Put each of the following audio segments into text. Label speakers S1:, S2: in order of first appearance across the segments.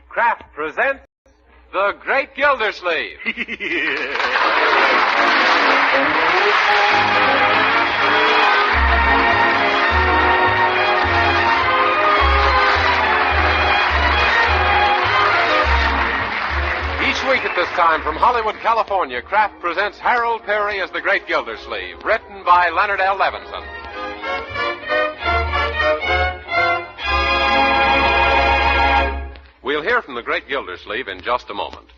S1: Kraft presents The Great Gildersleeve. Each week at this time from Hollywood, California, Kraft presents Harold Peary as The Great Gildersleeve, written by Leonard L. Levinson. We'll hear from the Great Gildersleeve in just a moment.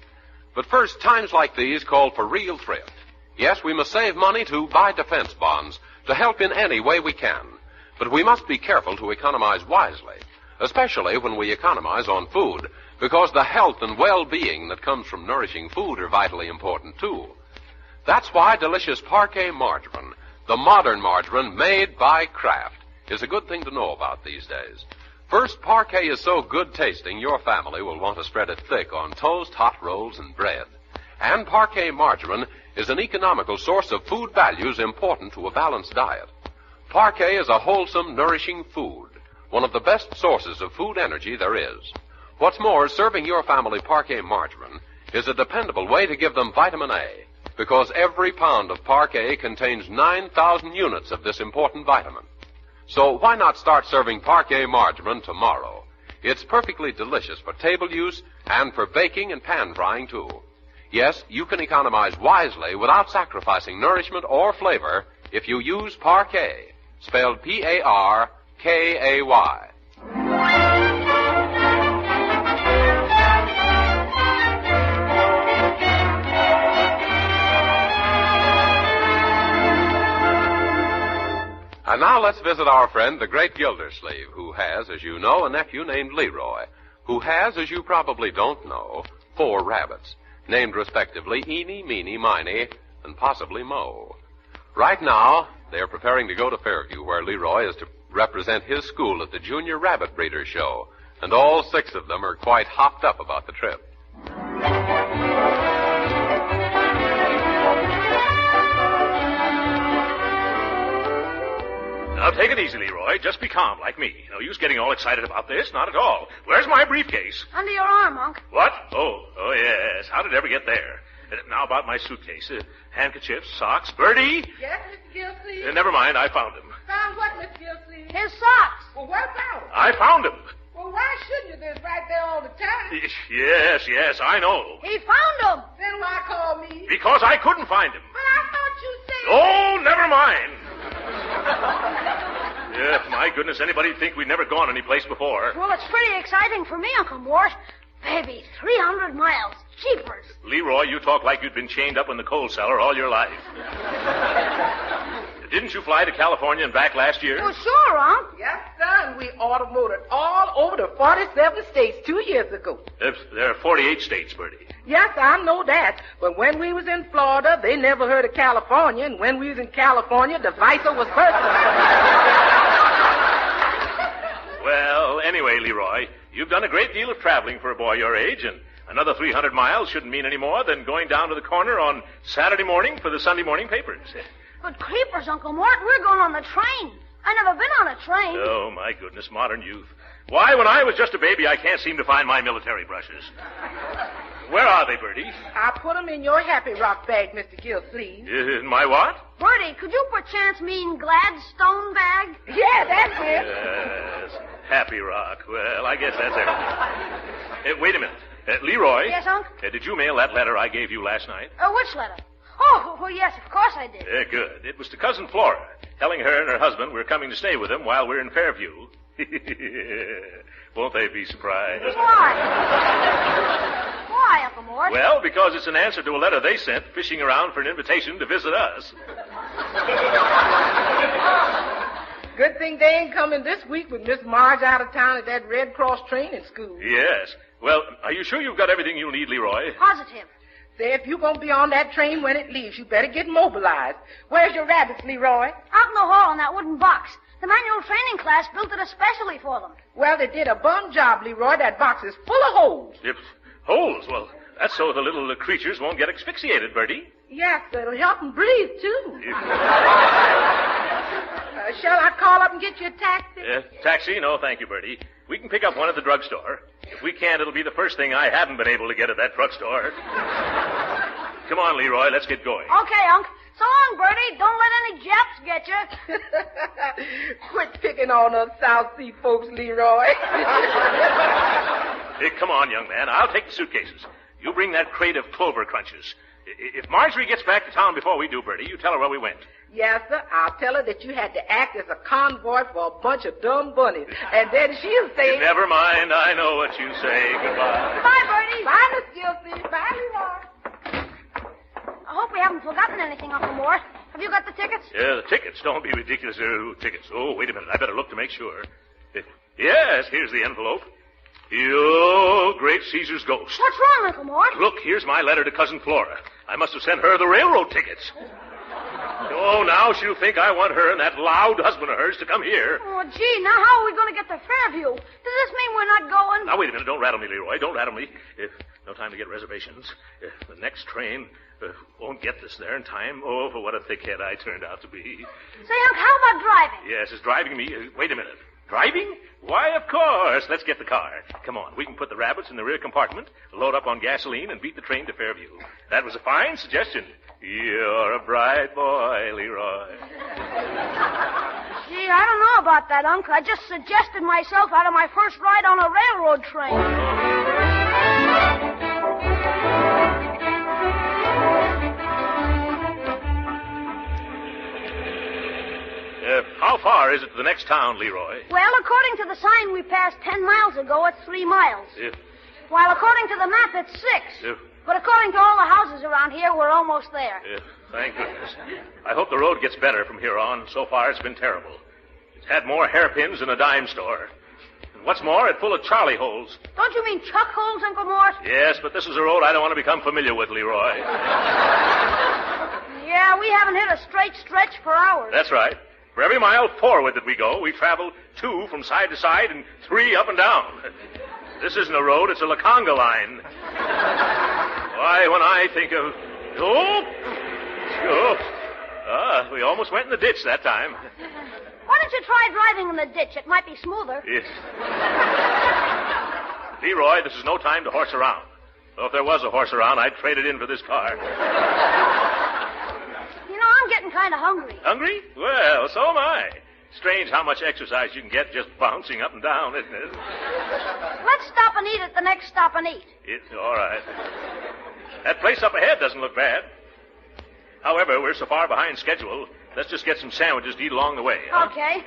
S1: But first, times like these call for real thrift. Yes, we must save money to buy defense bonds, to help in any way we can. But we must be careful to economize wisely, especially when we economize on food, because the health and well-being that comes from nourishing food are vitally important, too. That's why delicious Parquet margarine, the modern margarine made by Kraft, is a good thing to know about these days. First, Parquet is so good-tasting, your family will want to spread it thick on toast, hot rolls, and bread. And Parquet margarine is an economical source of food values important to a balanced diet. Parquet is a wholesome, nourishing food, one of the best sources of food energy there is. What's more, serving your family Parquet margarine is a dependable way to give them vitamin A, because every pound of Parquet contains 9,000 units of this important vitamin. So why not start serving Parquet margarine tomorrow? It's perfectly delicious for table use and for baking and pan frying, too. Yes, you can economize wisely without sacrificing nourishment or flavor if you use Parquet, spelled P-A-R-K-A-Y. And now let's visit our friend, the Great Gildersleeve, who has, as you know, a nephew named Leroy, who has, as you probably don't know, 4 rabbits, named respectively Eeny, Meeny, Miny, and possibly Mo. Right now, they are preparing to go to Fairview, where Leroy is to represent his school at the Junior Rabbit Breeders' Show, and all 6 of them are quite hopped up about the trip.
S2: Now, take it easy, Leroy. Just be calm, like me. No use getting all excited about this. Not at all. Where's my briefcase?
S3: Under your arm, Unc.
S2: What? Oh, yes. How did it ever get there? Now about my suitcase. Handkerchiefs, socks. Bertie?
S4: Yes, Mr. Gildersleeve?
S2: Never mind. I found him.
S4: Found what, Mr. Gildersleeve?
S3: His socks.
S4: Well, what about him?
S2: I found him.
S4: Well, why shouldn't you? They're right there all the time.
S2: Yes, I know.
S3: He found him.
S4: Then why call me?
S2: Because I couldn't find him.
S4: But I thought you said...
S2: Oh, never mind. My goodness, anybody'd think we'd never gone any place before.
S3: Well, it's pretty exciting for me, Uncle Mort. Baby, 300 miles. Jeepers.
S2: Leroy, you talk like you'd been chained up in the coal cellar all your life. Didn't you fly to California and back last year?
S3: Well, sure, Unc.
S4: Yes, son. We automotored all over the 47 states 2 years ago.
S2: There are 48 states, Bertie.
S4: Yes, I know that. But when we was in Florida, they never heard of California. And when we was in California, the visor was bursting.
S2: Well, anyway, Leroy, you've done a great deal of traveling for a boy your age, and another 300 miles shouldn't mean any more than going down to the corner on Saturday morning for the Sunday morning papers.
S3: But creepers, Uncle Mort, we're going on the train. I never been on a train.
S2: Oh, my goodness, modern youth. Why, when I was just a baby, I can't seem to find my military brushes. Where are they, Bertie?
S4: I put them in your Happy Rock bag, Mr. Gildersleeve.
S2: In my what?
S3: Bertie, could you perchance mean Gladstone bag?
S4: Yeah, that's it.
S2: Yes, Happy Rock. Well, I guess that's everything. Wait a minute. Leroy?
S3: Yes, Unc?
S2: Did you mail that letter I gave you last night?
S3: Which letter? Oh, well, yes, of course I did.
S2: Good. It was to Cousin Flora, telling her and her husband we're coming to stay with them while we're in Fairview. Won't they be surprised?
S3: Why? Why, Uncle Mort?
S2: Well, because it's an answer to a letter they sent fishing around for an invitation to visit us.
S4: Good thing they ain't coming this week with Miss Marge out of town at that Red Cross training school.
S2: Yes. Well, are you sure you've got everything you'll need, Leroy?
S3: Positive.
S4: Say, if you're going to be on that train when it leaves, you better get mobilized. Where's your rabbits, Leroy?
S3: Out in the hall in that wooden box. The manual training class built it especially for them.
S4: Well, they did a bum job, Leroy. That box is full of holes.
S2: Yep. Holes? Well, that's so the little creatures won't get asphyxiated, Bertie.
S4: Yes, it'll help them breathe, too. Shall I call up and get you a taxi?
S2: Taxi? No, thank you, Bertie. We can pick up one at the drugstore. If we can't, it'll be the first thing I haven't been able to get at that drugstore. Come on, Leroy, let's get going.
S3: Okay, Unc. So long, Bertie. Don't let any Japs get you.
S4: Quit picking on us South Sea folks, Leroy.
S2: Hey, come on, young man. I'll take the suitcases. You bring that crate of clover crunches. If Marjorie gets back to town before we do, Bertie, you tell her where we went.
S4: Yes, sir. I'll tell her that you had to act as a convoy for a bunch of dumb bunnies. And then she'll say...
S2: Never mind. I know what you say. Goodbye.
S3: Bye, Bertie.
S4: Bye, Miss Gilsey. Bye, Leroy.
S3: I hope we haven't forgotten anything, Uncle Mort. Have you got the tickets?
S2: Yeah, the tickets. Don't be ridiculous. Tickets. Oh, wait a minute. I better look to make sure. Yes, here's the envelope. Oh, great Caesar's ghost.
S3: What's wrong, Uncle Mort?
S2: Look, here's my letter to Cousin Flora. I must have sent her the railroad tickets. Oh, now she'll think I want her and that loud husband of hers to come here.
S3: Oh, gee, now how are we going to get to Fairview? Does this mean we're not going?
S2: Now, wait a minute. Don't rattle me, Leroy. Don't rattle me. No time to get reservations. The next train won't get us there in time. Oh, for what a thickhead I turned out to be.
S3: Say, Unc, how about driving?
S2: Yes, it's driving me. Wait a minute. Driving? Why, of course. Let's get the car. Come on. We can put the rabbits in the rear compartment, load up on gasoline, and beat the train to Fairview. That was a fine suggestion. You're a bright boy, Leroy.
S3: Gee, I don't know about that, Unc. I just suggested myself out of my first ride on a railroad train.
S2: How far is it to the next town, Leroy?
S3: Well, according to the sign we passed 10 miles ago, it's 3 miles. While according to the map, it's 6. But according to all the houses around here, we're almost there.
S2: Thank goodness. I hope the road gets better from here on. So far, it's been terrible. It's had more hairpins than a dime store. And what's more, it's full of Charlie holes.
S3: Don't you mean chuck holes, Uncle Mort?
S2: Yes, but this is a road I don't want to become familiar with, Leroy.
S3: Yeah, we haven't hit a straight stretch for hours.
S2: That's right. For every mile forward that we go, we travel 2 from side to side and 3 up and down. This isn't a road, it's a Laconga line. Why, when I think of... we almost went in the ditch that time.
S3: Why don't you try driving in the ditch? It might be smoother.
S2: Yes. Leroy, this is no time to horse around. Though if there was a horse around, I'd trade it in for this car.
S3: I'm getting kind of hungry.
S2: Hungry? Well, so am I. Strange how much exercise you can get just bouncing up and down, isn't it?
S3: Let's stop and eat at the next stop and eat.
S2: It's all right. That place up ahead doesn't look bad. However, we're so far behind schedule, let's just get some sandwiches to eat along the way. Huh?
S3: Okay.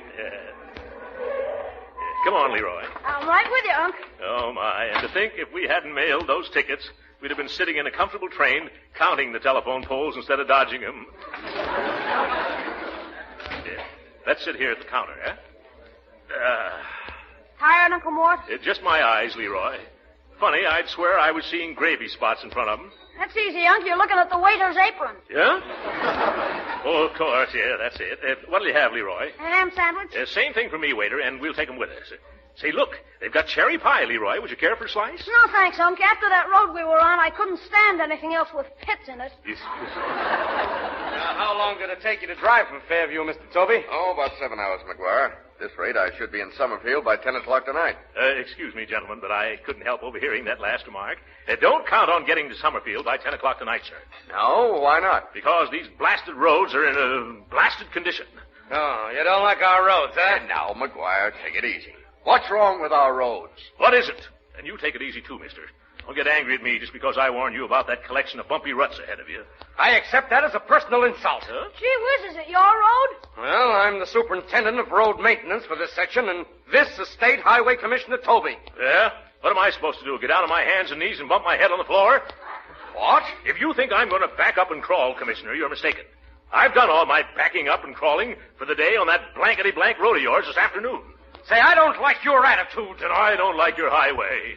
S2: Come on, Leroy.
S3: I'm right with you, Unc.
S2: Oh, my. And to think if we hadn't mailed those tickets, we'd have been sitting in a comfortable train counting the telephone poles instead of dodging them. Let's sit here at the counter, eh?
S3: Tired, Uncle Mort?
S2: Just my eyes, Leroy. Funny, I'd swear I was seeing gravy spots in front of them.
S3: That's easy, Unc. You're looking at the waiter's apron.
S2: Yeah? Oh, of course, yeah, that's it. What'll you have, Leroy?
S3: A ham sandwich?
S2: Same thing for me, waiter, and we'll take them with us. Say, look, they've got cherry pie, Leroy. Would you care for a slice?
S3: No, thanks, Unc. After that road we were on, I couldn't stand anything else with pits in it.
S5: Now, how long did it take you to drive from Fairview, Mr. Toby?
S6: Oh, about 7 hours, McGuire. At this rate, I should be in Summerfield by 10 o'clock tonight.
S2: Excuse me, gentlemen, but I couldn't help overhearing that last remark. Don't count on getting to Summerfield by 10 o'clock tonight, sir.
S6: No? Why not?
S2: Because these blasted roads are in a blasted condition.
S5: Oh, you don't like our roads, huh?
S6: And now, McGuire, take it easy. What's wrong with our roads?
S2: What is it? And you take it easy, too, mister. Don't get angry at me just because I warned you about that collection of bumpy ruts ahead of you.
S5: I accept that as a personal insult.
S2: Huh?
S3: Gee whiz, is it your road?
S5: Well, I'm the superintendent of road maintenance for this section, and this is State Highway Commissioner Toby.
S2: Yeah? What am I supposed to do? Get down on my hands and knees and bump my head on the floor?
S5: What?
S2: If you think I'm going to back up and crawl, Commissioner, you're mistaken. I've done all my backing up and crawling for the day on that blankety-blank road of yours this afternoon.
S5: Say, I don't like your attitude.
S2: And I don't like your highway.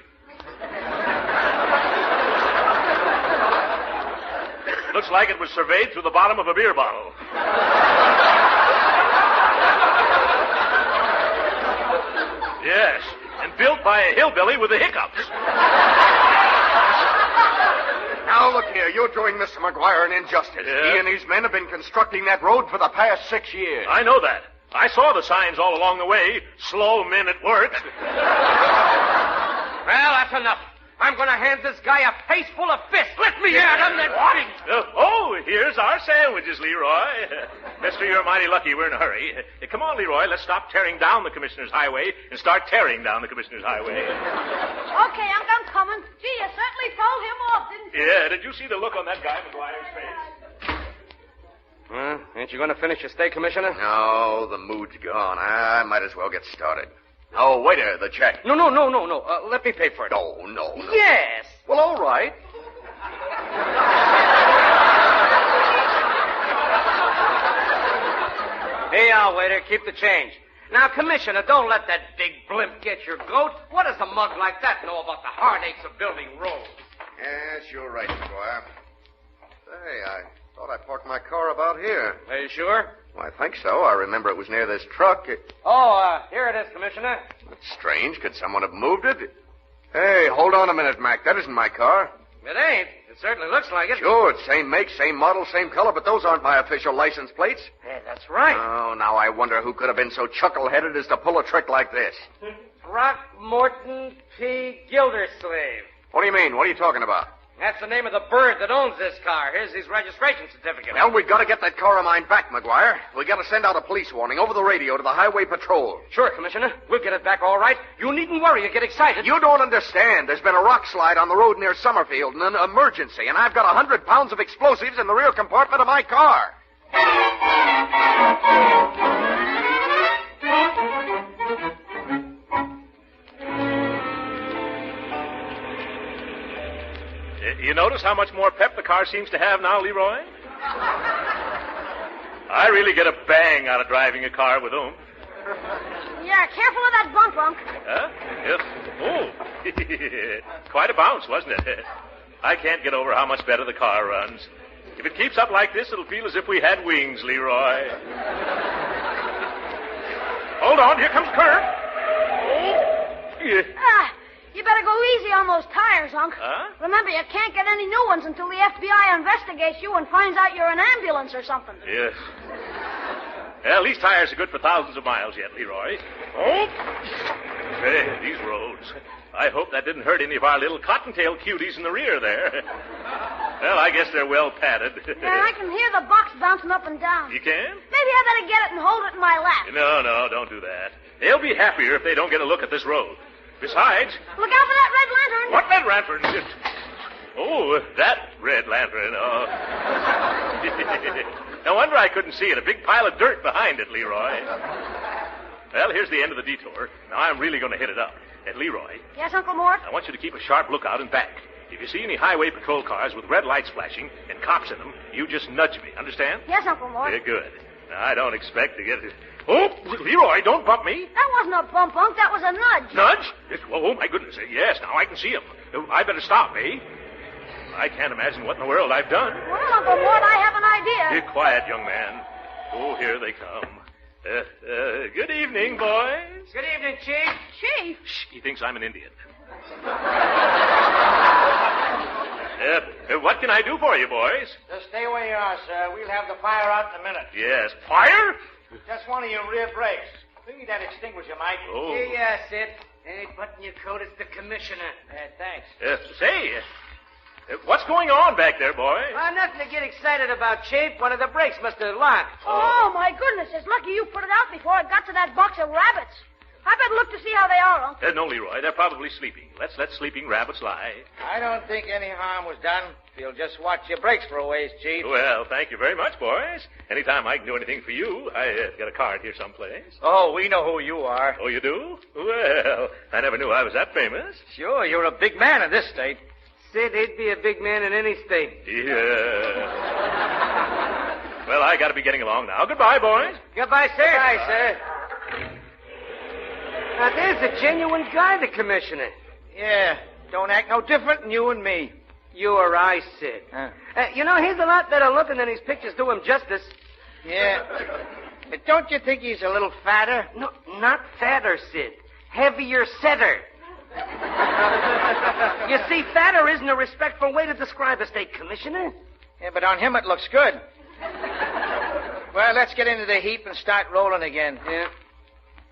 S2: Looks like it was surveyed through the bottom of a beer bottle. Yes, and built by a hillbilly with the hiccups.
S6: Now, look here. You're doing Mr. McGuire an injustice.
S2: Yeah?
S6: He and his men have been constructing that road for the past 6 years.
S2: I know that. I saw the signs all along the way. Slow men at work.
S5: Well, that's enough. I'm going to hand this guy a face full of fists. Let me at him.
S2: Here's our sandwiches, Leroy. Mister, you're mighty lucky we're in a hurry. Come on, Leroy, let's stop tearing down the Commissioner's Highway and start tearing down the Commissioner's Highway.
S3: Okay, I'm coming. Gee, you certainly told him off, didn't you?
S2: Yeah, did you see the look on that guy McGuire's face?
S5: Ain't you going to finish your steak, Commissioner?
S6: No, the mood's gone. I might as well get started. Oh, waiter, the check.
S5: No. Let me pay for it.
S6: No.
S5: Yes.
S6: Well, all right.
S5: Here you are, waiter. Keep the change. Now, Commissioner, don't let that big blimp get your goat. What does a mug like that know about the heartaches of building roads?
S6: Yes, you're right, McGuire. Say, I thought I parked my car about here.
S5: Are you sure?
S6: Well, I think so. I remember it was near this truck.
S5: Here it is, Commissioner.
S6: That's strange. Could someone have moved it? Hey, hold on a minute, Mac. That isn't my car.
S5: It ain't. It certainly looks like it.
S6: Sure, it's same make, same model, same color, but those aren't my official license plates.
S5: Yeah, that's right.
S6: Oh, now I wonder who could have been so chuckle-headed as to pull a trick like this.
S5: Throckmorton P. Gildersleeve.
S6: What do you mean? What are you talking about?
S5: That's the name of the bird that owns this car. Here's his registration certificate.
S6: Well, we've got to get that car of mine back, McGuire. We've got to send out a police warning over the radio to the Highway Patrol.
S5: Sure, Commissioner. We'll get it back all right. You needn't worry or get excited.
S6: You don't understand. There's been a rock slide on the road near Summerfield, and an emergency, and I've got 100 pounds of explosives in the rear compartment of my car.
S2: You notice how much more pep the car seems to have now, Leroy? I really get a bang out of driving a car with oomph.
S3: Yeah, careful of that bump, Unc.
S2: Huh? Yes. Oh. Quite a bounce, wasn't it? I can't get over how much better the car runs. If it keeps up like this, it'll feel as if we had wings, Leroy. Hold on, here comes Kurt. Oh. Yeah.
S3: You better go easy on those tires, Unc.
S2: Huh?
S3: Remember, you can't get any new ones until the FBI investigates you and finds out you're an ambulance or something.
S2: Yes. Well, these tires are good for thousands of miles yet, Leroy. Oh! Hey, these roads. I hope that didn't hurt any of our little cottontail cuties in the rear there. Well, I guess they're well padded.
S3: Yeah, I can hear the box bouncing up and down.
S2: You can?
S3: Maybe I better get it and hold it in my lap.
S2: No, don't do that. They'll be happier if they don't get a look at this road. Besides...
S3: Look out for that red lantern.
S2: What red lantern? Oh, that red lantern. Oh. No wonder I couldn't see it. A big pile of dirt behind it, Leroy. Well, here's the end of the detour. Now I'm really going to hit it up. And Leroy.
S3: Yes, Uncle Mort?
S2: I want you to keep a sharp lookout and back. If you see any highway patrol cars with red lights flashing and cops in them, you just nudge me. Understand?
S3: Yes, Uncle Mort.
S2: Yeah, good. Now, I don't expect to get it. Oh, Leroy, don't bump me.
S3: That wasn't a bump, Unc. That was a nudge.
S2: Nudge? Oh, my goodness. Yes, now I can see him. I better stop, eh? I can't imagine what in the world I've done.
S3: Well, Uncle Mort, I have an idea.
S2: Be quiet, young man. Oh, here they come. Good evening, boys.
S5: Good evening, Chief.
S3: Chief?
S2: Shh, he thinks I'm an Indian. What can I do for you, boys?
S7: Just stay where you are, sir. We'll have the fire out in a minute.
S2: Yes. Fire?
S7: Just one of your rear brakes. Bring me that extinguisher, Mike.
S2: Oh.
S5: Here you are, Sid. Any button you coat, it's the Commissioner.
S7: Thanks.
S2: Say, what's going on back there, boys?
S5: Nothing to get excited about, Chief. One of the brakes must have locked.
S3: Oh, my goodness. It's lucky you put it out before it got to that box of rabbits. I better look to see how they are, Unc.
S2: No, Leroy. They're probably sleeping. Let's let sleeping rabbits lie.
S7: I don't think any harm was done. If you'll just watch your brakes for a ways, Chief.
S2: Well, thank you very much, boys. Anytime I can do anything for you, I got a card here someplace.
S7: Oh, we know who you are.
S2: Oh, you do? Well, I never knew I was that famous.
S7: Sure, you're a big man in this state.
S5: Sid, he'd be a big man in any state.
S2: Yeah. Well, I got to be getting along now. Goodbye, boys.
S5: Goodbye, sir.
S7: Goodbye, sir.
S5: Now, there's a genuine guy, the Commissioner.
S7: Yeah, don't act no different than you and me.
S5: You or I, Sid. He's a lot better looking than his pictures do him justice.
S7: Yeah. But don't you think he's a little fatter?
S5: No, not fatter, Sid. Heavier setter. You see, fatter isn't a respectful way to describe a state commissioner.
S7: Yeah, but on him it looks good. Well, let's get into the heap and start rolling again.
S4: Yeah.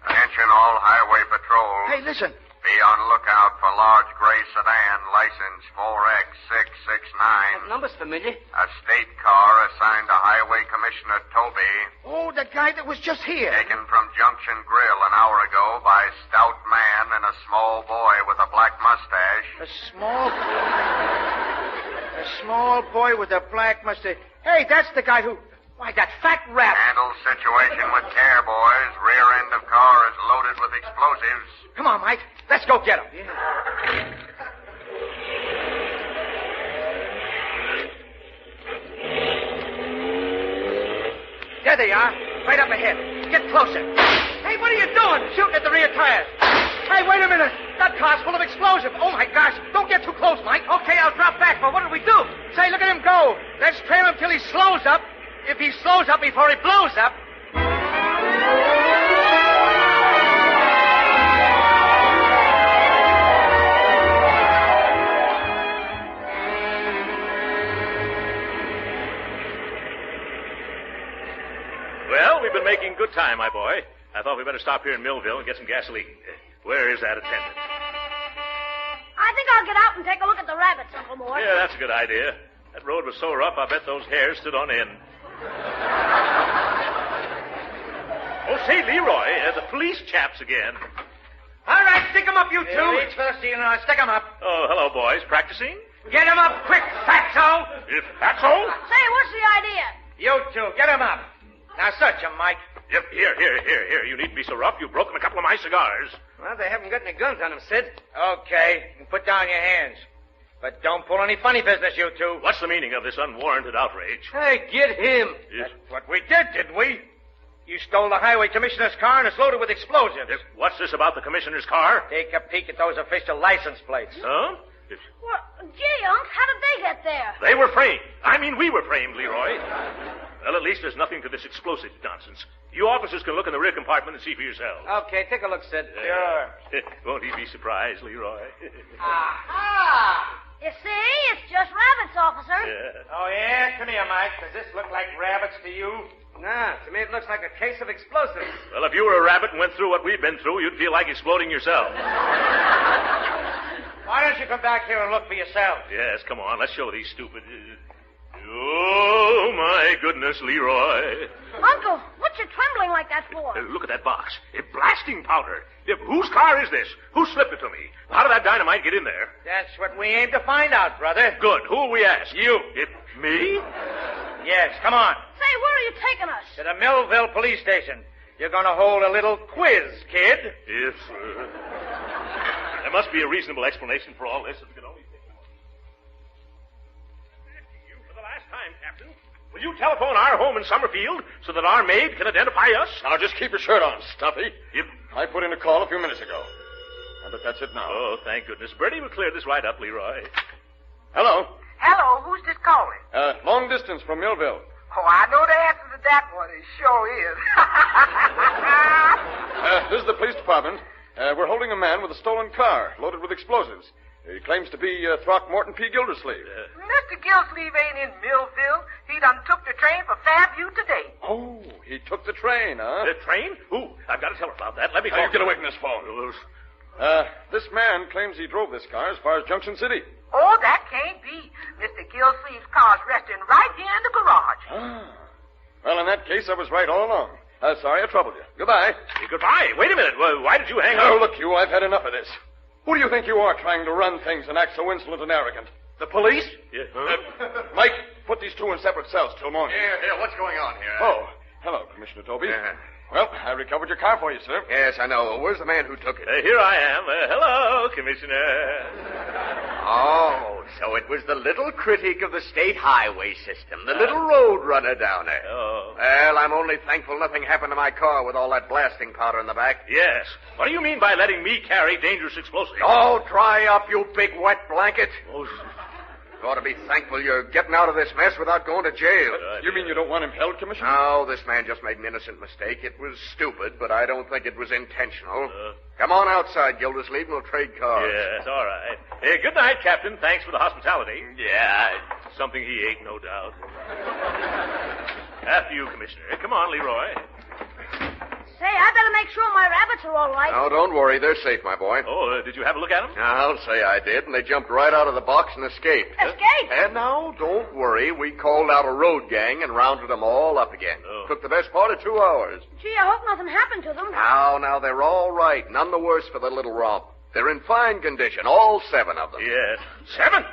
S8: Attention all highway patrols.
S7: Hey, listen.
S8: Be on lookout for large gray sedan, license 4X669.
S5: That number's familiar.
S8: A state car assigned to Highway Commissioner Toby.
S7: Oh, the guy that was just here.
S8: Taken from Junction Grill an hour ago by a stout man and a small boy with a black mustache.
S7: A small boy with a black mustache. Hey, that's the guy who... Why, that fat rat.
S8: Handle situation with care, boys. Rear end of car is loaded with explosives.
S7: Come on, Mike. Let's go get him. There they are. Right up ahead. Get closer. Hey, what are you doing? Shooting at the rear tires. Hey, wait a minute. That car's full of explosive. Oh, my gosh. Don't get too close, Mike. Okay, I'll drop back, but what do we do? Say, look at him go. Let's trail him till he slows up. If he slows up before he blows up...
S2: Well, we've been making good time, my boy. I thought we'd better stop here in Millville and get some gasoline. Where is that attendant?
S3: I think I'll get out and take a look at the rabbits, Uncle Mort.
S2: Yeah, that's a good idea. That road was so rough, I bet those hairs stood on end. Oh, say, Leroy, the police chaps again.
S5: All right, stick 'em up, you two.
S7: Reach for the ceiling and stick him up.
S2: Oh, hello, boys. Practicing?
S5: Get 'em up quick, fatso.
S2: If that's all?
S3: Say, what's the idea?
S7: You two, get him up. Now search him, Mike.
S2: Yep, here. You needn't be so rough. You've broken a couple of my cigars.
S5: Well, they haven't got any guns on them, Sid.
S7: Okay, you can put down your hands. But don't pull any funny business, you two.
S2: What's the meaning of this unwarranted outrage?
S5: Hey, get him.
S2: Yes.
S7: That's what we didn't we? You stole the highway commissioner's car and it's loaded with explosives.
S2: What's this about the commissioner's car?
S7: Take a peek at those official license plates.
S2: Huh?
S3: Well, gee, Unc, how did they get there?
S2: They were framed. I mean, we were framed, Leroy. Well, at least there's nothing to this explosive nonsense. You officers can look in the rear compartment and see for yourselves.
S5: Okay, take a look, Sid.
S7: Sure.
S2: Won't he be surprised, Leroy?
S5: Aha!
S3: You see, it's just rabbits, officer.
S2: Yeah.
S7: Oh, yeah? Come here, Mike. Does this look like rabbits to you?
S5: Nah, to me it looks like a case of explosives.
S2: Well, if you were a rabbit and went through what we've been through, you'd feel like exploding yourself.
S7: Why don't you come back here and look for yourself?
S2: Yes, come on. Let's show these stupid... Oh, my goodness, Leroy.
S3: Uncle, what you trembling like that for?
S2: Look at that box. Blasting powder. Whose car is this? Who slipped it to me? How did that dynamite get in there?
S7: That's what we aim to find out, brother.
S2: Good. Who'll we ask? You. Me?
S7: Yes, come on.
S3: Say, where are you taking us?
S7: To the Millville police station. You're going to hold a little quiz, kid.
S2: Yes, sir. There must be a reasonable explanation for all this. If we could only think of one. Asking you for the last time, Captain. Will you telephone our home in Summerfield so that our maid can identify us?
S9: Now, just keep your shirt on, Stuffy.
S2: Yep.
S9: I put in a call a few minutes ago. But that's it now.
S2: Oh, thank goodness. Bertie will clear this right up, Leroy.
S9: Hello.
S4: Hello, who's this calling?
S9: Long distance from Millville.
S4: Oh, I know the answer to that one. It sure is.
S9: This is the police department. We're holding a man with a stolen car loaded with explosives. He claims to be Throckmorton P. Gildersleeve.
S4: Mr. Gildersleeve ain't in Millville. He done took the train for Fairview today.
S9: Oh, he took the train, huh?
S2: The train? Ooh, I've got to tell her about that. Let me call.
S9: You get away from this phone. This man claims he drove this car as far as Junction City.
S4: Oh, that can't be. Mr. Gildersleeve's car's resting right here in the garage.
S9: Ah. Well, in that case, I was right all along. Sorry I troubled you. Goodbye.
S2: Goodbye. Wait a minute. Why did you hang
S9: Oh,
S2: up?
S9: look, you, I've had enough of this. Who do you think you are trying to run things and act so insolent and arrogant? The police?
S2: Yeah. Huh?
S9: Mike, put these two in separate cells till morning.
S6: Here, what's going on here?
S9: Oh, hello, Commissioner Toby. Well, I recovered your car for you, sir.
S6: Yes, I know. Where's the man who took it?
S2: Here I am. Hello, Commissioner.
S6: Oh, so it was the little critic of the state highway system, the little road runner down there.
S2: Oh.
S6: Well, I'm only thankful nothing happened to my car with all that blasting powder in the back.
S2: Yes. What do you mean by letting me carry dangerous explosives?
S6: Oh, dry up, you big wet blanket.
S2: Oh,
S6: You ought to be thankful you're getting out of this mess without going to jail.
S9: You mean you don't want him held, Commissioner?
S6: No, this man just made an innocent mistake. It was stupid, but I don't think it was intentional. Come on outside, Gildersleeve, and we'll trade cars.
S2: yes, all right. Good night, Captain. Thanks for the hospitality.
S6: Yeah.
S2: Something he ate, no doubt. After you, Commissioner. Come on, Leroy.
S3: Say, I better make sure my rabbits are all right.
S6: Oh, don't worry. They're safe, my boy.
S2: Oh, did you have a look at them?
S6: I'll say I did, and they jumped right out of the box and escaped.
S3: Escape?
S6: And now, don't worry. We called out a road gang and rounded them all up again.
S2: Oh.
S6: Took the best part of 2 hours.
S3: Gee, I hope nothing happened to them.
S6: Now, they're all right. None the worse for the little romp. They're in fine condition, all 7 of them.
S2: Yes. 7?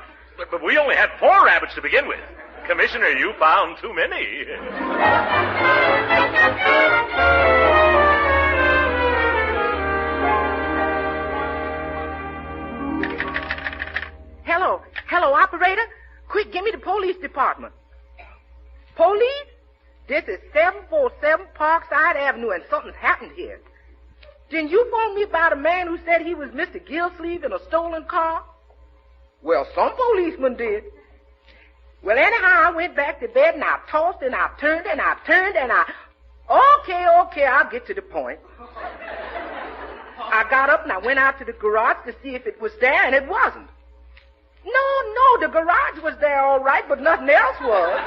S2: But we only had 4 rabbits to begin with. Commissioner, you found too many.
S4: Hello, operator. Quick, give me the police department. Police? This is 747 Parkside Avenue, and something's happened here. Didn't you phone me about a man who said he was Mr. Gillsleeve in a stolen car? Well, some policemen did. Well, anyhow, I went back to bed, and I tossed, and I turned, and I turned, and I... Okay, I'll get to the point. I got up, and I went out to the garage to see if it was there, and it wasn't. No, the garage was there all right, but nothing else was.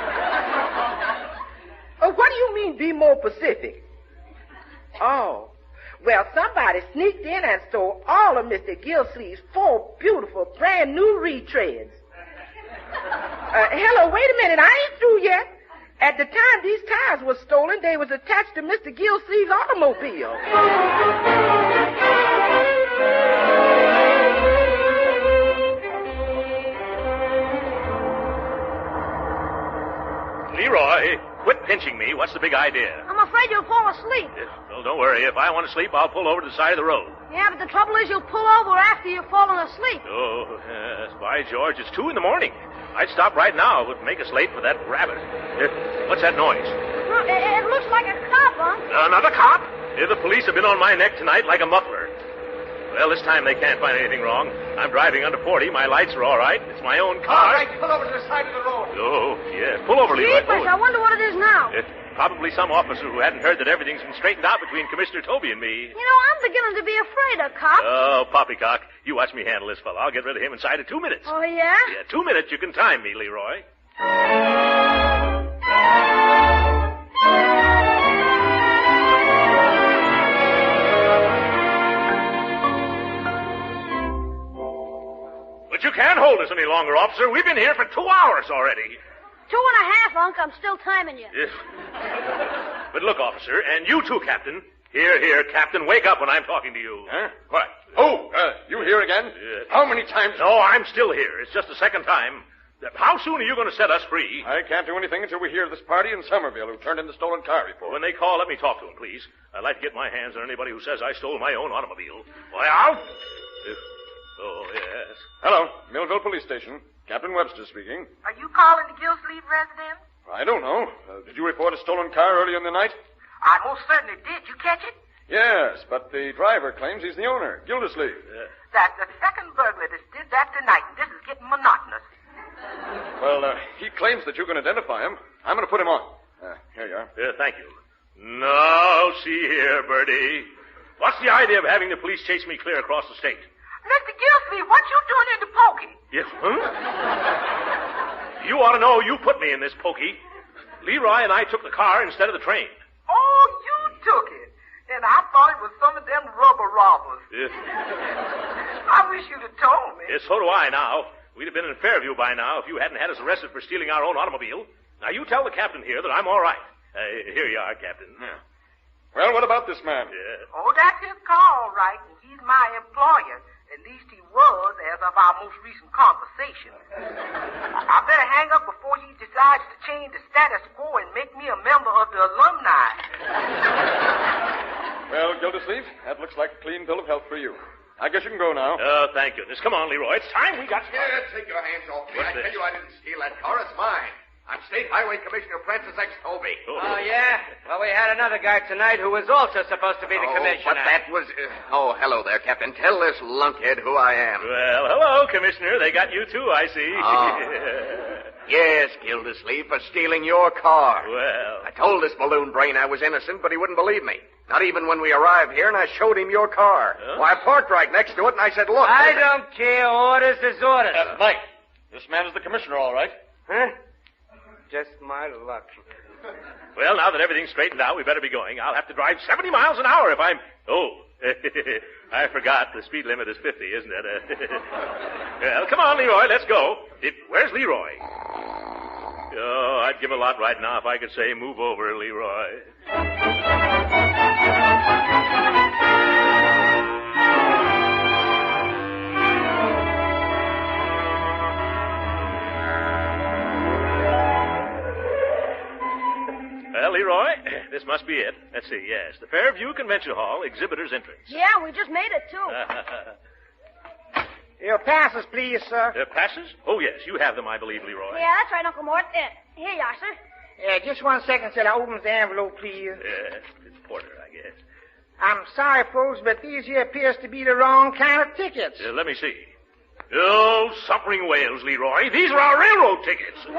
S4: What do you mean, be more specific? Oh, well, somebody sneaked in and stole all of Mr. Gillsleeve's 4 beautiful, brand-new retreads. Hello, wait a minute, I ain't through yet. At the time these tires were stolen, they was attached to Mr. Gillsleeve's automobile.
S2: Leroy, quit pinching me. What's the big idea?
S3: I'm afraid you'll fall asleep.
S2: Well, don't worry. If I want to sleep, I'll pull over to the side of the road.
S3: Yeah, but the trouble is you'll pull over after you've fallen asleep.
S2: Oh, yes. By George, it's 2 a.m. I'd stop right now. It would make us late for that rabbit. What's that noise?
S3: It looks like a cop, Unc.
S2: Another cop? The police have been on my neck tonight like a muffler. Well, this time they can't find anything wrong. I'm driving under 40. My lights are all right. It's my own car.
S6: All right, pull over to the side of the road.
S2: Oh, yes. Pull over, Leroy.
S3: Jeepers, I wonder what it is now.
S2: Probably some officer who hadn't heard that everything's been straightened out between Commissioner Toby and me.
S3: You know, I'm beginning to be afraid of cops.
S2: Oh, poppycock. You watch me handle this fellow. I'll get rid of him inside of 2 minutes.
S3: Oh, yeah?
S2: Yeah, 2 minutes. You can time me, Leroy. But you can't hold us any longer, officer. We've been here for 2 hours already.
S3: 2.5, Unc. I'm still timing you.
S2: Yes. But look, officer, and you too, Captain. Here, Captain, wake up when I'm talking to you.
S9: Huh? What? Oh, you here again? How many times?
S2: No, I'm still here. It's just the second time. How soon are you going to set us free?
S9: I can't do anything until we hear of this party in Somerville who turned in the stolen car report.
S2: When they call, let me talk to them, please. I'd like to get my hands on anybody who says I stole my own automobile. Why, out! Oh, yes.
S9: Hello, Millville Police Station. Captain Webster speaking.
S4: Are you calling the Gillsleeve residence?
S9: I don't know. Did you report a stolen car earlier in the night?
S4: I most certainly did. You catch it?
S9: Yes, but the driver claims he's the owner, Gildersleeve.
S4: That's the second burglar that did that tonight, and this is getting monotonous.
S9: Well, he claims that you can identify him. I'm going to put him on. Here you are.
S2: Thank you. Now, see here, Bertie. What's the idea of having the police chase me clear across the state?
S4: Mr. Gillsleeve, what you doing in the pokey?
S2: Yes, huh? You ought to know you put me in this pokey. Leroy and I took the car instead of the train.
S4: Oh, you took it. And I thought it was some of them rubber robbers.
S2: Yes.
S4: I wish you'd have told me.
S2: Yes, so do I now. We'd have been in Fairview by now if you hadn't had us arrested for stealing our own automobile. Now, you tell the captain here that I'm all right. Here you are, Captain.
S9: Yeah. Well, what about this man?
S4: Oh, that's his car, all right, and he's my employer. At least he was, as of our most recent conversation. I better hang up before he decides to change the status quo and make me a member of the alumni.
S9: Well, Gildersleeve, that looks like a clean bill of health for you. I guess you can go now.
S2: Oh, thank goodness. Come on, Leroy. It's time we got...
S6: Here, take your hands off me. I tell you I didn't steal that car. It's mine. I'm State Highway Commissioner Francis X. Toby.
S5: Oh, yeah? Well, we had another guy tonight who was also supposed to be the commissioner.
S6: But that was... hello there, Captain. Tell this lunkhead who I am.
S2: Well, hello, Commissioner. They got you, too, I see.
S6: Yes, Gildersleeve, for stealing your car.
S2: Well...
S6: I told this balloon brain I was innocent, but he wouldn't believe me. Not even when we arrived here and I showed him your car.
S2: Huh?
S6: Why, I parked right next to it and I said, look...
S5: I don't care. Orders is orders.
S9: Mike, this man is the commissioner, all right.
S5: Huh? Just my luck.
S2: Well, now that everything's straightened out, we better be going. I'll have to drive 70 miles an hour if I'm... Oh, I forgot. The speed limit is 50, isn't it? Well, come on, Leroy, let's go. Where's Leroy? Oh, I'd give a lot right now if I could say, move over, Leroy. Well, Leroy, this must be it. Let's see, yes. The Fairview Convention Hall, exhibitor's entrance.
S3: Yeah, we just made it, too.
S4: Your passes, please, sir.
S2: Passes? Oh, yes, you have them, I believe, Leroy.
S3: Yeah, that's right, Uncle Mort. Here you are, sir.
S4: Just 1 second, sir. I'll open the envelope, please.
S2: It's Porter, I guess.
S4: I'm sorry, folks, but these here appears to be the wrong kind of tickets.
S2: Let me see. Oh, suffering whales, Leroy. These are our railroad tickets.
S3: What?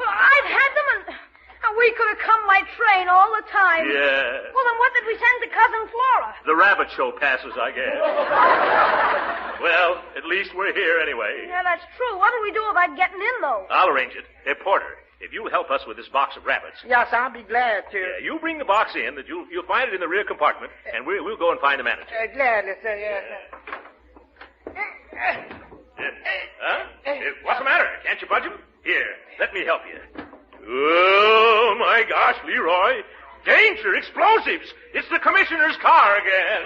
S3: Well, I've had them, and we could have come by train all the time.
S2: Yeah.
S3: Well, then what did we send to Cousin Flora?
S2: The rabbit show passes, I guess. Well, at least we're here anyway.
S3: Yeah, that's true. What'll we do about getting in, though?
S2: I'll arrange it. Hey, Porter, if you'll help us with this box of rabbits.
S4: Yes, I'll be glad to.
S2: Yeah, you bring the box in. That you'll find it in the rear compartment, and we'll go and find the manager.
S4: Gladly, sir, yes.
S2: Huh? What's the matter? Can't you budge him? Here, let me help you. Oh, my gosh, Leroy. Danger, explosives. It's the commissioner's car again.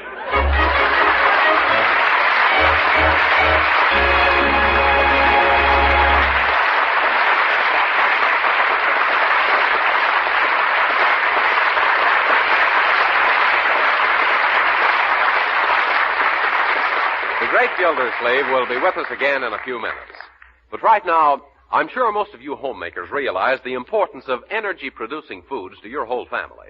S1: The great Gildersleeve will be with us again in a few minutes. But right now, I'm sure most of you homemakers realize the importance of energy-producing foods to your whole family.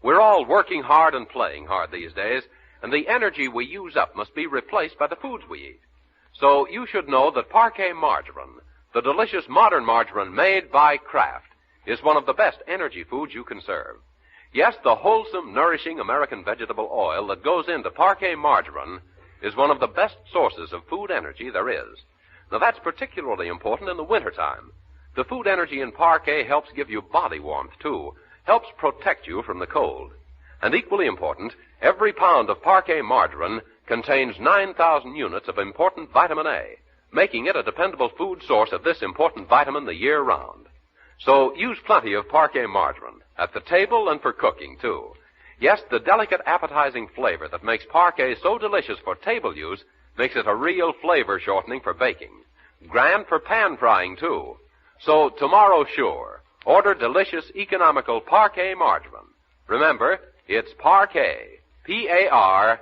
S1: We're all working hard and playing hard these days, and the energy we use up must be replaced by the foods we eat. So you should know that Parquet margarine, the delicious modern margarine made by Kraft, is one of the best energy foods you can serve. Yes, the wholesome, nourishing American vegetable oil that goes into Parquet margarine is one of the best sources of food energy there is. Now, that's particularly important in the wintertime. The food energy in Parquet helps give you body warmth, too, helps protect you from the cold. And equally important, every pound of Parquet margarine contains 9,000 units of important vitamin A, making it a dependable food source of this important vitamin the year round. So use plenty of Parquet margarine, at the table and for cooking, too. Yes, the delicate, appetizing flavor that makes Parquet so delicious for table use makes it a real flavor shortening for baking. Grand for pan frying, too. So tomorrow, sure, order delicious, economical Parquet margarine. Remember, it's Parquet. P-A-R-K-A-Y.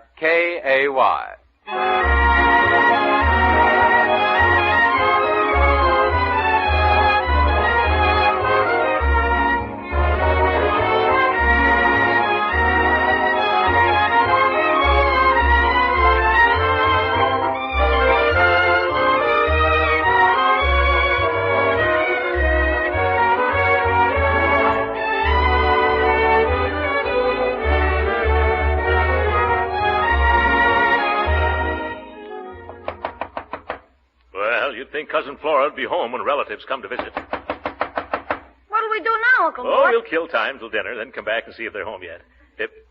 S2: Think Cousin Flora would be home when relatives come to visit.
S3: What'll we do now, Uncle
S2: Oh,
S3: Mort?
S2: we'll kill time till dinner, then come back and see if they're home yet.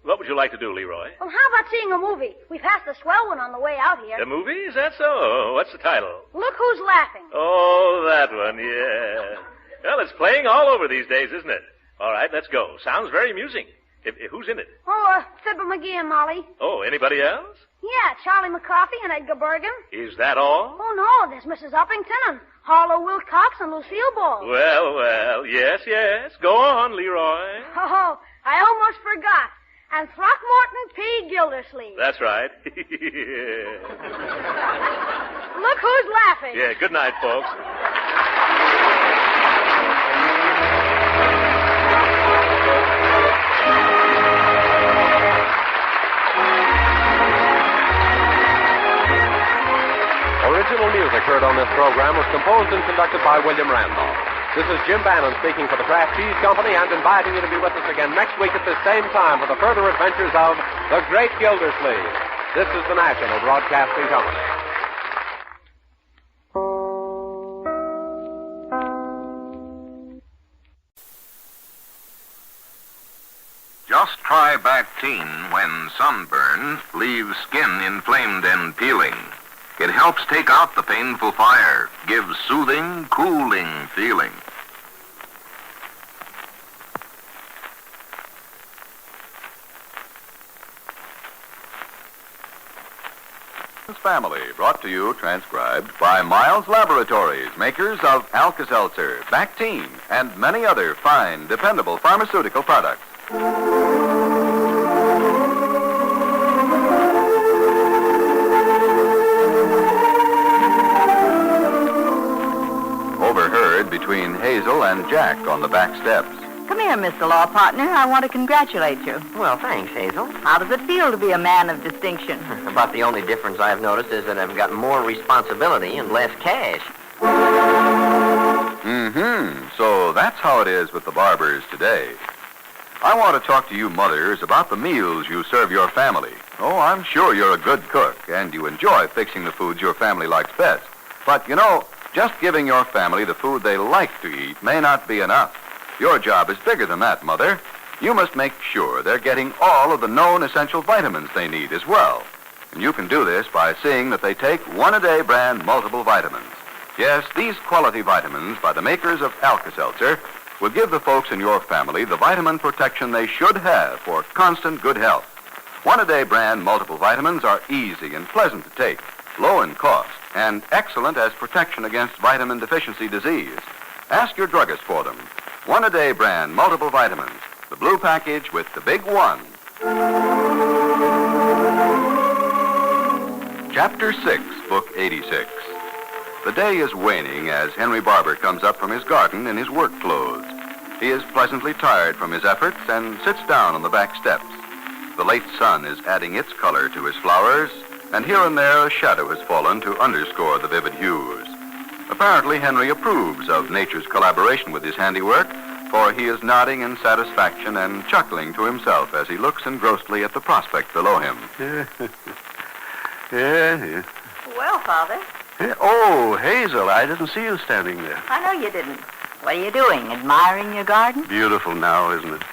S2: What would you like to do, Leroy?
S3: Well, how about seeing a movie? We passed a swell one on the way out here.
S2: The movie? Is that so? What's the title?
S3: Look Who's Laughing.
S2: Oh, that one, yeah. Well, it's playing all over these days, isn't it? All right, let's go. Sounds very amusing. Who's in it?
S3: Oh, Fibber McGee and Molly.
S2: Oh, anybody else?
S3: Yeah, Charlie McCarthy and Edgar Bergen.
S2: Is that all?
S3: Oh, no, there's Mrs. Uppington and Harlow Wilcox and Lucille Ball.
S2: Well, yes. Go on, Leroy.
S3: Oh, I almost forgot. And Throckmorton P. Gildersleeve.
S2: That's right.
S3: Look who's laughing.
S2: Yeah, good night, folks.
S1: Original music heard on this program was composed and conducted by William Randolph. This is Jim Bannon speaking for the Kraft Cheese Company and inviting you to be with us again next week at this same time for the further adventures of the Great Gildersleeve. This is the National Broadcasting Company.
S8: must try Bactine when sunburn leaves skin inflamed and peeling. It helps take out the painful fire, gives soothing, cooling feeling.
S10: Family, brought to you, transcribed by Miles Laboratories, makers of Alka-Seltzer, Bactine, and many other fine, dependable pharmaceutical products. Overheard between Hazel and Jack on the back steps.
S11: Come here, Mr. Law Partner. I want to congratulate you.
S5: Well, thanks, Hazel.
S11: How does it feel to be a man of distinction?
S5: About the only difference I've noticed is that I've got more responsibility and less cash.
S10: So that's how it is with the barbers today. I want to talk to you mothers about the meals you serve your family. Oh, I'm sure you're a good cook, and you enjoy fixing the foods your family likes best. But, you know, just giving your family the food they like to eat may not be enough. Your job is bigger than that, Mother. You must make sure they're getting all of the known essential vitamins they need as well. And you can do this by seeing that they take one-a-day brand multiple vitamins. Yes, these quality vitamins by the makers of Alka-Seltzer will give the folks in your family the vitamin protection they should have for constant good health. One-a-day brand multiple vitamins are easy and pleasant to take, low in cost, and excellent as protection against vitamin deficiency disease. Ask your druggist for them. One-a-day brand multiple vitamins. The blue package with the big one. Chapter 6, Book 86. The day is waning as Henry Barber comes up from his garden in his work clothes. He is pleasantly tired from his efforts and sits down on the back steps. The late sun is adding its color to his flowers, and here and there a shadow has fallen to underscore the vivid hues. Apparently, Henry approves of nature's collaboration with his handiwork, for he is nodding in satisfaction and chuckling to himself as he looks engrossedly at the prospect below him.
S11: Well, Father.
S12: Oh, Hazel, I didn't see you standing there.
S11: I know you didn't. What are you doing? Admiring your garden?
S12: Beautiful now, isn't it?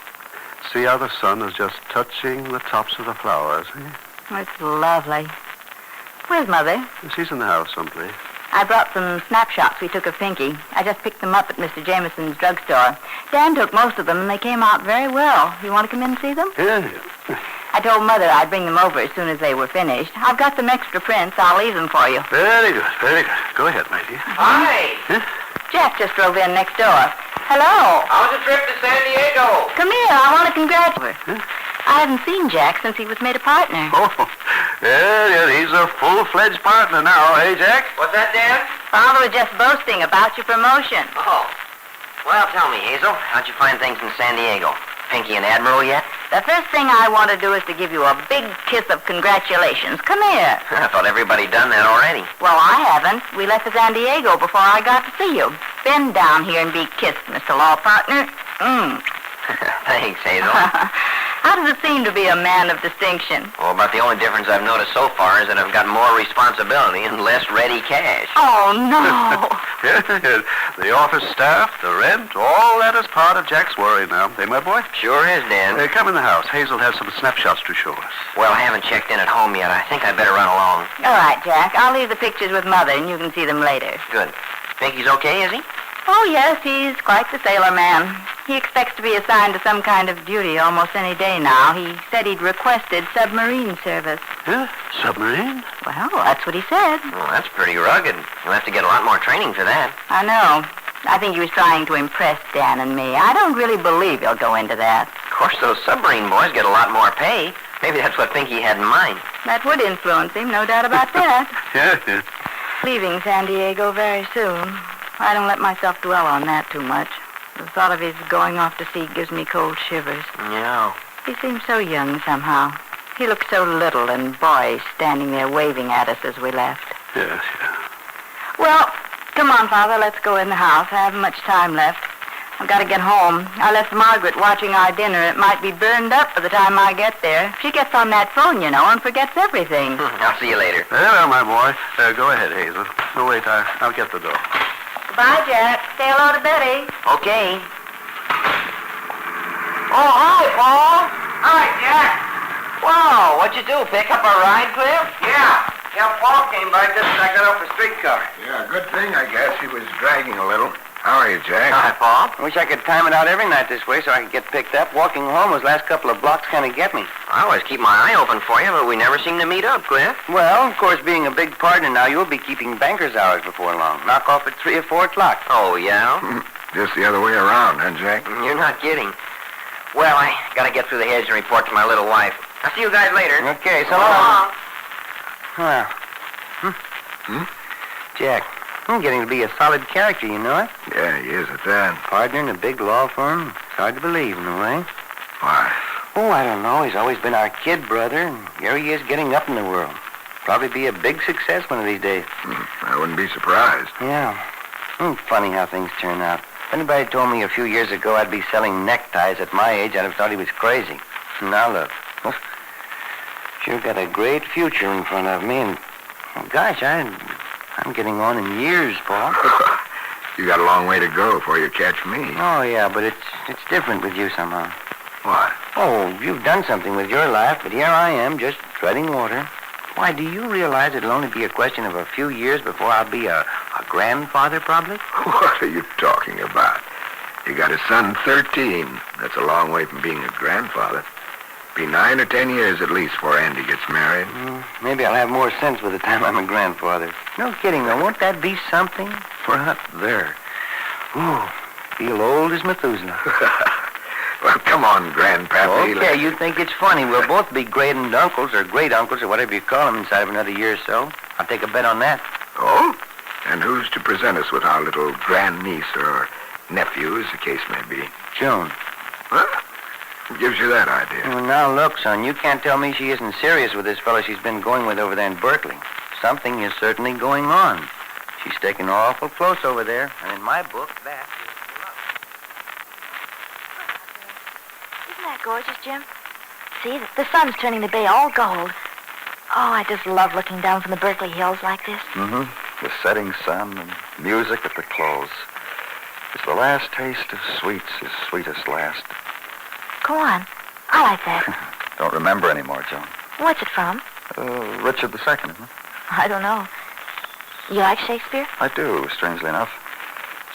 S12: See how the sun is just touching the tops of the flowers, eh?
S11: It's lovely. Where's Mother?
S12: She's in the house someplace.
S11: I brought some snapshots we took of Pinky. I just picked them up at Mr. Jameson's drugstore. Dan took most of them, and they came out very well. You want to come in and see them?
S12: Yeah.
S11: I told Mother I'd bring them over as soon as they were finished. I've got some extra prints. I'll leave them for you.
S12: Very good, very good. Go ahead, my dear.
S5: Hi.
S12: Huh?
S11: Jack just drove in next door. Hello.
S5: How was the trip to San Diego?
S11: Come here. I want to congratulate you. I haven't seen Jack since he was made a partner.
S12: Oh, yeah, he's a full-fledged partner now, eh, Jack?
S5: What's that, Dan?
S11: Father was just boasting about your promotion.
S5: Oh. Well, tell me, Hazel, how'd you find things in San Diego? Pinky and Admiral yet?
S11: The first thing I want to do is to give you a big kiss of congratulations. Come here.
S5: I thought everybody done that already.
S11: Well, I haven't. We left for San Diego before I got to see you. Bend down here and be kissed, Mr. Law Partner.
S5: Thanks, Hazel.
S11: How does it seem to be a man of distinction?
S5: Well, about the only difference I've noticed so far is that I've got more responsibility and less ready cash.
S11: Oh, no.
S12: The office staff, the rent, all that is part of Jack's worry now. Hey, my boy?
S5: Sure is, Dan.
S12: Come in the house. Hazel has some snapshots to show us.
S5: Well, I haven't checked in at home yet. I think I better run along.
S11: All right, Jack. I'll leave the pictures with Mother, and you can see them later.
S5: Good. Pinky's okay, is he?
S11: Oh, yes, he's quite the sailor man. He expects to be assigned to some kind of duty almost any day now. He said he'd requested submarine service.
S12: Huh? Submarine?
S11: Well, that's what he said.
S5: Well, that's pretty rugged. You'll have to get a lot more training for that.
S11: I know. I think he was trying to impress Dan and me. I don't really believe he'll go into that.
S5: Of course, those submarine boys get a lot more pay. Maybe that's what Pinky had in mind.
S11: That would influence him, no doubt about that.
S12: Yeah.
S11: Leaving San Diego very soon. I don't let myself dwell on that too much. The thought of his going off to sea gives me cold shivers.
S5: Yeah.
S11: He seems so young somehow. He looked so little and boyish standing there waving at us as we left.
S12: Yes.
S11: Well, come on, Father, let's go in the house. I haven't much time left. I've got to get home. I left Margaret watching our dinner. It might be burned up by the time I get there. She gets on that phone, you know, and forgets everything.
S5: I'll see you later.
S12: Well, my boy. Go ahead, Hazel. No, wait, I'll get the door.
S11: Goodbye, Jack. Say hello to Betty.
S5: Okay.
S11: Oh, hi, Paul.
S5: Hi, Jack.
S7: Whoa, what'd you do? Pick up a ride, Cliff?
S5: Yeah. Paul came by just as I got off the streetcar.
S13: Yeah, good thing, I guess. He was dragging a little. How are you, Jack?
S7: Hi, Paul.
S14: I wish I could time it out every night this way so I could get picked up. Walking home those last couple of blocks kind of get me.
S7: I always keep my eye open for you, but we never seem to meet up, Cliff.
S14: Well, of course, being a big partner now, you'll be keeping banker's hours before long. Knock off at 3 or 4 o'clock.
S7: Oh, yeah?
S13: Just the other way around, huh, Jack?
S7: You're not kidding. Well, I gotta get through the hedge and report to my little wife. I'll see you guys later.
S14: Okay, so long. Well. Jack, I'm getting to be a solid character, you know it?
S13: Yeah, he is at that.
S14: Partner in a big law firm. It's hard to believe, in a way.
S13: Why?
S14: Oh, I don't know. He's always been our kid brother, and here he is getting up in the world. Probably be a big success one of these days.
S13: I wouldn't be surprised.
S14: Yeah. Funny how things turn out. If anybody told me a few years ago I'd be selling neckties at my age, I'd have thought he was crazy. Now look. Sure got a great future in front of me, and gosh, I'm getting on in years, Paul.
S13: You got a long way to go before you catch me.
S14: Oh, yeah, but it's different with you somehow.
S13: What?
S14: Oh, you've done something with your life, but here I am, just treading water. Why, do you realize it'll only be a question of a few years before I'll be a grandfather, probably?
S13: What are you talking about? You got a son 13. That's a long way from being a grandfather. Be 9 or 10 years at least before Andy gets married.
S14: Maybe I'll have more sense by the time I'm a grandfather. No kidding, though. Won't that be something? We're up there. Ooh, feel old as Methuselah.
S13: Well, come on, Grandpappy.
S14: Okay, you think it's funny. We'll both be great-uncles or great-uncles or whatever you call them inside of another year or so. I'll take a bet on that.
S13: Oh? And who's to present us with our little grandniece or nephew, as the case may be?
S14: Joan.
S13: Huh? Who gives you that idea?
S14: Well, now, look, son, you can't tell me she isn't serious with this fellow she's been going with over there in Berkeley. Something is certainly going on. She's taking awful close over there, and in my book, that is love.
S11: Isn't that gorgeous, Jim? See, the sun's turning the bay all gold. Oh, I just love looking down from the Berkeley hills like this.
S10: Mm-hmm. The setting sun and music at the close. It's the last taste of sweets, is sweetest last.
S11: Go on. I like that.
S10: Don't remember anymore, Joan.
S11: What's it from?
S10: Richard II, isn't it?
S11: I don't know. You like Shakespeare?
S10: I do, strangely enough.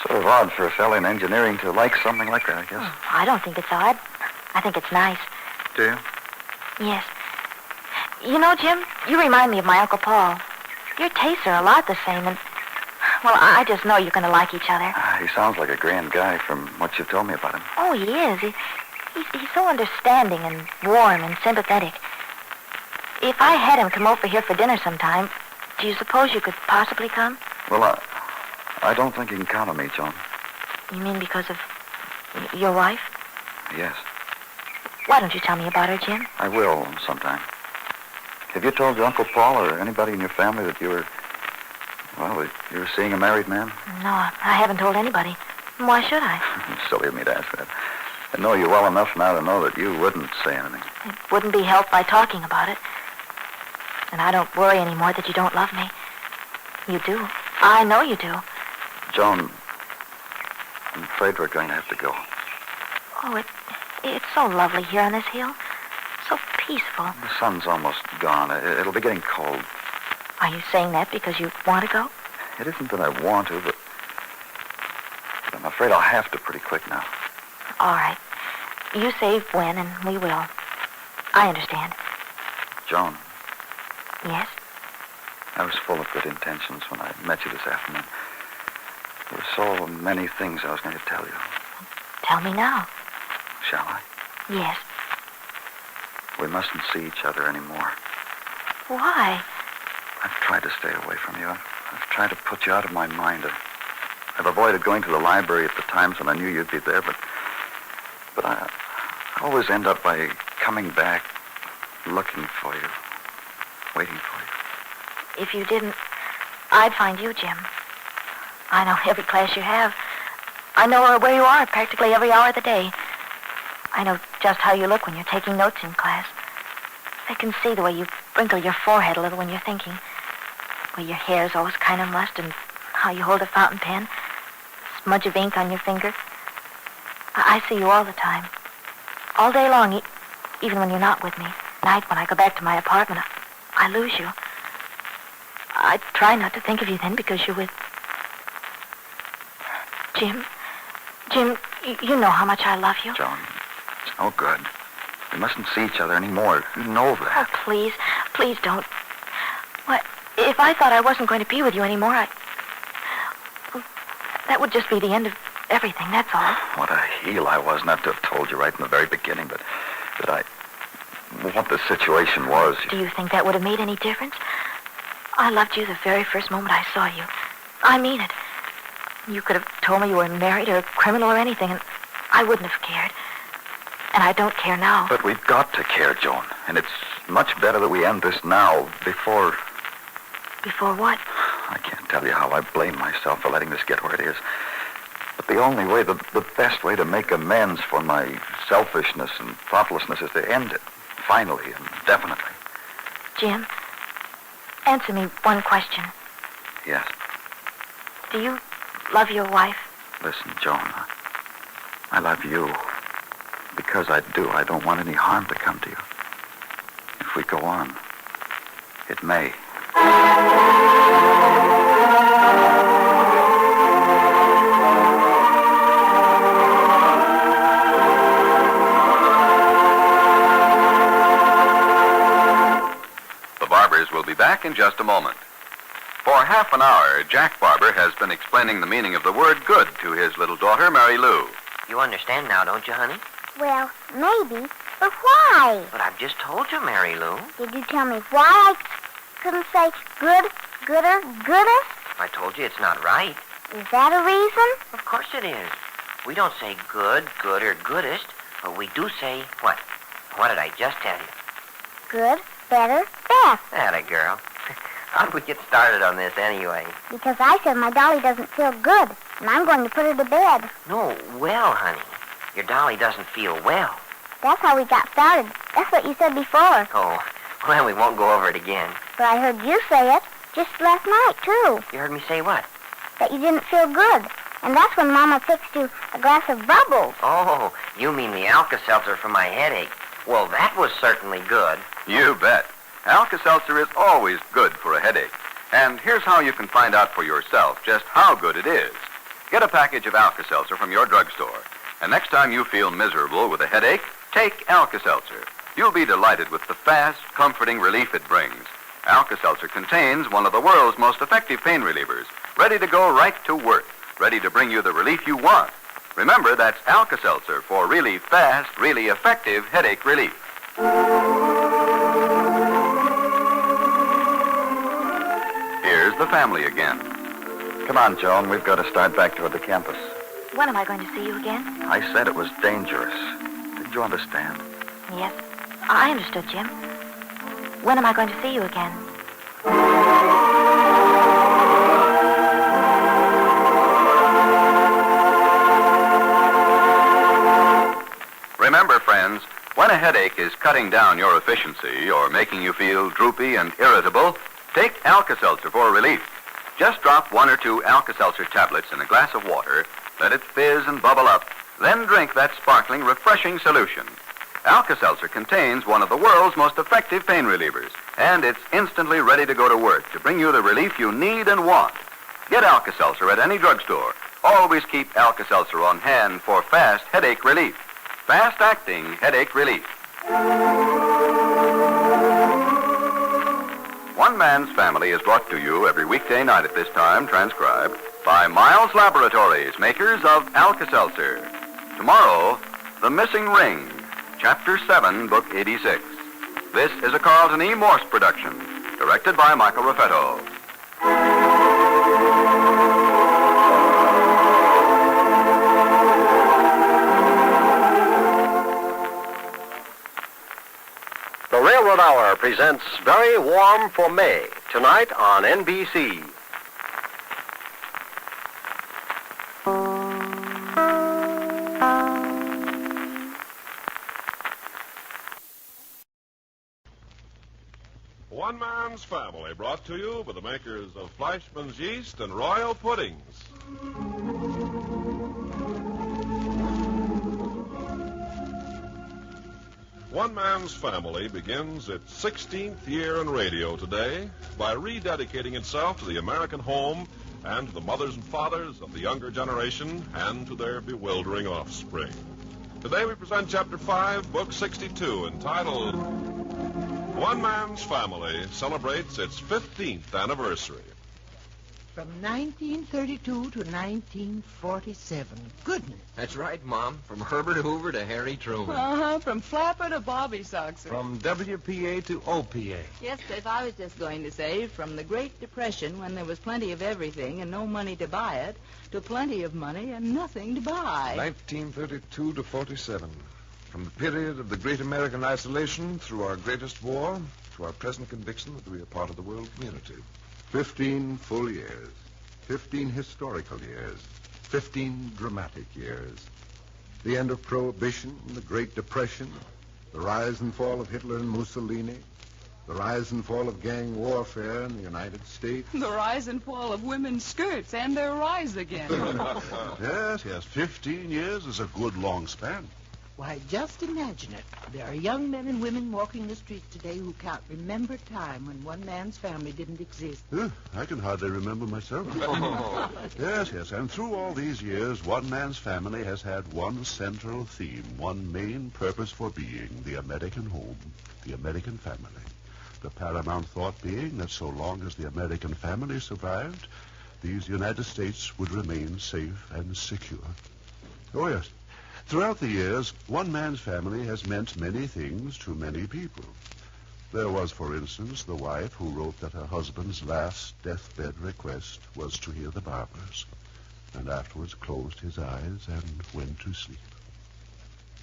S10: Sort of odd for a fellow in engineering to like something like that, I guess.
S11: I don't think it's odd. I think it's nice.
S10: Do you?
S11: Yes. You know, Jim, you remind me of my Uncle Paul. Your tastes are a lot the same, and, well, I just know you're going to like each other.
S10: He sounds like a grand guy from what you've told me about him.
S11: Oh, he is. He's so understanding and warm and sympathetic. If I had him come over here for dinner sometime, do you suppose you could possibly come?
S10: Well, I don't think you can count on me, Joan.
S11: You mean because of your wife?
S10: Yes.
S11: Why don't you tell me about her, Jim?
S10: I will sometime. Have you told your Uncle Paul or anybody in your family that you were seeing a married man?
S11: No, I haven't told anybody. Why should I?
S10: Silly of me to ask that. I know you well enough now to know that you wouldn't say anything.
S11: It wouldn't be helped by talking about it. And I don't worry anymore that you don't love me. You do. I know you do.
S10: Joan, I'm afraid we're going to have to go.
S11: Oh, it's so lovely here on this hill. So peaceful.
S10: The sun's almost gone. It'll be getting cold.
S11: Are you saying that because you want to go?
S10: It isn't that I want to, but I'm afraid I'll have to pretty quick now.
S11: All right. You say when, and we will. I understand.
S10: Joan.
S11: Yes?
S10: I was full of good intentions when I met you this afternoon. There were so many things I was going to tell you.
S11: Tell me now.
S10: Shall I?
S11: Yes.
S10: We mustn't see each other anymore.
S11: Why?
S10: I've tried to stay away from you. I've tried to put you out of my mind. I've avoided going to the library at the times when I knew you'd be there, but I always end up by coming back, looking for you, waiting for you.
S11: If you didn't, I'd find you, Jim. I know every class you have. I know where you are practically every hour of the day. I know just how you look when you're taking notes in class. I can see the way you wrinkle your forehead a little when you're thinking. Where your hair's always kind of mussed, and how you hold a fountain pen. A smudge of ink on your finger. I see you all the time. All day long, even when you're not with me. Night, when I go back to my apartment, I lose you. I try not to think of you then because you're with... Jim, you know how much I love you.
S12: Joan, it's no good. We mustn't see each other anymore. You know that.
S11: Oh, please don't. What? If I thought I wasn't going to be with you anymore, that would just be the end of everything, that's all.
S12: What a heel I was not to have told you right in the very beginning, but what the situation was.
S11: Do you think that would have made any difference? I loved you the very first moment I saw you. I mean it. You could have told me you were married or a criminal or anything, and I wouldn't have cared. And I don't care now.
S12: But we've got to care, Joan. And it's much better that we end this now before...
S11: Before what?
S12: I can't tell you how I blame myself for letting this get where it is. But the only way, the best way to make amends for my selfishness and thoughtlessness is to end it. Finally and definitely.
S11: Jim, answer me one question.
S12: Yes.
S11: Do you love your wife?
S12: Listen, Joan, I love you. Because I do. I don't want any harm to come to you. If we go on, it may.
S10: The Barbers will be back in just a moment. For half an hour, Jack Barber has been explaining the meaning of the word good to his little daughter, Mary Lou.
S14: You understand now, don't you, honey?
S15: Well, maybe. But why?
S14: But I've just told you, Mary Lou.
S15: Did you tell me why I couldn't say good, gooder, goodest?
S14: I told you it's not right.
S15: Is that a reason?
S14: Of course it is. We don't say good, good, or goodest, but we do say what? What did I just tell you?
S15: Good, better, best.
S14: Atta girl. How'd we get started on this anyway?
S15: Because I said my dolly doesn't feel good, and I'm going to put her to bed.
S14: No, well, honey. Your dolly doesn't feel well.
S15: That's how we got started. That's what you said before.
S14: Oh, well, we won't go over it again.
S15: But I heard you say it just last night, too.
S14: You heard me say what?
S15: That you didn't feel good. And that's when Mama fixed you a glass of bubbles.
S14: Oh, you mean the Alka-Seltzer for my headache. Well, that was certainly good.
S10: You bet. Alka-Seltzer is always good for a headache. And here's how you can find out for yourself just how good it is. Get a package of Alka-Seltzer from your drugstore. And next time you feel miserable with a headache, take Alka-Seltzer. You'll be delighted with the fast, comforting relief it brings. Alka-Seltzer contains one of the world's most effective pain relievers, ready to go right to work, ready to bring you the relief you want. Remember, that's Alka-Seltzer for really fast, really effective headache relief. Here's the family again.
S12: Come on, Joan. We've got to start back toward the campus.
S11: When am I going to see you again?
S12: I said it was dangerous. Did you understand?
S11: Yes, I understood, Jim. When am I going to see you again?
S10: Remember, friends, when a headache is cutting down your efficiency or making you feel droopy and irritable, take Alka-Seltzer for relief. Just drop 1 or 2 Alka-Seltzer tablets in a glass of water, let it fizz and bubble up, then drink that sparkling, refreshing solution. Alka-Seltzer contains one of the world's most effective pain relievers, and it's instantly ready to go to work to bring you the relief you need and want. Get Alka-Seltzer at any drugstore. Always keep Alka-Seltzer on hand for fast headache relief. Fast-acting headache relief. One Man's Family is brought to you every weekday night at this time, transcribed by Miles Laboratories, makers of Alka-Seltzer. Tomorrow, The Missing Ring, Chapter 7, Book 86. This is a Carlton E. Morse production, directed by Michael Raffetto.
S16: The Railroad Hour presents Very Warm for May, tonight on NBC.
S17: One Man's Family, brought to you by the makers of Fleischmann's Yeast and Royal Puddings. One Man's Family begins its 16th year in radio today by rededicating itself to the American home and to the mothers and fathers of the younger generation and to their bewildering offspring. Today we present Chapter 5, Book 62, entitled One Man's Family Celebrates its 15th Anniversary.
S18: From 1932 to 1947. Goodness.
S19: That's right, Mom. From Herbert Hoover to Harry Truman.
S20: From Flapper to Bobby Soxer.
S19: From WPA to OPA.
S20: Yes, Cliff, I was just going to say, from the Great Depression, when there was plenty of everything and no money to buy it, to plenty of money and nothing to buy.
S21: 1932 to 47. From the period of the great American isolation through our greatest war to our present conviction that we are part of the world community.
S22: 15 full years, 15 historical years, 15 dramatic years. The end of Prohibition, the Great Depression, the rise and fall of Hitler and Mussolini, the rise and fall of gang warfare in the United States.
S20: The rise and fall of women's skirts and their rise again.
S23: Yes, 15 years is a good long span.
S18: Why, just imagine it. There are young men and women walking the streets today who can't remember time when one man's family didn't exist.
S23: I can hardly remember myself. Yes, and through all these years, one man's family has had one central theme, one main purpose for being, the American home, the American family. The paramount thought being that so long as the American family survived, these United States would remain safe and secure. Oh, yes. Throughout the years, one man's family has meant many things to many people. There was, for instance, the wife who wrote that her husband's last deathbed request was to hear the Barbers, and afterwards closed his eyes and went to sleep.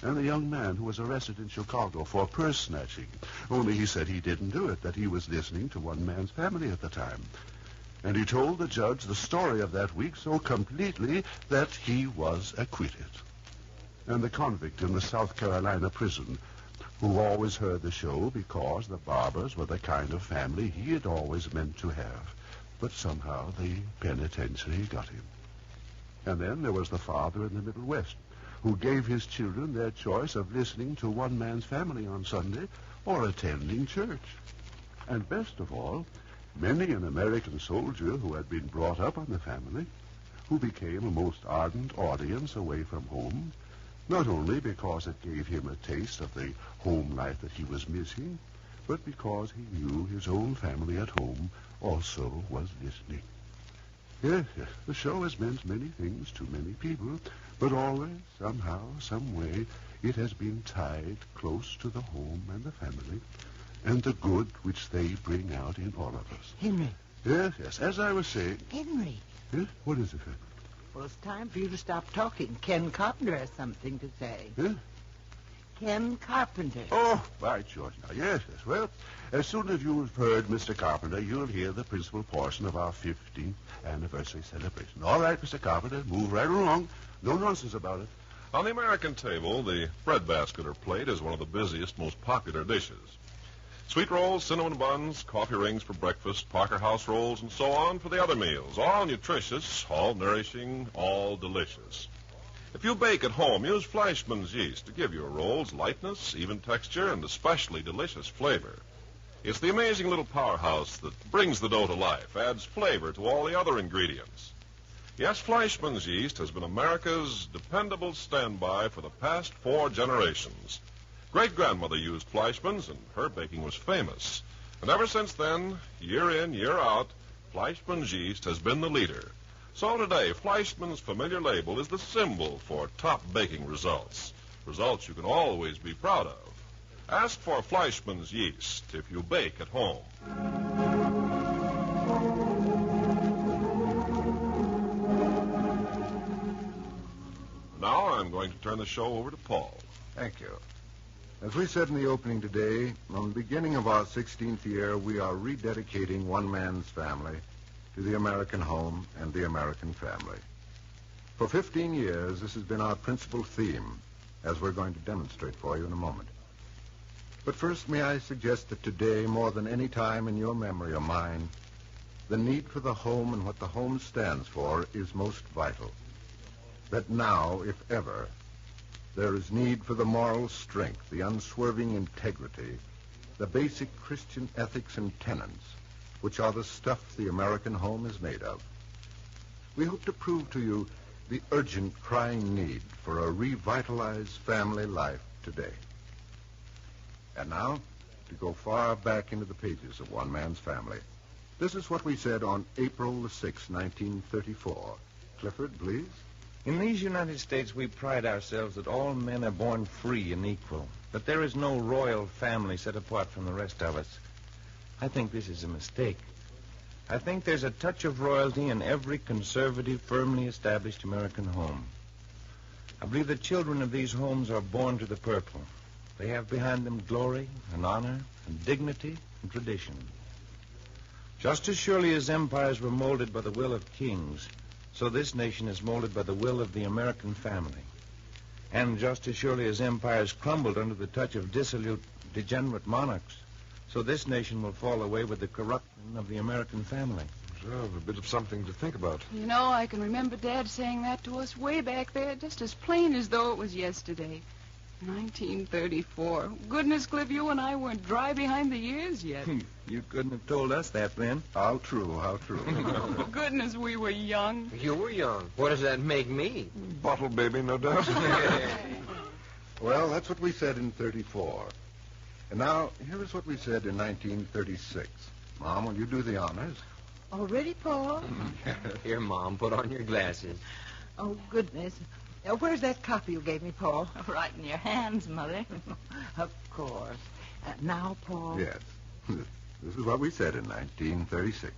S23: And the young man who was arrested in Chicago for purse snatching, only he said he didn't do it, that he was listening to One Man's Family at the time. And he told the judge the story of that week so completely that he was acquitted. And the convict in the South Carolina prison, who always heard the show because the Barbers were the kind of family he had always meant to have. But somehow the penitentiary got him. And then there was the father in the Middle West, who gave his children their choice of listening to One Man's Family on Sunday or attending church. And best of all, many an American soldier who had been brought up on the family, who became a most ardent audience away from home, not only because it gave him a taste of the home life that he was missing, but because he knew his own family at home also was listening. Yes, the show has meant many things to many people, but always, somehow, some way, it has been tied close to the home and the family, and the good which they bring out in all of us.
S18: Henry.
S23: Yes, as I was saying...
S18: Henry.
S23: Yes, what is it, Fred?
S18: Well, it's time for you to stop talking. Ken Carpenter has something to say.
S23: Huh?
S18: Ken Carpenter.
S23: Oh, by George, now, yes. Well, as soon as you've heard Mr. Carpenter, you'll hear the principal portion of our 15th anniversary celebration. All right, Mr. Carpenter, move right along. No nonsense about it.
S17: On the American table, the breadbasket or plate is one of the busiest, most popular dishes. Sweet rolls, cinnamon buns, coffee rings for breakfast, Parker House rolls, and so on for the other meals. All nutritious, all nourishing, all delicious. If you bake at home, use Fleischmann's yeast to give your rolls lightness, even texture, and especially delicious flavor. It's the amazing little powerhouse that brings the dough to life, adds flavor to all the other ingredients. Yes, Fleischmann's yeast has been America's dependable standby for the past 4 generations. Great-grandmother used Fleischmann's, and her baking was famous. And ever since then, year in, year out, Fleischmann's yeast has been the leader. So today, Fleischmann's familiar label is the symbol for top baking results. Results you can always be proud of. Ask for Fleischmann's yeast if you bake at home. Now I'm going to turn the show over to Paul.
S22: Thank you. As we said in the opening today, on the beginning of our 16th year, we are rededicating One Man's Family to the American home and the American family. For 15 years, this has been our principal theme, as we're going to demonstrate for you in a moment. But first, may I suggest that today, more than any time in your memory or mine, the need for the home and what the home stands for is most vital. That now, if ever, there is need for the moral strength, the unswerving integrity, the basic Christian ethics and tenets, which are the stuff the American home is made of. We hope to prove to you the urgent, crying need for a revitalized family life today. And now, to go far back into the pages of One Man's Family. This is what we said on April the 6th, 1934. Clifford, please.
S19: In these United States, we pride ourselves that all men are born free and equal, that there is no royal family set apart from the rest of us. I think this is a mistake. I think there's a touch of royalty in every conservative, firmly established American home. I believe the children of these homes are born to the purple. They have behind them glory and honor and dignity and tradition. Just as surely as empires were molded by the will of kings, so this nation is molded by the will of the American family. And just as surely as empires crumbled under the touch of dissolute, degenerate monarchs, so this nation will fall away with the corruption of the American family.
S21: So, a bit of something to think about.
S4: You know, I can remember Dad saying that to us way back there, just as plain as though it was yesterday. 1934. Goodness, Cliff, you and I weren't dry behind the ears yet.
S19: You couldn't have told us that then.
S22: How true, how true.
S4: Goodness, we were young.
S19: You were young. What does that make me?
S21: Bottle baby, no doubt.
S22: Well, that's what we said in 34. And now, here is what we said in 1936. Mom, will you do the honors?
S18: Already, Paul?
S19: Here, Mom, put on your glasses.
S18: Oh, goodness. Where's that copy you gave me, Paul?
S11: Right in your hands, Mother.
S18: Of course. Now, Paul.
S22: Yes. This is what we said in 1936.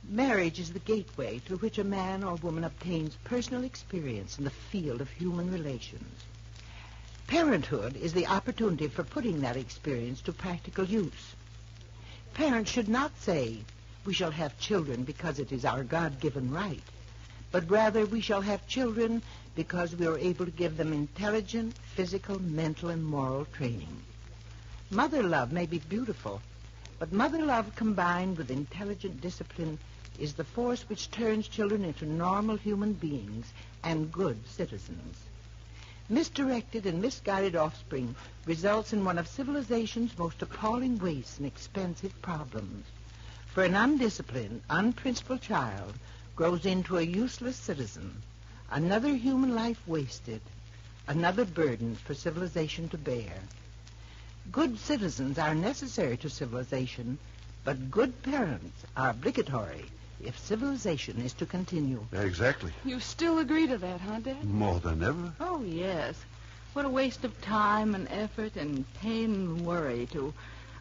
S18: Marriage is the gateway through which a man or woman obtains personal experience in the field of human relations. Parenthood is the opportunity for putting that experience to practical use. Parents should not say, we shall have children because it is our God-given right, but rather we shall have children because we are able to give them intelligent, physical, mental, and moral training. Mother love may be beautiful, but mother love combined with intelligent discipline is the force which turns children into normal human beings and good citizens. Misdirected and misguided offspring results in one of civilization's most appalling wastes and expensive problems. For an undisciplined, unprincipled child grows into a useless citizen, another human life wasted, another burden for civilization to bear. Good citizens are necessary to civilization, but good parents are obligatory if civilization is to continue.
S21: Exactly.
S4: You still agree to that, huh, Dad?
S21: More than ever.
S4: Oh, yes. What a waste of time and effort and pain and worry to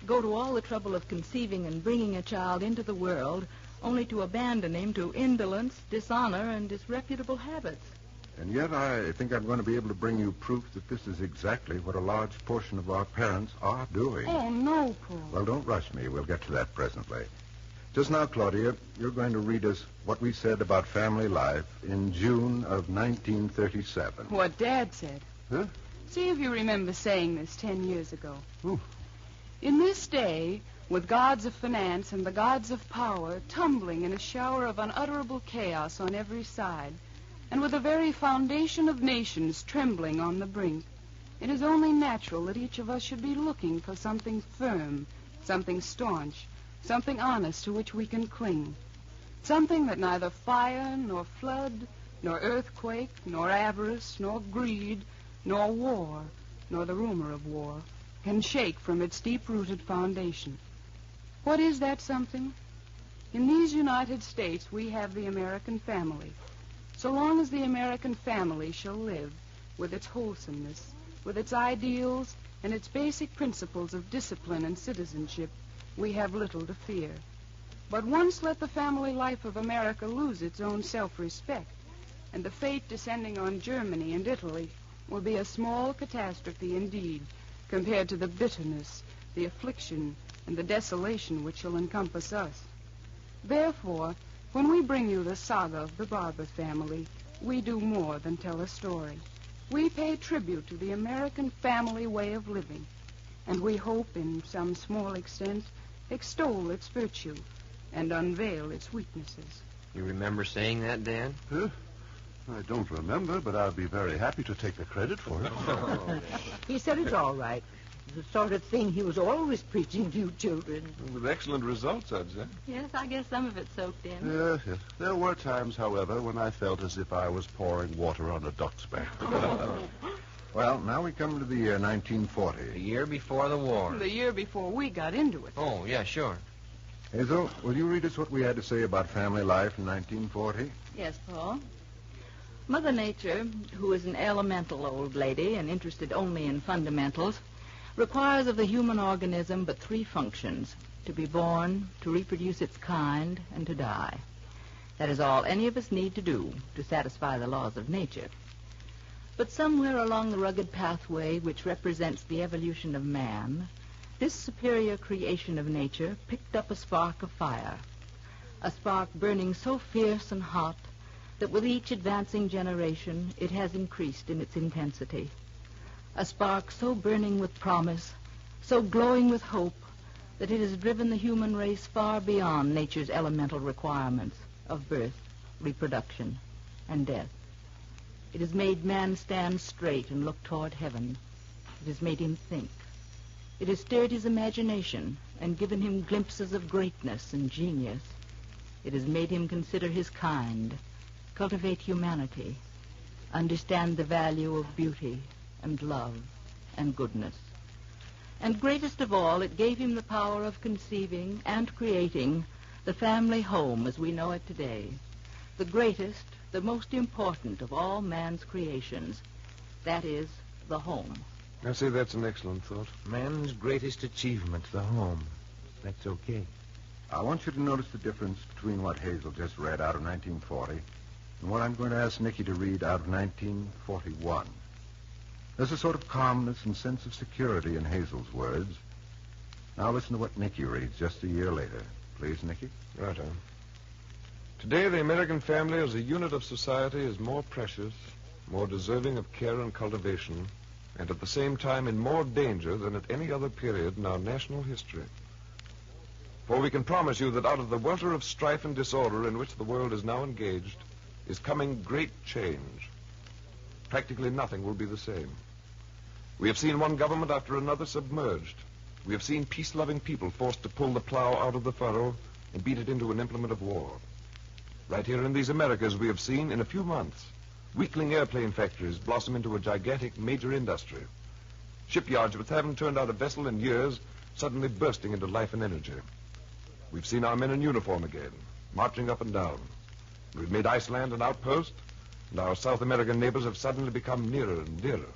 S4: go to all the trouble of conceiving and bringing a child into the world only to abandon him to indolence, dishonor, and disreputable habits.
S22: And yet I think I'm going to be able to bring you proof that this is exactly what a large portion of our parents are doing.
S4: Oh, no, Paul.
S22: Well, don't rush me. We'll get to that presently. Just now, Claudia, you're going to read us what we said about family life in June of 1937.
S4: What Dad said.
S22: Huh?
S4: See if you remember saying this 10 years ago.
S22: Ooh.
S4: In this day, with gods of finance and the gods of power tumbling in a shower of unutterable chaos on every side, and with the very foundation of nations trembling on the brink, it is only natural that each of us should be looking for something firm, something staunch, something honest to which we can cling, something that neither fire, nor flood, nor earthquake, nor avarice, nor greed, nor war, nor the rumor of war, can shake from its deep-rooted foundation. What is that something? In these United States, we have the American family. So long as the American family shall live, with its wholesomeness, with its ideals, and its basic principles of discipline and citizenship, we have little to fear. But once let the family life of America lose its own self-respect, and the fate descending on Germany and Italy will be a small catastrophe indeed, compared to the bitterness, the affliction, and the desolation which shall encompass us. Therefore, when we bring you the saga of the Barber family, we do more than tell a story. We pay tribute to the American family way of living, and we hope, in some small extent, extol its virtue and unveil its weaknesses.
S19: You remember saying that, Dan?
S21: Huh?
S23: I don't remember, but I'll be very happy to take the credit for it.
S18: He said it's all right. The sort of thing he was always preaching to you children.
S21: With excellent results, I'd say.
S20: Yes, I guess some of it soaked in.
S23: Yes, yes. There were times, however, when I felt as if I was pouring water on a duck's back.
S22: Well, now we come to the year 1940.
S3: The year before the war.
S4: The year before we got into it.
S3: Oh, yeah, sure.
S22: Hazel, will you read us what we had to say about family life in 1940?
S20: Yes, Paul. Mother Nature, who is an elemental old lady and interested only in fundamentals, requires of the human organism but three functions: to be born, to reproduce its kind, and to die. That is all any of us need to do to satisfy the laws of nature. But somewhere along the rugged pathway which represents the evolution of man, this superior creation of nature picked up a spark of fire, a spark burning so fierce and hot that with each advancing generation it has increased in its intensity. A spark so burning with promise, so glowing with hope, that it has driven the human race far beyond nature's elemental requirements of birth, reproduction, and death. It has made man stand straight and look toward heaven. It has made him think. It has stirred his imagination and given him glimpses of greatness and genius. It has made him consider his kind, cultivate humanity, understand the value of beauty and love and goodness. And greatest of all, it gave him the power of conceiving and creating the family home as we know it today, the greatest, the most important of all man's creations. That is, the home.
S21: I say that's an excellent thought.
S19: Man's greatest achievement, the home. That's okay.
S22: I want you to notice the difference between what Hazel just read out of 1940 and what I'm going to ask Nicky to read out of 1941. There's a sort of calmness and sense of security in Hazel's words. Now listen to what Nicky reads just a year later. Please, Nicky.
S21: Right on. Today, the American family as a unit of society is more precious, more deserving of care and cultivation, and at the same time in more danger than at any other period in our national history. For we can promise you that out of the welter of strife and disorder in which the world is now engaged is coming great change. Practically nothing will be the same. We have seen one government after another submerged. We have seen peace-loving people forced to pull the plow out of the furrow and beat it into an implement of war. Right here in these Americas, we have seen, in a few months, weakling airplane factories blossom into a gigantic major industry. Shipyards which haven't turned out a vessel in years suddenly bursting into life and energy. We've seen our men in uniform again, marching up and down. We've made Iceland an outpost, and our South American neighbors have suddenly become nearer and dearer.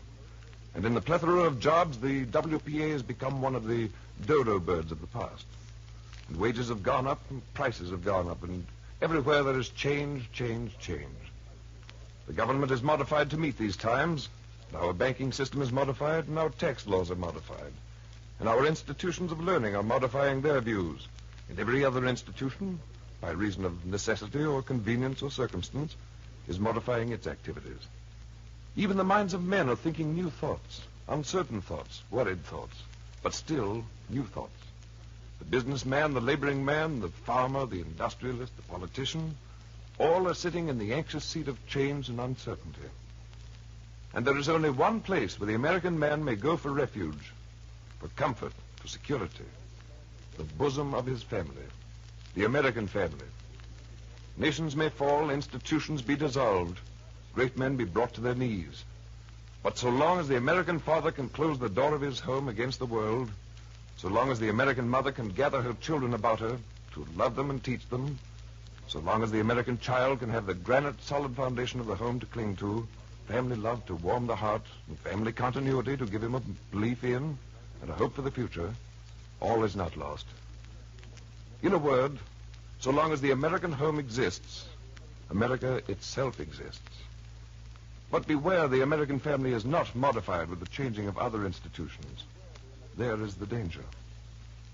S21: And in the plethora of jobs, the WPA has become one of the dodo birds of the past. And wages have gone up, and prices have gone up, and everywhere there is change, change, change. The government is modified to meet these times, and our banking system is modified, and our tax laws are modified. And our institutions of learning are modifying their views. And every other institution, by reason of necessity or convenience or circumstance, is modifying its activities. Even the minds of men are thinking new thoughts, uncertain thoughts, worried thoughts, but still new thoughts. The businessman, the laboring man, the farmer, the industrialist, the politician, all are sitting in the anxious seat of change and uncertainty. And there is only one place where the American man may go for refuge, for comfort, for security: the bosom of his family, the American family. Nations may fall, institutions be dissolved, great men be brought to their knees. But so long as the American father can close the door of his home against the world, so long as the American mother can gather her children about her to love them and teach them, so long as the American child can have the granite solid foundation of the home to cling to, family love to warm the heart, and family continuity to give him a belief in and a hope for the future, all is not lost. In a word, so long as the American home exists, America itself exists. But beware, the American family is not modified with the changing of other institutions. There is the danger.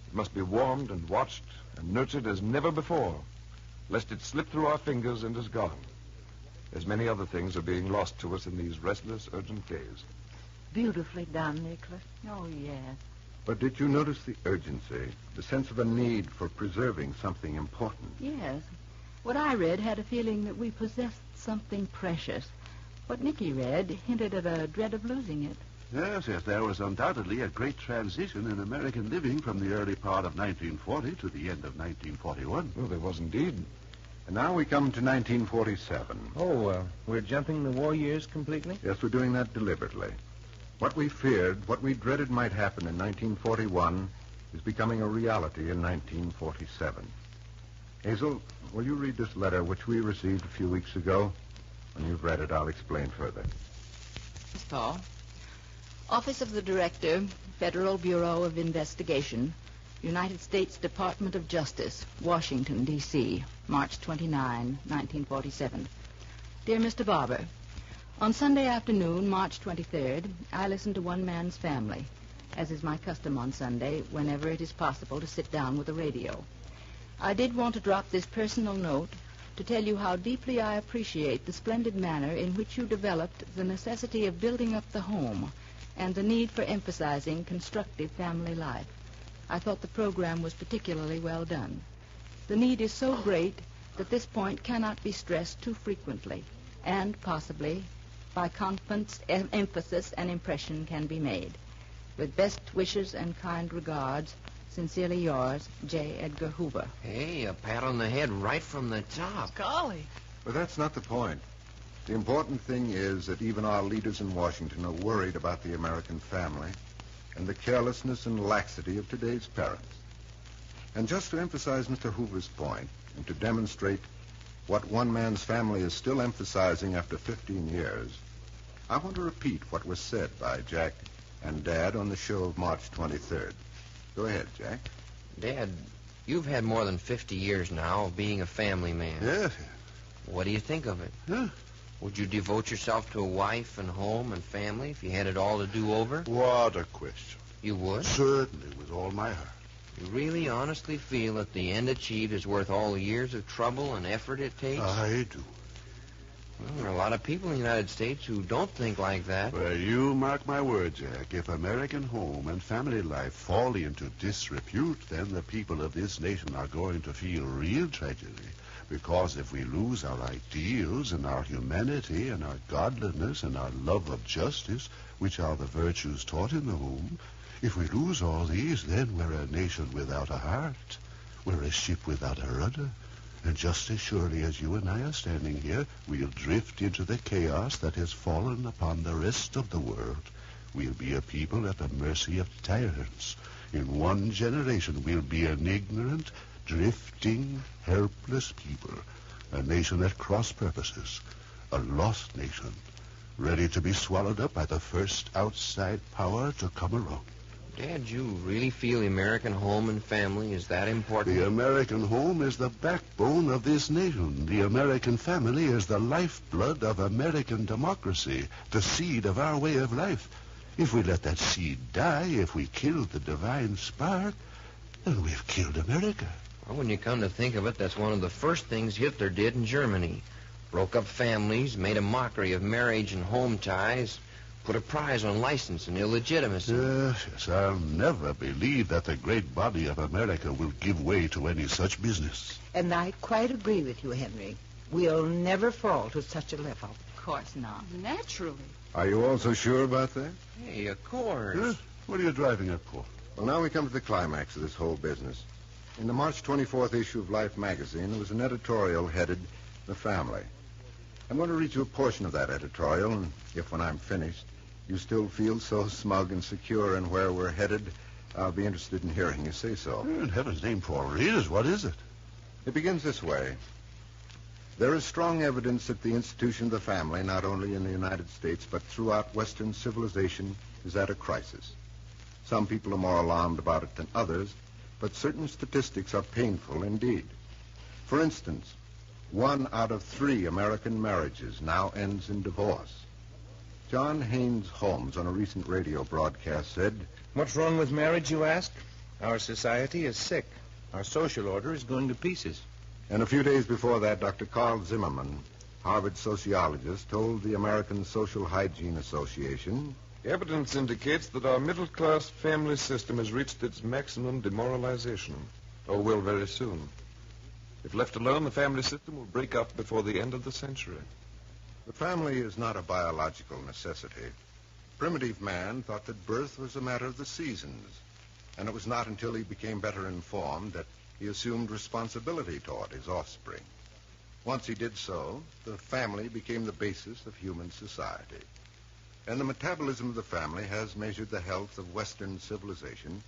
S21: It must be warmed and watched and nurtured as never before, lest it slip through our fingers and is gone, as many other things are being lost to us in these restless, urgent days.
S18: Beautifully done, Nicholas.
S20: Oh, yes.
S22: But did you notice the urgency, the sense of a need for preserving something important?
S20: Yes. What I read had a feeling that we possessed something precious. What Nicky read hinted at a dread of losing it.
S23: Yes, there was undoubtedly a great transition in American living from the early part of 1940 to the end of 1941.
S21: Well, there was indeed.
S22: And now we come to 1947.
S19: Oh, we're jumping the war years completely?
S22: Yes, we're doing that deliberately. What we feared, what we dreaded might happen in 1941 is becoming a reality in 1947. Hazel, will you read this letter which we received a few weeks ago? When you've read it, I'll explain further.
S20: Yes, Paul. Office of the Director, Federal Bureau of Investigation, United States Department of Justice, Washington, D.C., March 29, 1947. Dear Mr. Barber, on Sunday afternoon, March 23rd, I listened to One Man's Family, as is my custom on Sunday, whenever it is possible to sit down with a radio. I did want to drop this personal note to tell you how deeply I appreciate the splendid manner in which you developed the necessity of building up the home and the need for emphasizing constructive family life. I thought the program was particularly well done. The need is so great that this point cannot be stressed too frequently, and possibly by conference, emphasis and impression can be made. With best wishes and kind regards, sincerely yours, J. Edgar Hoover.
S3: Hey, a pat on the head right from the top.
S4: Golly.
S22: But that's not the point. The important thing is that even our leaders in Washington are worried about the American family and the carelessness and laxity of today's parents. And just to emphasize Mr. Hoover's point and to demonstrate what One Man's Family is still emphasizing after 15 years, I want to repeat what was said by Jack and Dad on the show of March 23rd. Go ahead, Jack.
S3: Dad, you've had more than 50 years now of being a family man.
S23: Yes.
S3: What do you think of it?
S23: Huh?
S3: Would you devote yourself to a wife and home and family if you had it all to do over?
S23: What a question.
S3: You would?
S23: Certainly, with all my heart.
S3: You really honestly feel that the end achieved is worth all the years of trouble and effort it takes?
S23: I do.
S3: Well, there are a lot of people in the United States who don't think like that.
S23: Well, you mark my word, Jack. If American home and family life fall into disrepute, then the people of this nation are going to feel real tragedy. Because if we lose our ideals and our humanity and our godliness and our love of justice, which are the virtues taught in the home, if we lose all these, then we're a nation without a heart. We're a ship without a rudder. And just as surely as you and I are standing here, we'll drift into the chaos that has fallen upon the rest of the world. We'll be a people at the mercy of tyrants. In one generation, we'll be an ignorant, drifting, helpless people. A nation at cross purposes. A lost nation, ready to be swallowed up by the first outside power to come along.
S3: Dad, you really feel the American home and family is that important?
S23: The American home is the backbone of this nation. The American family is the lifeblood of American democracy, the seed of our way of life. If we let that seed die, if we kill the divine spark, then we've killed America.
S3: Well, when you come to think of it, that's one of the first things Hitler did in Germany. Broke up families, made a mockery of marriage and home ties, put a prize on license and illegitimacy.
S23: Yes, I'll never believe that the great body of America will give way to any such business.
S18: And I quite agree with you, Henry. We'll never fall to such a level.
S20: Of course not.
S4: Naturally.
S22: Are you also sure about that?
S3: Hey, of course.
S23: Huh? What are you driving at, Paul?
S22: Well, now we come to the climax of this whole business. In the March 24th issue of Life magazine, there was an editorial headed The Family. I'm going to read you a portion of that editorial, and if when I'm finished, you still feel so smug and secure in where we're headed, I'll be interested in hearing you say so.
S23: In heaven's name, Paul, read us. What is it?
S22: It begins this way. There is strong evidence that the institution of the family, not only in the United States, but throughout Western civilization, is at a crisis. Some people are more alarmed about it than others, but certain statistics are painful indeed. For instance, 1 out of 3 American marriages now ends in divorce. John Haynes Holmes, on a recent radio broadcast, said,
S19: "What's wrong with marriage, you ask? Our society is sick. Our social order is going to pieces."
S22: And a few days before that, Dr. Carl Zimmerman, Harvard sociologist, told the American Social Hygiene Association,
S21: "Evidence indicates that our middle-class family system has reached its maximum demoralization, or will very soon." If left alone, the family system will break up before the end of the century.
S22: The family is not a biological necessity. Primitive man thought that birth was a matter of the seasons, and it was not until he became better informed that he assumed responsibility toward his offspring. Once he did so, the family became the basis of human society. And the metabolism of the family has measured the health of Western civilization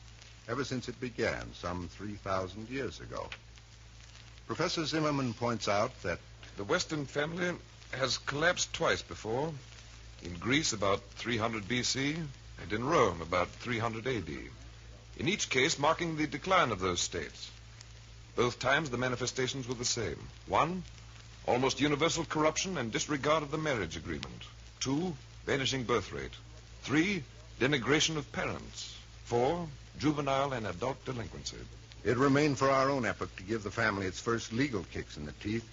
S22: ever since it began some 3,000 years ago. Professor Zimmerman points out that
S21: the Western family has collapsed twice before. In Greece about 300 B.C. and in Rome about 300 A.D. In each case marking the decline of those states. Both times the manifestations were the same. 1, almost universal corruption and disregard of the marriage agreement. 2, vanishing birth rate. 3, denigration of parents. 4, juvenile and adult delinquency.
S22: it remained for our own epoch to give the family its first legal kicks in the teeth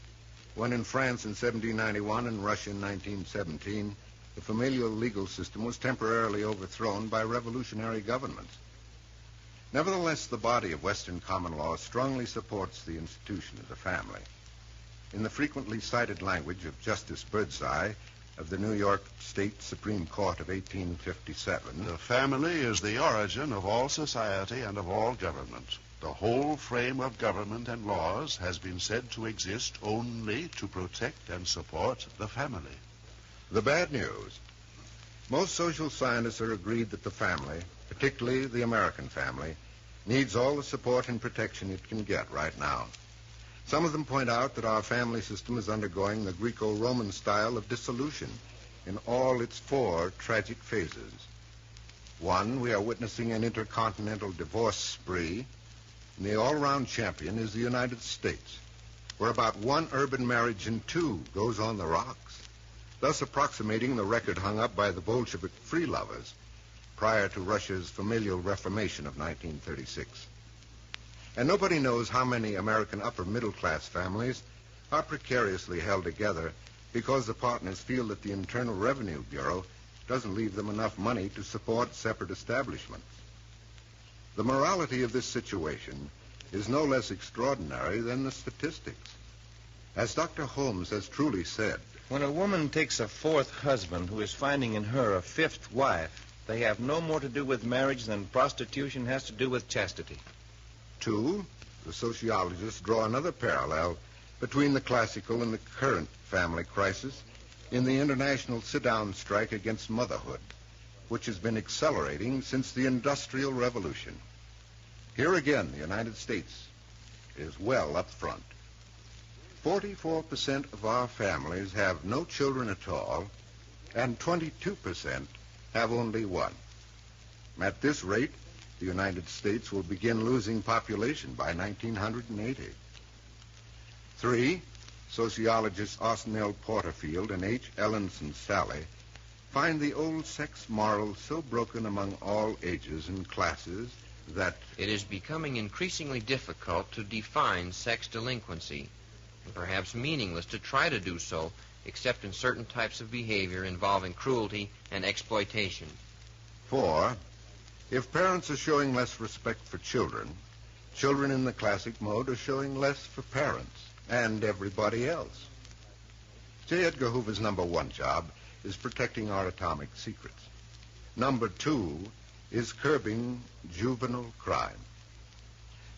S22: when in France in 1791 and Russia in 1917, the familial legal system was temporarily overthrown by revolutionary governments. Nevertheless, the body of Western common law strongly supports the institution of the family. In the frequently cited language of Justice Birdseye of the New York State Supreme Court of 1857,
S23: the family is the origin of all society and of all government. The whole frame of government and laws has been said to exist only to protect and support the family.
S22: The bad news. Most social scientists are agreed that the family, particularly the American family, needs all the support and protection it can get right now. Some of them point out that our family system is undergoing the Greco-Roman style of dissolution in all its 4 tragic phases. 1, we are witnessing an intercontinental divorce spree, and the all-around champion is the United States, where about 1 urban marriage in 2 goes on the rocks, thus approximating the record hung up by the Bolshevik free lovers prior to Russia's familial reformation of 1936. And nobody knows how many American upper-middle-class families are precariously held together because the partners feel that the Internal Revenue Bureau doesn't leave them enough money to support separate establishments. The morality of this situation is no less extraordinary than the statistics. As Dr. Holmes has truly said,
S19: when a woman takes a 4th husband who is finding in her a 5th wife, they have no more to do with marriage than prostitution has to do with chastity.
S22: 2, the sociologists draw another parallel between the classical and the current family crisis in the international sit-down strike against motherhood, which has been accelerating since the Industrial Revolution. Here again, the United States is well up front. 44% of our families have no children at all, and 22% have only 1. At this rate, the United States will begin losing population by 1980. 3, sociologists Austin L. Porterfield and H. Ellenson Sally find the old sex morals so broken among all ages and classes that
S3: it is becoming increasingly difficult to define sex delinquency, and perhaps meaningless to try to do so except in certain types of behavior involving cruelty and exploitation.
S22: 4, if parents are showing less respect for children, children in the classic mode are showing less for parents and everybody else. J. Edgar Hoover's number 1 job is protecting our atomic secrets. Number 2 is curbing juvenile crime.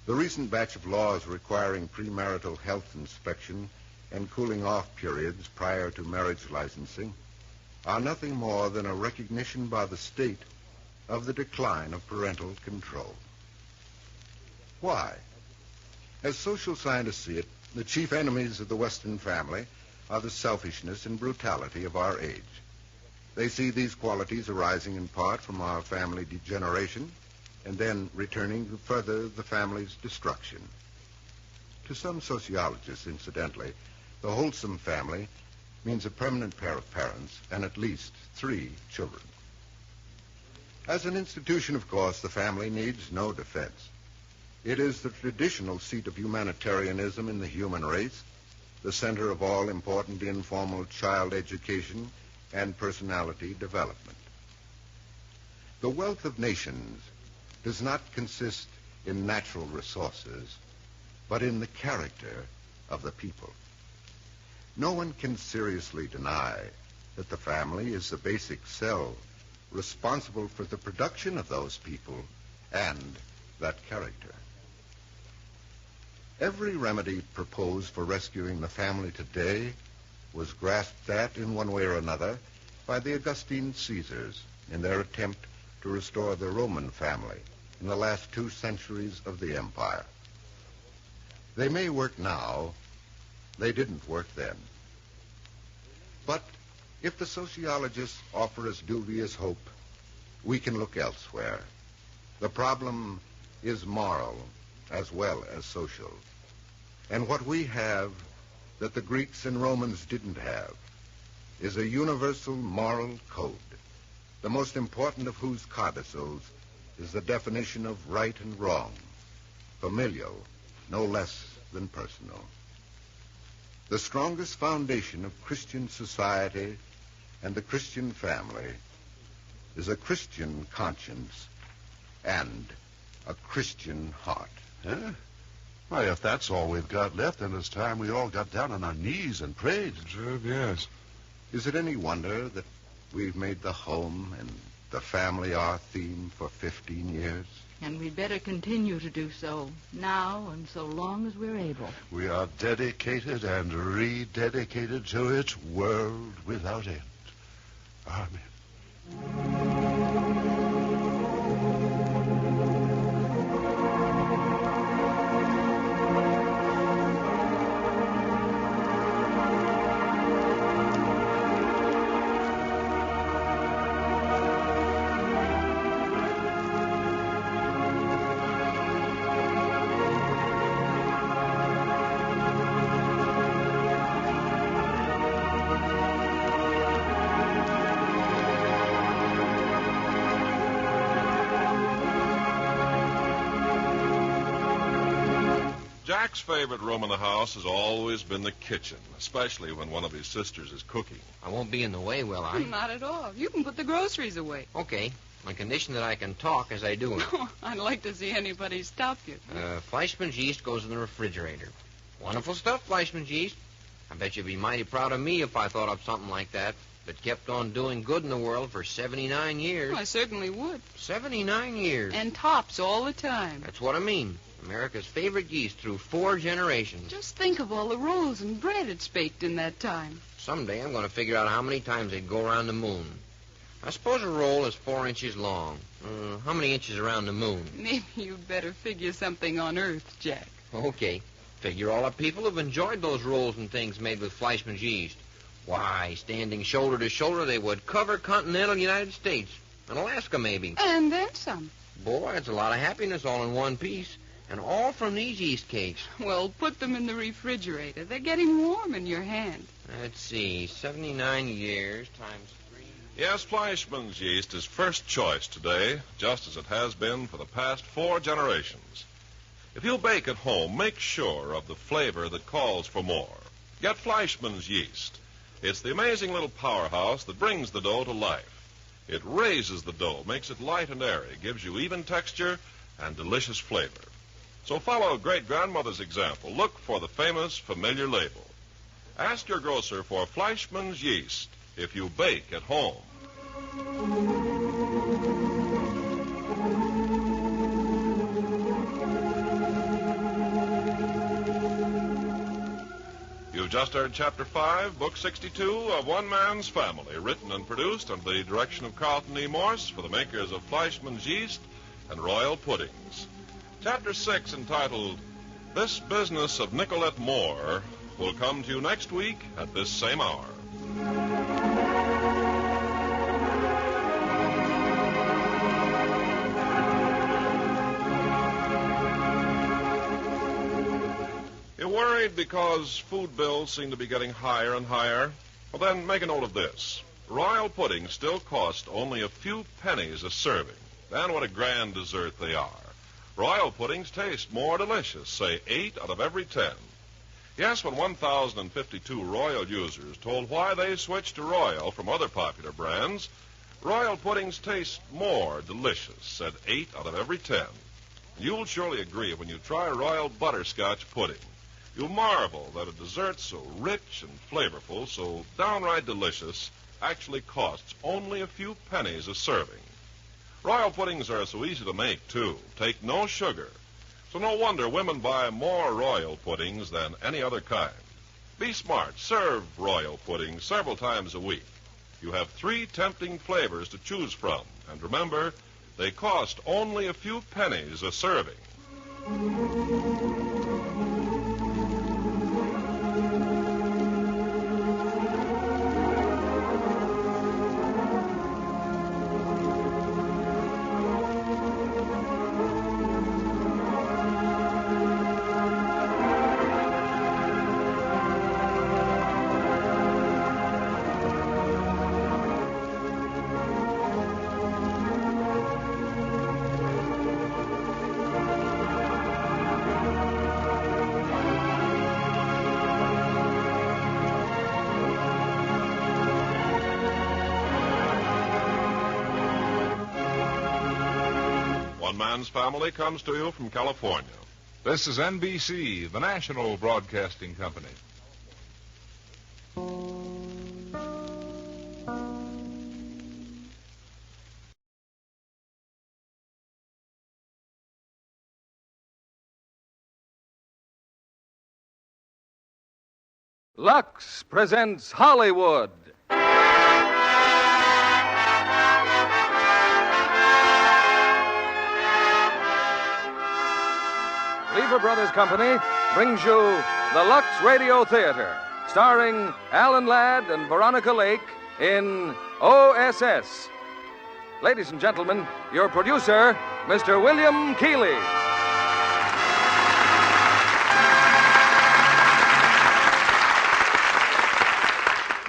S22: The recent batch of laws requiring premarital health inspection and cooling off periods prior to marriage licensing are nothing more than a recognition by the state of the decline of parental control. Why? As social scientists see it, the chief enemies of the Western family are the selfishness and brutality of our age. They see these qualities arising in part from our family degeneration and then returning to further the family's destruction. To some sociologists, incidentally, the wholesome family means a permanent pair of parents and at least 3 children. As an institution, of course, the family needs no defense. It is the traditional seat of humanitarianism in the human race, the center of all important informal child education and personality development. The wealth of nations does not consist in natural resources, but in the character of the people. No one can seriously deny that the family is the basic cell responsible for the production of those people and that character. Every remedy proposed for rescuing the family today was grasped at in one way or another by the Augustine Caesars in their attempt to restore the Roman family in the last 2 centuries of the empire. They may work now, they didn't work then. But if the sociologists offer us dubious hope, we can look elsewhere. The problem is moral as well as social. And what we have that the Greeks and Romans didn't have is a universal moral code, the most important of whose codicils is the definition of right and wrong, familial, no less than personal. The strongest foundation of Christian society and the Christian family is a Christian conscience and a Christian heart.
S23: Huh? Why, if that's all we've got left, then it's time we all got down on our knees and prayed.
S22: Sure, yes. Is it any wonder that we've made the home and the family our theme for 15 years?
S20: And we'd better continue to do so, now and so long as we're able.
S23: We are dedicated and rededicated to its world without end. Amen.
S17: Jack's favorite room in the house has always been the kitchen, especially when one of his sisters is cooking.
S3: I won't be in the way, will I?
S4: Not at all. You can put the groceries away.
S3: Okay, on condition that I can talk as I do it.
S4: I'd like to see anybody stop you.
S3: Fleischmann's yeast goes in the refrigerator. Wonderful stuff, Fleischmann's yeast. I bet you'd be mighty proud of me if I thought up something like that, but kept on doing good in the world for 79 years.
S4: I certainly would.
S3: 79 years.
S4: And tops all the time.
S3: That's what I mean. America's favorite yeast through 4 generations.
S4: Just think of all the rolls and bread it's baked in that time.
S3: Someday I'm going to figure out how many times they'd go around the moon. I suppose a roll is 4 inches long. How many inches around the moon?
S4: Maybe you'd better figure something on Earth, Jack.
S3: Okay. Figure all the people have enjoyed those rolls and things made with Fleischmann's yeast. Why, standing shoulder to shoulder, they would cover continental United States. And Alaska, maybe.
S4: And then some.
S3: Boy, it's a lot of happiness all in one piece. And all from these yeast cakes.
S4: Well, put them in the refrigerator. They're getting warm in your hand.
S3: Let's see, 79 years times 3.
S17: Yes, Fleischmann's yeast is first choice today, just as it has been for the past 4 generations. If you bake at home, make sure of the flavor that calls for more. Get Fleischmann's yeast. It's the amazing little powerhouse that brings the dough to life. It raises the dough, makes it light and airy, gives you even texture and delicious flavor. So follow great-grandmother's example. Look for the famous familiar label. Ask your grocer for Fleischmann's yeast if you bake at home. You've just heard Chapter 5, Book 62 of One Man's Family, written and produced under the direction of Carlton E. Morse for the makers of Fleischmann's yeast and Royal Puddings. Chapter 6, entitled This Business of Nicolette Moore, will come to you next week at this same hour. You're worried because food bills seem to be getting higher and higher? Well, then make a note of this. Royal puddings still cost only a few pennies a serving. And what a grand dessert they are. Royal puddings taste more delicious, say 8 out of every 10. Yes, when 1,052 Royal users told why they switched to Royal from other popular brands, Royal puddings taste more delicious, said 8 out of every 10. You'll surely agree when you try Royal butterscotch pudding. You'll marvel that a dessert so rich and flavorful, so downright delicious, actually costs only a few pennies a serving. Royal puddings are so easy to make, too. Take no sugar. So no wonder women buy more royal puddings than any other kind. Be smart. Serve royal puddings several times a week. You have 3 tempting flavors to choose from. And remember, they cost only a few pennies a serving. One Man's Family comes to you from California.
S21: This is NBC, the national broadcasting company.
S2: Lux presents Hollywood. Lever Brothers Company brings you the Lux Radio Theater, starring Alan Ladd and Veronica Lake in OSS. Ladies and gentlemen, your producer, Mr. William Keeley.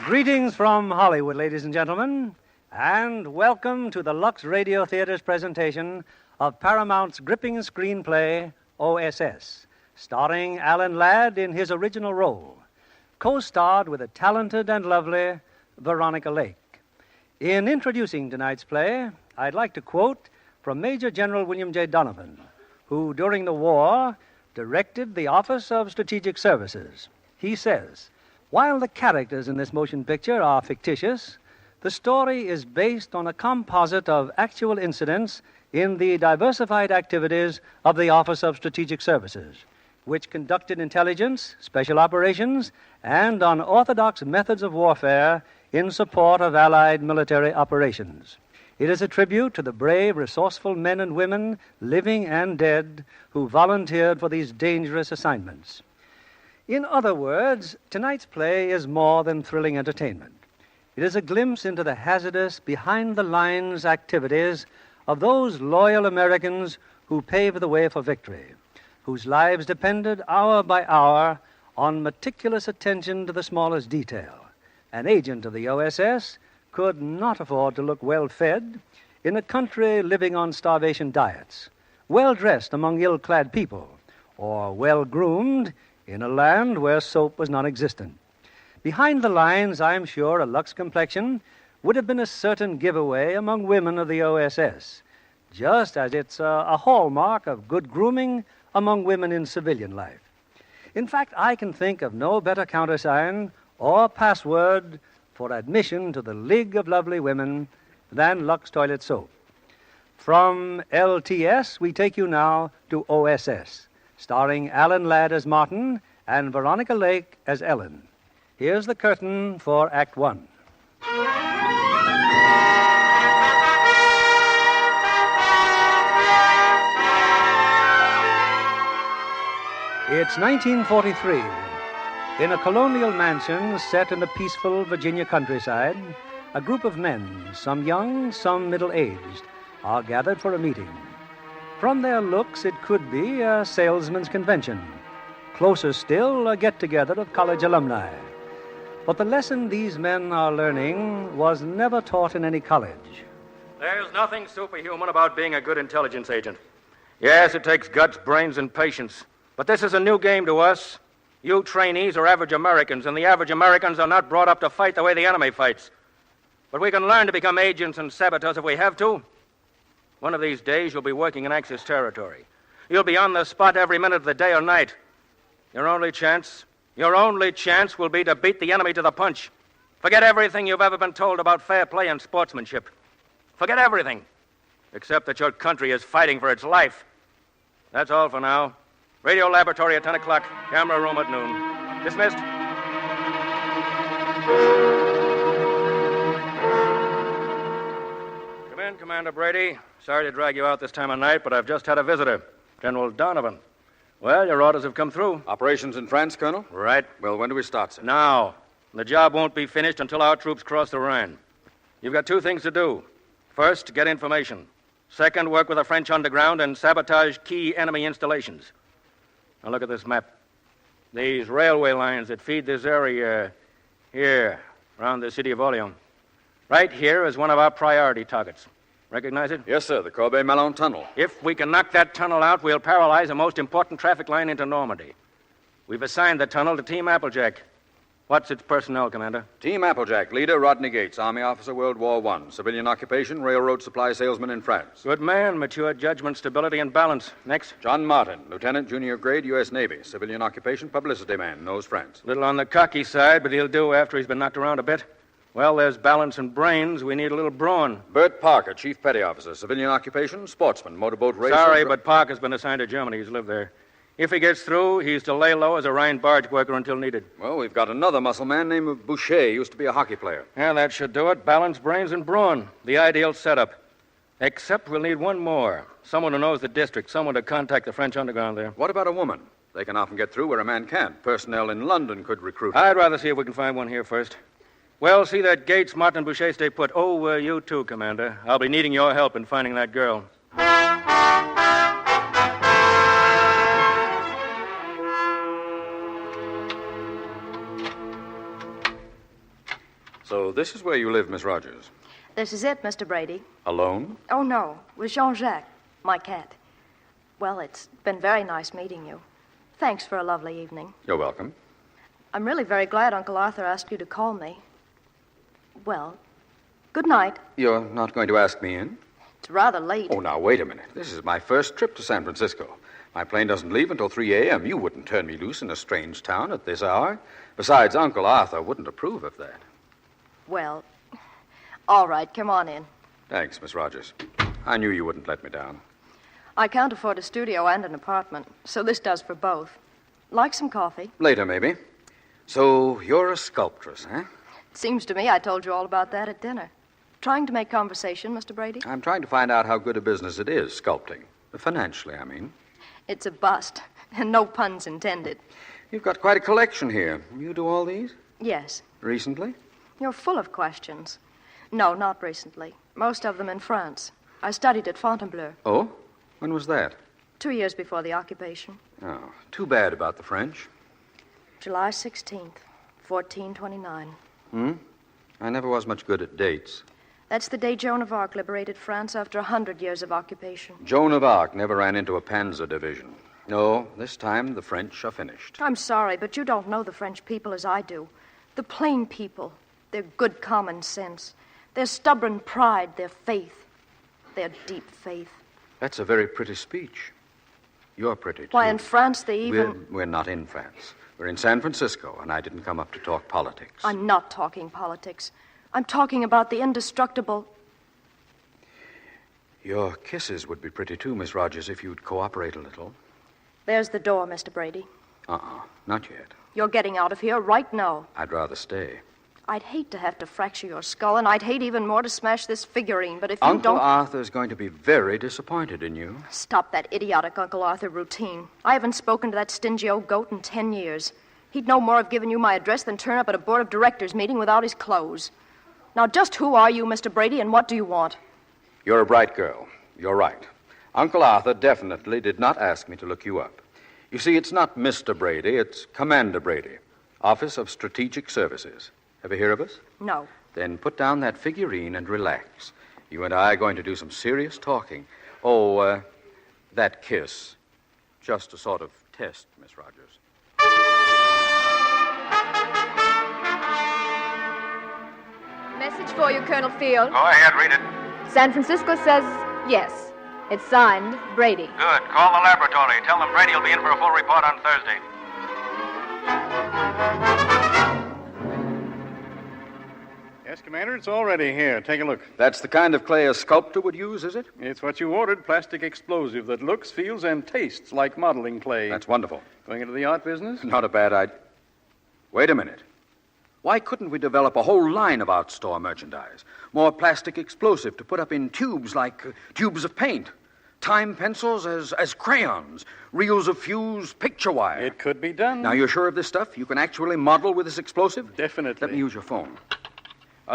S6: Greetings from Hollywood, ladies and gentlemen, and welcome to the Lux Radio Theater's presentation of Paramount's gripping screenplay, OSS, starring Alan Ladd in his original role, co-starred with the talented and lovely Veronica Lake. In introducing tonight's play, I'd like to quote from Major General William J. Donovan, who, during the war, directed the Office of Strategic Services. He says, "While the characters in this motion picture are fictitious, the story is based on a composite of actual incidents in the diversified activities of the Office of Strategic Services, which conducted intelligence, special operations, and unorthodox methods of warfare in support of Allied military operations. It is a tribute to the brave, resourceful men and women, living and dead, who volunteered for these dangerous assignments." In other words, tonight's play is more than thrilling entertainment. It is a glimpse into the hazardous, behind-the-lines activities of those loyal Americans who paved the way for victory, whose lives depended hour by hour on meticulous attention to the smallest detail. An agent of the OSS could not afford to look well-fed in a country living on starvation diets, well-dressed among ill-clad people, or well-groomed in a land where soap was non-existent. Behind the lines, I'm sure a Lux complexion would have been a certain giveaway among women of the OSS, just as it's a hallmark of good grooming among women in civilian life. In fact, I can think of no better countersign or password for admission to the League of Lovely Women than Lux Toilet Soap. From LTS, we take you now to OSS, starring Alan Ladd as Martin and Veronica Lake as Ellen. Here's the curtain for Act One. It's 1943. In a colonial mansion set in the peaceful Virginia countryside, a group of men, some young, some middle-aged, are gathered for a meeting. From their looks, it could be a salesman's convention. Closer still, a get-together of college alumni. But the lesson these men are learning was never taught in any college.
S9: There's nothing superhuman about being a good intelligence agent. Yes, it takes guts, brains, and patience. But this is a new game to us. You trainees are average Americans, and the average Americans are not brought up to fight the way the enemy fights. But we can learn to become agents and saboteurs if we have to. One of these days, you'll be working in Axis territory. You'll be on the spot every minute of the day or night. Your only chance will be to beat the enemy to the punch. Forget everything you've ever been told about fair play and sportsmanship. Forget everything, except that your country is fighting for its life. That's all for now. Radio laboratory at 10 o'clock. Camera room at noon. Dismissed. Come in, Commander Brady. Sorry to drag you out this time of night, but I've just had a visitor, General Donovan. Well, your orders have come through.
S1: Operations in France, Colonel?
S9: Right.
S1: Well, when do we start, sir?
S9: Now. The job won't be finished until our troops cross the Rhine. You've got two things to do. First, get information. Second, work with the French underground and sabotage key enemy installations. Now look at this map. These railway lines that feed this area here, around the city of Orleans. Right here is one of our priority targets. Recognize it?
S1: Yes, sir, the Corbeil-Malon Tunnel.
S9: If we can knock that tunnel out, we'll paralyze the most important traffic line into Normandy. We've assigned the tunnel to Team Applejack. What's its personnel, Commander?
S1: Team Applejack, leader Rodney Gates, Army officer, World War I. Civilian occupation, railroad supply salesman in France.
S9: Good man, mature judgment, stability, and balance. Next.
S1: John Martin, lieutenant, junior grade, U.S. Navy. Civilian occupation, publicity man, knows France.
S9: Little on the cocky side, but he'll do after he's been knocked around a bit. Well, there's balance and brains. We need a little brawn.
S1: Bert Parker, chief petty officer. Civilian occupation, sportsman, motorboat racer.
S9: Sorry, but Parker's been assigned to Germany. He's lived there. If he gets through, he's to lay low as a Rhine barge worker until needed.
S1: Well, we've got another muscle man named Boucher. Used to be a hockey player.
S9: Yeah, that should do it. Balance, brains, and brawn. The ideal setup. Except we'll need one more. Someone who knows the district. Someone to contact the French underground there.
S1: What about a woman? They can often get through where a man can't. Personnel in London could recruit.
S9: I'd rather see if we can find one here first. Well, see that Gates, Martin, and Boucher stay put. Oh, you too, Commander. I'll be needing your help in finding that girl.
S1: So this is where you live, Miss Rogers.
S5: This is it, Mr. Brady.
S1: Alone?
S5: Oh, no. With Jean-Jacques, my cat. Well, it's been very nice meeting you. Thanks for a lovely evening.
S1: You're welcome.
S5: I'm really very glad Uncle Arthur asked you to call me. Well, good night.
S1: You're not going to ask me in?
S5: It's rather late.
S1: Oh, now, wait a minute. This is my first trip to San Francisco. My plane doesn't leave until 3 a.m. You wouldn't turn me loose in a strange town at this hour. Besides, Uncle Arthur wouldn't approve of that.
S5: Well, all right, come on in.
S1: Thanks, Miss Rogers. I knew you wouldn't let me down.
S5: I can't afford a studio and an apartment, so this does for both. Like some coffee?
S1: Later, maybe. So, you're a sculptress, huh?
S5: It seems to me I told you all about that at dinner. Trying to make conversation, Mr. Brady?
S1: I'm trying to find out how good a business it is, sculpting. Financially, I mean.
S5: It's a bust, and no puns intended.
S1: You've got quite a collection here. You do all these?
S5: Yes.
S1: Recently?
S5: You're full of questions. No, not recently. Most of them in France. I studied at Fontainebleau.
S1: Oh? When was that?
S5: 2 years before the occupation.
S1: Oh, too bad about the French.
S5: July 16th, 1429.
S1: I never was much good at dates.
S5: That's the day Joan of Arc liberated France after 100 years of occupation.
S1: Joan of Arc never ran into a panzer division. No, this time the French are finished.
S5: I'm sorry, but you don't know the French people as I do. The plain people. Their good common sense. Their stubborn pride. Their faith. Their deep faith.
S1: That's a very pretty speech. You're pretty, too.
S5: Why, in France, they even...
S1: We're not in France. We're in San Francisco, and I didn't come up to talk politics.
S5: I'm not talking politics. I'm talking about the indestructible...
S1: Your kisses would be pretty, too, Miss Rogers, if you'd cooperate a little.
S5: There's the door, Mr. Brady.
S1: Not yet.
S5: You're getting out of here right now.
S1: I'd rather stay.
S5: I'd hate to have to fracture your skull, and I'd hate even more to smash this figurine, but if you
S1: Uncle
S5: don't...
S1: Arthur's going to be very disappointed in you.
S5: Stop that idiotic Uncle Arthur routine. I haven't spoken to that stingy old goat in 10 years. He'd no more have given you my address than turn up at a board of directors meeting without his clothes. Now, just who are you, Mr. Brady, and what do you want?
S1: You're a bright girl. You're right. Uncle Arthur definitely did not ask me to look you up. You see, it's not Mr. Brady, it's Commander Brady, Office of Strategic Services. Ever hear of us?
S5: No.
S1: Then put down that figurine and relax. You and I are going to do some serious talking. Oh, that kiss. Just a sort of test, Miss Rogers.
S8: Message for you, Colonel Field.
S9: Go ahead, read it.
S8: San Francisco says yes. It's signed, Brady.
S9: Good. Call the laboratory. Tell them Brady will be in for a full report on Thursday.
S7: Yes, Commander, it's already here. Take a look.
S1: That's the kind of clay a sculptor would use, is it?
S7: It's what you ordered, plastic explosive that looks, feels, and tastes like modeling clay.
S1: That's wonderful.
S7: Going into the art business?
S1: Not a bad idea. Wait a minute. Why couldn't we develop a whole line of out-store merchandise? More plastic explosive to put up in tubes like tubes of paint. Time pencils as crayons. Reels of fused picture wire.
S7: It could be done.
S1: Now, you're sure of this stuff? You can actually model with this explosive?
S7: Definitely.
S1: Let me use your phone.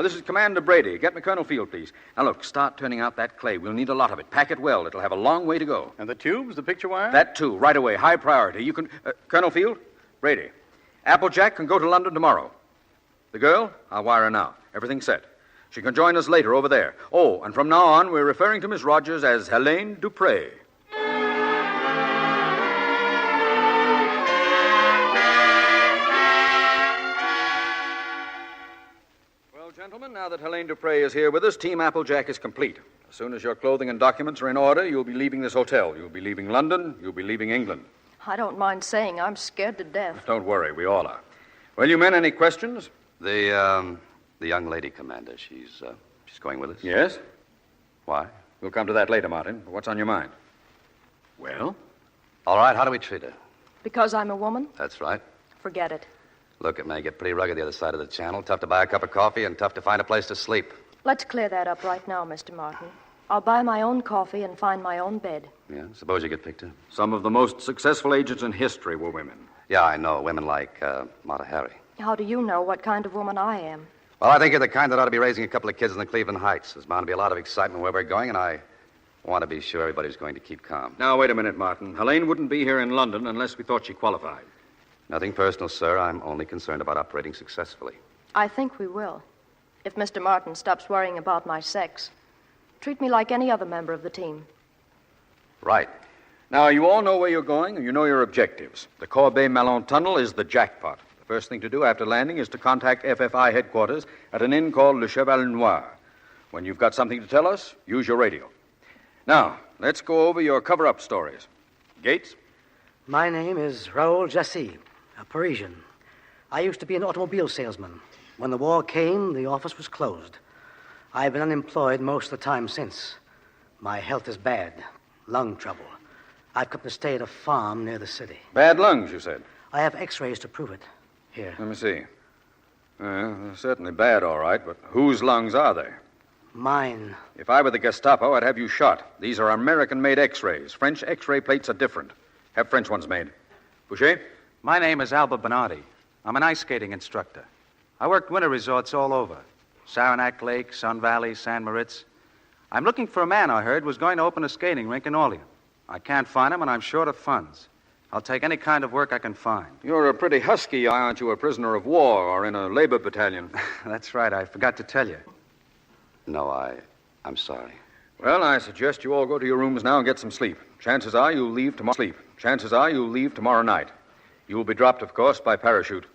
S1: This is Commander Brady. Get me Colonel Field, please. Now, look, start turning out that clay. We'll need a lot of it. Pack it well. It'll have a long way to go.
S7: And the tubes, the picture wire?
S1: That, too. Right away. High priority. You can... Colonel Field? Brady. Applejack can go to London tomorrow. The girl? I'll wire her now. Everything's set. She can join us later over there. Oh, and from now on, we're referring to Miss Rogers as Helene Dupre. Gentlemen, now that Helene Dupre is here with us, Team Applejack is complete. As soon as your clothing and documents are in order, you'll be leaving this hotel. You'll be leaving London. You'll be leaving England.
S5: I don't mind saying I'm scared to death.
S1: Don't worry, we all are. Well, you men, any questions?
S13: The young lady, Commander, she's going with us?
S1: Yes?
S13: Why?
S1: We'll come to that later, Martin. What's on your mind?
S13: Well? All right, how do we treat her?
S5: Because I'm a woman?
S13: That's right.
S5: Forget it.
S13: Look, it may get pretty rugged the other side of the channel. Tough to buy a cup of coffee and tough to find a place to sleep.
S5: Let's clear that up right now, Mr. Martin. I'll buy my own coffee and find my own bed.
S13: Yeah, suppose you get picked up.
S1: Some of the most successful agents in history were women.
S13: Yeah, I know. Women like Mata Hari.
S5: How do you know what kind of woman I am?
S13: Well, I think you're the kind that ought to be raising a couple of kids in the Cleveland Heights. There's bound to be a lot of excitement where we're going, and I want to be sure everybody's going to keep calm.
S1: Now, wait a minute, Martin. Helene wouldn't be here in London unless we thought she qualified.
S13: Nothing personal, sir. I'm only concerned about operating successfully.
S5: I think we will. If Mr. Martin stops worrying about my sex. Treat me like any other member of the team.
S13: Right.
S1: Now, you all know where you're going, and you know your objectives. The Corbeil-Malon Tunnel is the jackpot. The first thing to do after landing is to contact FFI headquarters at an inn called Le Cheval Noir. When you've got something to tell us, use your radio. Now, let's go over your cover-up stories. Gates?
S15: My name is Raoul Jassy, a Parisian. I used to be an automobile salesman. When the war came, the office was closed. I've been unemployed most of the time since. My health is bad. Lung trouble. I've come to stay at a farm near the city.
S1: Bad lungs, you said?
S15: I have x-rays to prove it. Here.
S1: Let me see. They're certainly bad, all right, but whose lungs are they?
S15: Mine.
S1: If I were the Gestapo, I'd have you shot. These are American-made x-rays. French x-ray plates are different. Have French ones made. Boucher?
S24: My name is Albert Bernardi. I'm an ice skating instructor. I worked winter resorts all over. Saranac Lake, Sun Valley, San Moritz. I'm looking for a man I heard was going to open a skating rink in Orleans. I can't find him, and I'm short of funds. I'll take any kind of work I can find.
S1: You're a pretty husky, aren't you? A prisoner of war or in a labor battalion.
S24: That's right. I forgot to tell you.
S13: No, I'm sorry.
S1: Well, I suggest you all go to your rooms now and get some sleep. Chances are you'll leave tomorrow night. You will be dropped, of course, by parachute.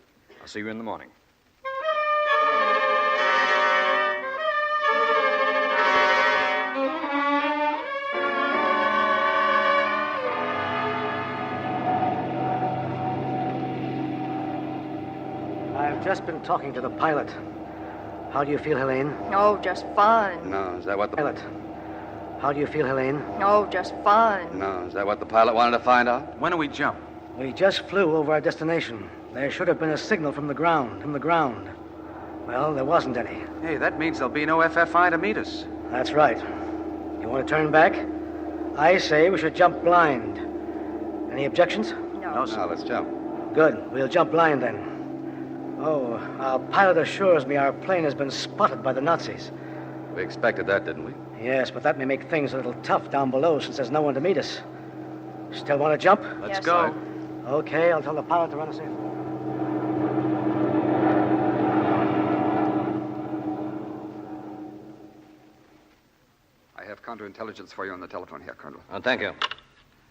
S1: I'll see you in the morning.
S15: I've just been talking to the pilot. How do you feel, Helene?
S5: Oh, just fine.
S13: No, is that what the...
S15: Pilot. How do you feel, Helene?
S5: Oh, just fine.
S13: No, is that what the pilot wanted to find out?
S24: When do we jump?
S15: We just flew over our destination. There should have been a signal from the ground. Well, there wasn't any.
S24: Hey, that means there'll be no FFI to meet us.
S15: That's right. You want to turn back? I say we should jump blind. Any objections?
S5: No,
S13: sir. No, let's jump.
S15: Good. We'll jump blind then. Oh, our pilot assures me our plane has been spotted by the Nazis.
S13: We expected that, didn't we?
S15: Yes, but that may make things a little tough down below since there's no one to meet us. Still want to jump?
S24: Let's go.
S15: Okay, I'll tell the pilot to run us in.
S25: I have counterintelligence for you on the telephone here, Colonel.
S13: Oh, thank you.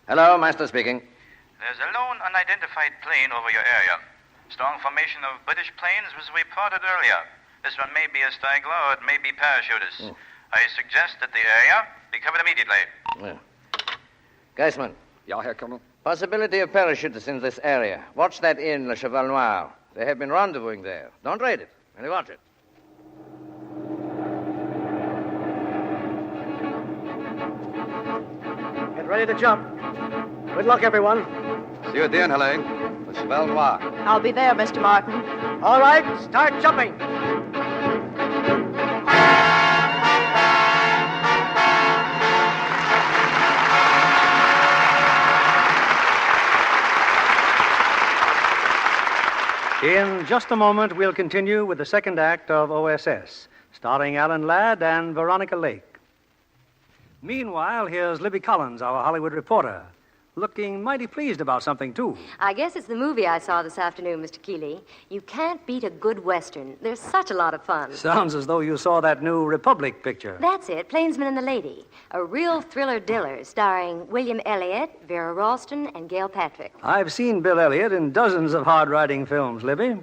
S13: Hello, Master speaking.
S26: There's a lone unidentified plane over your area. Strong formation of British planes was reported earlier. This one may be a straggler or it may be parachutists. I suggest that the area be covered immediately.
S3: Yeah. Geisman.
S25: Yeah, Herr Colonel.
S3: Possibility of parachutists in this area. Watch that inn, Le Cheval Noir. They have been rendezvousing there. Don't raid it. Only watch it.
S15: ready to jump. Good luck, everyone.
S13: See you at the end, Helene. The Cheval Noir.
S5: I'll be there, Mr. Martin.
S15: All right, start jumping.
S6: In just a moment, we'll continue with the second act of OSS, starring Alan Ladd and Veronica Lake. Meanwhile, here's Libby Collins, our Hollywood reporter, looking mighty pleased about something, too.
S10: I guess it's the movie I saw this afternoon, Mr. Keeley. You can't beat a good Western. There's such a lot of fun.
S6: Sounds as though you saw that new Republic picture.
S10: That's it, Plainsman and the Lady. A real thriller-diller starring William Elliott, Vera Ralston, and Gail Patrick.
S6: I've seen Bill Elliott in dozens of hard-riding films, Libby,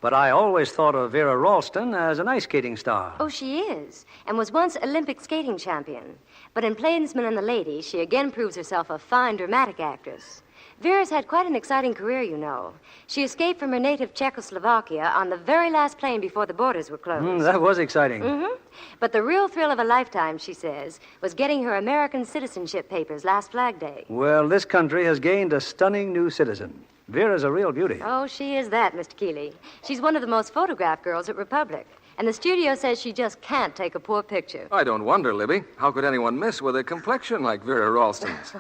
S6: but I always thought of Vera Ralston as an ice skating star.
S10: Oh, she is, and was once Olympic skating champion. But in Plainsman and the Lady, she again proves herself a fine dramatic actress. Vera's had quite an exciting career, you know. She escaped from her native Czechoslovakia on the very last plane before the borders were closed.
S6: That was exciting.
S10: Mm-hmm. But the real thrill of a lifetime, she says, was getting her American citizenship papers last Flag Day.
S6: Well, this country has gained a stunning new citizen. Vera's a real beauty.
S10: Oh, she is that, Mr. Keeley. She's one of the most photographed girls at Republic. And the studio says she just can't take a poor picture.
S2: I don't wonder, Libby. How could anyone miss with a complexion like Vera Ralston's?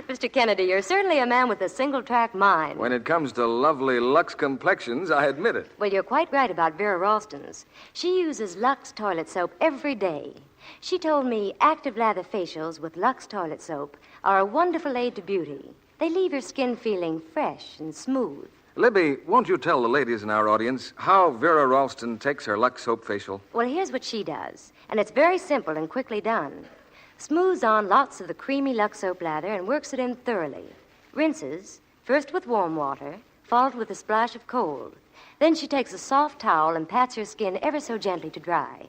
S10: Mr. Kennedy, you're certainly a man with a single-track mind.
S2: When it comes to lovely Lux complexions, I admit it.
S10: Well, you're quite right about Vera Ralston's. She uses Lux toilet soap every day. She told me active lather facials with Lux toilet soap are a wonderful aid to beauty. They leave your skin feeling fresh and smooth.
S2: Libby, won't you tell the ladies in our audience how Vera Ralston takes her Lux soap facial?
S10: Well, here's what she does, and it's very simple and quickly done. Smooths on lots of the creamy Lux soap lather and works it in thoroughly. Rinses, first with warm water, followed with a splash of cold. Then she takes a soft towel and pats her skin ever so gently to dry.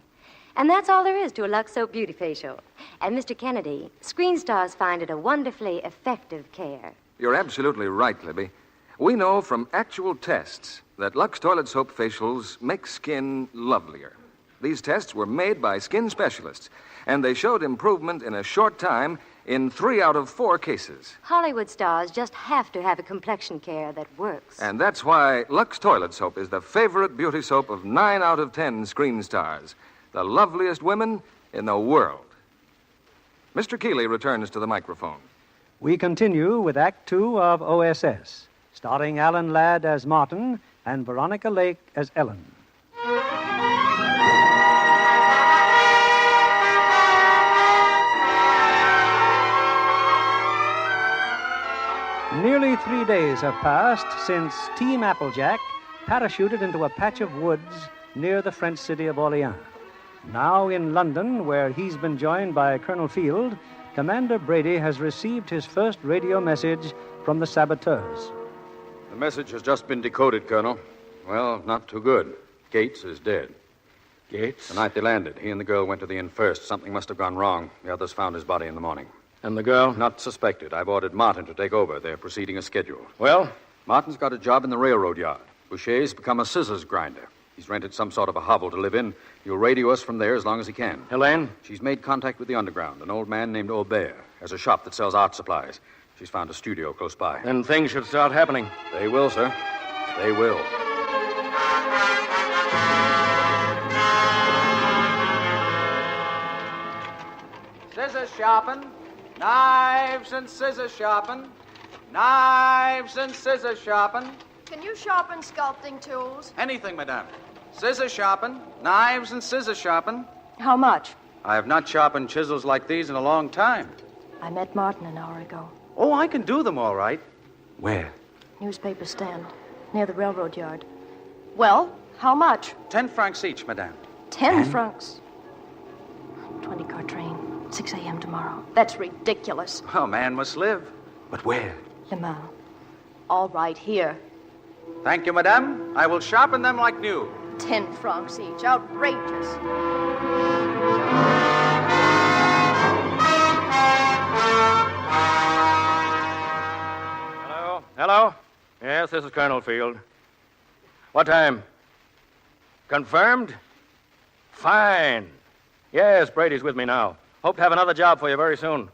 S10: And that's all there is to a Lux soap beauty facial. And, Mr. Kennedy, screen stars find it a wonderfully effective care.
S2: You're absolutely right, Libby. We know from actual tests that Lux toilet soap facials make skin lovelier. These tests were made by skin specialists, and they showed improvement in a short time in 3 out of 4 cases.
S10: Hollywood stars just have to have a complexion care that works.
S2: And that's why Lux toilet soap is the favorite beauty soap of 9 out of 10 screen stars, the loveliest women in the world. Mr. Keeley returns to the microphone.
S6: We continue with Act 2 of OSS, starring Alan Ladd as Martin and Veronica Lake as Ellen. Nearly 3 days have passed since Team Applejack parachuted into a patch of woods near the French city of Orleans. Now in London, where he's been joined by Colonel Field, Commander Brady has received his first radio message from the saboteurs.
S1: The message has just been decoded, Colonel. Well, not too good. Gates is dead.
S9: Gates?
S1: The night they landed, he and the girl went to the inn first. Something must have gone wrong. The others found his body in the morning.
S9: And the girl?
S1: Not suspected. I've ordered Martin to take over. They're proceeding as scheduled.
S9: Well?
S1: Martin's got a job in the railroad yard. Boucher's become a scissors grinder. He's rented some sort of a hovel to live in. He'll radio us from there as long as he can.
S9: Helene?
S1: She's made contact with the underground. An old man named Aubert has a shop that sells art supplies. She's found a studio close by.
S9: Then things should start happening.
S1: They will, sir. They will.
S11: Scissors shopping. Knives and scissors shopping. Knives and scissors shopping.
S5: Can you sharpen sculpting tools?
S11: Anything, madame. Scissors shopping. Knives and scissors shopping.
S5: How much?
S11: I have not sharpened chisels like these in a long time.
S5: I met Martin an hour ago.
S11: Oh, I can do them all right.
S6: Where?
S5: Newspaper stand, near the railroad yard. Well, how much?
S11: 10 francs each, madame.
S5: 10 francs? 20-car train, 6 a.m. tomorrow. That's ridiculous.
S11: Oh, man must live.
S6: But where?
S5: Le Mans. All right, here.
S11: Thank you, madame. I will sharpen them like new.
S5: 10 francs each. Outrageous.
S9: Hello? Hello? Yes, this is Colonel Field. What time? Confirmed? Fine. Yes, Brady's with me now. Hope to have another job for you very soon.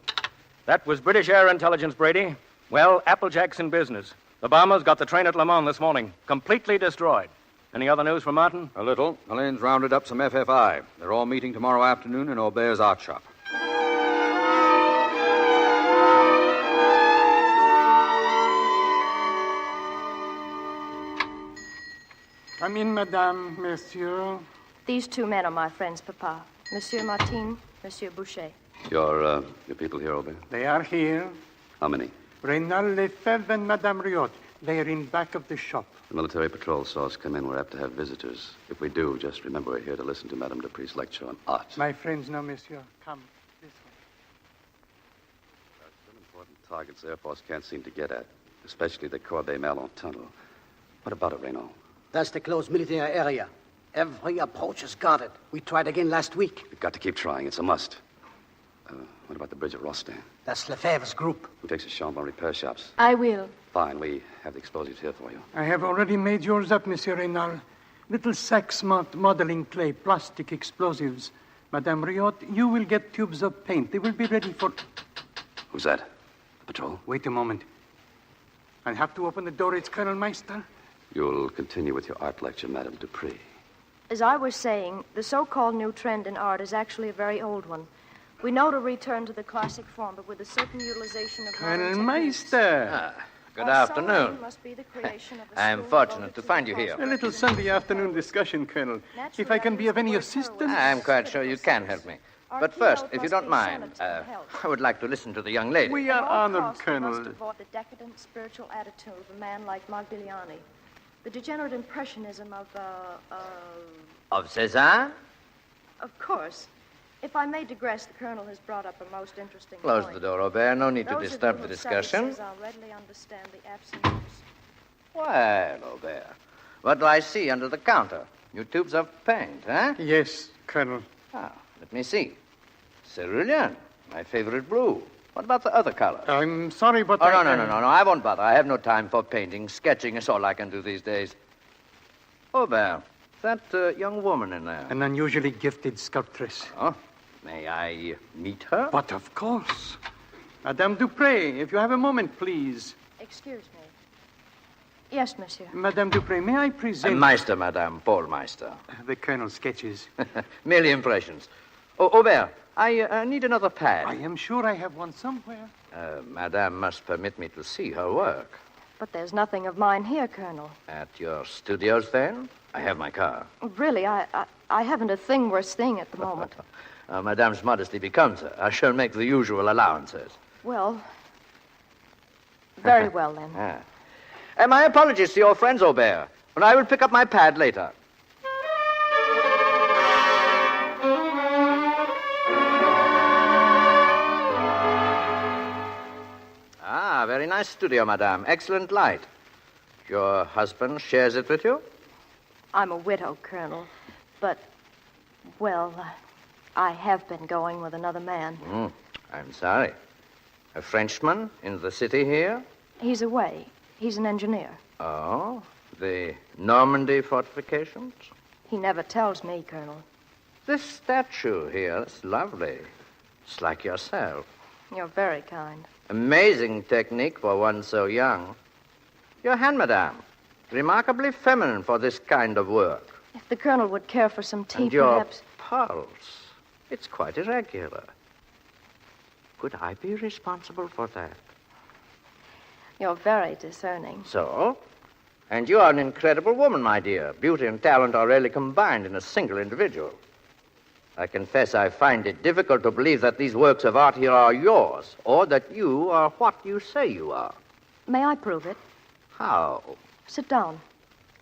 S9: That was British air intelligence, Brady. Well, Applejack's in business. The bombers got the train at Le Mans this morning, completely destroyed. Any other news from Martin?
S1: A little. Elaine's rounded up some FFI. They're all meeting tomorrow afternoon in Aubert's art shop.
S12: Come in, madame, monsieur.
S5: These two men are my friends, Papa. Monsieur Martin, Monsieur Boucher.
S13: Your people here, Aubert?
S12: They are here.
S13: How many?
S12: Reynald Lefebvre and Madame Riot. They are in back of the shop.
S13: The military patrol saw us come in. We're apt to have visitors. If we do, just remember we're here to listen to Madame Dupree's lecture on art.
S12: My friends, no, monsieur. Come this way.
S13: There are some important targets the Air Force can't seem to get at, especially the Corbeil-Merlon tunnel. What about it, Renaud?
S15: That's the closed military area. Every approach is guarded. We tried again last week.
S13: We've got to keep trying. It's a must. What about the bridge at Rostand?
S15: That's Lefebvre's group.
S13: Who takes a Chambon repair shops?
S5: I will.
S13: Fine. We have the explosives here for you.
S12: I have already made yours up, Monsieur Reynal. Little sacks marked modeling clay, plastic explosives. Madame Riot, you will get tubes of paint. They will be ready for...
S13: Who's that? The patrol?
S12: Wait a moment. I have to open the door. It's Colonel Meister.
S13: You'll continue with your art lecture, Madame Dupree.
S5: As I was saying, the so-called new trend in art is actually a very old one. We know to return to the classic form, but with a certain utilization of...
S12: Colonel Meister.
S14: Good afternoon. I am fortunate to find you here.
S12: A little Sunday afternoon discussion, Colonel. If I can be of any assistance...
S14: I am quite sure you can help me. But first, if you don't mind, I would like to listen to the young lady.
S12: We are honored, Colonel.
S5: Must avoid the decadent spiritual attitude of a man like Modigliani. The degenerate impressionism of
S14: Of Cézanne?
S5: Of course. If I may digress, the Colonel has brought up a most interesting
S14: Close
S5: point.
S14: the door, Aubert. No need to
S5: Those
S14: disturb
S5: of
S14: the
S5: you who study
S14: discussion.
S5: Cézanne readily understand the absence.
S14: Well, Aubert, what do I see under the counter? New tubes of paint, huh?
S12: Yes, Colonel.
S14: Ah, let me see. Cerulean, my favorite blue. What about the other color?
S12: I'm sorry, but
S14: no, I won't bother. I have no time for painting. Sketching is all I can do these days. Aubert, that young woman in there.
S12: An unusually gifted sculptress.
S14: Oh, may I meet her?
S12: But of course. Madame Dupree, if you have a moment, please.
S5: Excuse me. Yes, monsieur.
S12: Madame Dupree, may I present...
S14: Meister, Madame, Paul Meister.
S12: The Colonel's sketches.
S14: Merely impressions. Oh, Aubert, I need another pad.
S12: I am sure I have one somewhere.
S14: Madame must permit me to see her work.
S5: But there's nothing of mine here, Colonel.
S14: At your studios, then? I have my car.
S5: Really, I haven't a thing worth seeing at the moment.
S14: Madame's modesty becomes her. I shall make the usual allowances.
S5: Well, very well, then.
S14: My apologies to your friends, Aubert, and I will pick up my pad later. Ah, very nice studio, Madame. Excellent light. Your husband shares it with you?
S5: I'm a widow, Colonel. But, well, I have been going with another man.
S14: I'm sorry. A Frenchman in the city here?
S5: He's away. He's an engineer.
S14: Oh, the Normandy fortifications?
S5: He never tells me, Colonel.
S14: This statue here is lovely. It's like yourself.
S5: You're very kind.
S14: Amazing technique for one so young. Your hand, Madame. Remarkably feminine for this kind of work.
S5: If the Colonel would care for some tea,
S14: And your
S5: perhaps...
S14: pulse. It's quite irregular. Could I be responsible for that?
S5: You're very discerning.
S14: So? And you are an incredible woman, my dear. Beauty and talent are rarely combined in a single individual. I confess I find it difficult to believe that these works of art here are yours, or that you are what you say you are.
S5: May I prove it?
S14: How?
S5: Sit down.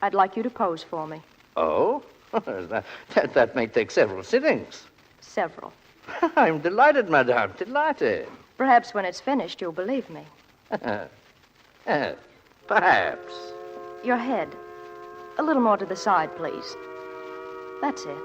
S5: I'd like you to pose for me.
S14: Oh? that may take several sittings.
S5: Several.
S14: I'm delighted, Madame, delighted.
S5: Perhaps when it's finished, you'll believe me.
S14: Perhaps.
S5: Your head. A little more to the side, please. That's it.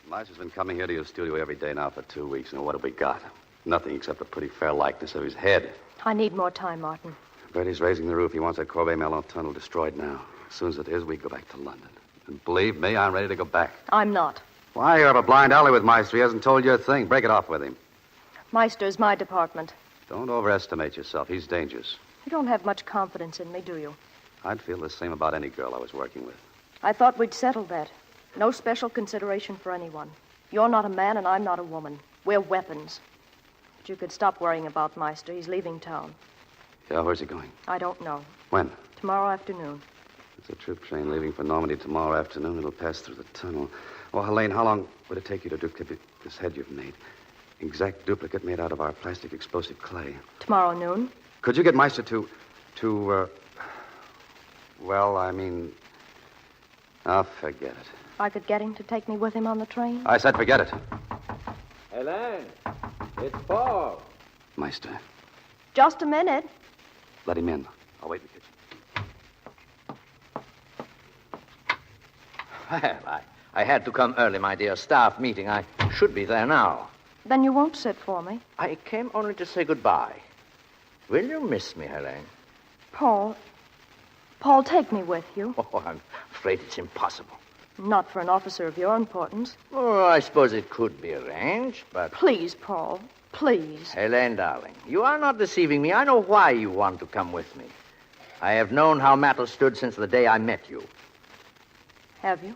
S13: Meister's been coming here to your studio every day now for 2 weeks, and what have we got? Nothing except a pretty fair likeness of his head.
S5: I need more time, Martin.
S13: Brady's raising the roof. He wants that Corbeil-Merlon tunnel destroyed now. As soon as it is, we go back to London. And believe me, I'm ready to go back.
S5: I'm not.
S13: Why, you're up a blind alley with Meister. He hasn't told you a thing. Break it off with him.
S5: Meister's my department.
S13: Don't overestimate yourself. He's dangerous.
S5: You don't have much confidence in me, do you?
S13: I'd feel the same about any girl I was working with.
S5: I thought we'd settled that. No special consideration for anyone. You're not a man and I'm not a woman. We're weapons. But you could stop worrying about Meister. He's leaving town.
S13: Yeah, where's he going?
S5: I don't know.
S13: When?
S5: Tomorrow afternoon.
S13: It's a troop train leaving for Normandy tomorrow afternoon. It'll pass through the tunnel. Well, Helene, how long would it take you to duplicate this head you've made? Exact duplicate made out of our plastic explosive clay.
S5: Tomorrow noon.
S13: Could you get Meister I'll forget it.
S5: I could get him to take me with him on the train.
S13: I said forget it.
S14: Helene, it's Paul.
S13: Meister,
S5: Just a minute.
S13: let him in. I'll wait in the kitchen.
S14: Well, I had to come early, my dear. Staff meeting. I should be there now.
S5: Then you won't sit for me.
S14: I came only to say goodbye. Will you miss me, Helene?
S5: Paul, take me with you.
S14: Oh, I'm afraid it's impossible.
S5: Not for an officer of your importance.
S14: Oh, I suppose it could be arranged, but...
S5: Please, Paul. Please.
S14: Helene, darling, you are not deceiving me. I know why you want to come with me. I have known how matters stood since the day I met you.
S5: Have you?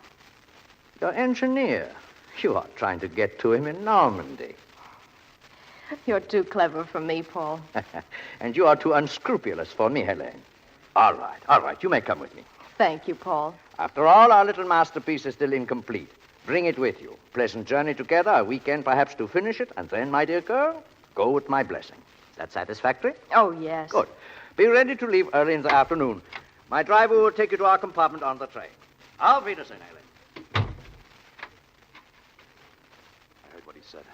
S14: Your engineer. You are trying to get to him in Normandy.
S5: You're too clever for me, Paul.
S14: And you are too unscrupulous for me, Helene. All right. You may come with me.
S5: Thank you, Paul.
S14: After all, our little masterpiece is still incomplete. Bring it with you. Pleasant journey together, a weekend perhaps to finish it, and then, my dear girl, go with my blessing. Is that satisfactory?
S5: Oh, yes.
S14: Good. Be ready to leave early in the afternoon. My driver will take you to our compartment on the train. Auf Wiedersehen, Helene.
S13: I heard what he said.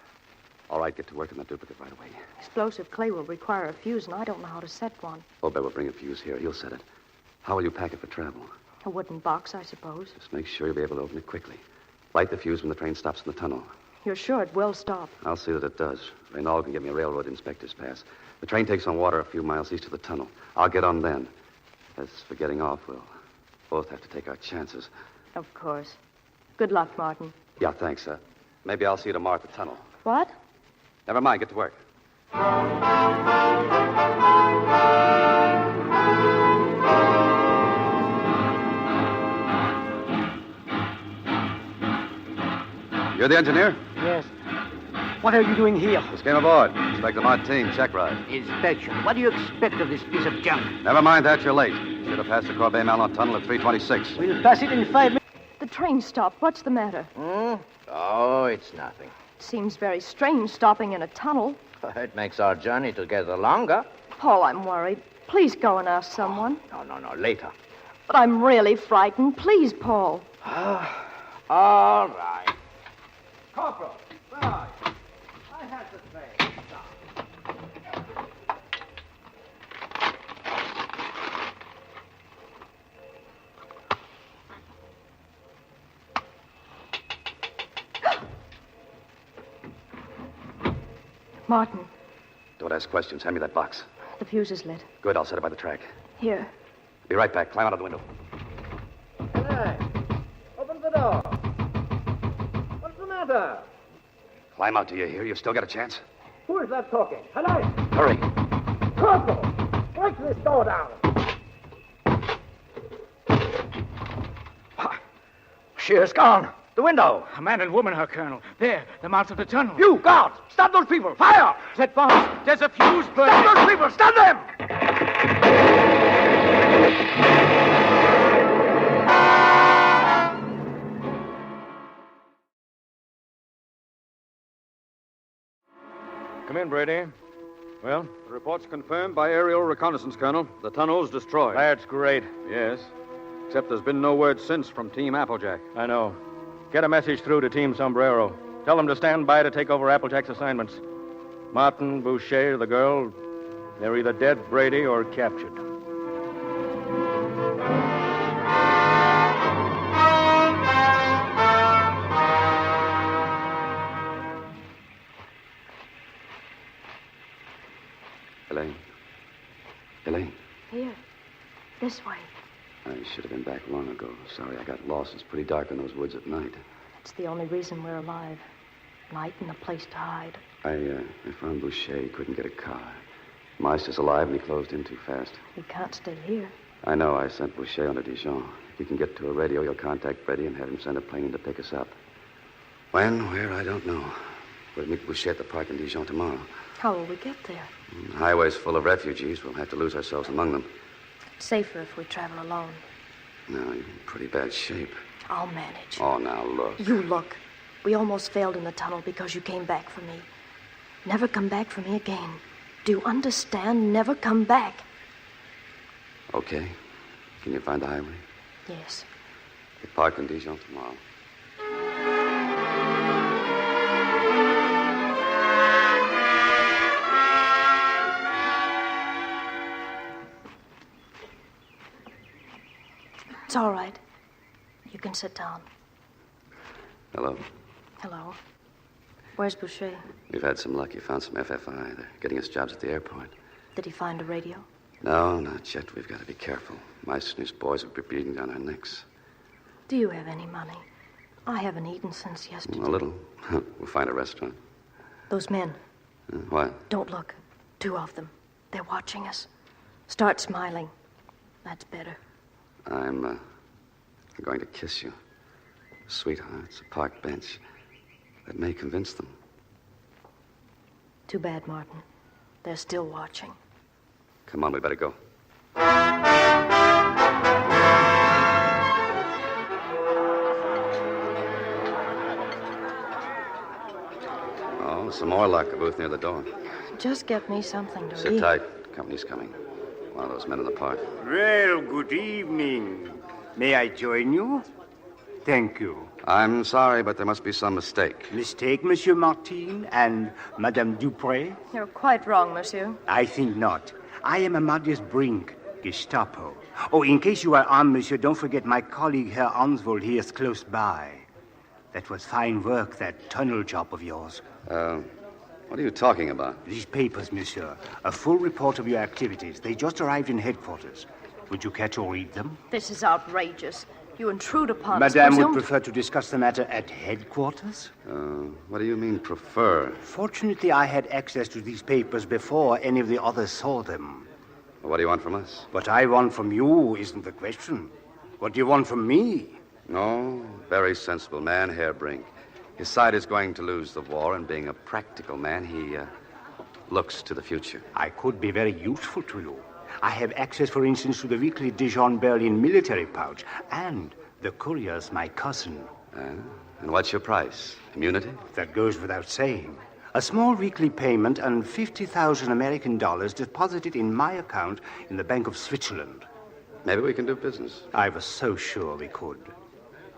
S13: All right, get to work on the duplicate right away.
S5: Explosive clay will require a fuse, and I don't know how to set one.
S13: Obed will bring a fuse here. He'll set it. How will you pack it for travel?
S5: A wooden box, I suppose.
S13: Just make sure you'll be able to open it quickly. Light the fuse when the train stops in the tunnel.
S5: You're sure it will stop?
S13: I'll see that it does. Reynald can get me a railroad inspector's pass. The train takes on water a few miles east of the tunnel. I'll get on then. As for getting off, we'll both have to take our chances.
S5: Of course. Good luck, Martin.
S13: Yeah, thanks. Maybe I'll see you tomorrow at the tunnel.
S5: What?
S13: Never mind. Get to work. You're the engineer?
S15: Yes. What are you doing here?
S13: Just came aboard. Inspector Martin, check ride.
S15: Inspection. What do you expect of this piece of junk?
S13: Never mind that, you're late. Should have passed the Corbeil-Malon tunnel at 3:26.
S15: We'll pass it in 5 minutes.
S5: The train stopped. What's the matter?
S14: Oh, it's nothing.
S5: It seems very strange stopping in a tunnel.
S14: It makes our journey together longer.
S5: Paul, I'm worried. Please go and ask someone.
S14: No, later.
S5: But I'm really frightened. Please, Paul.
S14: All right. Corporal, where are you? I had the train.
S5: Martin,
S13: Don't ask questions. Hand me that box.
S5: the fuse is lit.
S13: Good, I'll set it by the track.
S5: Here.
S13: Be right back. Climb out of the window.
S14: Hey, open the door. What's the matter?
S13: Climb out, do you hear? You've still got a chance.
S14: Who is that talking? Hello?
S13: Hurry.
S14: Corporal, break this door down. She is gone. The window.
S16: A man and woman, Herr Colonel. There, the mouth of the tunnel.
S14: You, guard! Stop those people! Fire!
S16: Set bombs. There's a fuse burning.
S14: Stop those people! Stop them!
S2: Come in, Brady. Well?
S1: The report's confirmed by aerial reconnaissance, Colonel. The tunnel's destroyed.
S2: That's great.
S1: Yes. Except there's been no word since from Team Applejack.
S2: I know. Get a message through to Team Sombrero. Tell them to stand by to take over Applejack's assignments. Martin, Boucher, the girl, they're either dead, Brady, or captured.
S13: Elaine.
S5: Here. This way.
S13: I should have been back long ago. Sorry I got lost. It's pretty dark in those woods at night.
S5: It's the only reason we're alive. Night and a place to hide.
S13: I found Boucher. He couldn't get a car. Meister's alive, and he closed in too fast.
S5: We can't stay here.
S13: I know. I sent Boucher on to Dijon. If he can get to a radio, he'll contact Brady and have him send a plane in to pick us up. When, where, I don't know. We'll meet Boucher at the park in Dijon tomorrow.
S5: How will we get there?
S13: The highway's full of refugees. We'll have to lose ourselves among them.
S5: Safer if we travel alone.
S13: No, you're in pretty bad shape.
S5: I'll manage.
S13: Oh, now, look.
S5: You look. We almost failed in the tunnel because you came back for me. Never come back for me again. Do you understand? Never come back.
S13: Okay. Can you find the highway?
S5: Yes.
S13: The park in Dijon tomorrow.
S5: It's all right. You can sit down.
S13: Hello.
S5: Hello. Where's Boucher?
S13: We've had some luck. He found some FFI. They're getting us jobs at the airport.
S5: Did he find a radio?
S13: No, not yet. We've got to be careful. Meister and his boys will be beating down our necks.
S5: Do you have any money? I haven't eaten since yesterday.
S13: A little. We'll find a restaurant.
S5: Those men.
S13: What?
S5: Don't look. 2 of them. They're watching us. Start smiling. That's better.
S13: I'm going to kiss you. Sweethearts, a park bench. That may convince them.
S5: Too bad, Martin. They're still watching.
S13: Come on, we better go. Oh, some more luck. A booth near the door.
S5: Just get me something to
S13: Sit
S5: eat.
S13: tight. Company's coming. One of those men in the park.
S4: Well, good evening. May I join you? Thank you.
S13: I'm sorry, but there must be some mistake.
S4: Mistake, Monsieur Martin and Madame Dupré?
S5: You're quite wrong, monsieur.
S4: I think not. I am Amadeus Brink, Gestapo. Oh, in case you are armed, monsieur, don't forget my colleague, Herr Ansvold, here is close by. That was fine work, that tunnel job of yours.
S13: What are you talking about?
S4: These papers, monsieur. A full report of your activities. They just arrived in headquarters. Would you care to read them?
S5: This is outrageous. You intrude upon us.
S4: Madame would prefer to discuss the matter at headquarters?
S13: What do you mean, prefer?
S4: Fortunately, I had access to these papers before any of the others saw them.
S13: Well, what do you want from us?
S4: What I want from you isn't the question. What do you want from me?
S13: No, very sensible man, Herr Brink. His side is going to lose the war, and being a practical man, he looks to the future.
S4: I could be very useful to you. I have access, for instance, to the weekly Dijon-Berlin military pouch, and the courier's my cousin.
S13: And what's your price? Immunity?
S4: That goes without saying. A small weekly payment and 50,000 American dollars deposited in my account in the Bank of Switzerland.
S13: Maybe we can do business.
S4: I was so sure we could.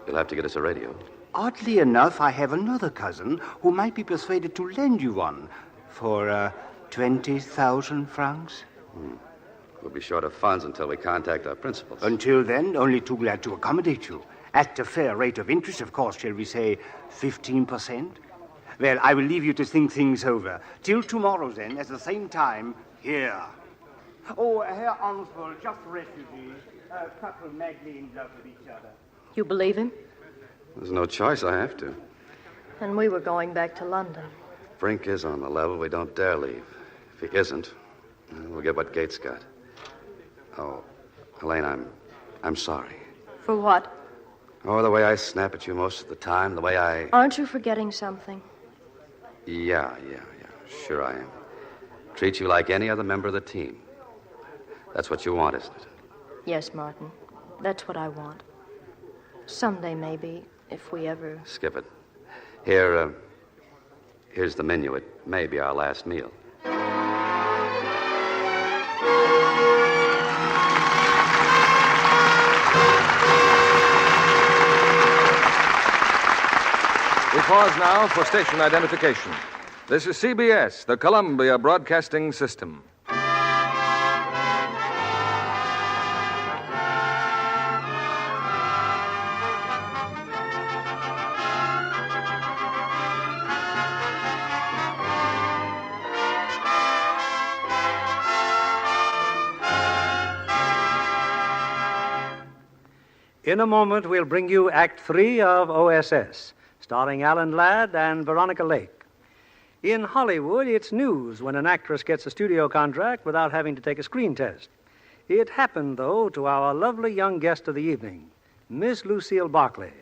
S13: You'll have to get us a radio.
S4: Oddly enough, I have another cousin who might be persuaded to lend you one for 20,000 francs.
S13: We'll be short of funds until we contact our principals.
S4: Until then, only too glad to accommodate you. At a fair rate of interest, of course, shall we say 15%? Well, I will leave you to think things over. Till tomorrow, then, at the same time, here. Oh, Herr Ansvold, just refugees. A couple madly in love with each other.
S5: You believe him?
S13: There's no choice. I have to.
S5: And we were going back to London.
S13: Brink is on the level. We don't dare leave. If he isn't, we'll get what Gates got. Oh, Helene, I'm sorry.
S5: For what?
S13: Oh, the way I snap at you most of the time, the way I...
S5: Aren't you forgetting something?
S13: Yeah. Sure I am. Treat you like any other member of the team. That's what you want, isn't it?
S5: Yes, Martin. That's what I want. Someday, maybe, if we ever...
S13: Skip it. Here's the menu. It may be our last meal.
S2: We pause now for station identification. This is CBS, the Columbia Broadcasting System.
S6: In a moment, we'll bring you Act 3 of OSS, starring Alan Ladd and Veronica Lake. In Hollywood, it's news when an actress gets a studio contract without having to take a screen test. It happened, though, to our lovely young guest of the evening, Miss Lucille Barclay.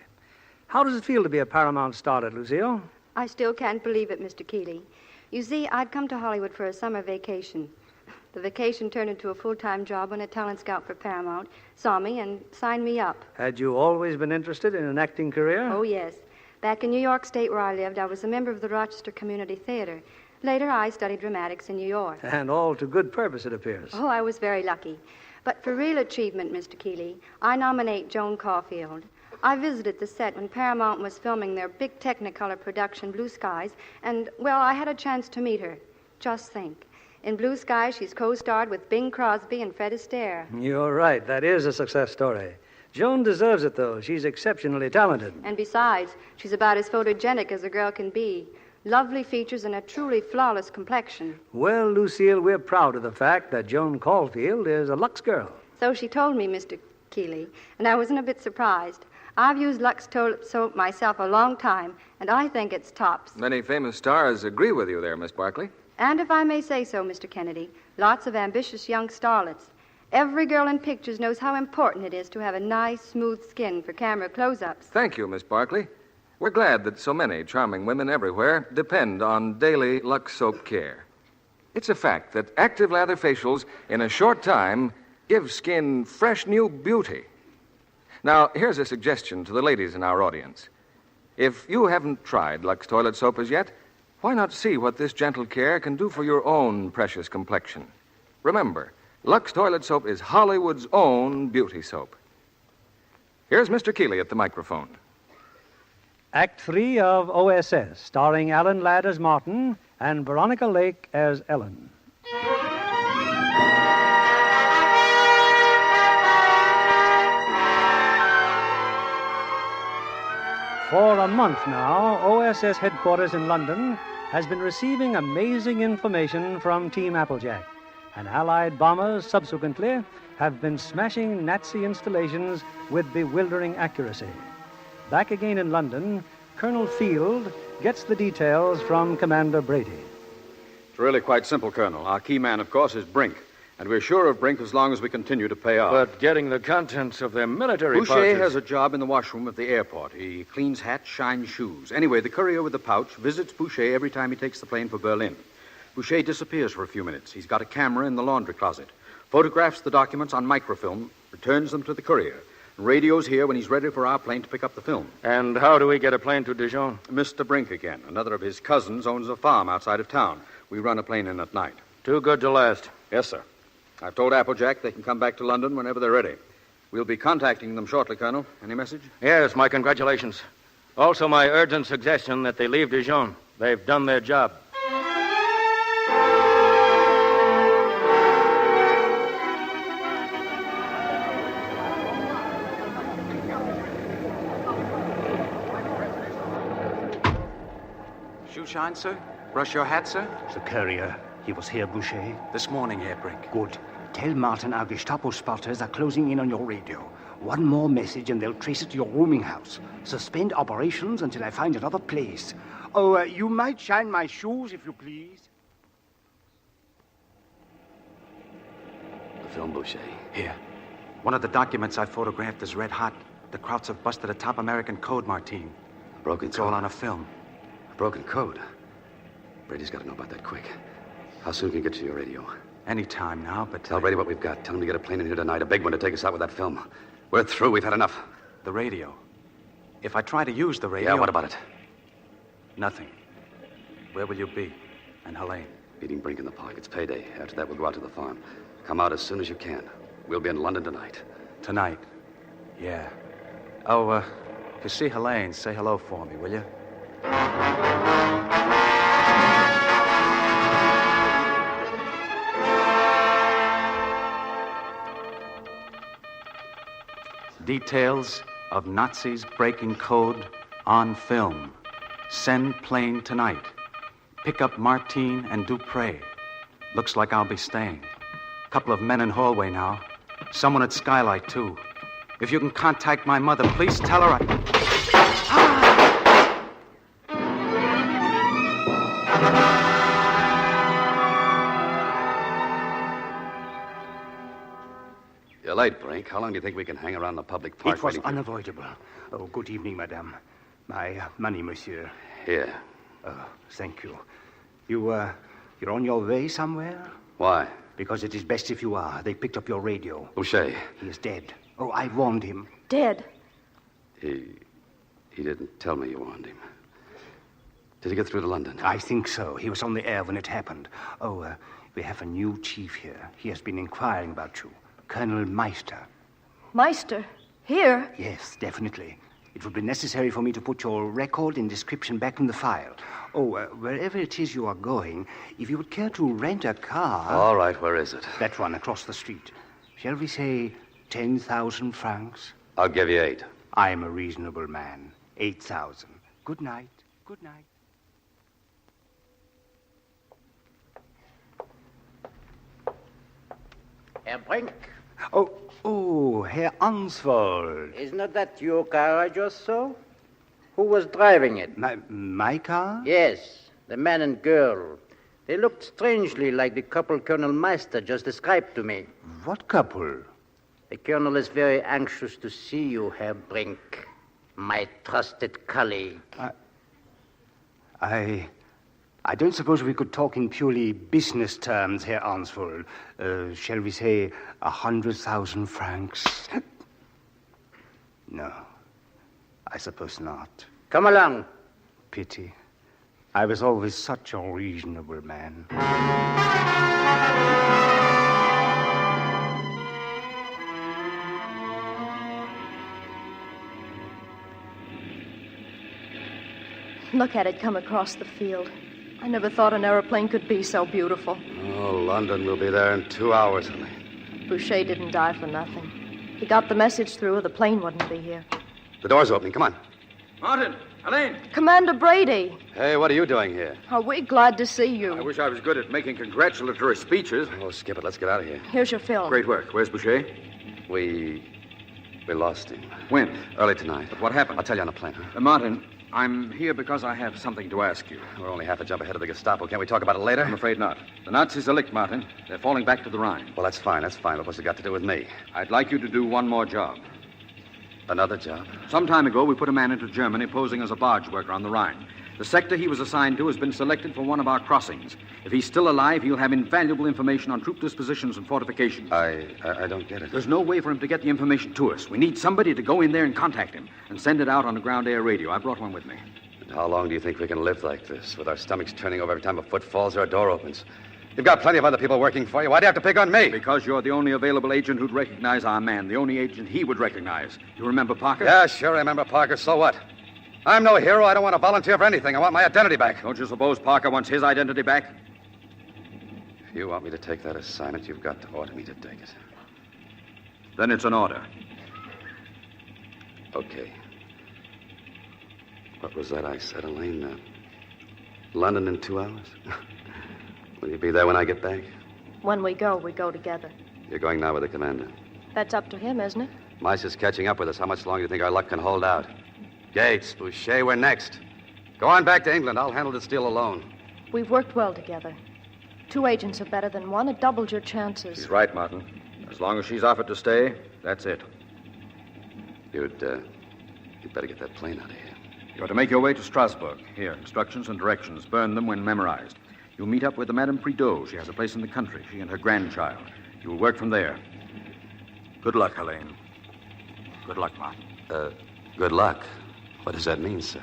S6: How does it feel to be a Paramount starlet, Lucille?
S17: I still can't believe it, Mr. Keeley. You see, I'd come to Hollywood for a summer vacation. The vacation turned into a full-time job when a talent scout for Paramount saw me and signed me up.
S6: Had you always been interested in an acting career?
S17: Oh, yes. Back in New York State, where I lived, I was a member of the Rochester Community Theater. Later, I studied dramatics in New York.
S6: And all to good purpose, it appears.
S17: Oh, I was very lucky. But for real achievement, Mr. Keeley, I nominate Joan Caulfield. I visited the set when Paramount was filming their big Technicolor production, Blue Skies, and, well, I had a chance to meet her. Just think. In Blue Skies, she's co-starred with Bing Crosby and Fred Astaire.
S6: You're right. That is a success story. Joan deserves it, though. She's exceptionally talented.
S17: And besides, she's about as photogenic as a girl can be. Lovely features and a truly flawless complexion.
S6: Well, Lucille, we're proud of the fact that Joan Caulfield is a Lux girl.
S17: So she told me, Mr. Keeley, and I wasn't a bit surprised. I've used Lux toilet soap myself a long time, and I think it's tops.
S2: Many famous stars agree with you there, Miss Barclay.
S17: And if I may say so, Mr. Kennedy, lots of ambitious young starlets. Every girl in pictures knows how important it is to have a nice, smooth skin for camera close-ups.
S2: Thank you, Miss Barclay. We're glad that so many charming women everywhere depend on daily Lux soap care. It's a fact that active lather facials in a short time give skin fresh new beauty. Now, here's a suggestion to the ladies in our audience. If you haven't tried Lux toilet soap as yet, why not see what this gentle care can do for your own precious complexion? Remember, Lux toilet soap is Hollywood's own beauty soap. Here's Mr. Keeley at the microphone.
S6: Act 3 of OSS, starring Alan Ladd as Martin and Veronica Lake as Ellen. For a month now, OSS headquarters in London has been receiving amazing information from Team Applejack, and Allied bombers subsequently have been smashing Nazi installations with bewildering accuracy. Back again in London, Colonel Field gets the details from Commander Brady.
S1: It's really quite simple, Colonel. Our key man, of course, is Brink. And we're sure of Brink as long as we continue to pay off.
S9: But getting the contents of their military
S1: Boucher
S9: pouches...
S1: has a job in the washroom at the airport. He cleans hats, shines shoes. Anyway, the courier with the pouch visits Boucher every time he takes the plane for Berlin. Boucher disappears for a few minutes. He's got a camera in the laundry closet, photographs the documents on microfilm, returns them to the courier. Radios here when he's ready for our plane to pick up the film.
S9: And how do we get a plane to Dijon?
S1: Mr. Brink again. Another of his cousins owns a farm outside of town. We run a plane in at night.
S9: Too good to last.
S1: Yes, sir. I've told Applejack they can come back to London whenever they're ready. We'll be contacting them shortly, Colonel. Any message?
S9: Yes, my congratulations. Also, my urgent suggestion that they leave Dijon. They've done their job.
S24: Shoe shine, sir? Brush your hat, sir?
S4: The courier. He was here, Boucher.
S24: This morning, Herr Brink.
S4: Good. Tell Martin our Gestapo spotters are closing in on your radio. One more message and they'll trace it to your rooming house. Suspend operations until I find another place. Oh, you might shine my shoes, if you please.
S13: The film, Boucher.
S24: Here. One of the documents I photographed is red hot. The Krauts have busted a top American code, Martin.
S13: Broken
S24: It's
S13: code.
S24: all on a film.
S13: A broken code. Brady's got to know about that quick. How soon can you get to your radio?
S24: Any time now, but...
S13: Tell Brady what we've got. Tell him to get a plane in here tonight, a big one, to take us out with that film. We're through. We've had enough.
S24: The radio. If I try to use the radio...
S13: Yeah, what about it?
S24: Nothing. Where will you be? And Helene?
S13: Meeting Brink in the park. It's payday. After that, we'll go out to the farm. Come out as soon as you can. We'll be in London tonight.
S24: Tonight? Yeah. Oh, if you see Helene, say hello for me, will you? Details of Nazis breaking code on film. Send plane tonight. Pick up Martine and Dupre. Looks like I'll be staying. Couple of men in hallway now. Someone at Skylight, too. If you can contact my mother, please tell her
S13: You're late, Brink. How long do you think we can hang around the public park?
S4: It was unavoidable. Oh, good evening, madame. My money, monsieur.
S13: Here.
S4: Oh, thank you. You're on your way somewhere?
S13: Why?
S4: Because it is best if you are. They picked up your radio.
S13: Boucher.
S4: He is dead. Oh, I warned him.
S5: Dead?
S13: He didn't tell me you warned him. Did he get through to London?
S4: I think so. He was on the air when it happened. Oh, we have a new chief here. He has been inquiring about you. Colonel Meister.
S5: Meister? Here?
S4: Yes, definitely. It would be necessary for me to put your record and description back in the file. Oh, wherever it is you are going, if you would care to rent a car...
S13: All right, where is it?
S4: That one across the street. Shall we say 10,000 francs?
S13: I'll give you 8.
S4: I'm a reasonable man. 8,000. Good night. Good night.
S14: Herr Brink.
S4: Oh, Herr Answald.
S14: Is not that your car I just saw? Who was driving it?
S4: My car?
S14: Yes, the man and girl. They looked strangely like the couple Colonel Meister just described to me.
S4: What couple?
S14: The colonel is very anxious to see you, Herr Brink, my trusted colleague.
S4: I don't suppose we could talk in purely business terms, Herr Answald. Shall we say 100,000 francs? No, I suppose not.
S14: Come along.
S4: Pity. I was always such a reasonable man.
S5: Look at it come across the field. I never thought an aeroplane could be so beautiful.
S13: Oh, London will be there in 2 hours, Helene.
S5: Boucher didn't die for nothing. He got the message through or the plane wouldn't be here.
S13: The door's opening. Come on.
S2: Martin, Helene.
S5: Commander Brady.
S13: Hey, what are you doing here?
S5: Are we glad to see you?
S2: I wish I was good at making congratulatory speeches.
S13: Oh, skip it. Let's get out of here.
S5: Here's your film.
S2: Great work. Where's Boucher?
S13: We lost him.
S2: When?
S13: Early tonight.
S2: But what happened?
S13: I'll tell you on the plane, huh?
S2: Martin, I'm here because I have something to ask you.
S13: We're only half a jump ahead of the Gestapo. Can't we talk about it later?
S2: I'm afraid not. The Nazis are licked, Martin. They're falling back to the Rhine.
S13: Well, that's fine. That's fine. But what's it got to do with me?
S2: I'd like you to do one more job.
S13: Another job?
S2: Some time ago, we put a man into Germany posing as a barge worker on the Rhine. The sector he was assigned to has been selected for one of our crossings. If he's still alive, he'll have invaluable information on troop dispositions and fortifications.
S13: I don't get it.
S2: There's no way for him to get the information to us. We need somebody to go in there and contact him and send it out on a ground-air radio. I brought one with me.
S13: And how long do you think we can live like this, with our stomachs turning over every time a foot falls or a door opens? You've got plenty of other people working for you. Why do you have to pick on me?
S2: Because you're the only available agent who'd recognize our man, the only agent he would recognize. You remember Parker?
S13: Yeah, sure, I remember Parker. So what? I'm no hero. I don't want to volunteer for anything. I want my identity back.
S2: Don't you suppose Parker wants his identity back?
S13: If you want me to take that assignment, you've got to order me to take it.
S2: Then it's an order.
S13: Okay. What was that I said, Elaine? London in 2 hours? Will you be there when I get back?
S5: When we go together.
S13: You're going now with the commander.
S5: That's up to him, isn't it?
S13: Mice is catching up with us. How much longer do you think our luck can hold out? Gates, Boucher, we're next. Go on back to England. I'll handle this deal alone.
S5: We've worked well together. 2 agents are better than one. It doubled your chances.
S2: She's right, Martin. As long as she's offered to stay, that's it.
S13: You'd better get that plane out of here.
S2: You're to make your way to Strasbourg. Here, instructions and directions. Burn them when memorized. You'll meet up with the Madame Prideaux. She has a place in the country, she and her grandchild. You will work from there. Good luck, Helene. Good luck, Martin.
S13: Good luck? What does that mean, sir?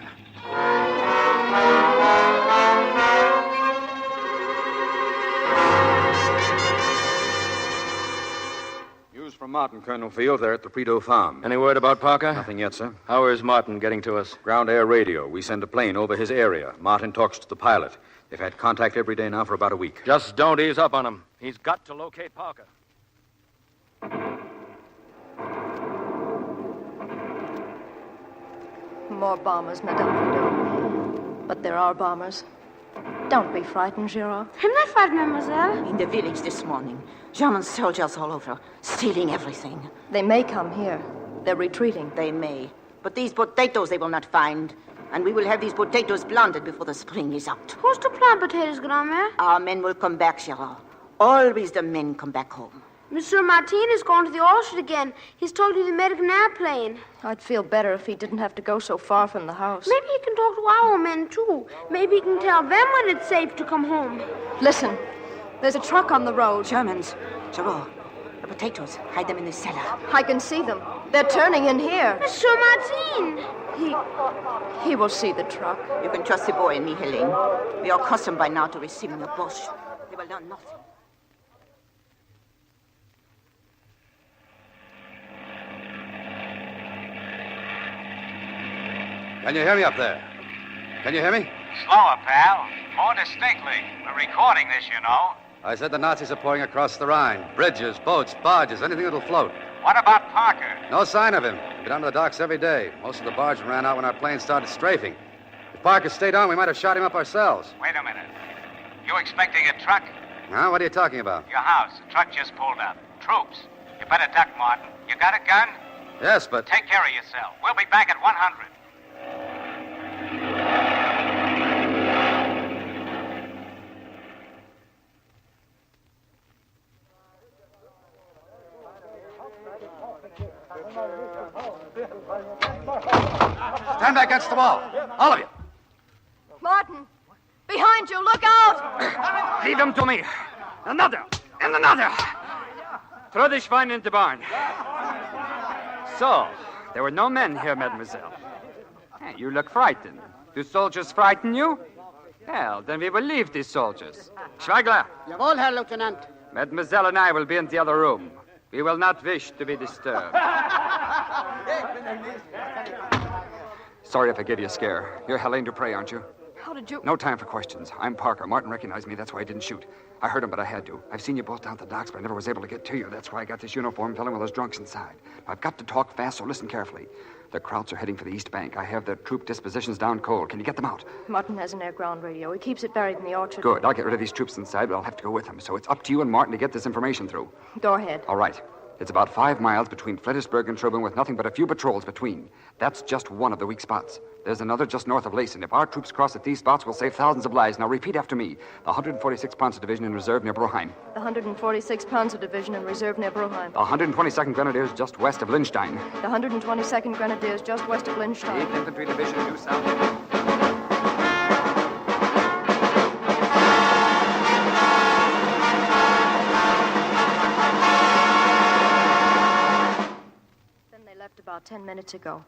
S2: News from Martin, Colonel Field. They're at the Prideaux farm.
S9: Any word about Parker?
S2: Nothing yet, sir.
S9: How is Martin getting to us?
S2: Ground air radio. We send a plane over his area. Martin talks to the pilot. They've had contact every day now for about a week.
S9: Just don't ease up on him. He's got to locate Parker.
S5: More bombers, Madame Prideaux. But there are bombers. Don't be frightened, Giraud.
S18: I'm not frightened, mademoiselle.
S19: In the village this morning, German soldiers all over, stealing everything.
S5: They may come here. They're retreating.
S18: They may. But these potatoes they will not find. And we will have these potatoes planted before the spring is out.
S19: Who's to plant potatoes, Grandmère?
S18: Our men will come back, Gerard. Always the men come back home.
S19: Monsieur Martin is going to the orchard again. He's talking to the American airplane.
S5: I'd feel better if he didn't have to go so far from the house.
S19: Maybe he can talk to our men, too. Maybe he can tell them when it's safe to come home.
S5: Listen, there's a truck on the road.
S18: Germans. Gerard, the potatoes. Hide them in the cellar.
S5: I can see them. They're turning in here.
S19: Monsieur Martin!
S5: He will see the truck.
S18: You can trust the boy and me, Helene. We are accustomed by now to receiving a Boche. They will learn nothing.
S13: Can you hear me up there? Can you hear me?
S26: Slower, pal. More distinctly. We're recording this, you know.
S13: I said the Nazis are pouring across the Rhine. Bridges, boats, barges, anything that'll float.
S26: What about Parker?
S13: No sign of him. We're down to the docks every day. Most of the barge ran out when our plane started strafing. If Parker stayed on, we might have shot him up ourselves.
S26: Wait a minute. You expecting a truck?
S13: Huh? What are you talking about?
S26: Your house. A truck just pulled up. Troops. You better duck, Martin. You got a gun?
S13: Yes, but...
S26: Take care of yourself. We'll be back at 100.
S13: Stand back against the wall. All of you.
S5: Martin, behind you, look out!
S16: Leave them to me. Another, and another. Throw the Schwein in the barn. So, there were no men here, mademoiselle. Hey, you look frightened. Do soldiers frighten you? Well, then we will leave these soldiers. Schweigler.
S20: Jawohl, Herr Lieutenant.
S16: Mademoiselle and I will be in the other room. We will not wish to be disturbed. Sorry if I gave you a scare. You're Helene Dupre, aren't you?
S5: How did you...
S16: No time for questions. I'm Parker. Martin recognized me. That's why I didn't shoot. I heard him, but I had to. I've seen you both down at the docks, but I never was able to get to you. That's why I got this uniform filling with those drunks inside. I've got to talk fast, so listen carefully. The Krauts are heading for the East Bank. I have their troop dispositions down cold. Can you get them out?
S5: Martin has an air-ground radio. He keeps it buried in the orchard.
S16: Good. I'll get rid of these troops inside, but I'll have to go with them. So it's up to you and Martin to get this information through.
S5: Go ahead.
S16: All right. It's about 5 miles between Fredericksburg and Trubin with nothing but a few patrols between. That's just one of the weak spots. There's another just north of Lacen. If our troops cross at these spots, we'll save thousands of lives. Now repeat after me. The 146th Panzer Division in reserve near Broheim.
S5: The 146th Panzer Division in reserve near Broheim.
S16: The 122nd Grenadiers just west of Linstein.
S5: The 122nd Grenadiers just west of Linstein.
S16: 8th Infantry Division due south.
S5: About 10 minutes ago.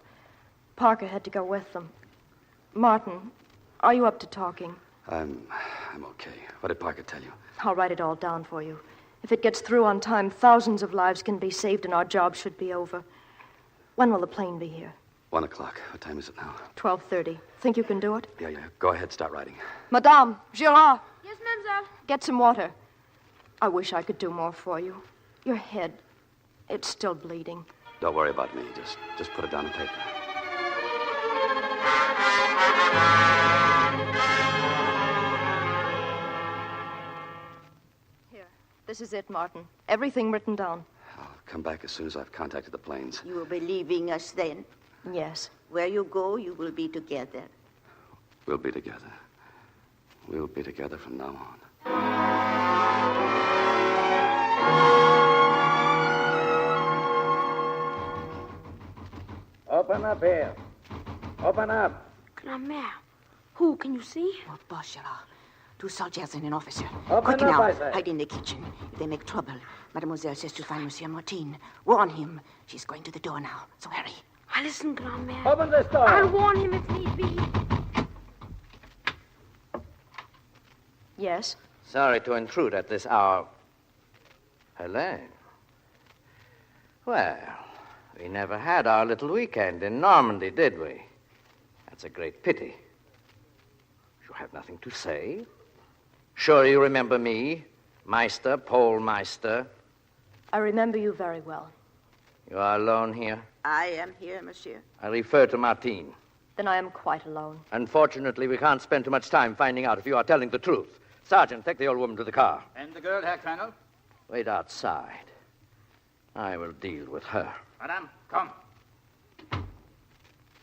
S5: Parker had to go with them. Martin, are you up to talking?
S13: I'm okay. What did Parker tell you?
S5: I'll write it all down for you. If it gets through on time, thousands of lives can be saved and our job should be over. When will the plane be here?
S13: 1 o'clock. What time is it now?
S5: 12:30. Think you can do it?
S13: Yeah. Go ahead. Start writing.
S5: Madame, Girard.
S19: Yes, mademoiselle.
S5: Get some water. I wish I could do more for you. Your head, it's still bleeding.
S13: Don't worry about me. Just put it down on paper.
S5: Here. This is it, Martin. Everything written down.
S13: I'll come back as soon as I've contacted the planes.
S18: You will be leaving us then?
S5: Yes.
S18: Where you go, you will be together.
S13: We'll be together. We'll be together from now on.
S14: Open up here. Open up.
S19: Grandmère, who can you see?
S18: Oh, boss, Gerard. 2 soldiers and an officer.
S14: Open
S18: Quick
S14: up,
S18: now.
S14: I say.
S18: Hide in the kitchen. If they make trouble, Mademoiselle says to find Monsieur Martin. Warn him. She's going to the door now, so hurry.
S19: I listen, Grandmère.
S14: Open this door.
S19: I'll warn him if need be.
S5: Yes?
S14: Sorry to intrude at this hour. Helene. Well, we never had our little weekend in Normandy, did we? That's a great pity. You have nothing to say? Sure you remember me, Meister, Paul Meister?
S5: I remember you very well.
S14: You are alone here?
S18: I am here, monsieur.
S14: I refer to Martin.
S5: Then I am quite alone.
S14: Unfortunately, we can't spend too much time finding out if you are telling the truth. Sergeant, take the old woman to the car.
S11: And the girl, Herr Colonel?
S14: Wait outside. I will deal with her.
S11: Madame, come.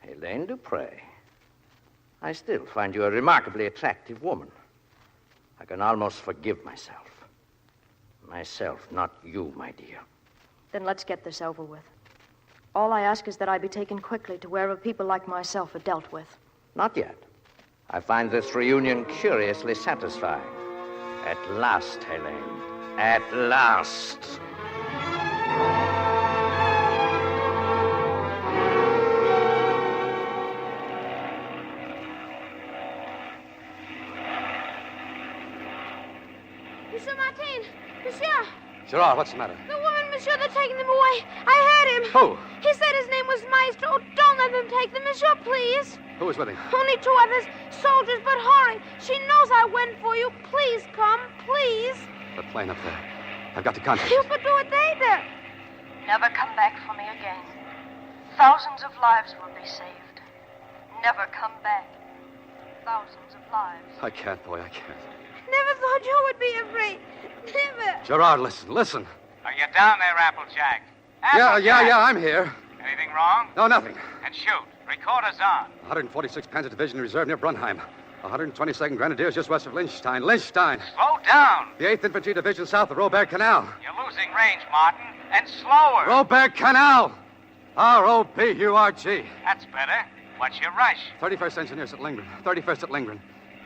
S14: Helene Dupre. I still find you a remarkably attractive woman. I can almost forgive myself. Myself, not you, my dear.
S5: Then let's get this over with. All I ask is that I be taken quickly to wherever people like myself are dealt with.
S14: Not yet. I find this reunion curiously satisfying. At last, Helene. At last.
S19: Monsieur Martin! Monsieur!
S13: Gerard, what's the matter?
S19: The woman, monsieur, they're taking them away. I heard him.
S13: Who?
S19: He said his name was Maestro. Oh, don't let them take them, monsieur, please.
S13: Who is with him?
S19: Only two others, soldiers, but hurry. She knows I went for you. Please come, please.
S13: The plane up there. I've got to contact
S19: You
S13: it.
S19: could do it later.
S5: Never come back for me again. Thousands of lives will be saved. Never come back. Thousands of lives.
S13: I can't, boy, I can't.
S19: Never thought you would be afraid. Never.
S13: Gerard, listen.
S26: Are you down there, Applejack?
S13: Yeah, I'm here.
S26: Anything wrong?
S13: No, nothing.
S26: And shoot. Recorder's on.
S13: 146th Panzer Division Reserve near Brunheim. 122nd Grenadiers just west of Liechtenstein. Liechtenstein.
S26: Slow down.
S13: The 8th Infantry Division south of Robert Canal.
S26: You're losing range, Martin. And slower.
S13: Robert Canal! R-O-B-U-R-G.
S26: That's better. What's your rush?
S13: 31st Engineers at Lindgren. 31st at Lindgren.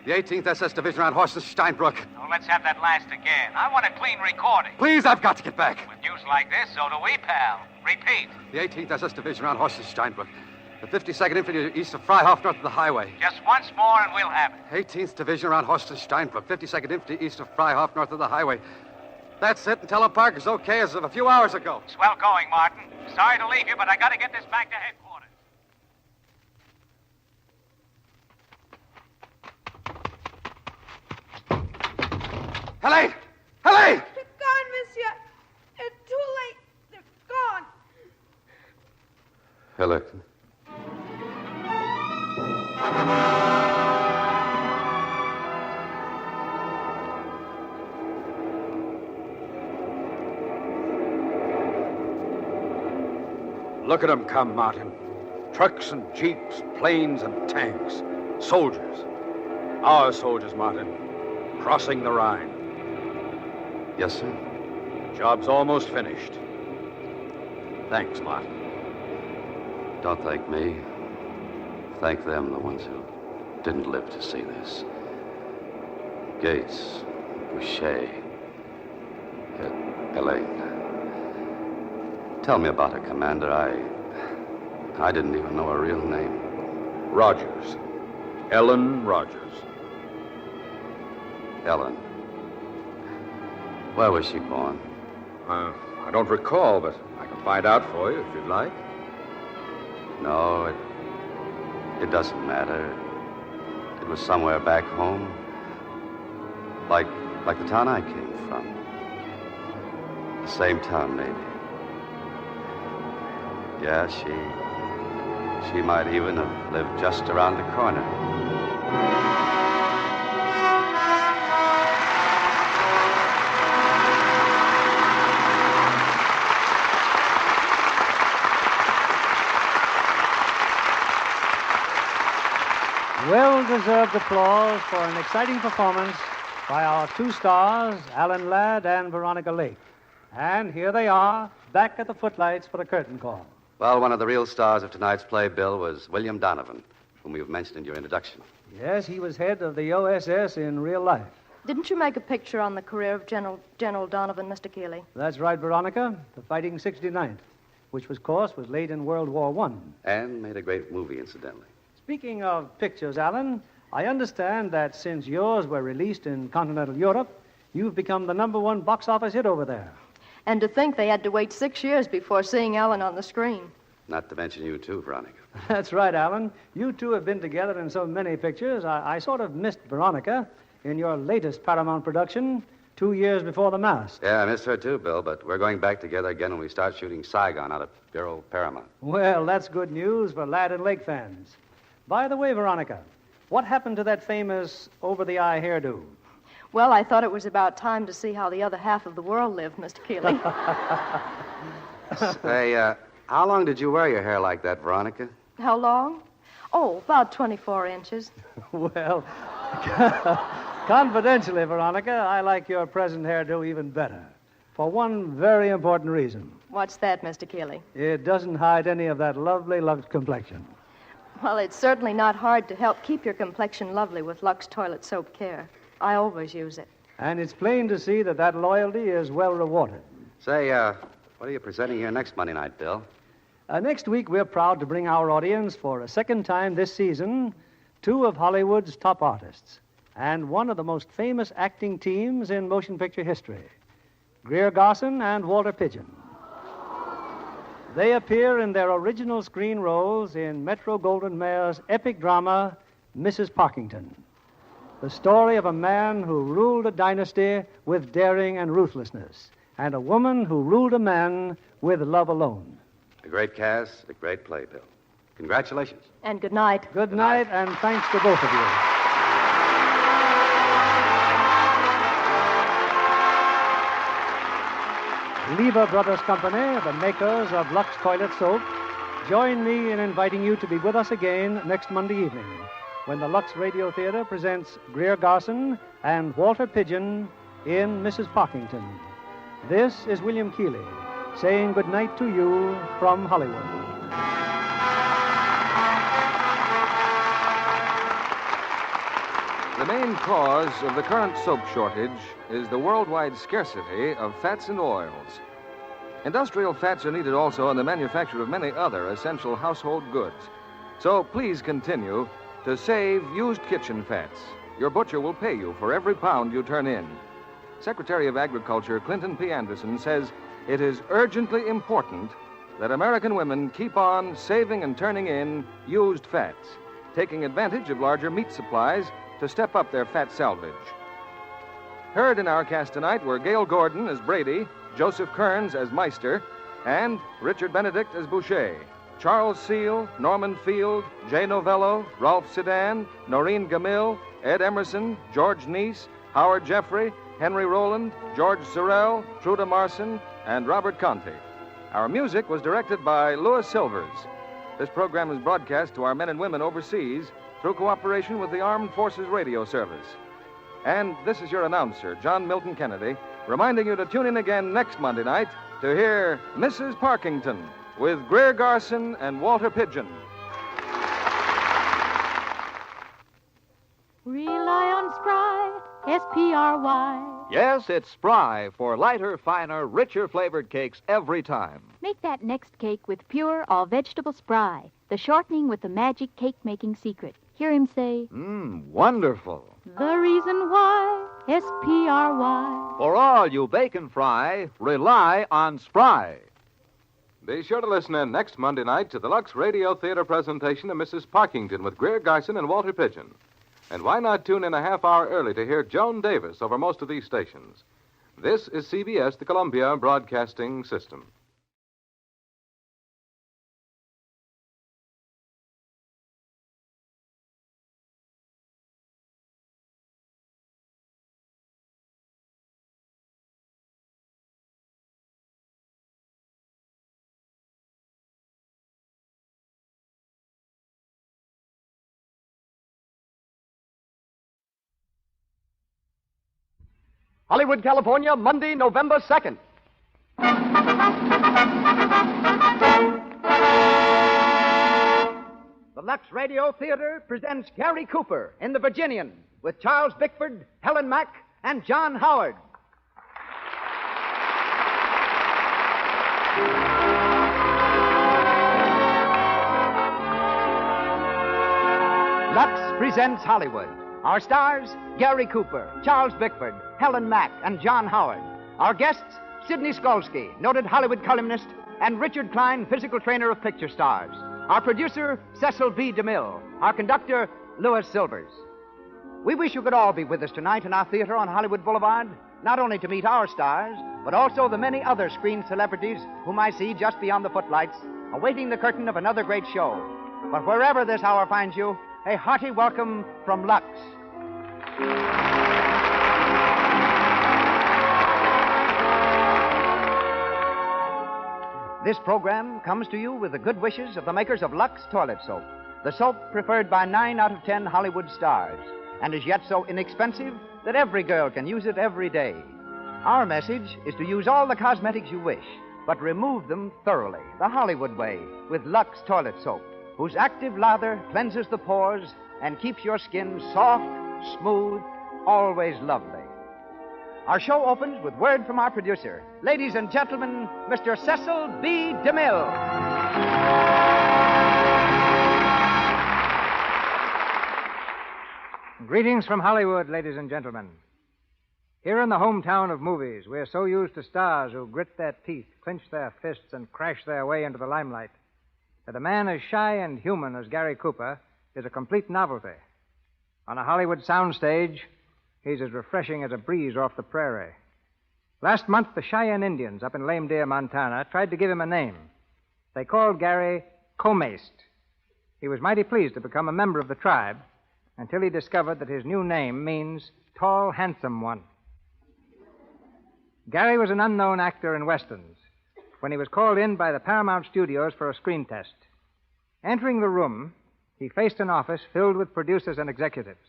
S13: The 18th SS Division around Horstensteinbruck.
S26: Oh, let's have that last again. I want a clean recording.
S13: Please, I've got to get back.
S26: With news like this, so do we, pal. Repeat.
S13: The 18th SS Division around Horstensteinbruck. The 52nd Infantry east of Freihof north of the highway.
S26: Just once more and we'll have it.
S13: 18th Division around Horstensteinbruck. 52nd Infantry east of Freihof north of the highway. That's it, and tell him Parker's okay as of a few hours ago.
S26: Swell going, Martin. Sorry to leave you, but I gotta get this back to headquarters.
S13: Helene! Helene!
S19: They're gone, monsieur. They're too late. They're gone.
S13: Helene.
S1: Look at them come, Martin. Trucks and jeeps, planes and tanks. Soldiers. Our soldiers, Martin. Crossing the Rhine.
S13: Yes, sir.
S1: Job's almost finished. Thanks, Martin.
S13: Don't thank me. Thank them, the ones who didn't live to see this. Gates, Boucher, Helene. Tell me about her, Commander. I didn't even know her real name.
S1: Rogers. Ellen Rogers.
S13: Ellen. Where was she born?
S1: I don't recall, but I can find out for you if you'd like.
S13: No, it doesn't matter. It was somewhere back home. Like the town I came from. The same town, maybe. Yeah, she might even have lived just around the corner.
S6: Well-deserved applause for an exciting performance by our two stars, Alan Ladd and Veronica Lake. And here they are, back at the footlights for the curtain call.
S13: Well, one of the real stars of tonight's play, Bill, was William Donovan, whom you've mentioned in your introduction.
S6: Yes, he was head of the OSS in real life.
S5: Didn't you make a picture on the career of General Donovan, Mr. Keeley?
S6: That's right, Veronica, the Fighting 69th, which, of course, was late in World War I.
S13: And made a great movie, incidentally.
S6: Speaking of pictures, Alan, I understand that since yours were released in continental Europe, you've become the #1 box office hit over there.
S5: And to think they had to wait 6 years before seeing Ellen on the screen.
S13: Not to mention you, too, Veronica.
S6: That's right, Alan. You two have been together in so many pictures. I sort of missed Veronica in your latest Paramount production, 2 years before The Mask.
S13: Yeah, I missed her, too, Bill, but we're going back together again when we start shooting Saigon out of your old Paramount.
S6: Well, that's good news for Ladd and Lake fans. By the way, Veronica, what happened to that famous over-the-eye hairdo?
S5: Well, I thought it was about time to see how the other half of the world lived, Mr. Keeley.
S13: Hey, how long did you wear your hair like that, Veronica?
S5: How long? Oh, about 24 inches.
S6: Well, confidentially, Veronica, I like your present hairdo even better. For one very important reason.
S5: What's that, Mr. Keeley?
S6: It doesn't hide any of that lovely Lux complexion.
S5: Well, it's certainly not hard to help keep your complexion lovely with Lux Toilet Soap Care. I always use it.
S6: And it's plain to see that loyalty is well rewarded.
S13: Say, what are you presenting here next Monday night, Bill?
S6: Next week, we're proud to bring our audience for a second time this season 2 of Hollywood's top artists and one of the most famous acting teams in motion picture history, Greer Garson and Walter Pidgeon. They appear in their original screen roles in Metro-Goldwyn-Mayer's epic drama, Mrs. Parkington, the story of a man who ruled a dynasty with daring and ruthlessness, and a woman who ruled a man with love alone.
S13: A great cast, a great play, Bill. Congratulations.
S5: And good night.
S6: Good night, and thanks to both of you. Lever Brothers Company, the makers of Lux Toilet Soap, join me in inviting you to be with us again next Monday evening when the Lux Radio Theater presents Greer Garson and Walter Pidgeon in Mrs. Parkington. This is William Keeley saying good night to you from Hollywood.
S2: The main cause of the current soap shortage is the worldwide scarcity of fats and oils. Industrial fats are needed also in the manufacture of many other essential household goods. So please continue to save used kitchen fats. Your butcher will pay you for every pound you turn in. Secretary of Agriculture Clinton P. Anderson says it is urgently important that American women keep on saving and turning in used fats, taking advantage of larger meat supplies to step up their fat salvage. Heard in our cast tonight were Gail Gordon as Brady, Joseph Kearns as Meister, and Richard Benedict as Boucher. Charles Seal, Norman Field, Jay Novello, Ralph Sedan, Noreen Gamil, Ed Emerson, George Neese, Howard Jeffrey, Henry Rowland, George Sorrell, Truda Marson, and Robert Conte. Our music was directed by Louis Silvers. This program is broadcast to our men and women overseas through cooperation with the Armed Forces Radio Service. And this is your announcer, John Milton Kennedy, reminding you to tune in again next Monday night to hear Mrs. Parkington with Greer Garson and Walter Pidgeon.
S7: Rely on Spry, S-P-R-Y.
S8: Yes, it's Spry for lighter, finer, richer flavored cakes every time.
S7: Make that next cake with pure, all-vegetable Spry, the shortening with the magic cake-making secret. Hear him say,
S8: Wonderful.
S7: The reason why, S-P-R-Y.
S8: For all you bake and fry, rely on Spry.
S20: Be sure to listen in next Monday night to the Lux Radio Theater presentation of Mrs. Parkington with Greer Garson and Walter Pidgeon. And why not tune in a half hour early to hear Joan Davis over most of these stations? This is CBS, the Columbia Broadcasting System.
S21: Hollywood, California, Monday, November 2nd. The Lux Radio Theater presents Gary Cooper in The Virginian with Charles Bickford, Helen Mack, and John Howard. Lux presents Hollywood. Our stars, Gary Cooper, Charles Bickford, Helen Mack, and John Howard. Our guests, Sidney Skolsky, noted Hollywood columnist, and Richard Klein, physical trainer of picture stars. Our producer, Cecil B. DeMille. Our conductor, Louis Silvers. We wish you could all be with us tonight in our theater on Hollywood Boulevard, not only to meet our stars, but also the many other screen celebrities whom I see just beyond the footlights, awaiting the curtain of another great show. But wherever this hour finds you, a hearty welcome from Lux. This program comes to you with the good wishes of the makers of Lux Toilet Soap, the soap preferred by 9 out of 10 Hollywood stars, and is yet so inexpensive that every girl can use it every day. Our message is to use all the cosmetics you wish, but remove them thoroughly, the Hollywood way, with Lux Toilet Soap, whose active lather cleanses the pores and keeps your skin soft, smooth, always lovely. Our show opens with word from our producer. Ladies and gentlemen, Mr. Cecil B. DeMille. Greetings from Hollywood, ladies and gentlemen. Here in the hometown of movies, we're so used to stars who grit their teeth, clench their fists, and crash their way into the limelight that a man as shy and human as Gary Cooper is a complete novelty. On a Hollywood soundstage, he's as refreshing as a breeze off the prairie. Last month, the Cheyenne Indians up in Lame Deer, Montana, tried to give him a name. They called Gary Comaced. He was mighty pleased to become a member of the tribe until he discovered that his new name means tall, handsome one. Gary was an unknown actor in westerns when he was called in by the Paramount Studios for a screen test. Entering the room, he faced an office filled with producers and executives.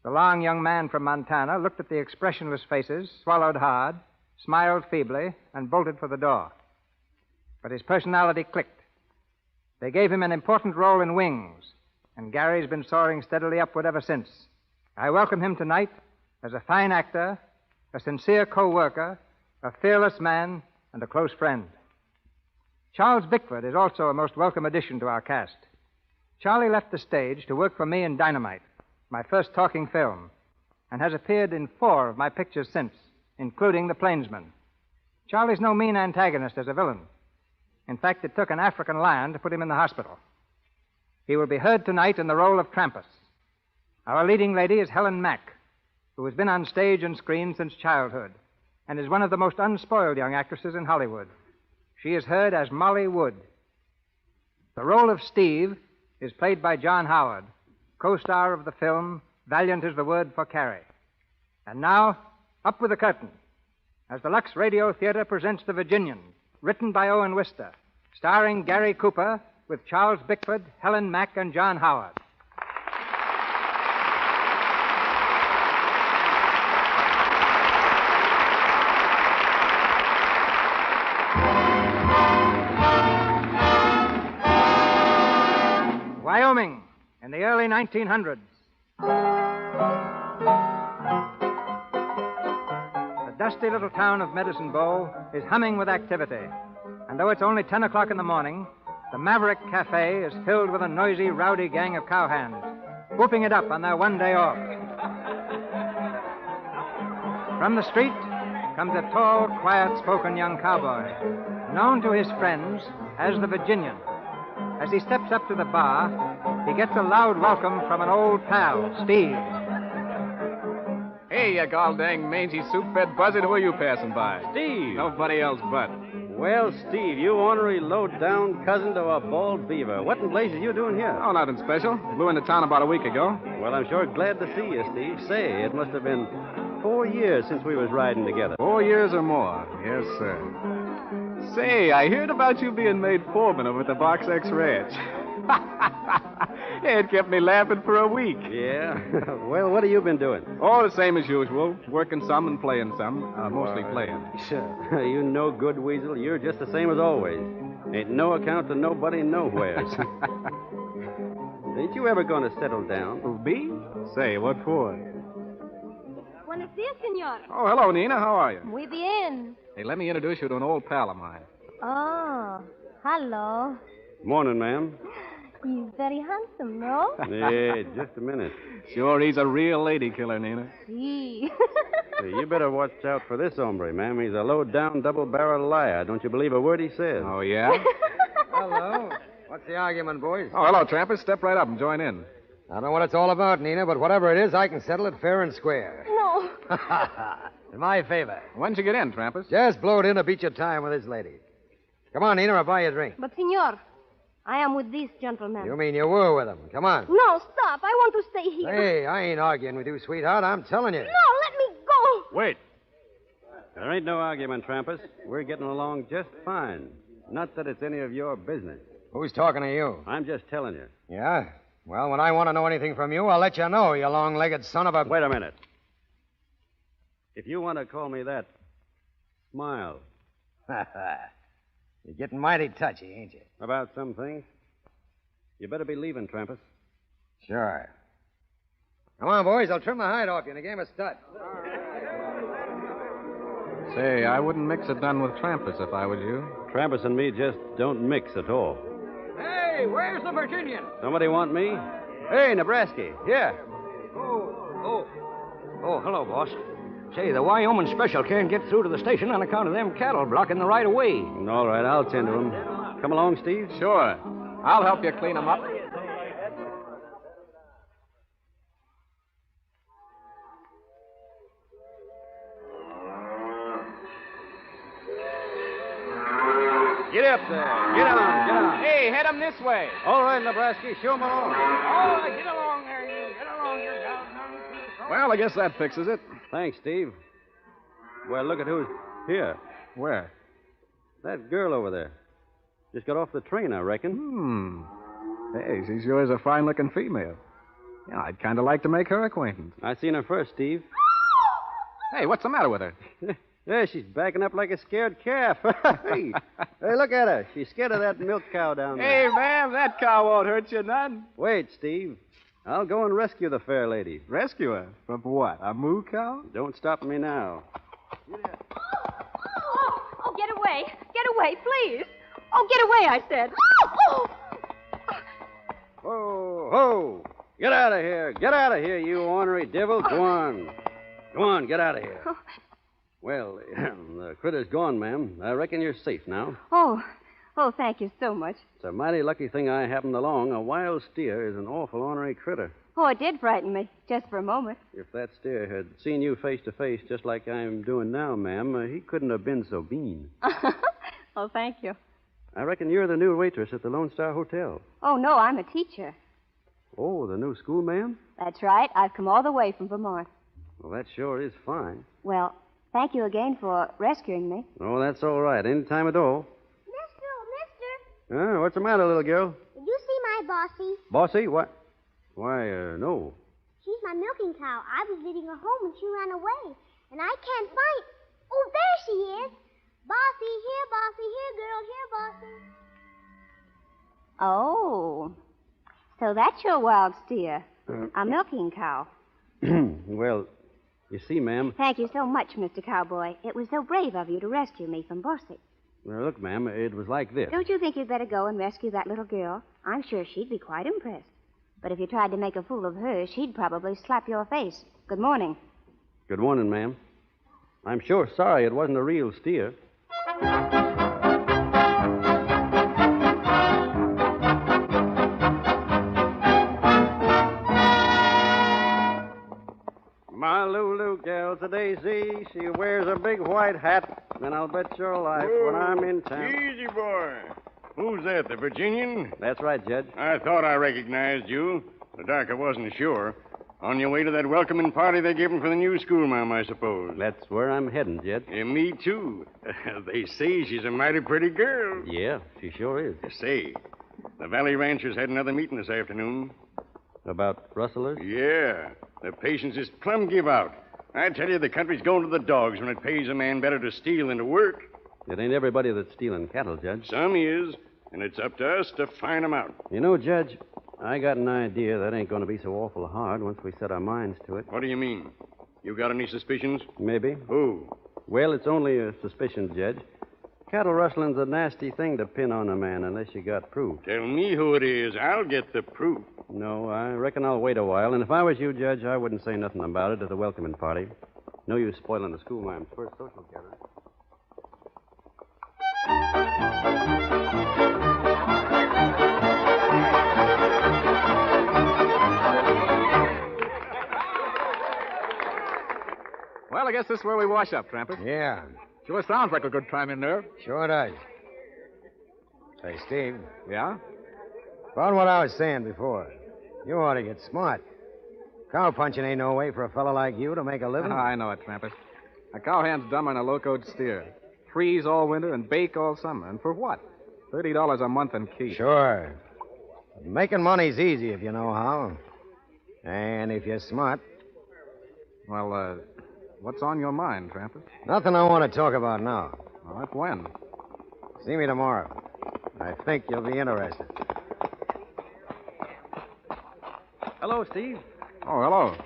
S21: The long young man from Montana looked at the expressionless faces, swallowed hard, smiled feebly, and bolted for the door. But his personality clicked. They gave him an important role in Wings, and Gary's been soaring steadily upward ever since. I welcome him tonight as a fine actor, a sincere co-worker, a fearless man, and a close friend. Charles Bickford is also a most welcome addition to our cast. Charlie left the stage to work for me in Dynamite, my first talking film, and has appeared in 4 of my pictures since, including The Plainsman. Charlie's no mean antagonist as a villain. In fact, it took an African lion to put him in the hospital. He will be heard tonight in the role of Trampas. Our leading lady is Helen Mack, who has been on stage and screen since childhood and is one of the most unspoiled young actresses in Hollywood. She is heard as Molly Wood. The role of Steve is played by John Howard, co-star of the film Valiant is the Word for Carrie. And now, up with the curtain, as the Lux Radio Theater presents The Virginian, written by Owen Wister, starring Gary Cooper, with Charles Bickford, Helen Mack, and John Howard. Wyoming, in the early 1900s. The dusty little town of Medicine Bow is humming with activity. And though it's only 10 o'clock in the morning, the Maverick Cafe is filled with a noisy, rowdy gang of cowhands, whooping it up on their one day off. From the street comes a tall, quiet-spoken young cowboy, known to his friends as the Virginian. As he steps up to the bar, he gets a loud welcome from an old pal, Steve.
S3: Hey, you gall-dang mangy soup-fed buzzard, who are you passing by?
S10: Steve.
S3: Nobody else but.
S10: Well, Steve, you ornery low-down cousin to a bald beaver. What in blazes you doing here?
S3: Oh, nothing special. Blew into town about a week ago.
S10: Well, I'm sure glad to see you, Steve. Say, it must have been 4 years since we was riding together.
S3: 4 years or more. Yes, sir. Say, I heard about you being made foreman over at the Box X Ranch. It kept me laughing for a week.
S10: Yeah? Well, what have you been doing?
S3: All the same as usual. Working some and playing some. Mostly playing.
S10: Sure. You no good, Weasel. You're just the same as always. Ain't no account to nobody nowheres. Ain't you ever going to settle down?
S3: Who, me? Say, what for?
S19: Buenos dias, senor.
S3: Oh, hello, Nina. How are you?
S19: Muy bien.
S3: Hey, let me introduce you to an old pal of mine.
S19: Oh, hello.
S10: Morning, ma'am.
S19: He's very handsome, no?
S10: Hey, just a minute.
S3: Sure, he's a real lady killer, Nina.
S19: See.
S10: Hey, you better watch out for this hombre, ma'am. He's a low-down, double-barreled liar. Don't you believe a word he says?
S3: Oh, yeah?
S12: Hello. What's the argument, boys?
S3: Oh, hello, Trampas. Step right up and join in.
S12: I don't know what it's all about, Nina, but whatever it is, I can settle it fair and square.
S19: No.
S12: In my favor.
S3: When'd you get in, Trampas?
S12: Just blow it in to beat your time with this lady. Come on, Nina, I'll buy you a drink.
S19: But, senor, I am with this gentleman.
S12: You mean you were with him. Come on.
S19: No, stop. I want to stay here.
S12: Hey, I ain't arguing with you, sweetheart. I'm telling you.
S19: No, let me go.
S10: Wait. There ain't no argument, Trampas. We're getting along just fine. Not that it's any of your business.
S12: Who's talking to you?
S10: I'm just telling you.
S12: Yeah? Well, when I want to know anything from you, I'll let you know, you long-legged son of a...
S10: Wait a minute. If you want to call me that, smile.
S12: You're getting mighty touchy, ain't you?
S10: About some things. You better be leaving, Trampus.
S12: Sure. Come on, boys. I'll trim the hide off you in a game of stud.
S3: Say, I wouldn't mix it done with Trampus if I was you.
S10: Trampus and me just don't mix at all.
S21: Hey, where's the Virginian?
S10: Somebody want me? Hey, Nebraska. Here.
S15: Oh, hello, boss. Say, the Wyoming special can't get through to the station on account of them cattle blocking the right of way.
S10: All right, I'll tend to them. Come along, Steve.
S3: Sure. I'll help you clean them up.
S10: Get up there. Get on.
S3: Hey, head them this way.
S10: All right, Nebraska, show 'em along.
S21: All right, get along there, you. Get along here, gal.
S3: Well, I guess that fixes it.
S10: Thanks, Steve. Well, look at who's here.
S3: Where?
S10: That girl over there. Just got off the train, I reckon.
S3: Hey, she sure is a fine-looking female. Yeah, I'd kind of like to make her acquaintance.
S10: I seen her first, Steve.
S3: Hey, what's the matter with her?
S10: Yeah, she's backing up like a scared calf. Hey, look at her. She's scared of that milk cow down there.
S3: Hey, ma'am, that cow won't hurt you none.
S10: Wait, Steve. I'll go and rescue the fair lady.
S3: Rescue her? From what, a moo cow?
S10: Don't stop me now.
S7: Oh, get away. Get away, please. Oh, get away, I said.
S10: Ho, ho. Get out of here. Get out of here, you ornery devil. Go on. Go on, get out of here. Well, the critter's gone, ma'am. I reckon you're safe now.
S7: Oh, thank you so much.
S10: It's a mighty lucky thing I happened along. A wild steer is an awful ornery critter.
S7: Oh, it did frighten me, just for a moment.
S10: If that steer had seen you face to face, just like I'm doing now, ma'am, he couldn't have been so mean.
S7: Oh, thank you.
S10: I reckon you're the new waitress at the Lone Star Hotel.
S7: Oh, no, I'm a teacher.
S10: Oh, the new school, ma'am?
S7: That's right. I've come all the way from Vermont.
S10: Well, that sure is fine.
S7: Well, thank you again for rescuing me.
S10: Oh, that's all right. Any time at all.
S19: Mister.
S10: What's the matter, little girl?
S19: Did you see my bossy?
S10: Bossy? What? Why, no.
S19: She's my milking cow. I was leading her home and she ran away. And I can't find... Oh, there she is. Bossy, here, girl, here, bossy.
S7: Oh, so that's your wild steer, a milking cow.
S10: Well, you see, ma'am...
S7: Thank you so much, Mr. Cowboy. It was so brave of you to rescue me from Bossy.
S10: Well, look, ma'am, it was like this.
S7: Don't you think you'd better go and rescue that little girl? I'm sure she'd be quite impressed. But if you tried to make a fool of her, she'd probably slap your face. Good morning.
S10: Good morning, ma'am. I'm sure sorry it wasn't a real steer. My Lulu gal's a daisy. She wears a big white hat. Then I'll bet your life when I'm in town.
S17: Easy, boy. Who's that, the Virginian?
S10: That's right, Judge.
S17: I thought I recognized you. The dark I wasn't sure. On your way to that welcoming party they gave him for the new schoolma'am, I suppose.
S10: That's where I'm heading, Jed.
S17: Yeah, me, too. They say she's a mighty pretty girl.
S10: Yeah, she sure is.
S17: Say, the Valley Ranchers had another meeting this afternoon.
S10: About rustlers?
S17: Yeah. The patience is plumb give out. I tell you, the country's going to the dogs when it pays a man better to steal than to work.
S10: It ain't everybody that's stealing cattle, Judge.
S17: Some is, and it's up to us to find 'em out.
S10: You know, Judge, I got an idea that ain't going to be so awful hard once we set our minds to it.
S17: What do you mean? You got any suspicions?
S10: Maybe.
S17: Who?
S10: Well, it's only a suspicion, Judge. Cattle rustling's a nasty thing to pin on a man unless you got proof.
S17: Tell me who it is. I'll get the proof.
S10: No, I reckon I'll wait a while, and if I was you, Judge, I wouldn't say nothing about it at the welcoming party. No use spoiling the schoolma'am's first social gathering.
S3: Well, I guess this is where we wash up, Tramper.
S12: Yeah.
S3: Sure sounds like a good time in there.
S12: Sure does. Say, Steve.
S3: Yeah?
S12: About what I was saying before. You ought to get smart. Cow punching ain't no way for a fellow like you to make a living.
S3: Oh, I know it, Tramper. A cowhand's dumber than a locoed steer. Freeze all winter and bake all summer. And for what? $30 a month in keep.
S12: Sure. Making money's easy if you know how. And if you're smart.
S3: Well, what's on your mind, Trampas?
S12: Nothing I want to talk about now.
S3: Well, that's when?
S12: See me tomorrow. I think you'll be interested.
S10: Hello, Steve.
S3: Oh, hello.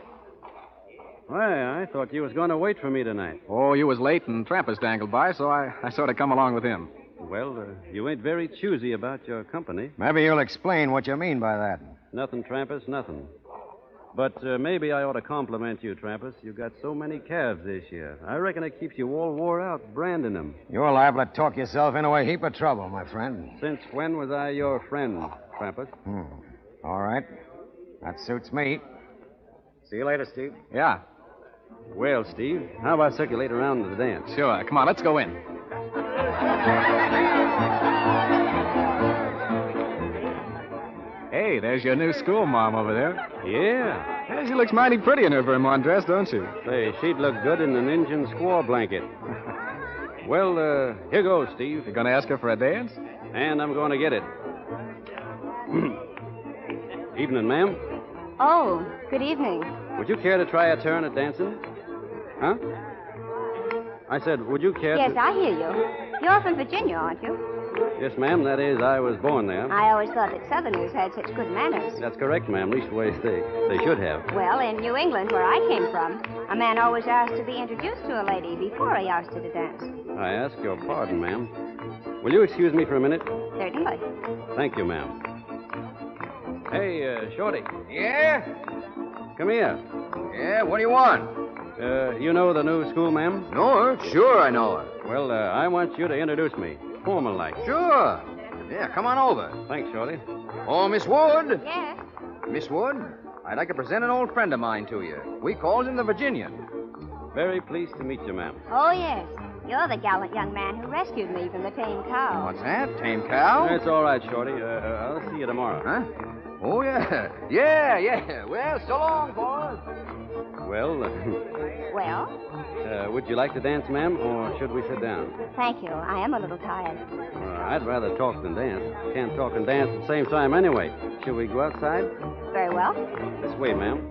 S10: Why, I thought you was going to wait for me tonight.
S3: Oh, you was late and Trampas dangled by, so I sort of come along with him.
S10: Well, you ain't very choosy about your company.
S12: Maybe you'll explain what you mean by that.
S10: Nothing, Trampas, nothing. But maybe I ought to compliment you, Trampas. You got so many calves this year. I reckon it keeps you all wore out branding them.
S12: You're liable to talk yourself into a heap of trouble, my friend.
S10: Since when was I your friend, Trampas?
S12: All right. That suits me. See you later, Steve.
S3: Yeah.
S10: Well, Steve, how about circulate around to the dance?
S3: Sure. Come on, let's go in. Hey, there's your new school mom over there.
S10: Yeah.
S3: She looks mighty pretty in her Vermont dress, don't she?
S10: Say, she'd look good in an Indian squaw blanket. Well, here goes, Steve.
S3: You gonna ask her for a dance?
S10: And I'm going to get it. Evening, ma'am.
S7: Oh, good evening.
S10: Would you care to try a turn at dancing? Huh? I said, would you care
S7: Yes,
S10: to...
S7: I hear you. You're from Virginia, aren't you?
S10: Yes, ma'am. That is, I was born there.
S7: I always thought that Southerners had such good manners.
S10: That's correct, ma'am. Leastways, they should have.
S7: Well, in New England, where I came from, a man always asked to be introduced to a lady before he asked her to dance.
S10: I ask your pardon, ma'am. Will you excuse me for a minute?
S7: Certainly.
S10: Thank you, ma'am. Hey, Shorty.
S11: Yeah?
S10: Come here.
S11: Yeah, what do you want?
S10: You know the new school, ma'am?
S11: Know her? Sure, I know her.
S10: Well, I want you to introduce me. Formal-like.
S11: Sure. Yeah, come on over.
S10: Thanks, Shorty.
S11: Oh, Miss Wood.
S7: Yes?
S11: Miss Wood, I'd like to present an old friend of mine to you. We calls him the Virginian.
S10: Very pleased to meet you, ma'am.
S7: Oh, yes. You're the gallant young man who rescued me from the tame cow.
S11: What's that? Tame cow?
S10: It's all right, Shorty. I'll see you tomorrow.
S11: Huh? Oh, yeah. Yeah. Well, so long, boys.
S10: Well,
S7: Well?
S10: would you like to dance, ma'am, or should we sit down?
S7: Thank you. I am a little tired.
S10: I'd rather talk than dance. Can't talk and dance at the same time anyway. Shall we go outside?
S7: Very well.
S10: This way, ma'am.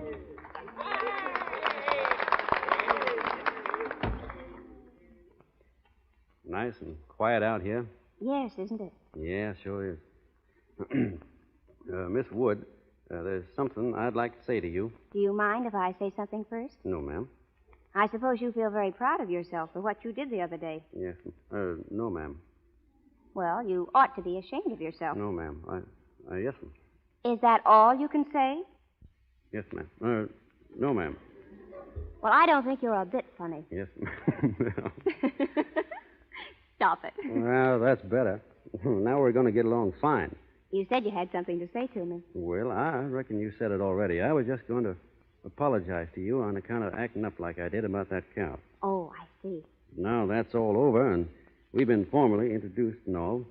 S10: Nice and quiet out here.
S7: Yes, isn't it?
S10: Yeah, sure is. Miss Wood, there's something I'd like to say to you.
S7: Do you mind if I say something first?
S10: No, ma'am.
S7: I suppose you feel very proud of yourself for what you did the other day.
S10: Yes. No, ma'am.
S7: Well, you ought to be ashamed of yourself.
S10: No, ma'am. Yes, ma'am.
S7: Is that all you can say?
S10: Yes, ma'am. No, ma'am.
S7: Well, I don't think you're a bit funny.
S10: Yes, ma'am.
S7: Stop it.
S10: Well, that's better. Now we're going to get along fine.
S7: You said you had something to say to me.
S10: Well, I reckon you said it already. I was just going to apologize to you on account of acting up like I did about that cow.
S7: Oh, I see.
S10: Now that's all over, and we've been formally introduced and all.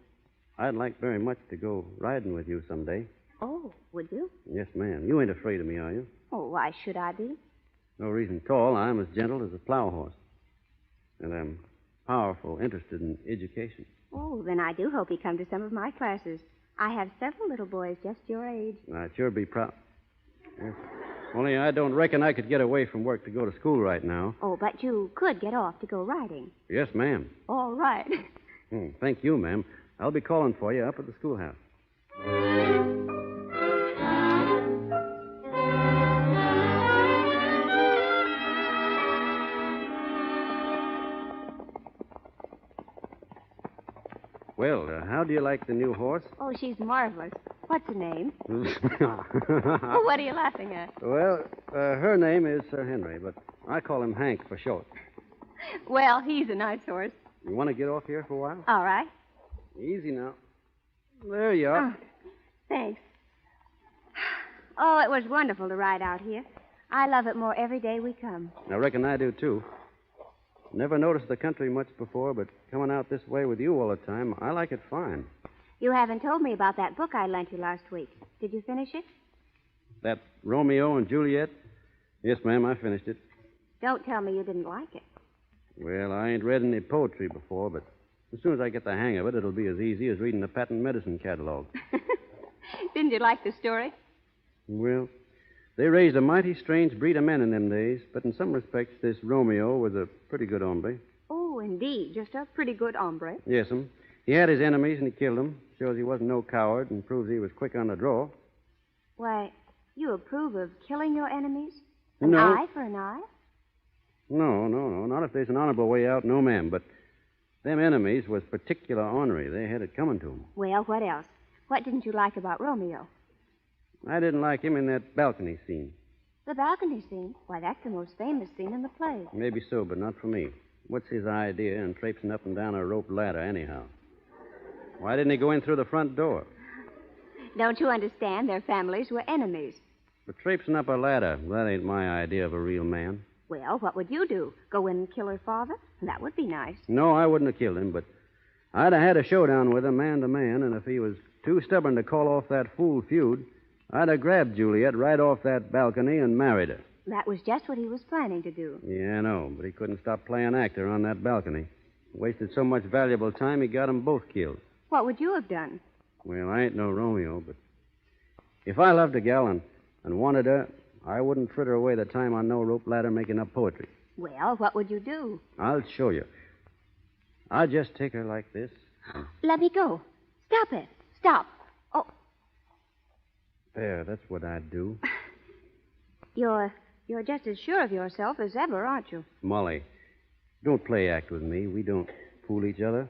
S10: I'd like very much to go riding with you someday.
S7: Oh, would you?
S10: Yes, ma'am. You ain't afraid of me, are you?
S7: Oh, why should I be?
S10: No reason at all. I'm as gentle as a plow horse. And I'm powerful interested in education.
S7: Oh, then I do hope you come to some of my classes. I have several little boys just your age.
S10: I'd sure be proud. Yes. Only I don't reckon I could get away from work to go to school right now.
S7: Oh, but you could get off to go riding.
S10: Yes, ma'am.
S7: All right.
S10: Thank you, ma'am. I'll be calling for you up at the schoolhouse. Well, how do you like the new horse?
S7: Oh, she's marvelous. What's her name? Oh, what are you laughing at?
S10: Well, her name is Sir Henry, but I call him Hank for short.
S7: Well, he's a nice horse.
S10: You want to get off here for a while?
S7: All right.
S10: Easy now. There you are.
S7: Oh, thanks. Oh, it was wonderful to ride out here. I love it more every day we come.
S10: I reckon I do, too. Never noticed the country much before, but coming out this way with you all the time, I like it fine.
S7: You haven't told me about that book I lent you last week. Did you finish it?
S10: That Romeo and Juliet? Yes, ma'am, I finished it.
S7: Don't tell me you didn't like it.
S10: Well, I ain't read any poetry before, but As soon as I get the hang of it, it'll be as easy as reading the patent medicine catalog.
S7: Didn't you like the story?
S10: Well, they raised a mighty strange breed of men in them days, but in some respects, this Romeo was a pretty good hombre.
S7: Oh, indeed. Just a pretty good hombre.
S10: Yes'm. He had his enemies and he killed them. Shows he wasn't no coward and proves he was quick on the draw.
S7: Why, you approve of killing your enemies?
S10: No.
S7: An eye for an eye?
S10: No. Not if there's an honorable way out, no, ma'am. But them enemies was particular ornery. They had it coming to them.
S7: Well, what else? What didn't you like about Romeo?
S10: I didn't like him in that balcony scene.
S7: The balcony scene? Why, that's the most famous scene in the play.
S10: Maybe so, but not for me. What's his idea in traipsing up and down a rope ladder, anyhow? Why didn't he go in through the front door?
S7: Don't you understand? Their families were enemies.
S10: But traipsing up a ladder, that ain't my idea of a real man.
S7: Well, what would you do? Go in and kill her father? That would be nice.
S10: No, I wouldn't have killed him, but I'd have had a showdown with him, man to man, and if he was too stubborn to call off that fool feud, I'd have grabbed Juliet right off that balcony and married her.
S7: That was just what he was planning to do.
S10: Yeah, I know, but he couldn't stop playing actor on that balcony. Wasted so much valuable time, he got them both killed.
S7: What would you have done?
S10: Well, I ain't no Romeo, but if I loved a gal and wanted her, I wouldn't fritter away the time on no rope ladder making up poetry.
S7: Well, what would you do?
S10: I'll show you. I'll just take her like this.
S7: Let me go. Stop it. Stop. Oh,
S10: There, that's what I'd do.
S7: you're just as sure of yourself as ever, aren't you?
S10: Molly, don't play act with me. We don't fool each other.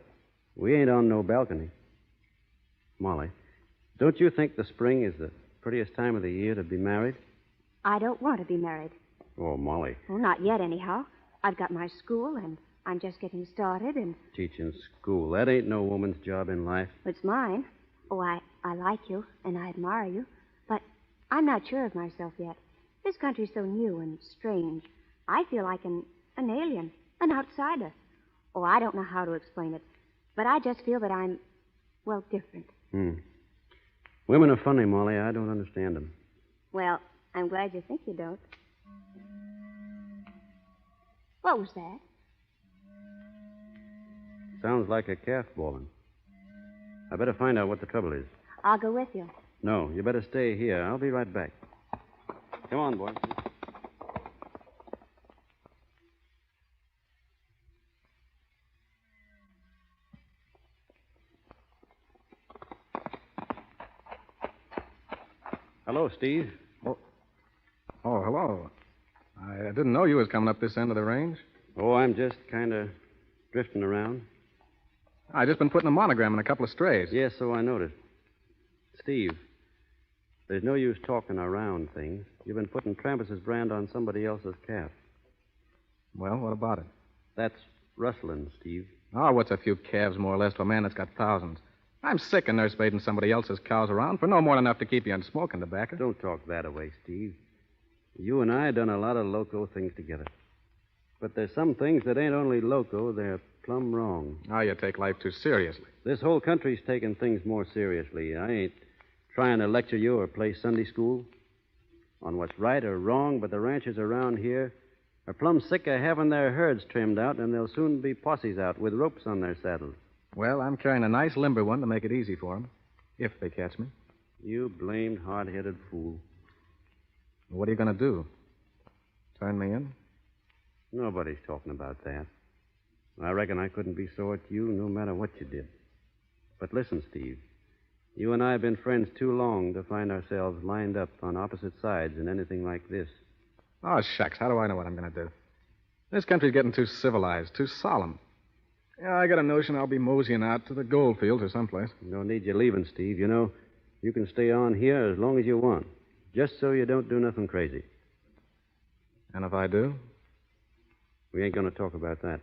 S10: We ain't on no balcony. Molly, don't you think the spring is the prettiest time of the year to be married?
S7: I don't want to be married.
S10: Oh, Molly.
S7: Well, not yet, anyhow. I've got my school, and I'm just getting started, and
S10: Teaching school. That ain't no woman's job in life.
S7: it's mine. Oh, I like you, and I admire you, but I'm not sure of myself yet. This country's so new and strange. I feel like an alien, an outsider. Oh, I don't know how to explain it, but I just feel that I'm, well, different.
S10: Women are funny, Molly. I don't understand them.
S7: Well, I'm glad you think you don't. What was that?
S10: Sounds like a calf bawling. I better find out what the trouble is.
S7: I'll go with you.
S10: No, you better stay here. I'll be right back. Come on, boy. Hello, Steve.
S3: Oh, hello. I didn't know you was coming up this end of the range.
S10: Oh, I'm just kind of drifting around.
S3: I just been putting a monogram in a couple of strays.
S10: Yes, so I noticed. Steve, there's no use talking around things. You've been putting Trampus's brand on somebody else's calf.
S3: Well, what about it?
S10: That's rustling, Steve.
S3: Oh, what's a few calves more or less to a man that's got thousands? I'm sick of nurse-maiding somebody else's cows around for no more than enough to keep you on smoking tobacco.
S10: Don't talk that way, Steve. You and I done a lot of loco things together. But there's some things that ain't only loco, they're plumb wrong.
S3: Oh, you take life too seriously.
S10: This whole country's taking things more seriously. I ain't trying to lecture you or play Sunday school on what's right or wrong, but the ranchers around here are plumb sick of having their herds trimmed out, and there'll soon be posses out with ropes on their saddles.
S3: Well, I'm carrying a nice limber one to make it easy for them, if they catch me.
S10: You blamed hard-headed fool.
S3: What are you going to do? Turn me in?
S10: Nobody's talking about that. I reckon I couldn't be sore at you no matter what you did. But listen, Steve. You and I have been friends too long to find ourselves lined up on opposite sides in anything like this.
S3: Oh, shucks. How do I know what I'm going to do? This country's getting too civilized, too solemn. Yeah, I got a notion I'll be moseying out to the gold fields or someplace.
S10: No need you leaving, Steve. You know, you can stay on here as long as you want, just so you don't do nothing crazy.
S3: And if I do?
S10: We ain't going to talk about that.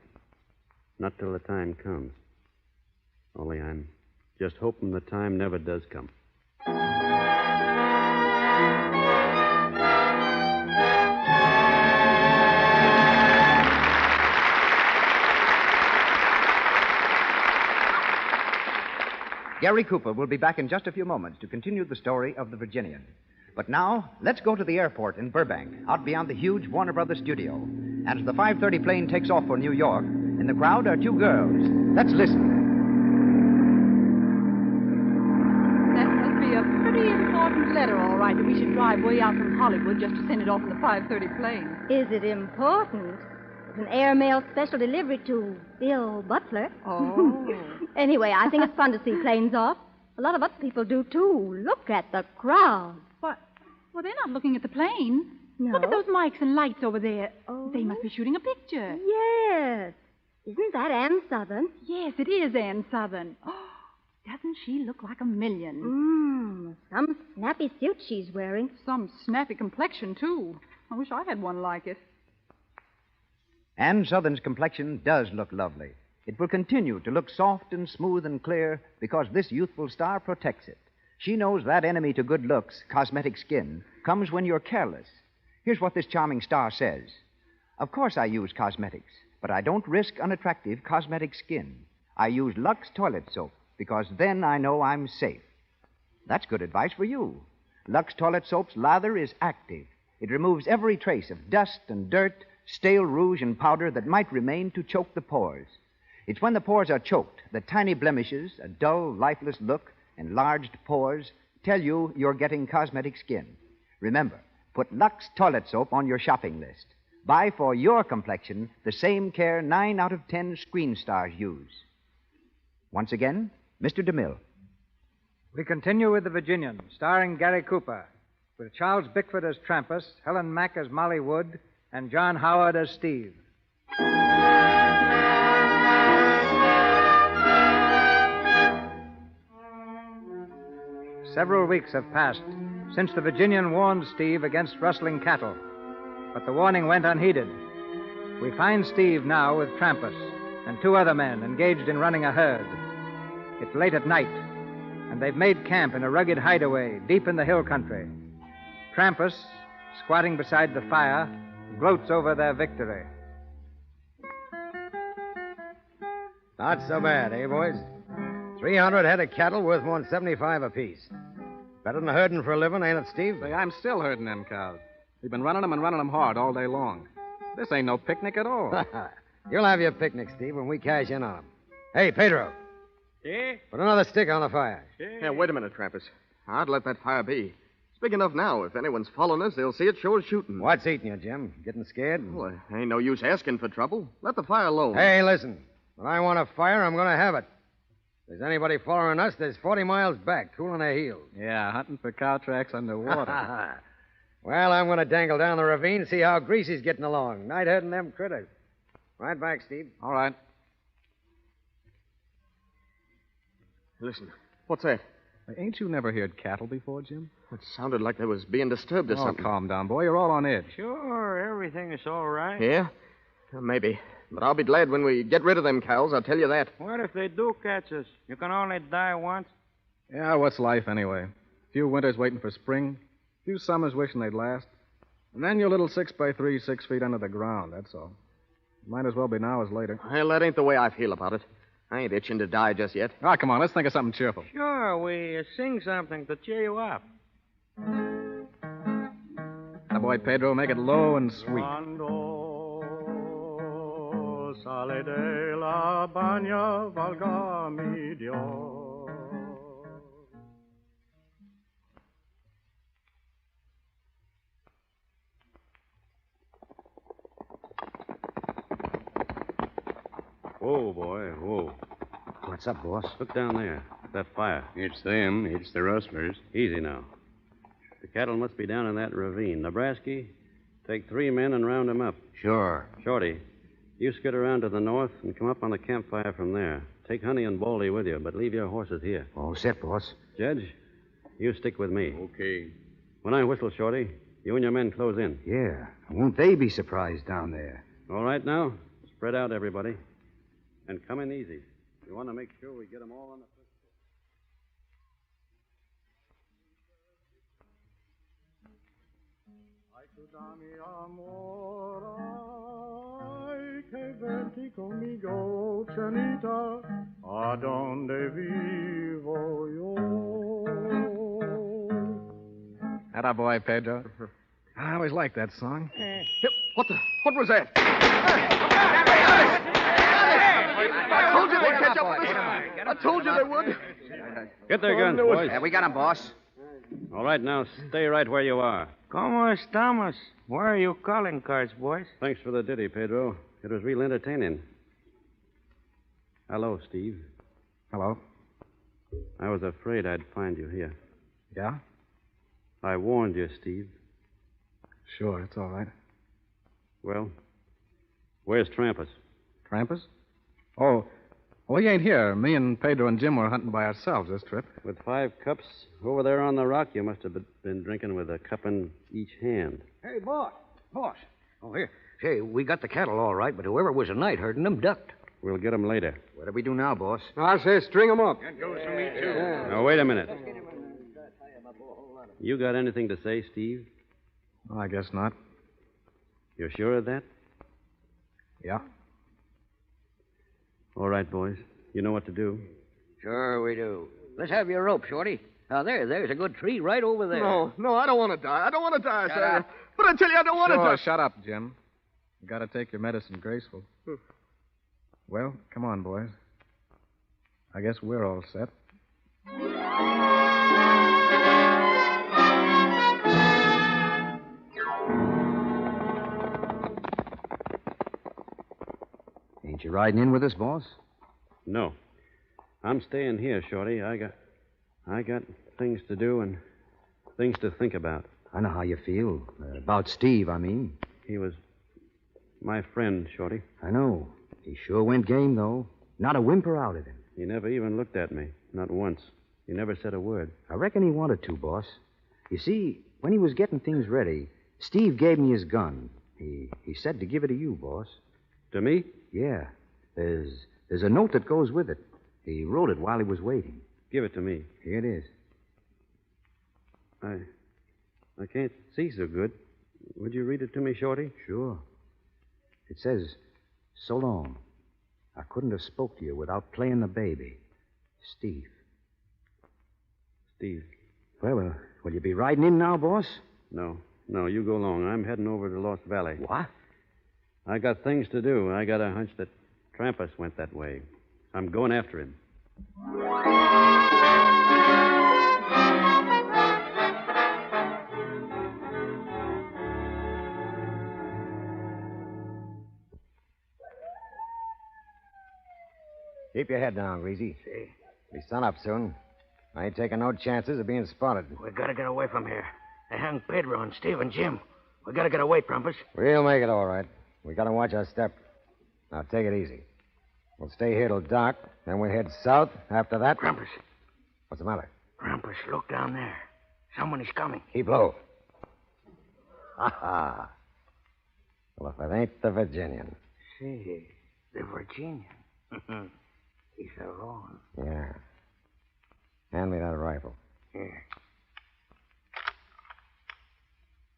S10: Not till the time comes. Only I'm just hoping the time never does come.
S21: Gary Cooper will be back in just a few moments to continue the story of the Virginian. But now, let's go to the airport in Burbank, out beyond the huge Warner Brothers studio. As the 5:30 plane takes off for New York, in the crowd are two girls. Let's listen.
S4: a pretty important letter, all right, that we should drive way out from Hollywood just to send it off in the 5:30 plane.
S9: Is it important? It's an airmail special delivery to Bill Butler.
S4: Oh.
S9: Anyway, I think it's fun to see planes off. A lot of other people do, too. Look at the crowd.
S4: What? Well, they're not looking at the plane.
S9: No?
S4: Look at those mics and lights over there. Oh. They must be shooting a picture.
S9: Yes. Isn't that Ann Southern?
S4: Yes, it is Ann Southern. Oh, doesn't she look like a million?
S9: Some snappy suit she's wearing.
S4: Some snappy complexion, too. I wish I had one like it.
S21: Ann Southern's complexion does look lovely. It will continue to look soft and smooth and clear because this youthful star protects it. She knows that enemy to good looks, cosmetic skin, comes when you're careless. Here's what this charming star says. Of course I use cosmetics, but I don't risk unattractive cosmetic skin. I use Lux toilet soap because then I know I'm safe. That's good advice for you. Lux toilet soap's lather is active. It removes every trace of dust and dirt, stale rouge and powder that might remain to choke the pores. It's when the pores are choked that tiny blemishes, a dull, lifeless look, enlarged pores tell you you're getting cosmetic skin. Remember, put Lux toilet soap on your shopping list. Buy for your complexion the same care 9 out of 10 screen stars use. Once again, Mr. DeMille.
S6: We continue with The Virginian, starring Gary Cooper, with Charles Bickford as Trampas, Helen Mack as Molly Wood, and John Howard as Steve. Several weeks have passed since the Virginian warned Steve against rustling cattle, but the warning went unheeded. We find Steve now with Trampas and 2 other men engaged in running a herd. It's late at night, and they've made camp in a rugged hideaway deep in the hill country. Trampas, squatting beside the fire, gloats over their victory.
S12: Not so bad, eh, boys? 300 head of cattle worth more than 75 apiece. Better than herding for a living, ain't it, Steve?
S3: Say, I'm still herding them cows. We've been running them hard all day long. This ain't no picnic at all.
S12: You'll have your picnic, Steve, when we cash in on them. Hey, Pedro.
S22: Yeah?
S12: Put another stick on the fire.
S22: Yeah, wait a minute, Trampas. I'd let that fire be. It's big enough now. If anyone's following us, they'll see it sure as shooting.
S12: What's eating you, Jim? Getting scared?
S22: Well, ain't no use asking for trouble. Let the fire alone.
S12: Hey, listen. When I want a fire, I'm going to have it. If there's anybody following us, there's 40 miles back, cooling their heels.
S3: Yeah, hunting for cow tracks underwater.
S12: Well, I'm going to dangle down the ravine and see how Greasy's getting along. Night herding them critters. Right back, Steve.
S3: All right.
S22: Listen, what's that?
S3: Ain't you never heard cattle before, Jim?
S22: It sounded like they was being disturbed or something.
S3: Calm down, boy. You're all on edge.
S22: Sure, everything is all right. Yeah? Maybe. But I'll be glad when we get rid of them cows, I'll tell you that.
S23: What if they do catch us? You can only die once.
S3: Yeah, what's life anyway? A few winters waiting for spring, a few summers wishing they'd last, and then your little 6x3, 6 feet under the ground, that's all. Might as well be now as later.
S22: Well, that ain't the way I feel about it. I ain't itching to die just yet.
S3: Ah, come on, let's think of something cheerful.
S23: Sure, we sing something to cheer you up.
S3: Now, boy, Pedro, make it low and sweet.
S24: Sale de la baña, valga mi Dios.
S10: Whoa, boy, whoa.
S12: What's up, boss?
S10: Look down there. That fire.
S17: It's them. It's the rustlers.
S10: Easy now. The cattle must be down in that ravine. Nebraska, take 3 men and round them up.
S12: Sure.
S10: Shorty, you skid around to the north and come up on the campfire from there. Take Honey and Baldy with you, but leave your horses here.
S12: All set, boss.
S10: Judge, you stick with me.
S17: Okay.
S10: When I whistle, Shorty, you and your men close in.
S12: Yeah. Won't they be surprised down there?
S10: All right now? Spread out, everybody. And come in easy. We want to make sure we get them all on the first
S24: Que verte conmigo, Chanita, a donde vivo yo.
S3: Atta boy, Pedro. I always liked that song.
S22: What was that? I told you they'd catch up with us. I told you they would.
S10: Get their guns, boys.
S21: We got him, boss.
S10: All right, now stay right where you are.
S23: ¿Cómo estamos? Where are you calling cards, boys?
S10: Thanks for the ditty, Pedro. It was real entertaining. Hello, Steve.
S3: Hello.
S10: I was afraid I'd find you here.
S3: Yeah?
S10: I warned you, Steve.
S3: Sure, it's all right.
S10: Well, where's Trampas?
S3: Trampas? Oh, he ain't here. Me and Pedro and Jim were hunting by ourselves this trip.
S10: With 5 cups over there on the rock, you must have been drinking with a cup in each hand.
S15: Hey, boss. Boss. Oh, here. Say, we got the cattle all right, but whoever was at night herding them ducked.
S10: We'll get them later.
S15: What do we do now, boss?
S22: I say string them up.
S23: That goes for me, too.
S10: Now, wait a minute. You got anything to say, Steve?
S3: Well, I guess not.
S10: You're sure of that?
S3: Yeah.
S10: All right, boys. You know what to do.
S15: Sure we do. Let's have your rope, Shorty. Now, there's a good tree right over there.
S22: No, I don't want to die. I don't want to die, sir. But I tell you, I don't want to die.
S3: Shut up, Jim. You gotta take your medicine graceful. Well, come on, boys. I guess we're all set.
S15: Ain't you riding in with us, boss?
S10: No. I'm staying here, Shorty. I got things to do and things to think about.
S15: I know how you feel. About Steve, I mean.
S10: He was my friend, Shorty.
S15: I know. He sure went game, though. Not a whimper out of him.
S10: He never even looked at me. Not once. He never said a word.
S15: I reckon he wanted to, boss. You see, when he was getting things ready, Steve gave me his gun. He said to give it to you, boss.
S10: To me?
S15: Yeah. There's a note that goes with it. He wrote it while he was waiting.
S10: Give it to me.
S15: Here it is.
S10: I can't see so good. Would you read it to me, Shorty?
S15: Sure. It says, "So long. I couldn't have spoke to you without playing the baby. Steve."
S10: Steve.
S15: Well, will you be riding in now, boss?
S10: No, you go along. I'm heading over to Lost Valley.
S15: What?
S10: I got things to do. I got a hunch that Trampas went that way. I'm going after him.
S12: Keep your head down, Greasy.
S21: See?
S12: Be sun up soon. I ain't taking no chances of being spotted.
S21: We gotta get away from here. They hung Pedro and Steve and Jim. We gotta get away, Trampas.
S12: We'll make it all right. We gotta watch our step. Now, take it easy. We'll stay here till dark, then we'll head south. After that...
S21: Trampas.
S12: What's the matter?
S21: Trampas, look down there. Someone is coming.
S12: Keep low. Ha-ha. Well, if it ain't the Virginian.
S21: See, the Virginian. He's a wrong.
S12: Yeah. Hand me that rifle.
S21: Here.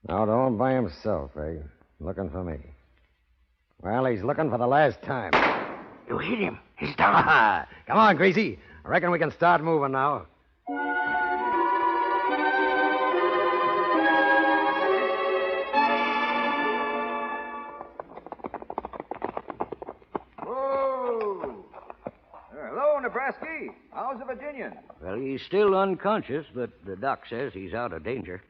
S12: Out all by himself, eh? Looking for me. Well, he's looking for the last time.
S21: You hit him. He's down.
S12: Come on, Greasy. I reckon we can start moving now.
S11: Hello, Nebraska. How's the Virginian?
S21: Well, he's still unconscious, but the doc says he's out of danger.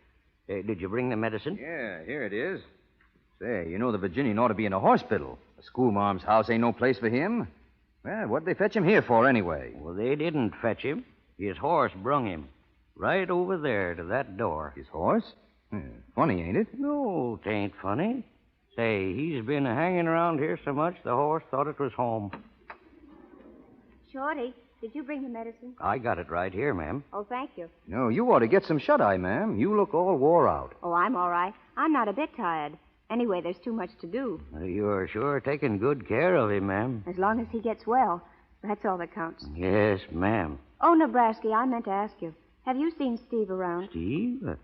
S21: Did you bring the medicine?
S11: Yeah, here it is. Say, you know the Virginian ought to be in a hospital. A schoolmarm's house ain't no place for him. Well, what'd they fetch him here for, anyway?
S21: Well, they didn't fetch him. His horse brung him. Right over there to that door.
S11: His horse? Funny, ain't it?
S21: No, 'tain't funny. Say, he's been hanging around here so much the horse thought it was home.
S7: Shorty, did you bring the medicine?
S21: I got it right here, ma'am.
S7: Oh, thank you.
S11: No, you ought to get some shut-eye, ma'am. You look all wore out.
S7: Oh, I'm all right. I'm not a bit tired. Anyway, there's too much to do.
S21: You're sure taking good care of him, ma'am.
S7: As long as he gets well, that's all that counts.
S21: Yes, ma'am.
S7: Oh, Nebraska, I meant to ask you. Have you seen Steve around?
S21: Steve?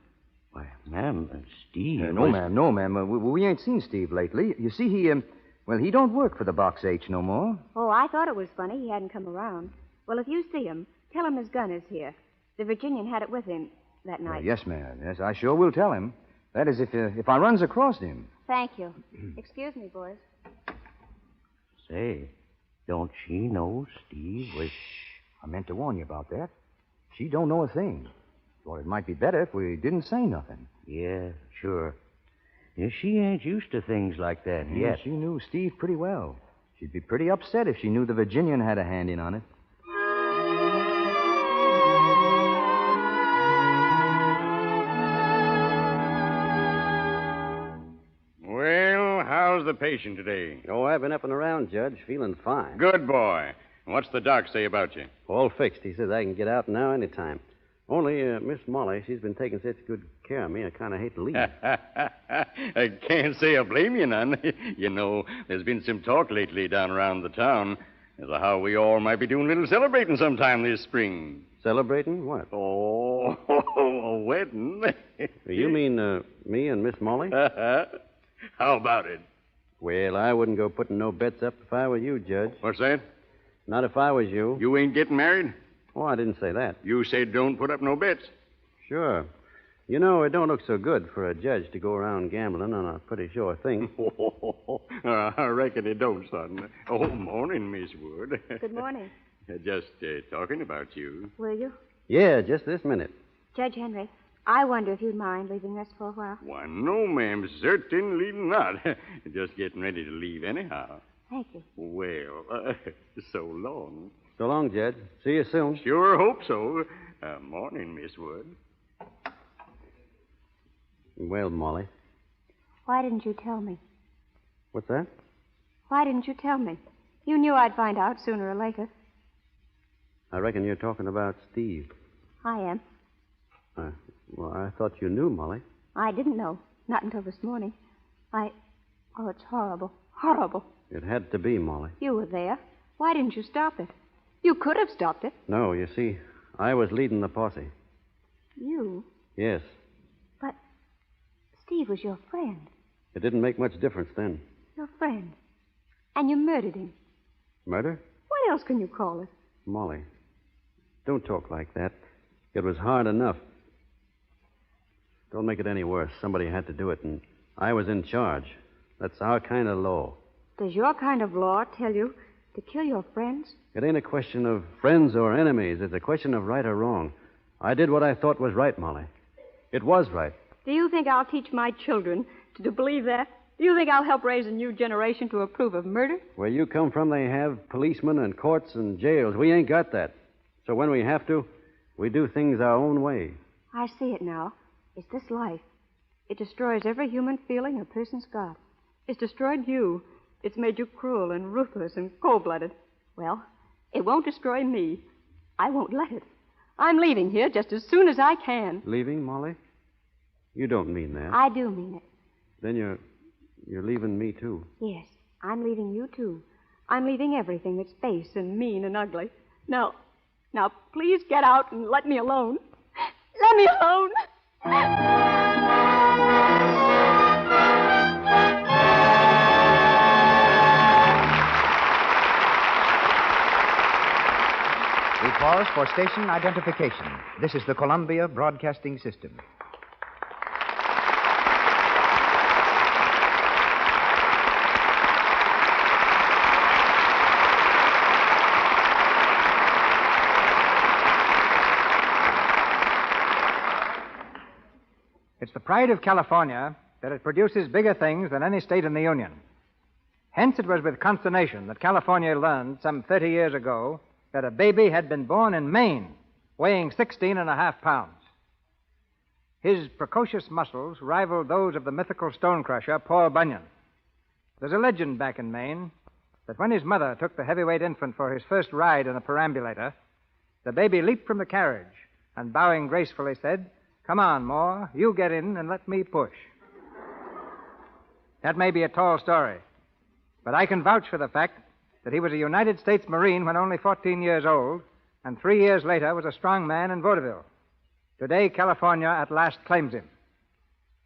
S21: Why, ma'am, Steve...
S11: No, ma'am. We ain't seen Steve lately. You see, he don't work for the Box H no more.
S7: Oh, I thought it was funny he hadn't come around. Well, if you see him, tell him his gun is here. The Virginian had it with him that night.
S11: Yes, ma'am. Yes, I sure will tell him. That is, if I runs across him.
S7: Thank you. Excuse me, boys.
S21: Say, don't she know Steve was...
S11: I meant to warn you about that. She don't know a thing. Well, it might be better if we didn't say nothing.
S1: Yeah, sure. Yeah, she ain't used to things like that yet.
S11: She knew Steve pretty well. She'd be pretty upset if she knew the Virginian had a hand in on it.
S17: Well, how's the patient today?
S10: Oh, I've been up and around, Judge, feeling fine.
S17: Good boy. What's the doc say about you?
S10: All fixed. He says I can get out now any time. Only Miss Molly, she's been taking such good care of me, I kind of hate to leave.
S17: I can't say I blame you none. You know, there's been some talk lately down around the town as to how we all might be doing a little celebrating sometime this spring.
S10: Celebrating what?
S17: Oh, a wedding.
S10: You mean me and Miss Molly?
S17: How about it?
S10: Well, I wouldn't go putting no bets up if I were you, Judge.
S17: What's that?
S10: Not if I was you.
S17: You ain't getting married?
S10: Oh, I didn't say that.
S17: You said don't put up no bets.
S10: Sure. You know, it don't look so good for a judge to go around gambling on a pretty sure thing.
S17: I reckon it don't, son. Oh, morning, Miss Wood.
S7: Good morning.
S17: Just talking about you.
S7: Will you?
S10: Yeah, just this minute.
S7: Judge Henry, I wonder if you'd mind leaving us for a while.
S17: Why, no, ma'am. Certainly not. Just getting ready to leave anyhow.
S7: Thank you.
S17: Well, so long.
S10: So long, Judge. See you soon.
S17: Sure hope so. Morning, Miss Wood.
S10: Well, Molly.
S7: Why didn't you tell me?
S10: What's that?
S7: Why didn't you tell me? You knew I'd find out sooner or later.
S10: I reckon you're talking about Steve.
S7: I am.
S10: Well, I thought you knew, Molly.
S7: I didn't know. Not until this morning. Oh, it's horrible. Horrible.
S10: It had to be, Molly.
S7: You were there. Why didn't you stop it? You could have stopped it.
S10: No, you see, I was leading the posse.
S7: You?
S10: Yes.
S7: But Steve was your friend.
S10: It didn't make much difference then.
S7: Your friend. And you murdered him.
S10: Murder?
S7: What else can you call it?
S10: Molly, don't talk like that. It was hard enough. Don't make it any worse. Somebody had to do it, and I was in charge. That's our kind of law.
S7: Does your kind of law tell you to kill your friends?
S10: It ain't a question of friends or enemies. It's a question of right or wrong. I did what I thought was right, Molly. It was right.
S4: Do you think I'll teach my children to believe that? Do you think I'll help raise a new generation to approve of murder?
S10: Where you come from, they have policemen and courts and jails. We ain't got that. So when we have to, we do things our own way.
S7: I see it now. It's this life. It destroys every human feeling a person's got.
S4: It's destroyed you. It's made you cruel and ruthless and cold-blooded. Well, it won't destroy me. I won't let it. I'm leaving here just as soon as I can.
S10: Leaving, Molly? You don't mean that.
S7: I do mean it.
S10: Then you're leaving me, too.
S7: Yes, I'm leaving you, too. I'm leaving everything that's base and mean and ugly.
S4: Now, please get out and let me alone. Let me alone.
S21: We pause for station identification. This is the Columbia Broadcasting System.
S14: It's the pride of California that it produces bigger things than any state in the Union. Hence, it was with consternation that California learned some 30 years ago that a baby had been born in Maine, weighing 16.5 pounds. His precocious muscles rivaled those of the mythical stonecrusher, Paul Bunyan. There's a legend back in Maine that when his mother took the heavyweight infant for his first ride in a perambulator, the baby leaped from the carriage and, bowing gracefully, said, "Come on, Moore, you get in and let me push." That may be a tall story, but I can vouch for the fact that he was a United States Marine when only 14 years old, and 3 years later was a strong man in vaudeville. Today, California at last claims him,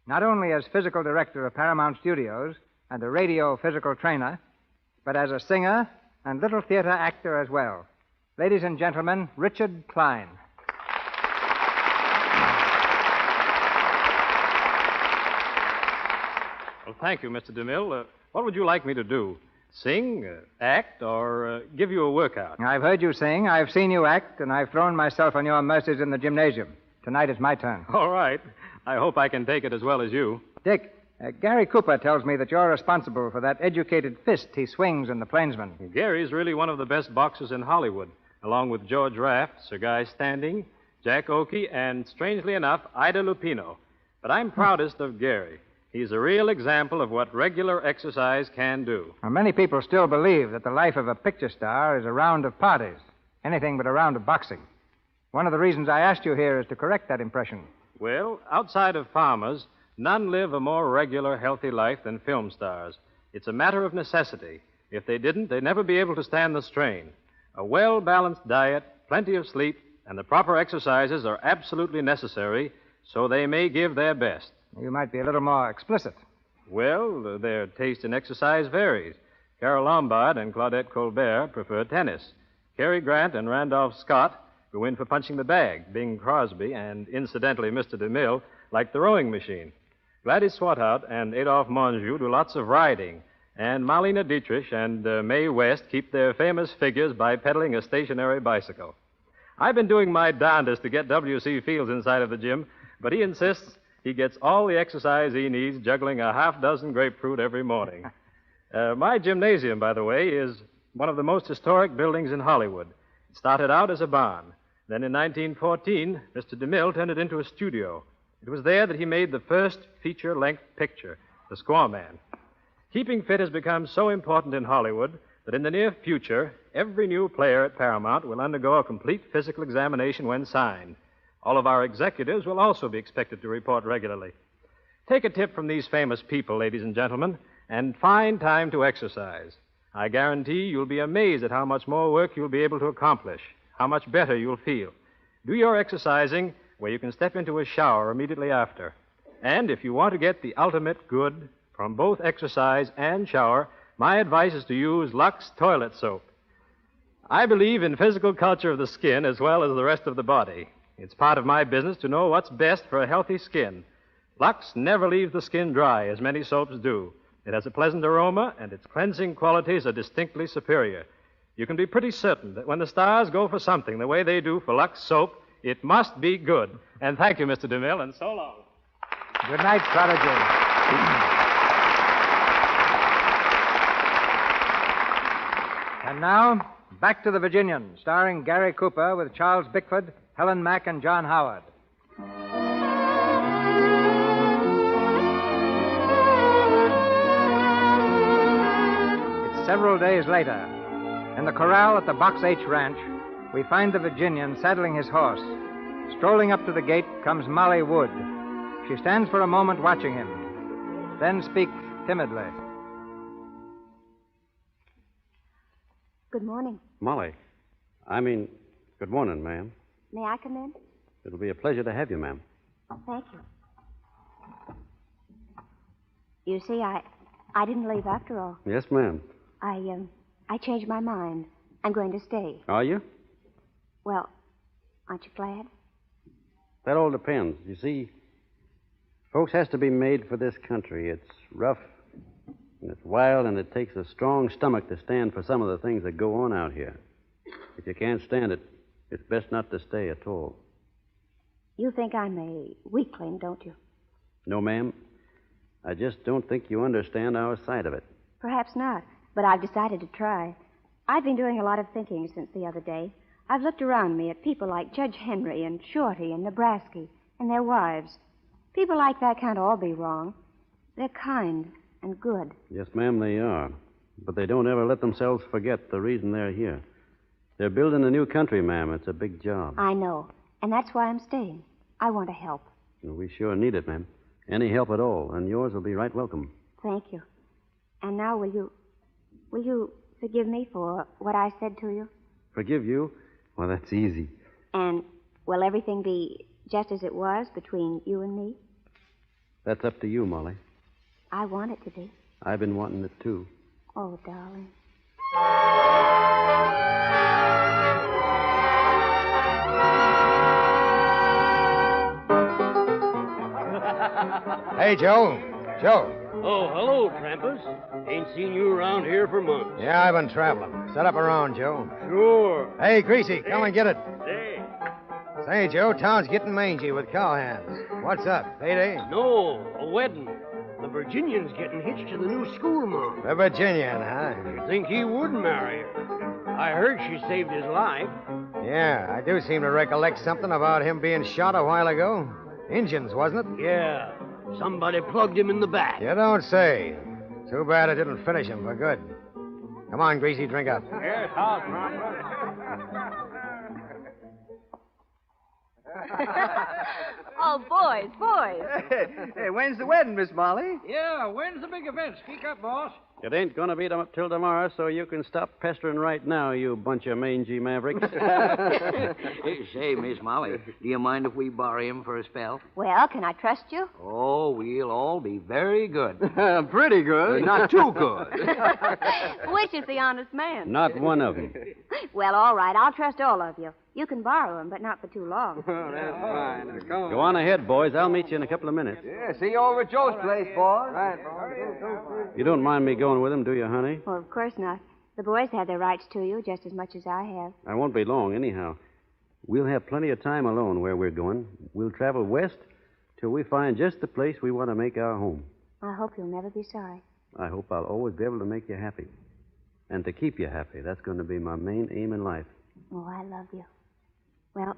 S14: not only as physical director of Paramount Studios and a radio physical trainer, but as a singer and little theater actor as well. Ladies and gentlemen, Richard Klein.
S3: Well, thank you, Mr. DeMille. What would you like me to do? Sing, act, or give you a workout?
S14: I've heard you sing, I've seen you act, and I've thrown myself on your mercies in the gymnasium. Tonight is my turn.
S3: All right. I hope I can take it as well as you.
S14: Dick, Gary Cooper tells me that you're responsible for that educated fist he swings in The Plainsman.
S3: Gary's really one of the best boxers in Hollywood, along with George Raft, Sir Guy Standing, Jack Oakey, and, strangely enough, Ida Lupino. But I'm proudest of Gary. He's a real example of what regular exercise can do.
S14: Well, many people still believe that the life of a picture star is a round of parties, anything but a round of boxing. One of the reasons I asked you here is to correct that impression.
S3: Well, outside of farmers, none live a more regular, healthy life than film stars. It's a matter of necessity. If they didn't, they'd never be able to stand the strain. A well-balanced diet, plenty of sleep, and the proper exercises are absolutely necessary so they may give their best.
S14: You might be a little more explicit.
S3: Well, their taste in exercise varies. Carole Lombard and Claudette Colbert prefer tennis. Cary Grant and Randolph Scott go in for punching the bag. Bing Crosby and, incidentally, Mr. DeMille like the rowing machine. Gladys Swathout and Adolphe Monjou do lots of riding. And Marlene Dietrich and Mae West keep their famous figures by pedaling a stationary bicycle. I've been doing my darndest to get W.C. Fields inside of the gym, but he insists he gets all the exercise he needs juggling a half-dozen grapefruit every morning. My gymnasium, by the way, is one of the most historic buildings in Hollywood. It started out as a barn. Then in 1914, Mr. DeMille turned it into a studio. It was there that he made the first feature-length picture, The Squaw Man. Keeping fit has become so important in Hollywood that in the near future, every new player at Paramount will undergo a complete physical examination when signed. All of our executives will also be expected to report regularly. Take a tip from these famous people, ladies and gentlemen, and find time to exercise. I guarantee you'll be amazed at how much more work you'll be able to accomplish, how much better you'll feel. Do your exercising where you can step into a shower immediately after. And if you want to get the ultimate good from both exercise and shower, my advice is to use Lux Toilet Soap. I believe in physical culture of the skin as well as the rest of the body. It's part of my business to know what's best for a healthy skin. Lux never leaves the skin dry, as many soaps do. It has a pleasant aroma, and its cleansing qualities are distinctly superior. You can be pretty certain that when the stars go for something the way they do for Lux soap, it must be good. And thank you, Mr. DeMille, and so long.
S14: Good night, Prodigy. And now, back to The Virginian, starring Gary Cooper with Charles Bickford, Helen Mack, and John Howard. It's several days later. In the corral at the Box H Ranch, we find the Virginian saddling his horse. Strolling up to the gate comes Molly Wood. She stands for a moment watching him, then speaks timidly.
S7: Good morning.
S10: Molly. Good morning, ma'am.
S7: May I come in?
S10: It'll be a pleasure to have you, ma'am.
S7: Oh, thank you. You see, I didn't leave after all.
S10: Yes, ma'am.
S7: I changed my mind. I'm going to stay.
S10: Are you?
S7: Well, aren't you glad?
S10: That all depends. You see, folks has to be made for this country. It's rough, and it's wild, and it takes a strong stomach to stand for some of the things that go on out here. If you can't stand it, it's best not to stay at all.
S7: You think I'm a weakling, don't you?
S10: No, ma'am. I just don't think you understand our side of it.
S7: Perhaps not, but I've decided to try. I've been doing a lot of thinking since the other day. I've looked around me at people like Judge Henry and Shorty and Nebraska and their wives. People like that can't all be wrong. They're kind and good.
S10: Yes, ma'am, they are. But they don't ever let themselves forget the reason they're here. They're building a new country, ma'am. It's a big job.
S7: I know, and that's why I'm staying. I want to help.
S10: We sure need it, ma'am. Any help at all, and yours will be right welcome.
S7: Thank you. And now will you forgive me for what I said to you?
S10: Forgive you? Well, that's easy.
S7: And will everything be just as it was between you and me?
S10: That's up to you, Molly.
S7: I want it to be.
S10: I've been wanting it, too.
S7: Oh, darling.
S12: Hey, Joe. Joe.
S5: Oh, hello, Trampus. Ain't seen you around here for months.
S12: Yeah, I've been traveling. Set up around, Joe.
S5: Sure.
S12: Hey, Greasy, come and get it.
S5: Say,
S12: Say, Joe, town's getting mangy with cowhands. What's up? Payday?
S5: No, a wedding. The Virginian's getting hitched to the new schoolma'am.
S12: The Virginian, huh?
S5: You'd think he would marry her. I heard she saved his life.
S12: Yeah, I do seem to recollect something about him being shot a while ago. Injuns, wasn't it?
S5: Yeah. Somebody plugged him in the back.
S12: You don't say. Too bad it didn't finish him for good. Come on, Greasy, drink up.
S23: Here's house,
S4: Oh, boys.
S21: Hey, when's the wedding, Miss Molly?
S23: Yeah, when's the big event? Speak up, boss.
S10: It ain't going to be till tomorrow, so you can stop pestering right now, you bunch of mangy mavericks.
S1: Say, Miss Molly, do you mind if we borrow him for a spell?
S7: Well, can I trust you?
S1: Oh, we'll all be very good.
S21: Pretty good.
S1: Not too good.
S4: Which is the honest man?
S10: Not one of them.
S7: Well, all right. I'll trust all of you. You can borrow him, but not for too long.
S21: That's fine. Come
S10: Go on ahead, boys. I'll meet you in a couple of minutes.
S21: Yeah, see you over at Joe's place, boys. Right,
S10: You don't mind me going with him, do you, honey?
S7: Well, of course not. The boys have their rights to you just as much as I have.
S10: I won't be long, anyhow. We'll have plenty of time alone where we're going. We'll travel west till we find just the place we want to make our home.
S7: I hope you'll never be sorry.
S10: I hope I'll always be able to make you happy. And to keep you happy. That's going to be my main aim in life.
S7: Oh, I love you. Well,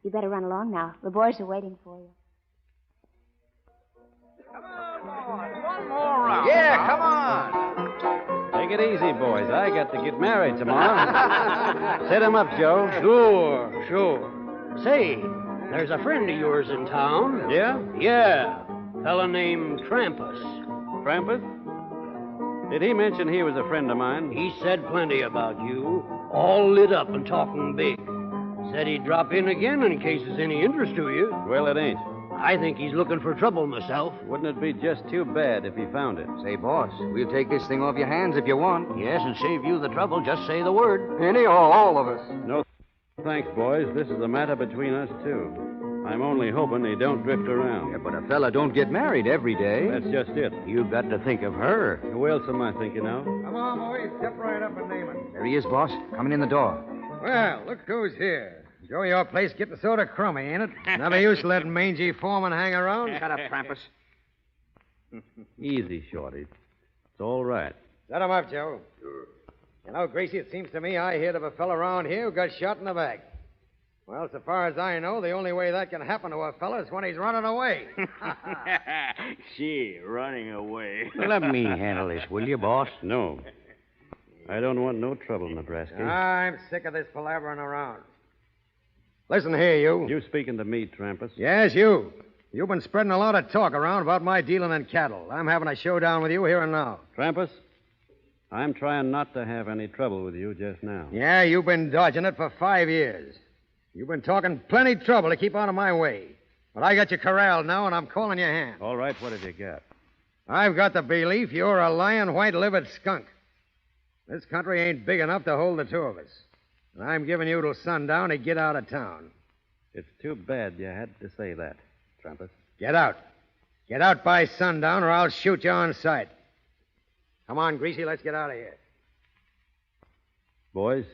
S7: you better run along now. The boys are waiting for you.
S23: One more round.
S21: Yeah, come on.
S10: Take it easy, boys. I got to get married tomorrow. Set him up, Joe.
S5: Sure. Say, there's a friend of yours in town.
S10: Yeah?
S5: Yeah. Fella named Trampas.
S10: Trampas? Did he mention he was a friend of mine?
S5: He said plenty about you. All lit up and talking big. Said he'd drop in again in case there's any interest to you.
S10: Well, it ain't.
S5: I think he's looking for trouble myself.
S10: Wouldn't it be just too bad if he found it?
S11: Say, boss, we'll take this thing off your hands if you want.
S1: Yes, and save you the trouble. Just say the word.
S21: Any or all of us.
S10: No, thanks, boys. This is a matter between us two. I'm only hoping he don't drift around.
S11: Yeah, but a fella don't get married every day.
S10: That's just it.
S1: You've got to think of her.
S10: Who else am I thinking of?
S12: Come on, boys. Step right up and name it.
S11: There he is, boss, coming in the door.
S12: Well, look who's here. Joe, your place getting sort of crummy, ain't it? Never used to letting mangy foreman hang around.
S21: Shut up, Trampas.
S10: Easy, Shorty. It's all right.
S12: Set him up, Joe. Sure. You know, Gracie, it seems to me I heard of a fellow around here who got shot in the back. Well, so far as I know, the only way that can happen to a fella is when he's running away.
S23: She running away.
S1: Let me handle this, will you, boss?
S10: No. I don't want no trouble, Nebraska.
S12: I'm sick of this palavering around. Listen here, you.
S10: You speaking to me, Trampas?
S12: Yes, you. You've been spreading a lot of talk around about my dealing in cattle. I'm having a showdown with you here and now.
S10: Trampas, I'm trying not to have any trouble with you just now.
S12: Yeah, you've been dodging it for 5 years. You've been talking plenty trouble to keep out of my way. But I got you corralled now, and I'm calling your hand.
S10: All right, what have you got?
S12: I've got the belief you're a lying, white-livered skunk. This country ain't big enough to hold the two of us. And I'm giving you till sundown to get out of town.
S10: It's too bad you had to say that, Trampas.
S12: Get out. Get out by sundown, or I'll shoot you on sight. Come on, Greasy, let's get out of here.
S10: Boys,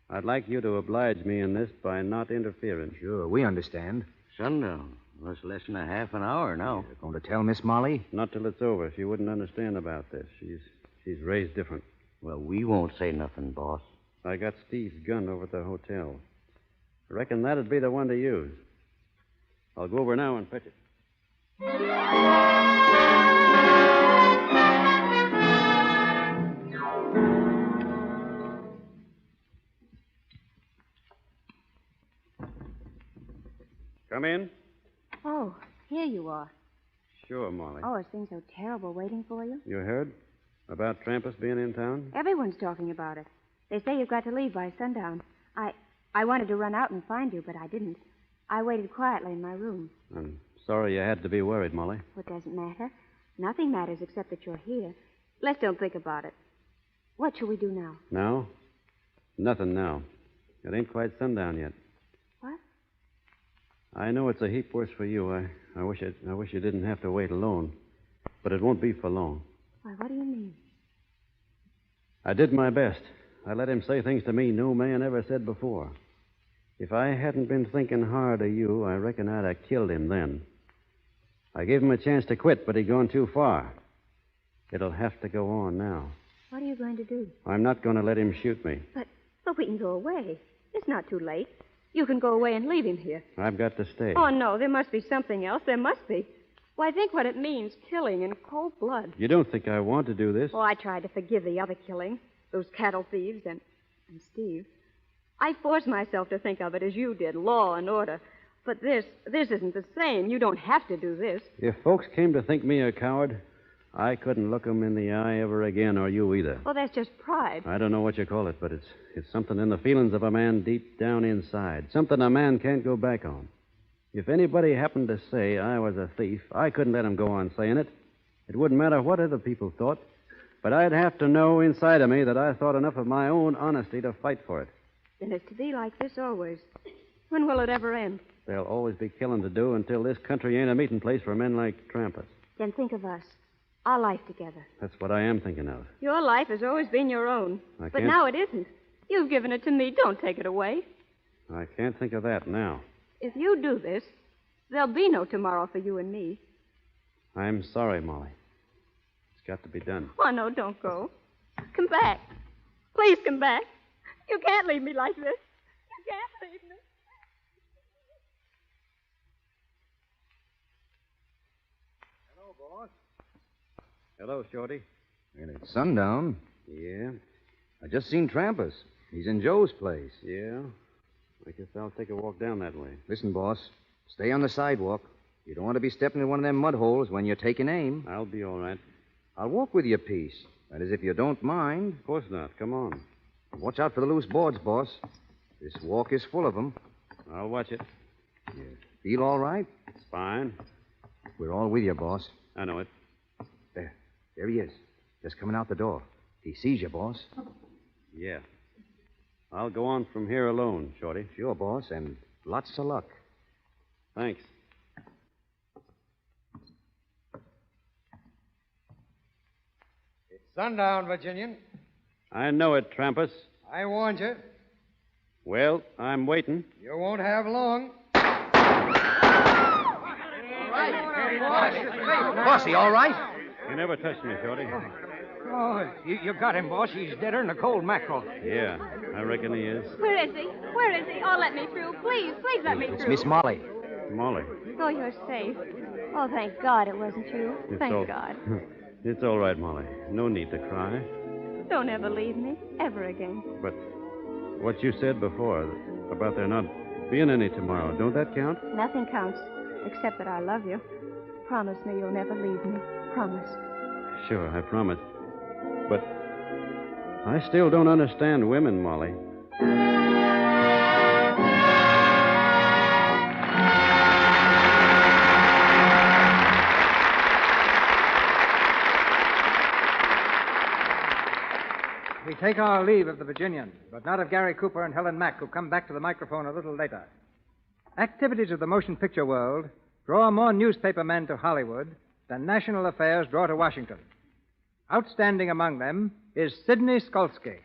S10: I'd like you to oblige me in this by not interfering.
S11: Sure, we understand.
S1: Sundown. That's less than a half an hour now.
S11: You're going to tell Miss Molly?
S10: Not till it's over. She wouldn't understand about this. She's raised different.
S1: Well, we won't say nothing, boss.
S10: I got Steve's gun over at the hotel. I reckon that'd be the one to use. I'll go over now and fetch it. Come in.
S7: Oh, here you are.
S10: Sure, Molly.
S7: Oh, it's been so terrible waiting for you.
S10: You heard about Trampas being in town?
S7: Everyone's talking about it. They say you've got to leave by sundown. I wanted to run out and find you, but I didn't. I waited quietly in my room.
S10: I'm sorry you had to be worried, Molly.
S7: What doesn't matter? Nothing matters except that you're here. Let's don't think about it. What shall we do now?
S10: Now? Nothing now. It ain't quite sundown yet.
S7: What?
S10: I know it's a heap worse for you. I wish you didn't have to wait alone. But it won't be for long.
S7: Why, what do you mean?
S10: I did my best. I let him say things to me no man ever said before. If I hadn't been thinking hard of you, I reckon I'd have killed him then. I gave him a chance to quit, but he'd gone too far. It'll have to go on now.
S4: What are you going to do?
S10: I'm not going to let him shoot me.
S4: But we can go away. It's not too late. You can go away and leave him here.
S10: I've got to stay.
S4: Oh, no, there must be something else. There must be. Why, think what it means, killing in cold blood.
S10: You don't think I want to do this?
S4: Oh, I tried to forgive the other killing, those cattle thieves and Steve. I forced myself to think of it as you did, law and order. But this isn't the same. You don't have to do this.
S10: If folks came to think me a coward, I couldn't look 'em in the eye ever again, or you either.
S4: Oh, that's just pride.
S10: I don't know what you call it, but it's something in the feelings of a man deep down inside. Something a man can't go back on. If anybody happened to say I was a thief, I couldn't let 'em go on saying it. It wouldn't matter what other people thought. But I'd have to know inside of me that I thought enough of my own honesty to fight for it.
S4: Then it's to be like this always. When will it ever end?
S10: There'll always be killing to do until this country ain't a meeting place for men like Trampas.
S4: Then think of us. Our life together.
S10: That's what I am thinking of.
S4: Your life has always been your own. But
S10: can't-
S4: now it isn't. You've given it to me. Don't take it away.
S10: I can't think of that now.
S4: If you do this, there'll be no tomorrow for you and me.
S10: I'm sorry, Molly. It's got to be done.
S4: Oh, no, don't go. Come back. Please come back. You can't leave me like this. You can't leave me.
S10: Hello, boss. Hello, Shorty.
S11: And it's sundown.
S10: Yeah?
S11: I just seen Trampas. He's in Joe's place.
S10: Yeah? I guess I'll take a walk down that way.
S11: Listen, boss. Stay on the sidewalk. You don't want to be stepping in one of them mud holes when you're taking aim.
S10: I'll be all right.
S11: I'll walk with you a piece. That is, if you don't mind.
S10: Of course not. Come on.
S11: Watch out for the loose boards, boss. This walk is full of them.
S10: I'll watch it.
S11: You feel all right?
S10: It's fine.
S11: We're all with you, boss.
S10: I know it.
S11: There he is. Just coming out the door. He sees you, boss.
S10: Yeah. I'll go on from here alone, Shorty.
S11: Sure, boss, and lots of luck.
S10: Thanks.
S12: It's sundown, Virginian.
S10: I know it, Trampas.
S12: I warned you.
S10: Well, I'm waiting.
S12: You won't have long.
S5: Bossy, all right?
S10: You never touched me, Shorty.
S5: Oh, you got him, boss. He's deader than a cold mackerel.
S10: Yeah, I reckon he is.
S4: Where is he? Where is he? Oh, let me through. Please, please let me
S11: It's
S4: through.
S11: Miss Molly.
S10: Molly.
S4: Oh, you're safe. Oh, thank God it wasn't you. Thank God.
S10: It's all right, Molly. No need to cry.
S4: Don't ever leave me. Ever again.
S10: But what you said before about there not being any tomorrow, don't that count?
S4: Nothing counts except that I love you. Promise me you'll never leave me. Promise.
S10: Sure, I promise. But I still don't understand women, Molly.
S14: We take our leave of the Virginian, but not of Gary Cooper and Helen Mack, who come back to the microphone a little later. Activities of the motion picture world draw more newspaper men to Hollywood than national affairs draw to Washington. Outstanding among them is Sidney Skolsky,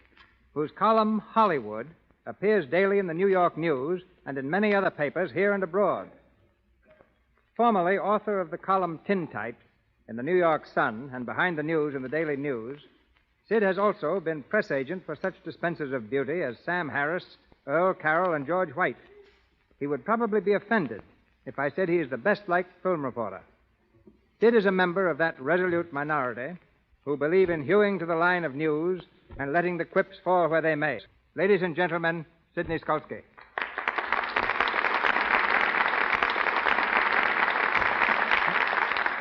S14: whose column Hollywood appears daily in the New York News and in many other papers here and abroad. Formerly author of the column Tintype in the New York Sun and Behind the News in the Daily News, Sid has also been press agent for such dispensers of beauty as Sam Harris, Earl Carroll, and George White. He would probably be offended if I said he is the best-liked film reporter. Sid is a member of that resolute minority who believe in hewing to the line of news and letting the quips fall where they may. Ladies and gentlemen, Sidney Skolsky.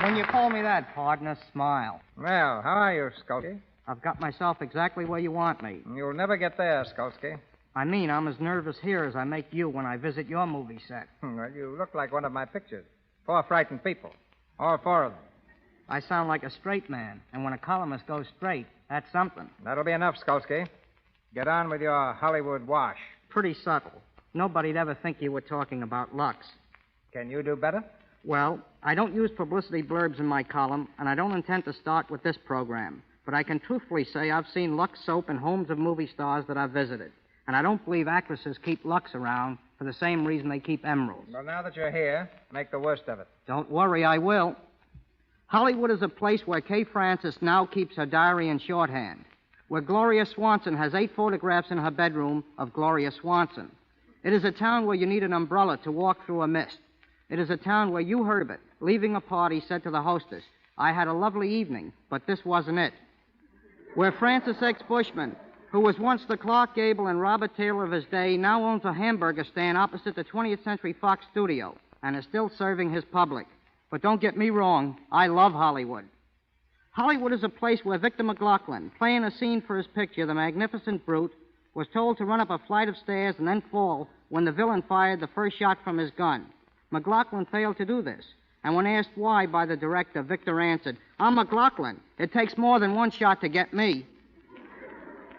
S2: When you call me that, partner, smile.
S14: Well, how are you, Skolsky?
S2: I've got myself exactly where you want me.
S14: You'll never get there, Skolsky.
S2: I mean, I'm as nervous here as I make you when I visit your movie set.
S14: Well, you look like one of my pictures. 4 frightened people. All 4 of them.
S2: I sound like a straight man, and when a columnist goes straight, that's something.
S14: That'll be enough, Skolsky. Get on with your Hollywood wash.
S2: Pretty subtle. Nobody'd ever think you were talking about Lux.
S14: Can you do better?
S2: Well, I don't use publicity blurbs in my column, and I don't intend to start with this program. But I can truthfully say I've seen Lux soap in homes of movie stars that I've visited. And I don't believe actresses keep Lux around for the same reason they keep emeralds.
S14: Well, now that you're here, make the worst of it.
S2: Don't worry, I will. Hollywood is a place where Kay Francis now keeps her diary in shorthand, where Gloria Swanson has 8 photographs in her bedroom of Gloria Swanson. It is a town where you need an umbrella to walk through a mist. It is a town where Hugh Herbert, leaving a party, said to the hostess, "I had a lovely evening, but this wasn't it." Where Francis X. Bushman, who was once the Clark Gable and Robert Taylor of his day, now owns a hamburger stand opposite the 20th Century Fox studio and is still serving his public. But don't get me wrong, I love Hollywood. Hollywood is a place where Victor McLaughlin, playing a scene for his picture, The Magnificent Brute, was told to run up a flight of stairs and then fall when the villain fired the first shot from his gun. McLaughlin failed to do this, and when asked why by the director, Victor answered, "I'm McLaughlin. It takes more than one shot to get me."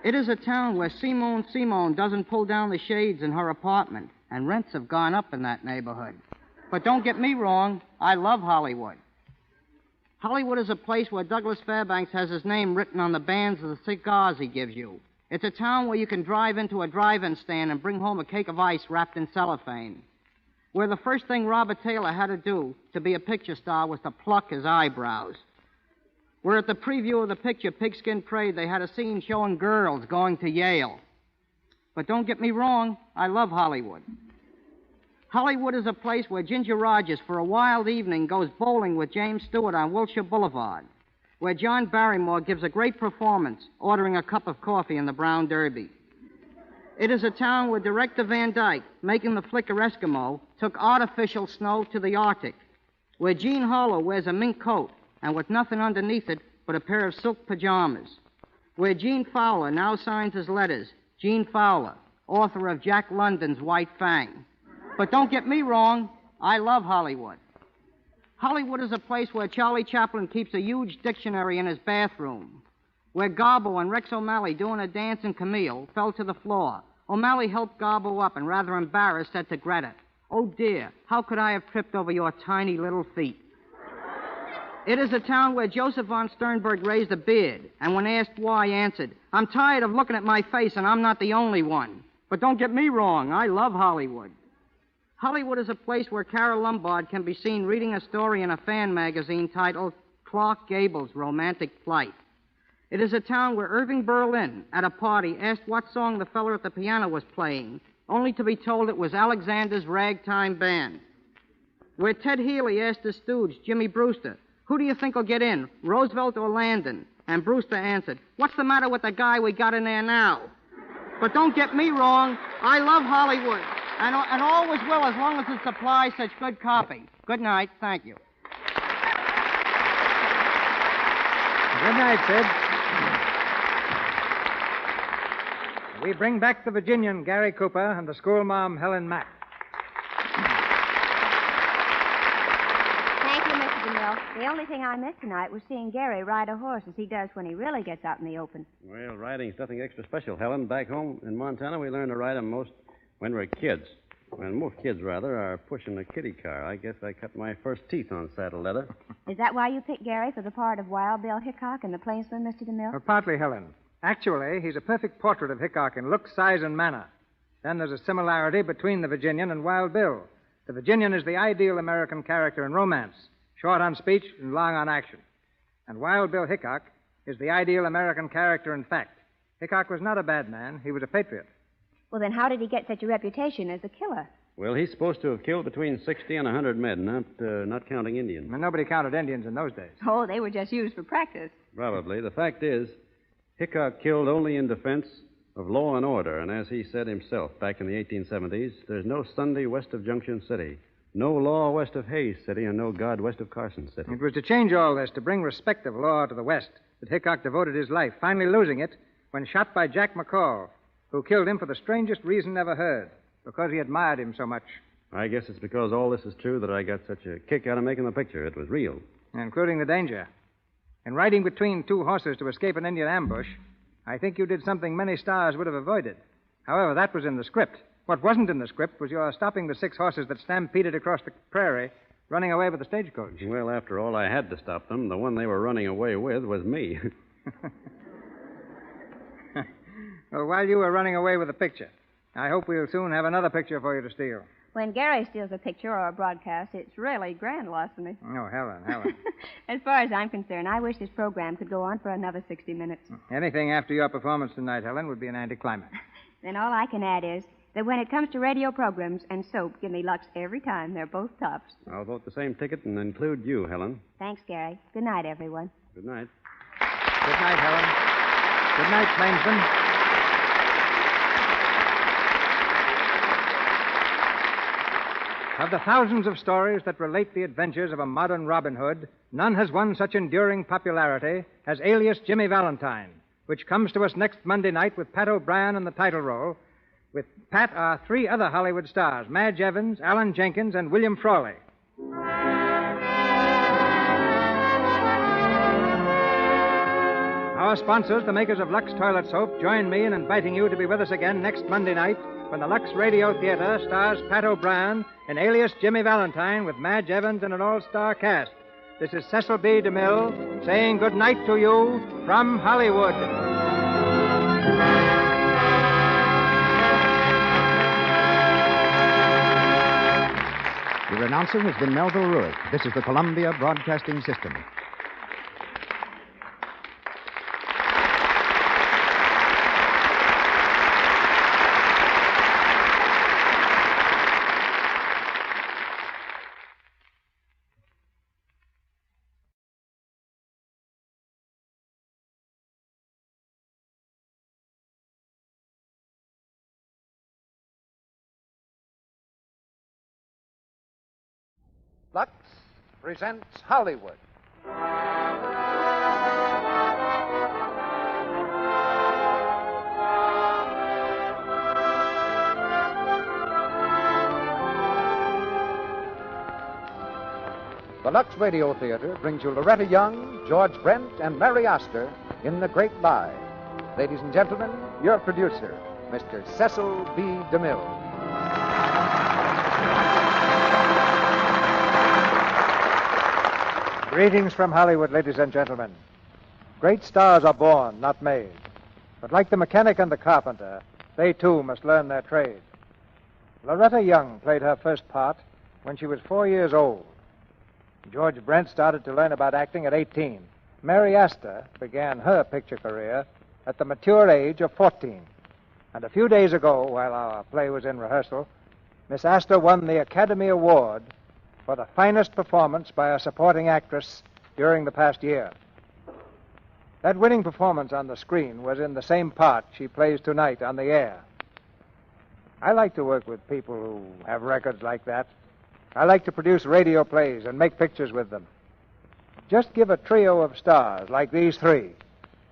S2: It is a town where Simone doesn't pull down the shades in her apartment, and rents have gone up in that neighborhood. But don't get me wrong, I love Hollywood. Hollywood is a place where Douglas Fairbanks has his name written on the bands of the cigars he gives you. It's a town where you can drive into a drive-in stand and bring home a cake of ice wrapped in cellophane. Where the first thing Robert Taylor had to do to be a picture star was to pluck his eyebrows. Where at the preview of the picture Pigskin Parade, they had a scene showing girls going to Yale. But don't get me wrong, I love Hollywood. Hollywood is a place where Ginger Rogers, for a wild evening, goes bowling with James Stewart on Wilshire Boulevard, where John Barrymore gives a great performance, ordering a cup of coffee in the Brown Derby. It is a town where Director Van Dyke, making the flicker Eskimo, took artificial snow to the Arctic, where Gene Harlow wears a mink coat and with nothing underneath it but a pair of silk pajamas, where Gene Fowler now signs his letters, Gene Fowler, author of Jack London's White Fang. But don't get me wrong, I love Hollywood. Hollywood is a place where Charlie Chaplin keeps a huge dictionary in his bathroom, where Garbo and Rex O'Malley, doing a dance in Camille, fell to the floor. O'Malley helped Garbo up and, rather embarrassed, said to Greta, "Oh, dear, how could I have tripped over your tiny little feet?" It is a town where Joseph von Sternberg raised a beard, and when asked why, answered, "I'm tired of looking at my face, and I'm not the only one." But don't get me wrong, I love Hollywood. Hollywood is a place where Carol Lombard can be seen reading a story in a fan magazine titled Clark Gable's Romantic Flight. It is a town where Irving Berlin, at a party, asked what song the feller at the piano was playing, only to be told it was Alexander's Ragtime Band. Where Ted Healy asked his stooge, Jimmy Brewster, "Who do you think will get in, Roosevelt or Landon?" And Brewster answered, "What's the matter with the guy we got in there now?" But don't get me wrong, I love Hollywood. And always will as long as it supplies such good copy. Good night. Thank you.
S14: Good night, Sid. We bring back the Virginian, Gary Cooper, and the schoolma'am, Helen Mack.
S7: Thank you, Mr. DeMille. The only thing I missed tonight was seeing Gary ride a horse as he does when he really gets out in the open.
S10: Well, riding's nothing extra special, Helen. Back home in Montana, we learned to ride 'em most when we're kids. When most kids, rather, are pushing a kiddie car. I guess I cut my first teeth on saddle leather.
S7: Is that why you picked Gary for the part of Wild Bill Hickok in The Plainsman, Mr. DeMille?
S14: Partly, Helen. Actually, he's a perfect portrait of Hickok in look, size, and manner. Then there's a similarity between the Virginian and Wild Bill. The Virginian is the ideal American character in romance, short on speech and long on action. And Wild Bill Hickok is the ideal American character in fact. Hickok was not a bad man. He was a patriot.
S7: Well, then how did he get such a reputation as a killer?
S10: Well, he's supposed to have killed between 60 and 100 men, not counting Indians.
S14: And nobody counted Indians in those days.
S4: Oh, they were just used for practice.
S10: Probably. The fact is, Hickok killed only in defense of law and order, and as he said himself back in the 1870s, there's no Sunday west of Junction City, no law west of Hayes City, and no God west of Carson City.
S14: It was to change all this, to bring respect of law to the West, that Hickok devoted his life, finally losing it when shot by Jack McCall, who killed him for the strangest reason ever heard, because he admired him so much.
S10: I guess it's because all this is true that I got such a kick out of making the picture. It was real.
S14: Including the danger. In riding between two horses to escape an Indian ambush, I think you did something many stars would have avoided. However, that was in the script. What wasn't in the script was your stopping the 6 horses that stampeded across the prairie, running away with the stagecoach.
S10: Well, after all, I had to stop them. The one they were running away with was me.
S14: Well, while you were running away with the picture, I hope we'll soon have another picture for you to steal.
S4: When Gary steals a picture or a broadcast, it's really grand larceny.
S14: Oh, Helen.
S4: As far as I'm concerned, I wish this program could go on for another 60 minutes.
S14: Anything after your performance tonight, Helen, would be an anticlimax.
S4: Then all I can add is that when it comes to radio programs and soap, give me Lux every time. They're both tops.
S10: I'll vote the same ticket and include you, Helen.
S4: Thanks, Gary. Good night, everyone.
S10: Good night.
S14: Good night, Helen. Good night, plainsman. Of the thousands of stories that relate the adventures of a modern Robin Hood, none has won such enduring popularity as Alias Jimmy Valentine, which comes to us next Monday night with Pat O'Brien in the title role. With Pat are three other Hollywood stars, Madge Evans, Alan Jenkins, and William Frawley. Our sponsors, the makers of Lux Toilet Soap, join me in inviting you to be with us again next Monday night when the Lux Radio Theater stars Pat O'Brien in Alias Jimmy Valentine with Madge Evans and an all-star cast. This is Cecil B. DeMille saying good night to you from Hollywood.
S8: Your announcer has been Melville Ruick. This is the Columbia Broadcasting System.
S14: Lux presents Hollywood. The Lux Radio Theater brings you Loretta Young, George Brent, and Mary Astor in The Great Lie. Ladies and gentlemen, your producer, Mr. Cecil B. DeMille. Greetings from Hollywood, ladies and gentlemen. Great stars are born, not made. But like the mechanic and the carpenter, they too must learn their trade. Loretta Young played her first part when she was 4 years old. George Brent started to learn about acting at 18. Mary Astor began her picture career at the mature age of 14. And a few days ago, while our play was in rehearsal, Miss Astor won the Academy Award for the finest performance by a supporting actress during the past year. That winning performance on the screen was in the same part she plays tonight on the air. I like to work with people who have records like that. I like to produce radio plays and make pictures with them. Just give a trio of stars like these three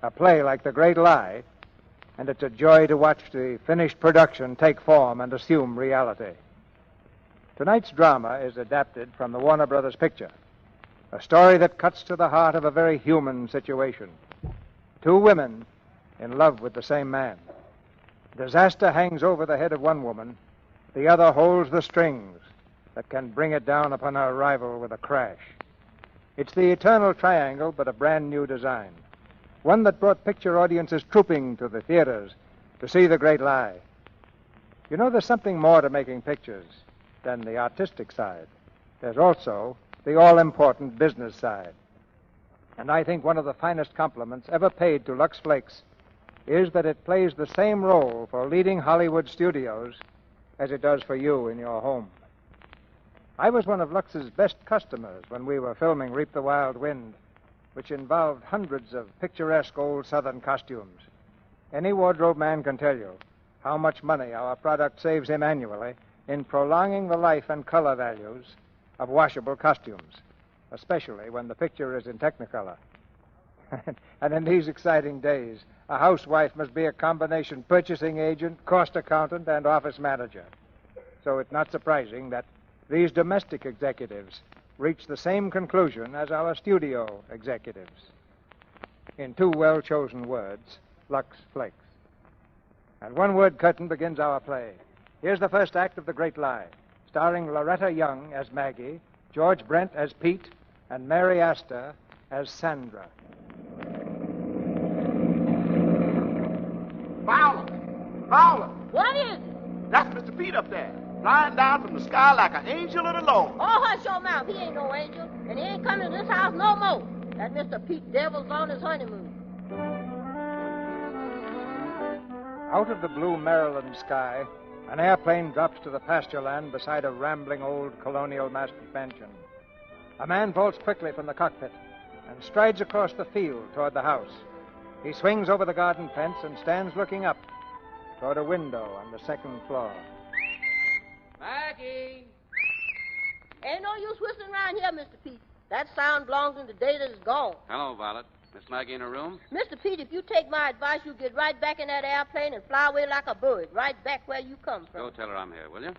S14: a play like The Great Lie, and it's a joy to watch the finished production take form and assume reality. Tonight's drama is adapted from the Warner Brothers picture, a story that cuts to the heart of a very human situation. Two women in love with the same man. Disaster hangs over the head of one woman. The other holds the strings that can bring it down upon her rival with a crash. It's the eternal triangle, but a brand new design. One that brought picture audiences trooping to the theaters to see The Great Lie. You know, there's something more to making pictures than the artistic side. There's also the all-important business side. And I think one of the finest compliments ever paid to Lux Flakes is that it plays the same role for leading Hollywood studios as it does for you in your home. I was one of Lux's best customers when we were filming Reap the Wild Wind, which involved hundreds of picturesque old Southern costumes. Any wardrobe man can tell you how much money our product saves him annually in prolonging the life and color values of washable costumes, especially when the picture is in Technicolor. And in these exciting days, a housewife must be a combination purchasing agent, cost accountant, and office manager. So it's not surprising that these domestic executives reach the same conclusion as our studio executives. In two well-chosen words, Lux Flakes. And one word curtain begins our play. Here's the first act of The Great Lie, starring Loretta Young as Maggie, George Brent as Pete, and Mary Astor as Sandra.
S13: Fowler! Fowler!
S16: What is it?
S13: Mr. Pete up there, flying down from the sky like an angel of the Lord.
S16: Oh, hush your mouth. He ain't no angel, and he ain't coming to this house no more. That Mr. Pete devil's on his honeymoon.
S14: Out of the blue Maryland sky, an airplane drops to the pasture land beside a rambling old colonial master mansion. A man vaults quickly from the cockpit and strides across the field toward the house. He swings over the garden fence and stands looking up toward a window on the second floor.
S16: Maggie! Ain't no use whistling around here, Mr. Pete. That sound belongs in the day that is gone.
S10: Hello, Violet. Miss Maggie in her room?
S16: Mr. Pete, if you take my advice, you get right back in that airplane and fly away like a bird, right back where you come from.
S10: Go tell her I'm here, will you?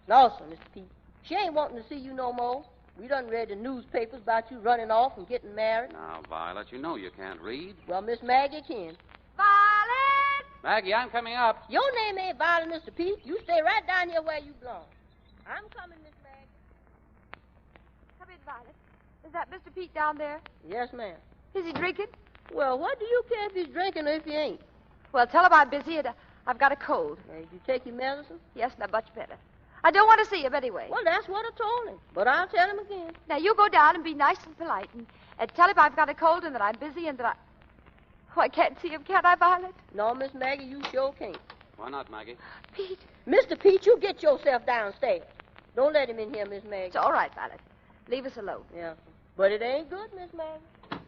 S16: No, sir, Mr. Pete. She ain't wanting to see you no more. We done read the newspapers about you running off and getting married.
S10: Now, Violet, you know you can't read.
S16: Well, Miss Maggie can.
S4: Violet!
S10: Maggie, I'm coming up.
S16: Your name ain't Violet, Mr. Pete. You stay right down here where you belong. I'm coming, Miss Maggie.
S4: Come in, Violet. Is that Mr. Pete down there?
S16: Yes, ma'am.
S4: Is he drinking?
S16: Well, what do you care if he's drinking or if he ain't?
S4: Well, tell him I'm busy and I've got a cold.
S16: Hey, did you take your medicine?
S4: Yes, not much better. I don't want to see him anyway.
S16: Well, that's what I told him. But I'll tell him again.
S4: Now, you go down and be nice and polite and tell him I've got a cold and that I'm busy and that I... Oh, I can't see him, can't I, Violet?
S16: No, Miss Maggie, you sure can't.
S10: Why not, Maggie?
S4: Pete.
S16: Mr. Pete, you get yourself downstairs. Don't let him in here, Miss Maggie.
S4: It's all right, Violet. Leave us alone.
S16: Yeah. But it ain't good, Miss Maggie.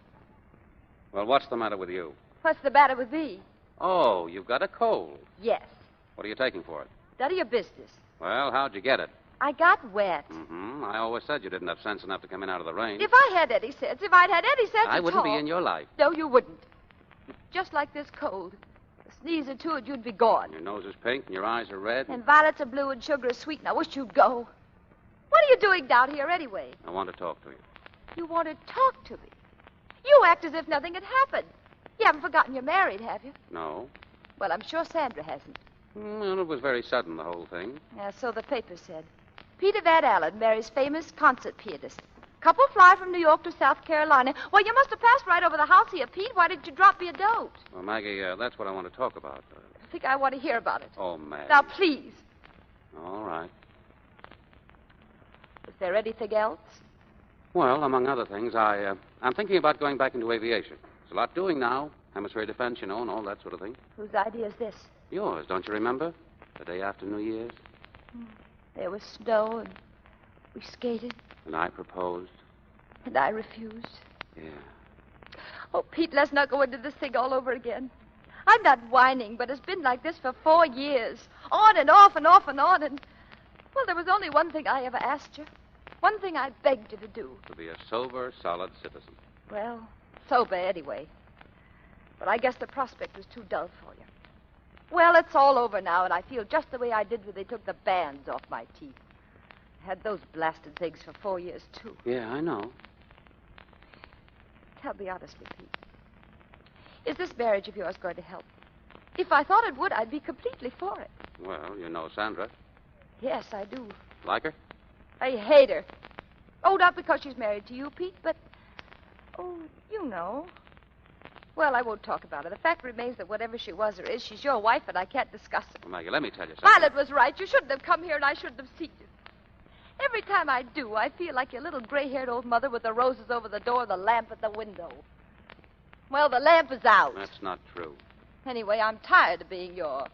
S10: Well, what's the matter with you?
S4: What's the matter with me?
S10: Oh, you've got a cold.
S4: Yes.
S10: What are you taking for it?
S4: None of your business.
S10: Well, how'd you get it?
S4: I got wet.
S10: Mm-hmm. I always said you didn't have sense enough to come in out of the rain.
S4: If I had any sense, if I'd had any sense
S10: I
S4: at
S10: wouldn't
S4: all...
S10: be in your life.
S4: No, you wouldn't. Just like this cold. A sneeze or two and you'd be gone.
S10: Your nose is pink and your eyes are red.
S4: And violets are blue and sugar is sweet, and I wish you'd go. What are you doing down here anyway?
S10: I want to talk to you.
S4: You want to talk to me? You act as if nothing had happened. You haven't forgotten you're married, have you?
S10: No.
S4: Well, I'm sure Sandra hasn't.
S10: Well, it was very sudden, the whole thing.
S4: Yeah, so the paper said. Peter Van Allen marries famous concert pianist. Couple fly from New York to South Carolina. Well, you must have passed right over the house here, Pete. Why didn't you drop me a note?
S10: Well, Maggie, that's what I want to talk about.
S4: I think I want to hear about it.
S10: Oh, Maggie.
S4: Now, please.
S10: All right.
S4: Is there anything else?
S10: Well, among other things, I'm thinking about going back into aviation. There's a lot doing now. Hemisphere defense, you know, and all that sort of thing.
S4: Whose idea is this?
S10: Yours, don't you remember? The day after New Year's.
S4: There was snow, and we skated.
S10: And I proposed.
S4: And I refused.
S10: Yeah.
S4: Oh, Pete, let's not go into this thing all over again. I'm not whining, but it's been like this for 4 years. On and off and off and on, and... Well, there was only one thing I ever asked you. One thing I begged you to do.
S10: To be a sober, solid citizen.
S4: Well, sober anyway. But I guess the prospect was too dull for you. Well, it's all over now, and I feel just the way I did when they took the bands off my teeth. I had those blasted things for 4 years, too.
S10: Yeah, I know.
S4: Tell me honestly, Pete. Is this marriage of yours going to help? If I thought it would, I'd be completely for it.
S10: Well, you know Sandra.
S4: Yes, I do.
S10: Like her?
S4: I hate her. Oh, not because she's married to you, Pete, but... Oh, you know. Well, I won't talk about it. The fact remains that whatever she was or is, she's your wife, and I can't discuss it.
S10: Well, Maggie, let me tell you something.
S4: Violet was right. You shouldn't have come here, and I shouldn't have seen you. Every time I do, I feel like your little gray-haired old mother with the roses over the door and the lamp at the window. Well, the lamp is out.
S10: That's not true.
S4: Anyway, I'm tired of being your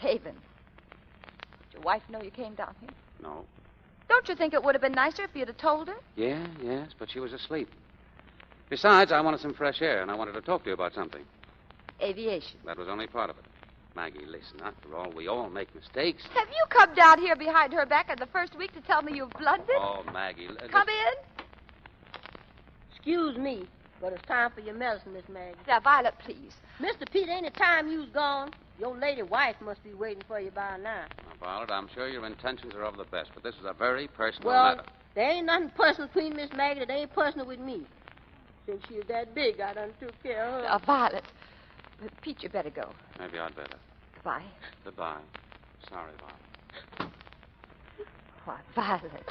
S4: haven. Did your wife know you came down here?
S10: No.
S4: Don't you think it would have been nicer if you'd have told her?
S10: Yes, but she was asleep. Besides, I wanted some fresh air, and I wanted to talk to you about something.
S4: Aviation.
S10: That was only part of it. Maggie, listen, after all, we all make mistakes.
S4: Have you come down here behind her back in the first week to tell me you've blundered?
S10: Oh, Maggie...
S4: Come in.
S16: Excuse me, but it's time for your medicine, Miss Maggie.
S4: Now, Violet, please.
S16: Mr. Pete, ain't it time you's gone? Your lady wife must be waiting for you by now.
S10: Now, Violet, I'm sure your intentions are of the best, but this is a very personal
S16: Well,
S10: matter.
S16: there ain't nothing personal between Miss Maggie that ain't personal with me. Since she's that big, I done took care of her.
S4: Now, Violet. Pete, you better go.
S10: Maybe I'd better.
S4: Goodbye.
S10: Goodbye. Sorry, Violet.
S4: Why, Violet.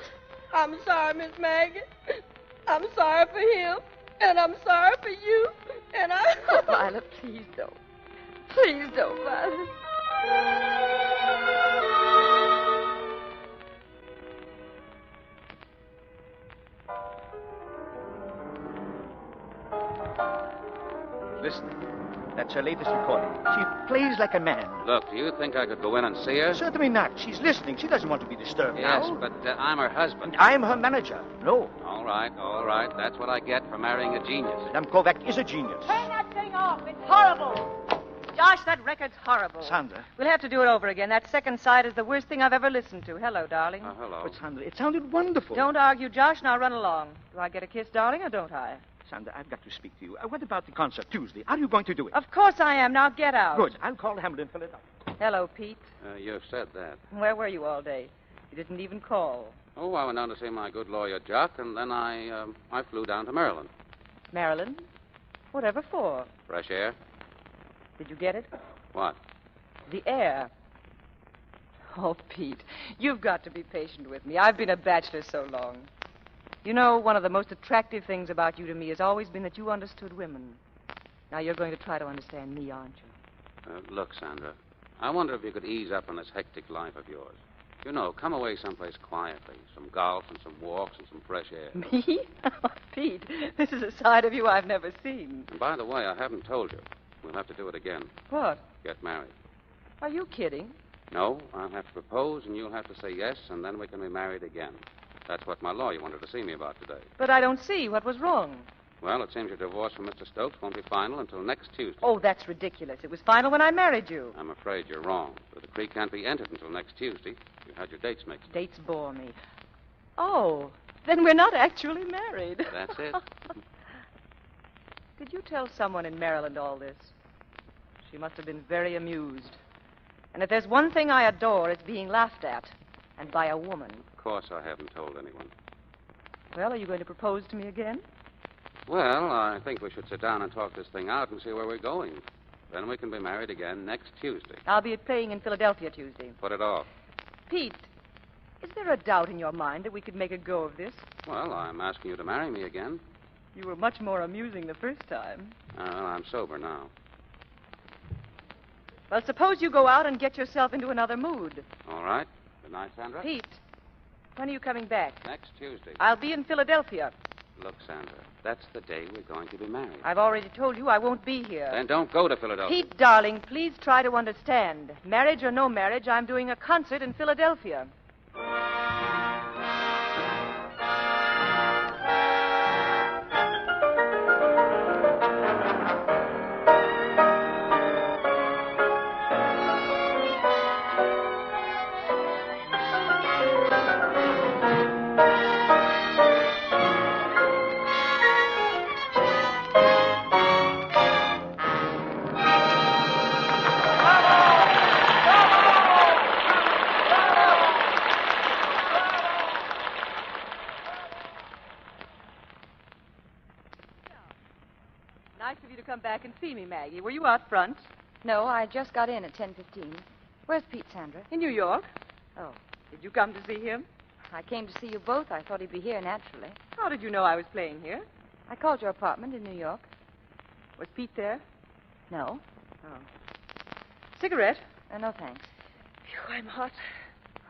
S16: I'm sorry, Miss Maggie. I'm sorry for him. And I'm sorry for you. And I...
S4: Oh, Violet, please don't. Please don't, Violet.
S9: Listen. That's her latest recording. She plays like a man.
S18: Look, do you think I could go in and see her?
S9: Certainly not. She's listening. She doesn't want to be disturbed
S18: Yes,
S9: now.
S18: but I'm her husband.
S9: I'm her manager. No.
S18: All right. That's what I get for marrying a genius.
S9: Madame Kovac is a genius.
S19: Turn that thing off. It's horrible. Josh, that record's horrible.
S9: Sandra.
S19: We'll have to do it over again. That second side is the worst thing I've ever listened to. Hello, darling.
S18: Hello.
S9: But, Sandra, it sounded wonderful.
S19: Don't argue, Josh. Now run along. Do I get a kiss, darling, or don't I?
S9: Sandra, I've got to speak to you. What about the concert Tuesday? Are you going to do it?
S19: Of course I am. Now get out.
S9: Good. I'll call Hamilton Philadelphia.
S19: Hello, Pete.
S18: You've said that.
S19: Where were you all day? You didn't even call.
S18: Oh, I went down to see my good lawyer, Jock, and then I flew down to Maryland.
S19: Maryland? Whatever for?
S18: Fresh air?
S19: Did you get it?
S18: What?
S19: The air. Oh, Pete, you've got to be patient with me. I've been a bachelor so long. You know, one of the most attractive things about you to me has always been that you understood women. Now you're going to try to understand me, aren't you?
S18: Look, Sandra, I wonder if you could ease up on this hectic life of yours. You know, come away someplace quietly. Some golf and some walks and some fresh air.
S19: Me? Oh, Pete, this is a side of you I've never seen.
S18: And by the way, I haven't told you. We'll have to do it again.
S19: What?
S18: Get married.
S19: Are you kidding?
S18: No, I'll have to propose, and you'll have to say yes, and then we can be married again. That's what my lawyer wanted to see me about today.
S19: But I don't see what was wrong.
S18: Well, it seems your divorce from Mr. Stokes won't be final until next Tuesday.
S19: Oh, that's ridiculous. It was final when I married you.
S18: I'm afraid you're wrong. The decree can't be entered until next Tuesday. You had your dates mixed.
S19: Dates bore me. Oh, then we're not actually married.
S18: That's it.
S19: Did you tell someone in Maryland all this? She must have been very amused. And if there's one thing I adore, it's being laughed at. And by a woman.
S18: Of course I haven't told anyone.
S19: Well, are you going to propose to me again?
S18: Well, I think we should sit down and talk this thing out and see where we're going. Then we can be married again next Tuesday.
S19: I'll be playing in Philadelphia Tuesday.
S18: Put it off.
S19: Pete, is there a doubt in your mind that we could make a go of this?
S18: Well, I'm asking you to marry me again.
S19: You were much more amusing the first time.
S18: Well, I'm sober now.
S19: Well, suppose you go out and get yourself into another mood.
S18: All right. Good night, Sandra.
S19: Pete, when are you coming back?
S18: Next Tuesday.
S19: I'll be in Philadelphia.
S18: Look, Sandra, that's the day we're going to be married.
S19: I've already told you I won't be here.
S18: Then don't go to Philadelphia.
S19: Pete, darling, please try to understand. Marriage or no marriage, I'm doing a concert in Philadelphia. Nice of you to come back and see me, Maggie. Were you out front?
S4: No, I just got in at 10:15. Where's Pete, Sandra?
S19: In New York.
S4: Oh.
S19: Did you come to see him?
S4: I came to see you both. I thought he'd be here naturally.
S19: How did you know I was playing here?
S4: I called your apartment in New York.
S19: Was Pete there?
S4: No.
S19: Oh. Cigarette?
S4: No, thanks.
S19: Phew, I'm hot.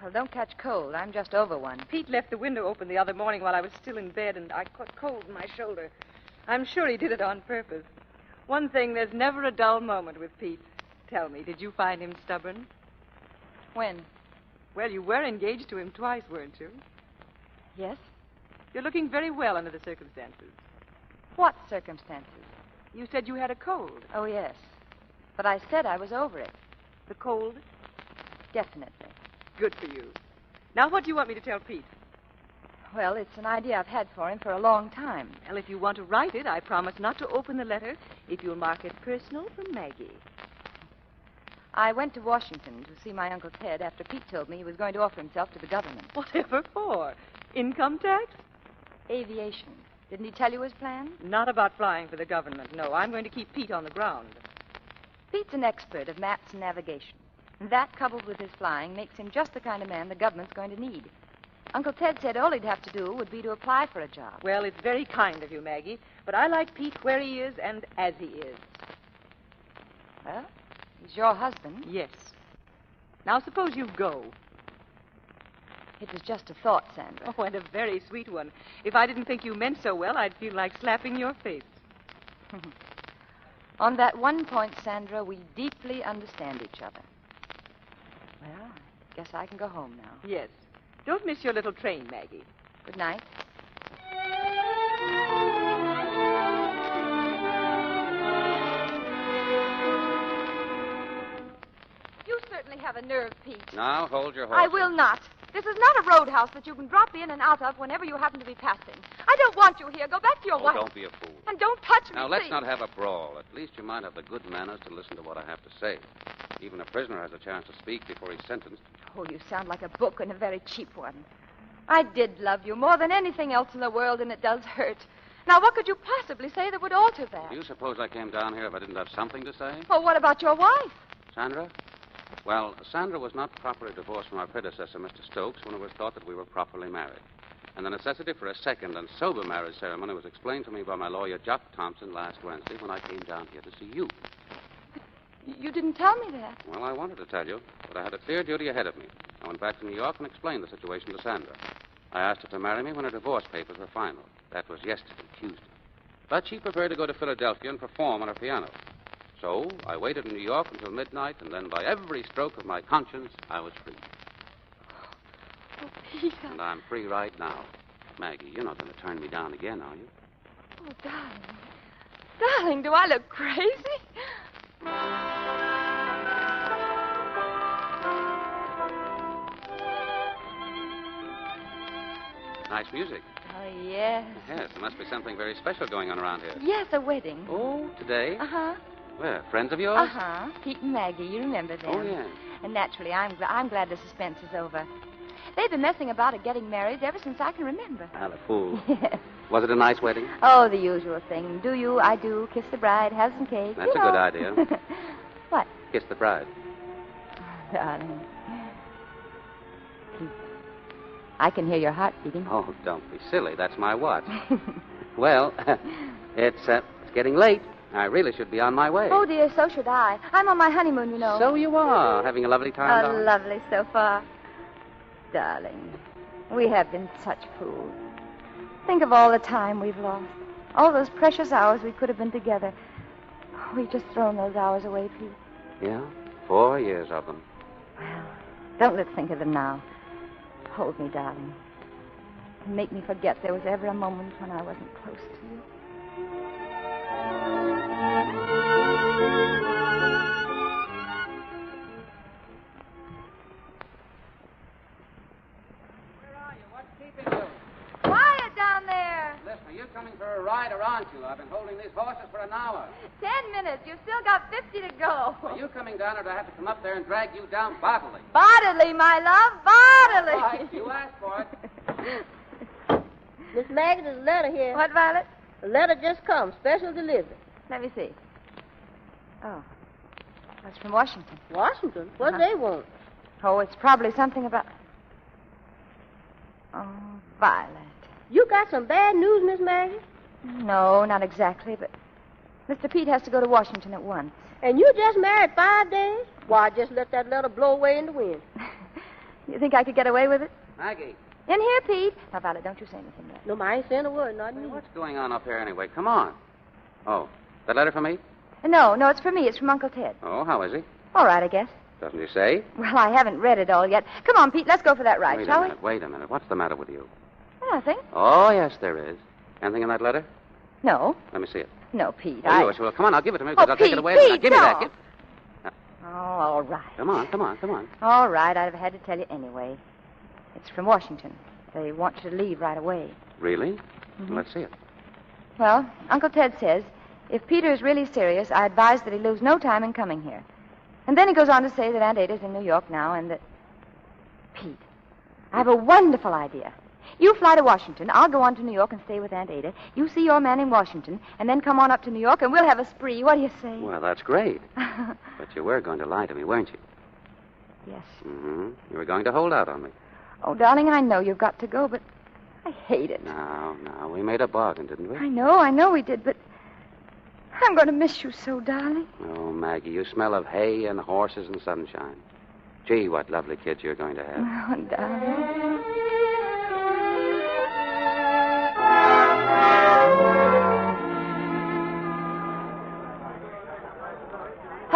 S4: Well, don't catch cold. I'm just over one.
S19: Pete left the window open the other morning while I was still in bed, and I caught cold in my shoulder. I'm sure he did it on purpose. One thing, there's never a dull moment with Pete. Tell me, did you find him stubborn?
S4: When?
S19: Well, you were engaged to him twice, weren't you?
S4: Yes.
S19: You're looking very well under the circumstances.
S4: What circumstances?
S19: You said you had a cold.
S4: Oh, yes. But I said I was over it.
S19: The cold?
S4: Definitely.
S19: Good for you. Now, what do you want me to tell Pete?
S4: Well, it's an idea I've had for him for a long time.
S19: Well, if you want to write it, I promise not to open the letter if you'll mark it personal from Maggie.
S4: I went to Washington to see my Uncle Ted after Pete told me he was going to offer himself to the government.
S19: Whatever for? Income tax?
S4: Aviation. Didn't he tell you his plan?
S19: Not about flying for the government, no. I'm going to keep Pete on the ground.
S4: Pete's an expert of maps and navigation. And that, coupled with his flying, makes him just the kind of man the government's going to need. Uncle Ted said all he'd have to do would be to apply for a job.
S19: Well, it's very kind of you, Maggie, but I like Pete where he is and as he is.
S4: Well, he's your husband.
S19: Yes. Now, suppose you go.
S4: It was just a thought, Sandra.
S19: Oh, and a very sweet one. If I didn't think you meant so well, I'd feel like slapping your face.
S4: On that one point, Sandra, we deeply understand each other. Well, I guess I can go home now.
S19: Yes. Don't miss your little train, Maggie.
S4: Good night. You certainly have a nerve, Pete.
S18: Now, hold your horse.
S4: I will not. This is not a roadhouse that you can drop in and out of whenever you happen to be passing. I don't want you here. Go back to your wife.
S18: Don't be a fool.
S4: And don't touch me,
S18: Now, let's
S4: please.
S18: not have a brawl. At least you might have the good manners to listen to what I have to say. Even a prisoner has a chance to speak before he's sentenced.
S4: Oh, you sound like a book and a very cheap one. I did love you more than anything else in the world, and it does hurt. Now, what could you possibly say that would alter that?
S18: Do you suppose I came down here if I didn't have something to say?
S4: Oh, what about your wife?
S18: Sandra? Well, Sandra was not properly divorced from our predecessor, Mr. Stokes, when it was thought that we were properly married. And the necessity for a second and sober marriage ceremony was explained to me by my lawyer, Jock Thompson, last Wednesday when I came down here to see you.
S4: You didn't tell me that.
S18: Well, I wanted to tell you, but I had a clear duty ahead of me. I went back to New York and explained the situation to Sandra. I asked her to marry me when her divorce papers were final. That was yesterday, Tuesday. But she preferred to go to Philadelphia and perform on her piano. So I waited in New York until midnight, and then by every stroke of my conscience, I was free.
S4: Oh, Peter.
S18: And I'm free right now. Maggie, you're not going to turn me down again, are you?
S4: Oh, darling. Darling, do I look crazy?
S18: Nice music.
S4: Oh, yes.
S18: Yes, there must be something very special going on around here.
S4: Yes, a wedding.
S18: Oh, today?
S4: Uh-huh.
S18: Where, friends of yours?
S4: Uh-huh. Pete and Maggie, you remember them.
S18: Oh, yes.
S4: And naturally, I'm glad the suspense is over. They've been messing about at getting married ever since I can remember.
S18: Ah, the fool.
S4: Yes.
S18: Was it a nice wedding?
S4: Oh, the usual thing. Do you, I do, kiss the bride, have some cake.
S18: That's a good idea.
S4: What?
S18: Kiss the bride.
S4: Darling. Pete, I can hear your heart beating.
S18: Oh, don't be silly. That's my watch. Well, it's getting late. I really should be on my way.
S4: Oh, dear, so should I. I'm on my honeymoon, you know.
S18: So you are. Having a lovely time, darling?
S4: Lovely so far. Darling, we have been such fools. Think of all the time we've lost. All those precious hours we could have been together. We've just thrown those hours away, Pete.
S18: Yeah? 4 years of them.
S4: Well, don't let's think of them now. Hold me, darling. And make me forget there was ever a moment when I wasn't close to you. Quiet down there.
S18: Listen, are you coming for a ride or aren't you? I've been holding these horses for an hour.
S4: 10 minutes. You've still got 50 to go.
S18: Are you coming down or do I have to come up there and drag you down bodily?
S4: Bodily, my love, bodily.
S18: Right, you asked for it.
S16: Miss Maggie, there's a letter here.
S4: What, Violet?
S16: A letter just come, special delivery.
S4: Let me see. Oh. That's from Washington.
S16: Washington? What do
S4: Uh-huh.
S16: they want?
S4: Oh, it's probably something about... Oh, Violet.
S16: You got some bad news, Miss Maggie?
S4: No, not exactly, but Mr. Pete has to go to Washington at once.
S16: And you just married 5 days? Why, just let that letter blow away in the wind.
S4: You think I could get away with it?
S18: Maggie.
S4: In here, Pete. Now, Violet, don't you say anything yet.
S16: No, I ain't saying a word, not me.
S18: What's going on up here anyway? Come on. Oh, that letter for me?
S4: No, it's for me. It's from Uncle Ted.
S18: Oh, how is he?
S4: All right, I guess.
S18: Doesn't he say?
S4: Well, I haven't read it all yet. Come on, Pete, let's go for that ride, shall we?
S18: Wait a minute. What's the matter with you?
S4: Nothing.
S18: Oh, yes, there is. Anything in that letter?
S4: No.
S18: Let me see it.
S4: No, Pete,
S18: Oh, yours. Well, come on, I'll give it to me.
S4: Oh,
S18: I'll take
S4: Pete,
S18: it away.
S4: Pete,
S18: Give me that.
S4: no. Oh, all right.
S18: Come on.
S4: All right, I'd have had to tell you anyway. It's from Washington. They want you to leave right away.
S18: Really?
S4: Mhm.
S18: Let's see it.
S4: Well, Uncle Ted says, if Peter is really serious, I advise that he lose no time in coming here. And then he goes on to say that Aunt Ada's in New York now and that... Pete, I have a wonderful idea. You fly to Washington. I'll go on to New York and stay with Aunt Ada. You see your man in Washington, and then come on up to New York, and we'll have a spree. What do you say?
S18: Well, that's great. But you were going to lie to me, weren't you?
S4: Yes.
S18: Mm-hmm. You were going to hold out on me.
S4: Oh, darling, I know you've got to go, but I hate it.
S18: No. We made a bargain, didn't we?
S4: I know we did, but I'm going to miss you so, darling.
S18: Oh, Maggie, you smell of hay and horses and sunshine. Gee, what lovely kids you're going to have.
S4: Oh, darling.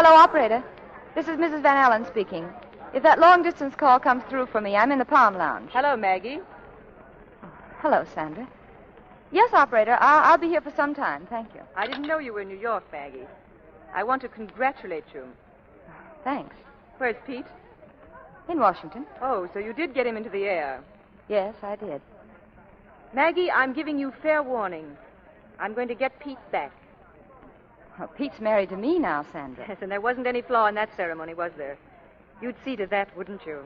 S4: Hello, operator. This is Mrs. Van Allen speaking. If that long-distance call comes through for me, I'm in the Palm Lounge.
S19: Hello, Maggie.
S4: Hello, Sandra. Yes, operator. I'll be here for some time. Thank you.
S19: I didn't know you were in New York, Maggie. I want to congratulate you.
S4: Thanks.
S19: Where's Pete?
S4: In Washington.
S19: Oh, so you did get him into the air.
S4: Yes, I did.
S19: Maggie, I'm giving you fair warning. I'm going to get Pete back.
S4: Well, Pete's married to me now, Sandra.
S19: Yes, and there wasn't any flaw in that ceremony, was there? You'd see to that, wouldn't you?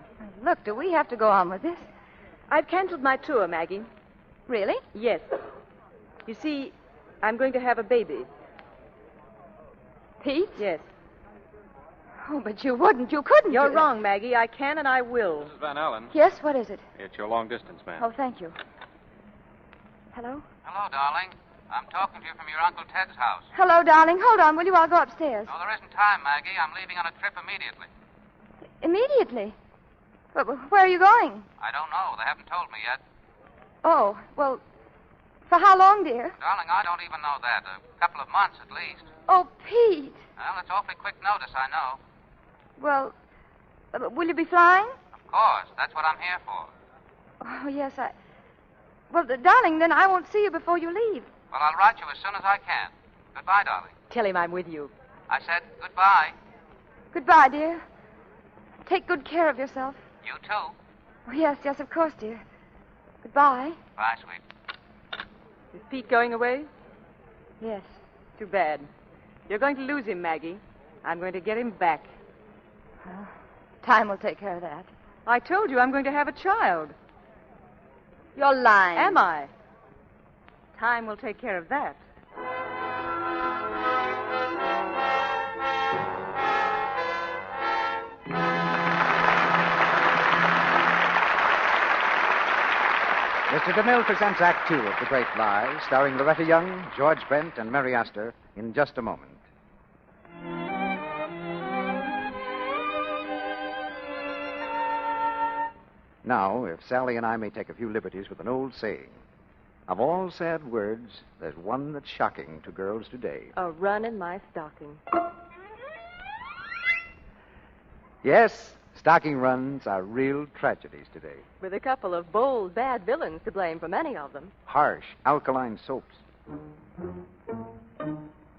S4: Look, do we have to go on with this?
S19: I've canceled my tour, Maggie.
S4: Really?
S19: Yes. You see, I'm going to have a baby.
S4: Pete?
S19: Yes.
S4: Oh, but you wouldn't. You couldn't.
S19: You're wrong, Maggie. I can and I will.
S3: Mrs. Van Allen.
S4: Yes, what is it?
S3: It's your long distance man.
S4: Oh, thank you. Hello?
S18: Hello, darling. I'm talking to you from your Uncle Ted's house.
S4: Hello, darling. Hold on, will you? I'll go upstairs.
S18: No, there isn't time, Maggie. I'm leaving on a trip immediately.
S4: Immediately? But where are you going?
S18: I don't know. They haven't told me yet.
S4: Oh, well, for how long, dear?
S18: Darling, I don't even know that. A couple of months at least.
S4: Oh, Pete.
S18: Well, it's awfully quick notice, I know.
S4: Well, will you be flying?
S18: Of course. That's what I'm here for.
S4: Oh, yes, Well, darling, then I won't see you before you leave.
S18: Well, I'll write you as soon as I can. Goodbye, darling.
S19: Tell him I'm with you.
S18: I said goodbye.
S4: Goodbye, dear. Take good care of yourself.
S18: You too.
S4: Oh, yes, of course, dear. Goodbye.
S18: Bye, sweet.
S19: Is Pete going away?
S4: Yes.
S19: Too bad. You're going to lose him, Maggie. I'm going to get him back.
S4: Well, time will take care of that.
S19: I told you I'm going to have a child.
S4: You're lying.
S19: Am I? Time will take care of that.
S8: Mr. DeMille presents Act Two of The Great Lie, starring Loretta Young, George Brent, and Mary Astor, in just a moment. Now, if Sally and I may take a few liberties with an old saying, of all sad words, there's one that's shocking to girls today.
S6: A run in my stocking.
S8: Yes, stocking runs are real tragedies today.
S6: With a couple of bold, bad villains to blame for many of them.
S8: Harsh, alkaline soaps.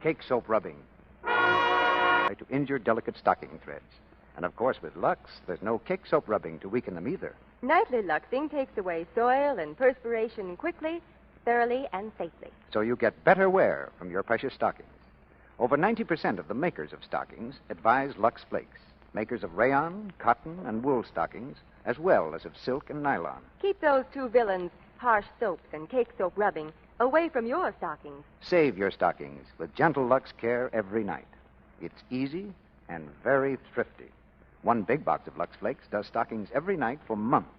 S8: Cake soap rubbing. To injure delicate stocking threads. And of course, with Lux, there's no cake soap rubbing to weaken them either.
S6: Nightly luxing takes away soil and perspiration quickly, thoroughly, and safely.
S8: So you get better wear from your precious stockings. Over 90% of the makers of stockings advise Lux Flakes, makers of rayon, cotton, and wool stockings, as well as of silk and nylon.
S6: Keep those two villains, harsh soaps and cake soap rubbing, away from your stockings.
S8: Save your stockings with gentle Lux care every night. It's easy and very thrifty. One big box of Lux Flakes does stockings every night for months.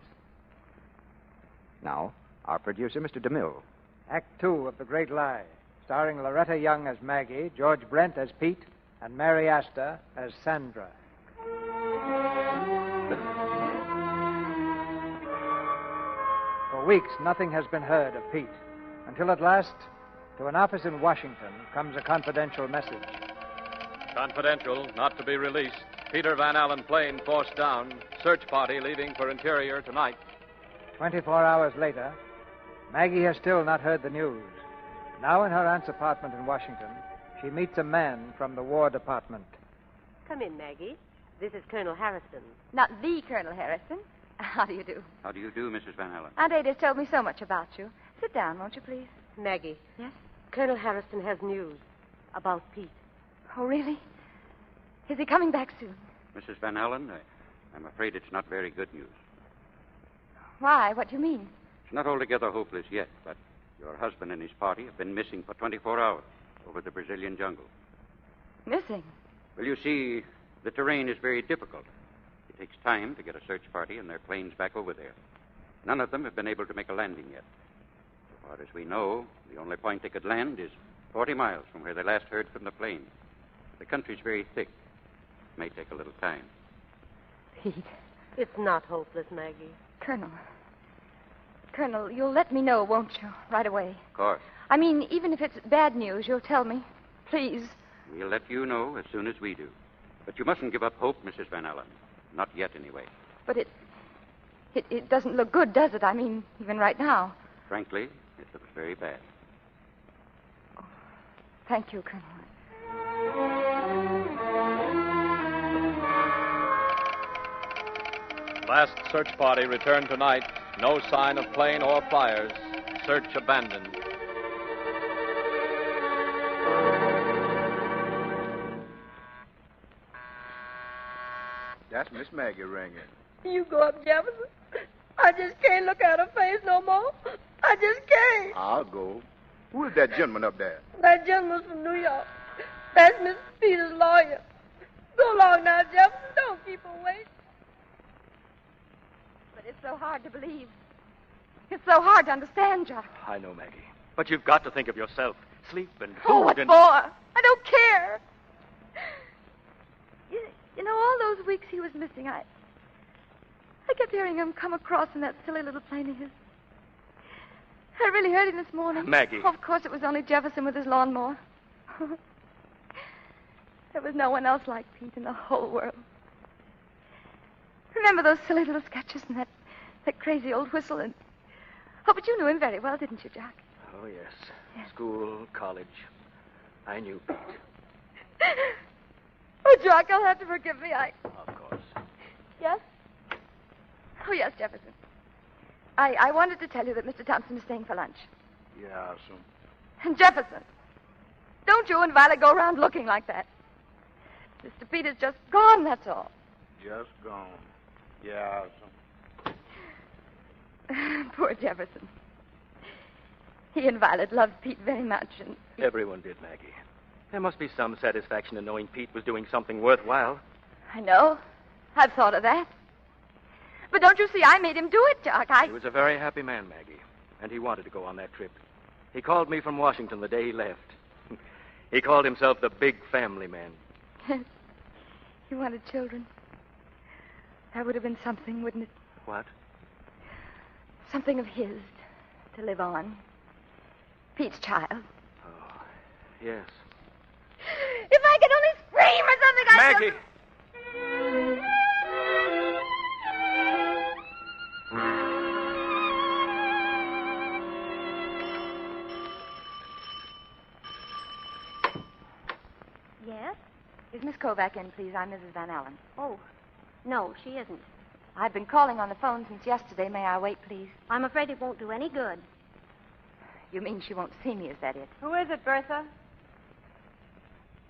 S8: Now, our producer, Mr. DeMille.
S14: Act Two of The Great Lie, starring Loretta Young as Maggie, George Brent as Pete, and Mary Astor as Sandra. For weeks, nothing has been heard of Pete, until at last, to an office in Washington, comes a confidential message.
S3: Confidential, not to be released. Peter Van Allen plane forced down. Search party leaving for interior tonight.
S14: 24 hours later, Maggie has still not heard the news. Now in her aunt's apartment in Washington, she meets a man from the War Department.
S6: Come in, Maggie. This is Colonel Harrison.
S4: Not the Colonel Harrison. How do you do?
S18: How do you do, Mrs. Van Allen?
S4: Aunt Ada's told me so much about you. Sit down, won't you, please?
S6: Maggie.
S4: Yes?
S6: Colonel Harrison has news about Pete.
S4: Oh, really? Is he coming back soon?
S18: Mrs. Van Allen, I'm afraid it's not very good news.
S4: Why? What do you mean?
S18: It's not altogether hopeless yet, but your husband and his party have been missing for 24 hours over the Brazilian jungle.
S4: Missing?
S18: Well, you see, the terrain is very difficult. It takes time to get a search party and their planes back over there. None of them have been able to make a landing yet. So far as we know, the only point they could land is 40 miles from where they last heard from the plane. The country's very thick. It may take a little time.
S4: Pete.
S6: It's not hopeless, Maggie.
S4: Colonel, you'll let me know, won't you? Right away.
S18: Of course.
S4: I mean, even if it's bad news, you'll tell me. Please.
S18: We'll let you know as soon as we do. But you mustn't give up hope, Mrs. Van Allen. Not yet, anyway.
S4: But it doesn't look good, does it? I mean, even right now.
S18: Frankly, it looks very bad.
S4: Thank you, Colonel.
S3: Last search party returned tonight. No sign of plane or flyers. Search abandoned.
S13: That's Miss Maggie ringing.
S16: You go up, Jefferson. I just can't look at her face no more. I just can't.
S13: I'll go. Who is that gentleman up there?
S16: That gentleman's from New York. That's Mr. Peters' lawyer. Go along now, Jefferson. Don't keep her waiting.
S4: But it's so hard to believe. It's so hard to understand, Jock.
S9: I know, Maggie. But you've got to think of yourself. Sleep and food
S4: Oh, what
S9: and...
S4: for? I don't care. You know, all those weeks he was missing, I kept hearing him come across in that silly little plane of his. I really heard him this morning.
S9: Maggie.
S4: Oh, of course, it was only Jefferson with his lawnmower. There was no one else like Pete in the whole world. Remember those silly little sketches and that crazy old whistle and... Oh, but you knew him very well, didn't you, Jack?
S9: Oh, yes. School, college. I knew Pete.
S4: Oh, Jack, you'll have to forgive me.
S9: Of course.
S4: Yes? Oh, yes, Jefferson. I wanted to tell you that Mr. Thompson is staying for lunch.
S13: Yeah, some.
S4: And Jefferson, don't you and Violet go around looking like that. Mr. Pete is just gone, that's all.
S13: Just gone. Yeah, some.
S4: Poor Jefferson. He and Violet loved Pete very much, and...
S9: Everyone did, Maggie. There must be some satisfaction in knowing Pete was doing something worthwhile.
S4: I know. I've thought of that. But don't you see, I made him do it, Doc.
S9: He was a very happy man, Maggie, and he wanted to go on that trip. He called me from Washington the day he left. He called himself the big family man.
S4: He wanted children. That would have been something, wouldn't it?
S9: What?
S4: Something of his to live on. Pete's child.
S9: Oh, yes.
S4: If I could only scream or something,
S9: Maggie!
S7: Yes?
S4: Is Miss Kovac in, please? I'm Mrs. Van Allen.
S7: Oh, no, she isn't.
S4: I've been calling on the phone since yesterday. May I wait, please?
S7: I'm afraid it won't do any good.
S4: You mean she won't see me, is that it?
S19: Who is it, Bertha?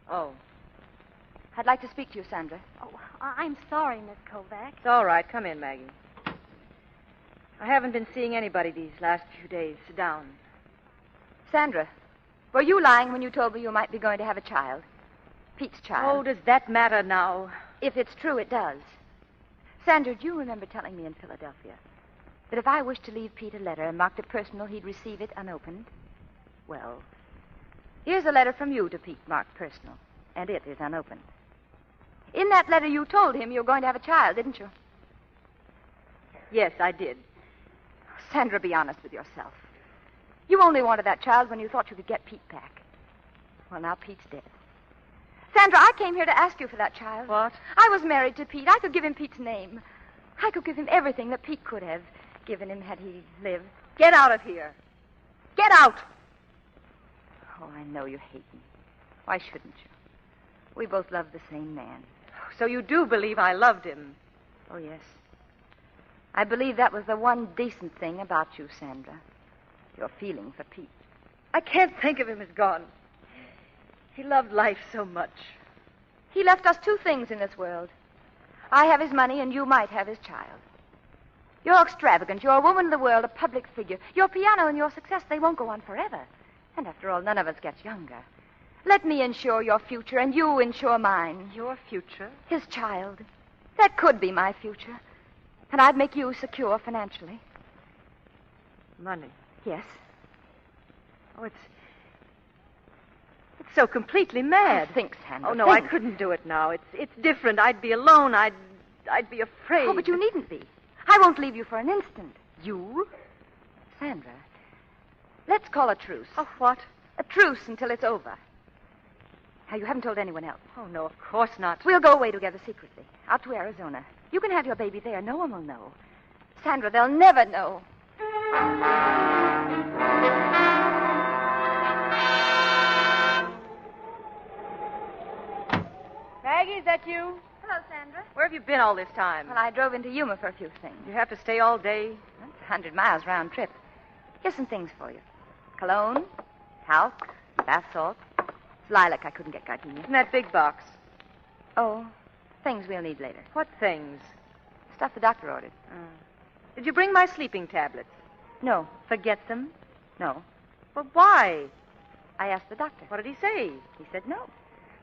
S19: Oh.
S4: I'd like to speak to you, Sandra.
S7: Oh, I'm sorry, Miss Kovac.
S19: It's all right. Come in, Maggie. I haven't been seeing anybody these last few days. Sit down.
S4: Sandra, were you lying when you told me you might be going to have a child? Pete's child.
S19: Oh, does that matter now?
S4: If it's true, it does. Sandra, do you remember telling me in Philadelphia that if I wished to leave Pete a letter and marked it personal, he'd receive it unopened? Well, here's a letter from you to Pete marked personal, and it is unopened. In that letter, you told him you were going to have a child, didn't you?
S19: Yes, I did.
S4: Sandra, be honest with yourself. You only wanted that child when you thought you could get Pete back. Well, now Pete's dead. Sandra, I came here to ask you for that child.
S19: What?
S4: I was married to Pete. I could give him Pete's name. I could give him everything that Pete could have given him had he lived.
S19: Get out of here. Get out!
S4: Oh, I know you hate me. Why shouldn't you? We both love the same man.
S19: So you do believe I loved him?
S4: Oh, yes. I believe that was the one decent thing about you, Sandra. Your feeling for Pete.
S19: I can't think of him as gone. He loved life so much.
S4: He left us two things in this world. I have his money, and you might have his child. You're extravagant. You're a woman of the world, a public figure. Your piano and your success, they won't go on forever. And after all, none of us gets younger. Let me ensure your future, and you ensure mine.
S19: Your future?
S4: His child. That could be my future. And I'd make you secure financially.
S19: Money?
S4: Yes.
S19: Oh, it's so completely mad.
S4: Think, Sandra.
S19: Oh, no,
S4: think.
S19: I couldn't do it now. It's different. I'd be alone. I'd be afraid.
S4: Oh, but you needn't be. I won't leave you for an instant.
S19: You?
S4: Sandra, let's call a truce.
S19: Oh, what?
S4: A truce until it's over.
S15: Now, you haven't told anyone else.
S19: Oh, no, of course not.
S15: We'll go away together secretly, out to Arizona. You can have your baby there. No one will know. Sandra, they'll never know.
S19: Maggie, is that you?
S15: Hello, Sandra.
S19: Where have you been all this time?
S15: Well, I drove into Yuma for a few things.
S19: You have to stay all day?
S15: That's 100 miles round trip. Here's some things for you. Cologne, talc, bath salt. It's lilac I couldn't get gardenia.
S19: In that big box.
S15: Oh, things we'll need later.
S19: What things?
S15: Stuff the doctor ordered.
S19: Did you bring my sleeping tablets?
S15: No.
S19: Forget them?
S15: No.
S19: Well, why?
S15: I asked the doctor.
S19: What did he say?
S15: He said no.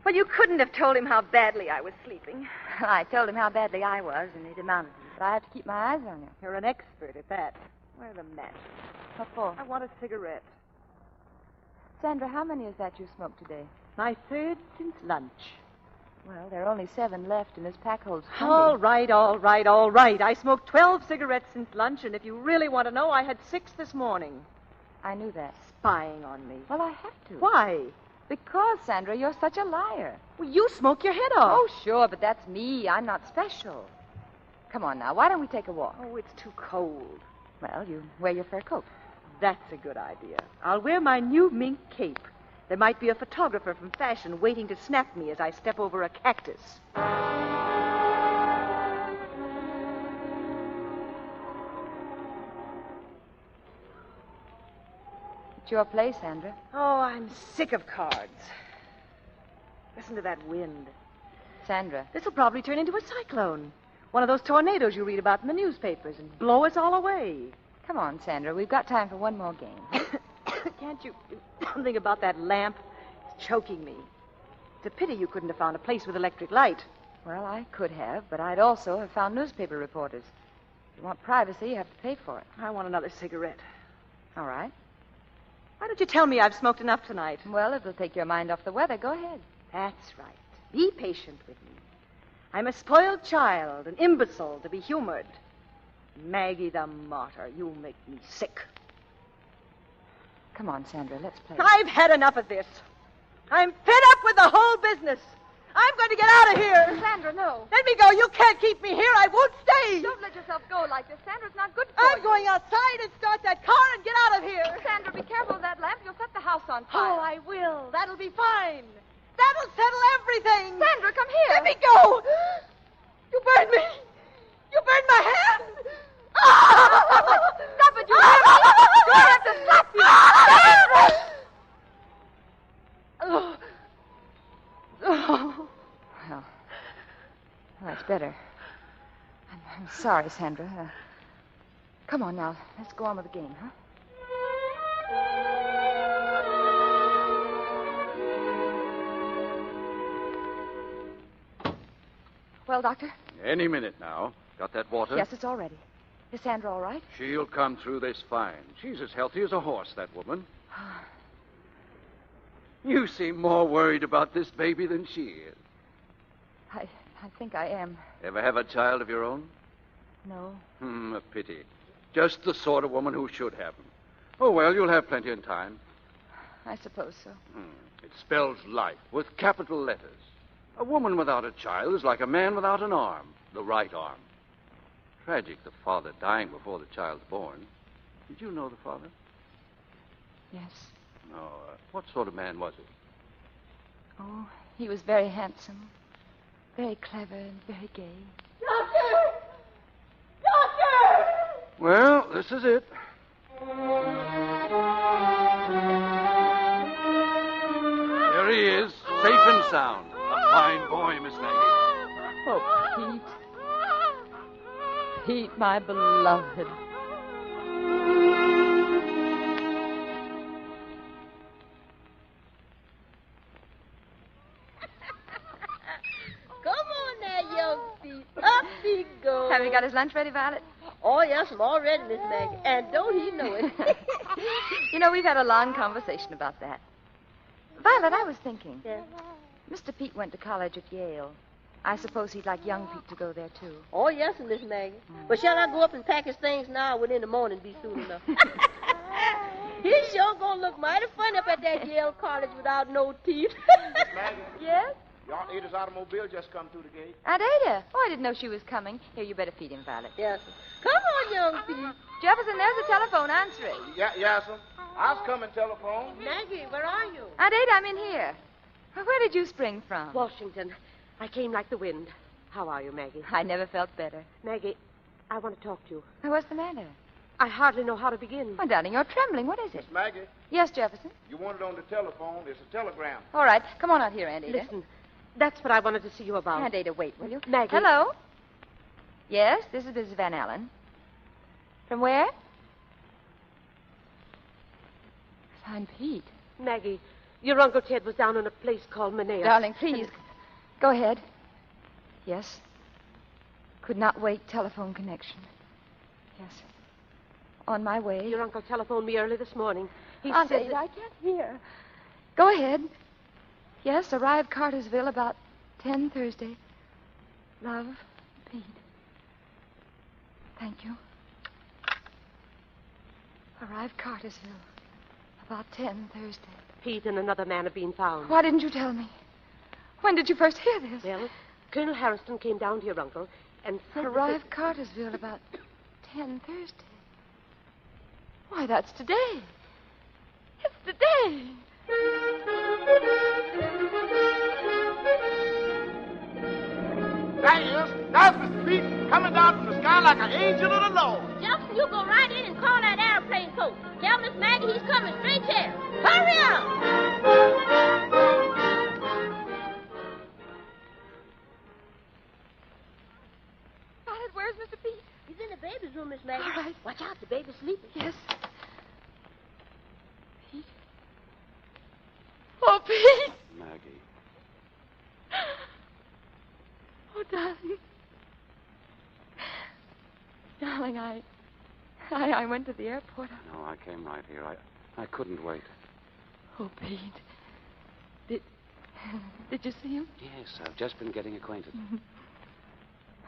S19: Well, you couldn't have told him how badly I was sleeping.
S15: I told him how badly I was, and he demanded me. But I have to keep my eyes on you.
S19: You're an expert at that. Where are the matches?
S15: What for?
S19: I want a cigarette.
S15: Sandra, how many is that you smoked today?
S19: My third since lunch.
S15: Well, there are only 7 left, and this pack holds 20.
S19: All right. I smoked 12 cigarettes since lunch, and if you really want to know, I had 6 this morning.
S15: I knew that.
S19: Spying on me.
S15: Well, I have to.
S19: Why?
S15: Because, Sandra, you're such a liar.
S19: Well, you smoke your head off.
S15: Oh, sure, but that's me. I'm not special. Come on now, why don't we take a walk?
S19: Oh, it's too cold.
S15: Well, you wear your fur coat.
S19: That's a good idea. I'll wear my new mink cape. There might be a photographer from fashion waiting to snap me as I step over a cactus.
S15: It's your place, Sandra.
S19: Oh, I'm sick of cards. Listen to that wind.
S15: Sandra.
S19: This will probably turn into a cyclone. One of those tornadoes you read about in the newspapers and blow us all away.
S15: Come on, Sandra. We've got time for one more game.
S19: Can't you do something about that lamp? It's choking me. It's a pity you couldn't have found a place with electric light.
S15: Well, I could have, but I'd also have found newspaper reporters. If you want privacy, you have to pay for it.
S19: I want another cigarette.
S15: All right.
S19: Why don't you tell me I've smoked enough tonight?
S15: Well, it'll take your mind off the weather. Go ahead.
S19: That's right. Be patient with me. I'm a spoiled child, an imbecile to be humored. Maggie the martyr, you make me sick.
S15: Come on, Sandra, let's play.
S19: I've had enough of this. I'm fed up with the whole business. I'm going to get out of here.
S15: Sandra, no.
S19: Let me go. You can't keep me here. I won't stay.
S15: Don't let yourself go like this. Sandra, it's not good for
S19: I'm
S15: you.
S19: going outside and start that car and get out of here.
S15: Sandra, be careful of that lamp. You'll set the house on fire.
S19: Oh, I will. That'll be fine. That'll settle everything.
S15: Sandra, come here.
S19: Let me go. You burned me. You burned my hand.
S15: Stop it, you hear me? Do I have to slap you? Sandra! Well, that's better. I'm sorry, Sandra. Come on now. Let's go on with the game, huh? Well, Doctor?
S20: Any minute now. Got that water?
S15: Yes, it's all ready. Is Sandra all right?
S20: She'll come through this fine. She's as healthy as a horse, that woman. You seem more worried about this baby than she is.
S15: I think I am.
S20: Ever have a child of your own?
S15: No.
S20: A pity. Just the sort of woman who should have him. Oh, well, you'll have plenty of time.
S15: I suppose so.
S20: It spells life with capital letters. A woman without a child is like a man without an arm, the right arm. Tragic, the father dying before the child's born. Did you know the father?
S15: Yes.
S20: No. What sort of man was he?
S15: Oh, he was very handsome, very clever, and very gay.
S19: Doctor! Doctor!
S20: Well, this is it. There he is, safe and sound. A fine boy, Miss Maggie.
S15: Oh, Pete. Pete, my beloved.
S16: Come on now, young Pete. Up he goes.
S15: Have you got his lunch ready, Violet?
S16: Oh, yes, I'm all ready, Miss Maggie. And don't he know it?
S15: You know, we've had a long conversation about that. Violet, I was thinking.
S16: Yeah.
S15: Mr. Pete went to college at Yale. I suppose he'd like young Pete to go there, too.
S16: Oh, yes, Miss Maggie. But shall I go up and pack his things now? Within the morning be soon enough. He's sure gonna look mighty funny up at that Yale College without no teeth.
S13: Maggie,
S4: Yes?
S13: your Aunt Ada's automobile just come through the gate.
S4: Aunt Ada. Oh, I didn't know she was coming. Here, you better feed him, Violet.
S16: Yes. Come on, young Pete.
S4: Jefferson, there's the telephone. Answer it.
S13: Yeah, sir. I was coming telephone.
S16: Maggie, where are you?
S4: Aunt Ada, I'm in here. Where did you spring from?
S17: Washington. I came like the wind. How are you, Maggie?
S4: I never felt better.
S17: Maggie, I want to talk to you.
S4: What's the matter?
S17: I hardly know how to begin.
S4: Oh, darling, you're trembling. What is it?
S13: Maggie,
S4: Yes, Jefferson?
S13: you want it on the telephone. It's a telegram.
S4: All right. Come on out here, Aunt Ada.
S17: Listen, that's what I wanted to see you about.
S4: Aunt Ada, wait, will you?
S17: Maggie.
S4: Hello? Yes, this is Mrs. Van Allen. From where? Signed Pete.
S17: Maggie, your Uncle Ted was down in a place called Manea.
S4: Darling, please. Go ahead. Yes. Could not wait. Telephone connection. Yes. On my way.
S17: Your uncle telephoned me early this morning. He
S4: Aunt
S17: said
S4: Ada,
S17: that...
S4: I can't hear. Go ahead. Yes, arrive Cartersville about 10 Thursday. Love, Pete. Thank you. Arrive Cartersville about 10 Thursday.
S17: Pete and another man have been found.
S4: Why didn't you tell me? When did you first hear this?
S17: Well, Colonel Harrison came down to your uncle and said...
S4: Arrive Cartersville about 10 Thursday. Why, that's today. It's today.
S13: That's Mr. Pete coming down from the sky like an angel of the Lord.
S16: Jefferson, you go right in and call that airplane coach. Tell Miss Maggie he's coming straight here. Hurry up!
S4: Violet, where's Mr. Pete?
S16: He's in the baby's room, Miss Maggie.
S4: All right.
S16: Watch out, the baby's sleeping.
S4: Yes. Pete? Oh, Pete!
S18: Maggie.
S4: Oh, darling. Darling, I went to the airport.
S18: No, I came right here. I couldn't wait.
S4: Oh, Pete. Did you see him?
S18: Yes, I've just been getting acquainted.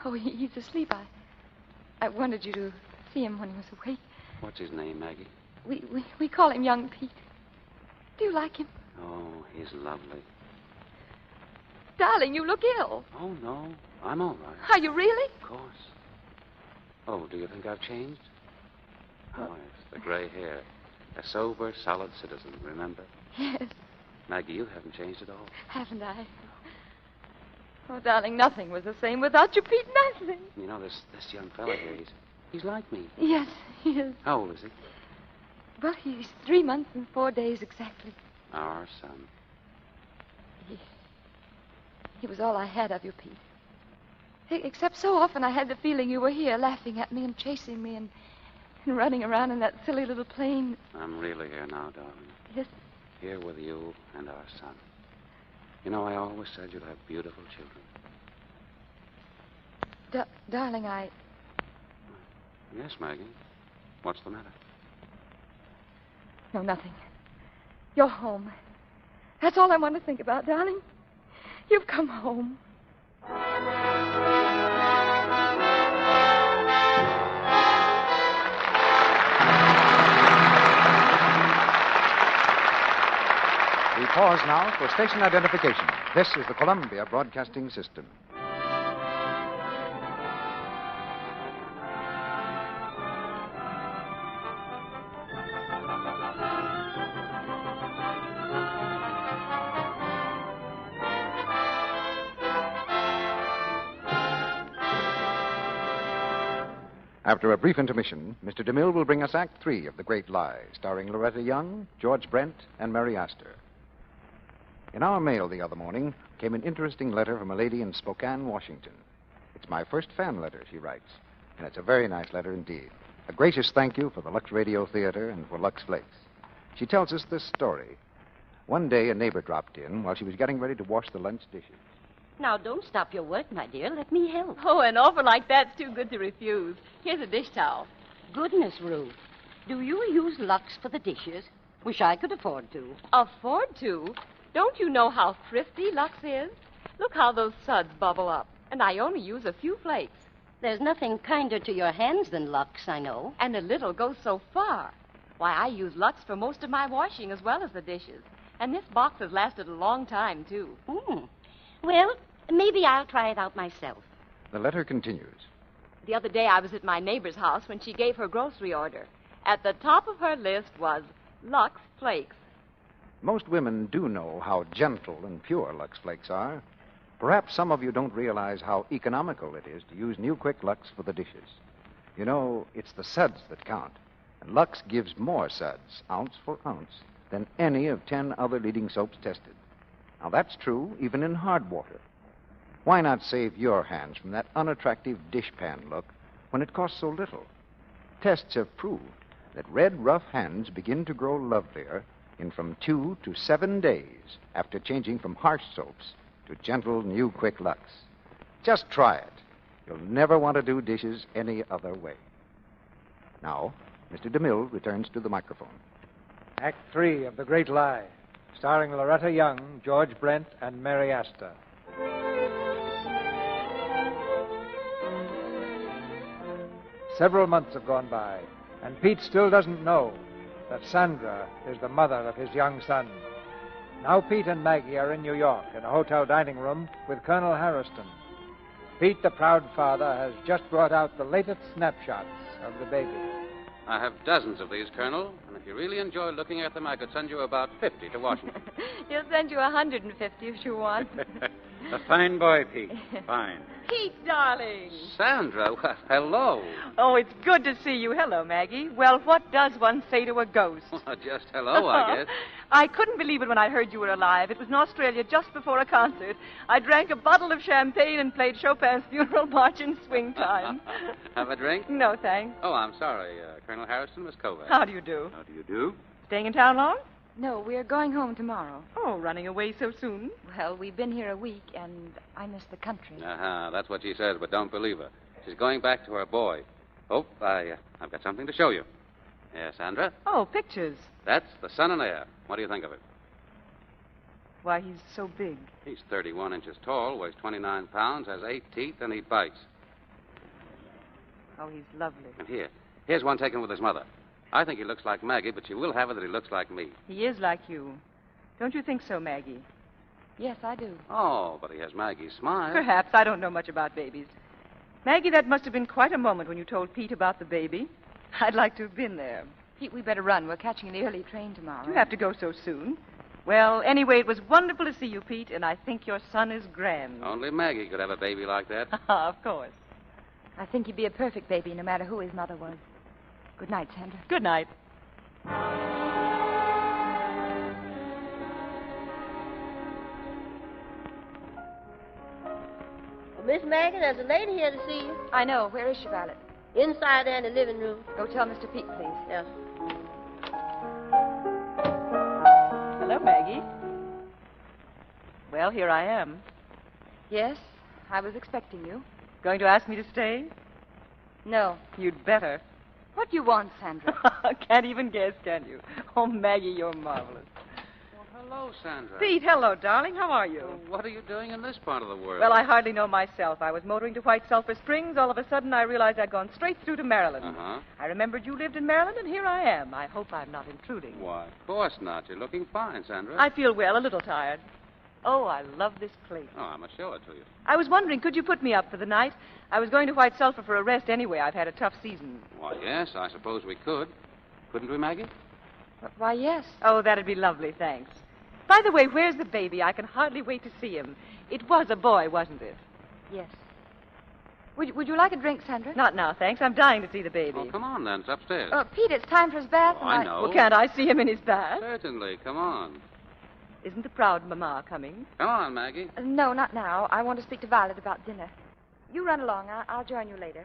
S4: Oh, he's asleep. I wanted you to see him when he was awake.
S18: What's his name, Maggie?
S4: We call him Young Pete. Do you like him?
S18: Oh, he's lovely.
S4: Darling, you look ill.
S18: Oh, no. I'm all right.
S4: Are you really?
S18: Of course. Oh, do you think I've changed? Oh, yes, the gray hair. A sober, solid citizen, remember?
S4: Yes.
S18: Maggie, you haven't changed at all.
S4: Haven't I? Oh, darling, nothing was the same without you, Pete. Nothing.
S18: You know, this young fella here, he's like me.
S4: Yes, he is.
S18: How old is he?
S4: Well, he's 3 months and 4 days exactly.
S18: Our son.
S4: He was all I had of you, Pete. Except so often I had the feeling you were here, laughing at me and chasing me and running around in that silly little plane.
S18: I'm really here now, darling.
S4: Yes.
S18: Here with you and our son. You know, I always said you'd have beautiful children.
S4: Darling, I...
S18: Yes, Maggie. What's the matter?
S4: No, nothing. You're home. That's all I want to think about, darling. You've come home.
S8: We pause now for station identification. This is the Columbia Broadcasting System. After a brief intermission, Mr. DeMille will bring us Act 3 of The Great Lie, starring Loretta Young, George Brent, and Mary Astor. In our mail the other morning came an interesting letter from a lady in Spokane, Washington. It's my first fan letter, she writes, and it's a very nice letter indeed. A gracious thank you for the Lux Radio Theater and for Lux Flakes. She tells us this story. One day a neighbor dropped in while she was getting ready to wash the lunch dishes.
S17: Now, don't stop your work, my dear. Let me help.
S21: Oh, an offer like that's too good to refuse. Here's a dish towel.
S17: Goodness, Ruth. Do you use Lux for the dishes? Wish I could afford to.
S21: Afford to? Don't you know how thrifty Lux is? Look how those suds bubble up. And I only use a few flakes.
S17: There's nothing kinder to your hands than Lux, I know.
S21: And a little goes so far. Why, I use Lux for most of my washing as well as the dishes. And this box has lasted a long time, too.
S17: Well, maybe I'll try it out myself.
S8: The letter continues.
S21: The other day I was at my neighbor's house when she gave her grocery order. At the top of her list was Lux Flakes.
S8: Most women do know how gentle and pure Lux Flakes are. Perhaps some of you don't realize how economical it is to use New Quick Lux for the dishes. You know, it's the suds that count. And Lux gives more suds, ounce for ounce, than any of 10 other leading soaps tested. Now, that's true even in hard water. Why not save your hands from that unattractive dishpan look when it costs so little? Tests have proved that red, rough hands begin to grow lovelier in from 2 to 7 days after changing from harsh soaps to gentle New Quick Lux. Just try it. You'll never want to do dishes any other way. Now, Mr. DeMille returns to the microphone.
S14: Act 3 of The Great Lie, starring Loretta Young, George Brent, and Mary Astor. Several months have gone by, and Pete still doesn't know that Sandra is the mother of his young son. Now Pete and Maggie are in New York in a hotel dining room with Colonel Harriston. Pete, the proud father, has just brought out the latest snapshots of the baby.
S18: I have dozens of these, Colonel, and if you really enjoy looking at them, I could send you about 50 to Washington.
S21: He'll send you 150 if you want.
S10: A fine boy, Pete. Fine.
S21: Pete, darling.
S18: Sandra, well, hello.
S19: Oh, it's good to see you. Hello, Maggie. Well, what does one say to a ghost?
S18: Just hello, I guess.
S19: I couldn't believe it when I heard you were alive. It was in Australia just before a concert. I drank a bottle of champagne and played Chopin's Funeral March in swing time.
S18: Have a drink?
S19: No, thanks.
S18: Oh, I'm sorry. Colonel Harrison, Miss Kovac.
S19: How do you do?
S20: How do you do?
S19: Staying in town long?
S21: No, we're going home tomorrow.
S19: Oh, running away so soon?
S21: Well, we've been here a week, and I miss the country.
S18: That's what she says, but don't believe her. She's going back to her boy. Oh, I've got something to show you. Yes, Sandra?
S19: Oh, pictures.
S18: That's the son and heir. What do you think of it?
S19: Why, he's so big.
S18: He's 31 inches tall, weighs 29 pounds, has 8 teeth, and he bites.
S19: Oh, he's lovely.
S18: And here's one taken with his mother. I think he looks like Maggie, but you will have it that he looks like me.
S19: He is like you. Don't you think so, Maggie?
S21: Yes, I do.
S18: Oh, but he has Maggie's smile.
S19: Perhaps. I don't know much about babies. Maggie, that must have been quite a moment when you told Pete about the baby. I'd like to have been there.
S21: Pete, we better run. We're catching the early train tomorrow.
S19: You have to go so soon. Well, anyway, it was wonderful to see you, Pete, and I think your son is grand.
S18: Only Maggie could have a baby like that.
S19: Of course.
S21: I think he'd be a perfect baby, no matter who his mother was. Good night, Sandra.
S19: Good night.
S16: Well, Miss Maggie, there's a lady here to see you.
S21: I know. Where is she, Violet?
S16: Inside there in the living room.
S21: Go tell Mr. Pete, please.
S16: Yes.
S19: Hello, Maggie. Well, here I am.
S21: Yes, I was expecting you.
S19: Going to ask me to stay?
S21: No.
S19: You'd better.
S21: What do you want, Sandra?
S19: Can't even guess, can you? Oh, Maggie, you're marvelous.
S18: Well, hello, Sandra.
S19: Pete, hello, darling. How are you?
S18: Well, what are you doing in this part of the world?
S19: Well, I hardly know myself. I was motoring to White Sulphur Springs. All of a sudden, I realized I'd gone straight through to Maryland.
S18: Uh-huh.
S19: I remembered you lived in Maryland, and here I am. I hope I'm not intruding.
S18: Why, of course not. You're looking fine, Sandra.
S19: I feel well, a little tired. Oh, I love this place.
S18: Oh, I must show it to you.
S19: I was wondering, could you put me up for the night? I was going to White Sulphur for a rest anyway. I've had a tough season.
S18: Why, yes, I suppose we could. Couldn't we, Maggie?
S21: Why, yes.
S19: Oh, that'd be lovely, thanks. By the way, where's the baby? I can hardly wait to see him. It was a boy, wasn't it?
S21: Yes. Would you like a drink, Sandra?
S19: Not now, thanks. I'm dying to see the baby.
S18: Oh, come on, then. It's upstairs.
S21: Pete, it's time for his bath.
S18: Oh, I know.
S19: Well, can't I see him in his bath?
S18: Certainly. Come on.
S19: Isn't the proud Mama coming?
S18: Come on, Maggie.
S21: No, not now. I want to speak to Violet about dinner. You run along. I'll join you later.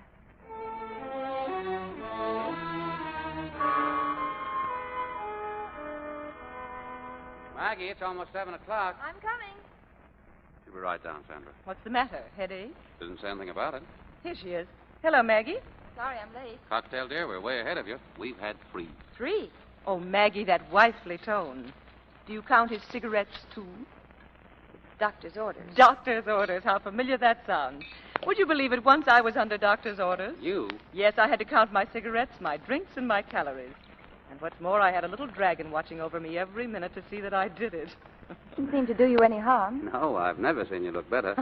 S18: Maggie, it's almost 7 o'clock.
S21: I'm coming.
S18: She'll be right down, Sandra.
S19: What's the matter? Headache?
S18: Didn't say anything about it.
S19: Here she is. Hello, Maggie.
S21: Sorry I'm late.
S18: Cocktail, dear, we're way ahead of you. We've had 3.
S21: 3?
S19: Oh, Maggie, that wifely tone. Do you count his cigarettes, too?
S21: Doctor's orders.
S19: Doctor's orders. How familiar that sounds. Would you believe it? Once I was under doctor's orders.
S18: You?
S19: Yes, I had to count my cigarettes, my drinks, and my calories. And what's more, I had a little dragon watching over me every minute to see that I did it.
S4: Didn't seem to do you any harm.
S18: No, I've never seen you look better.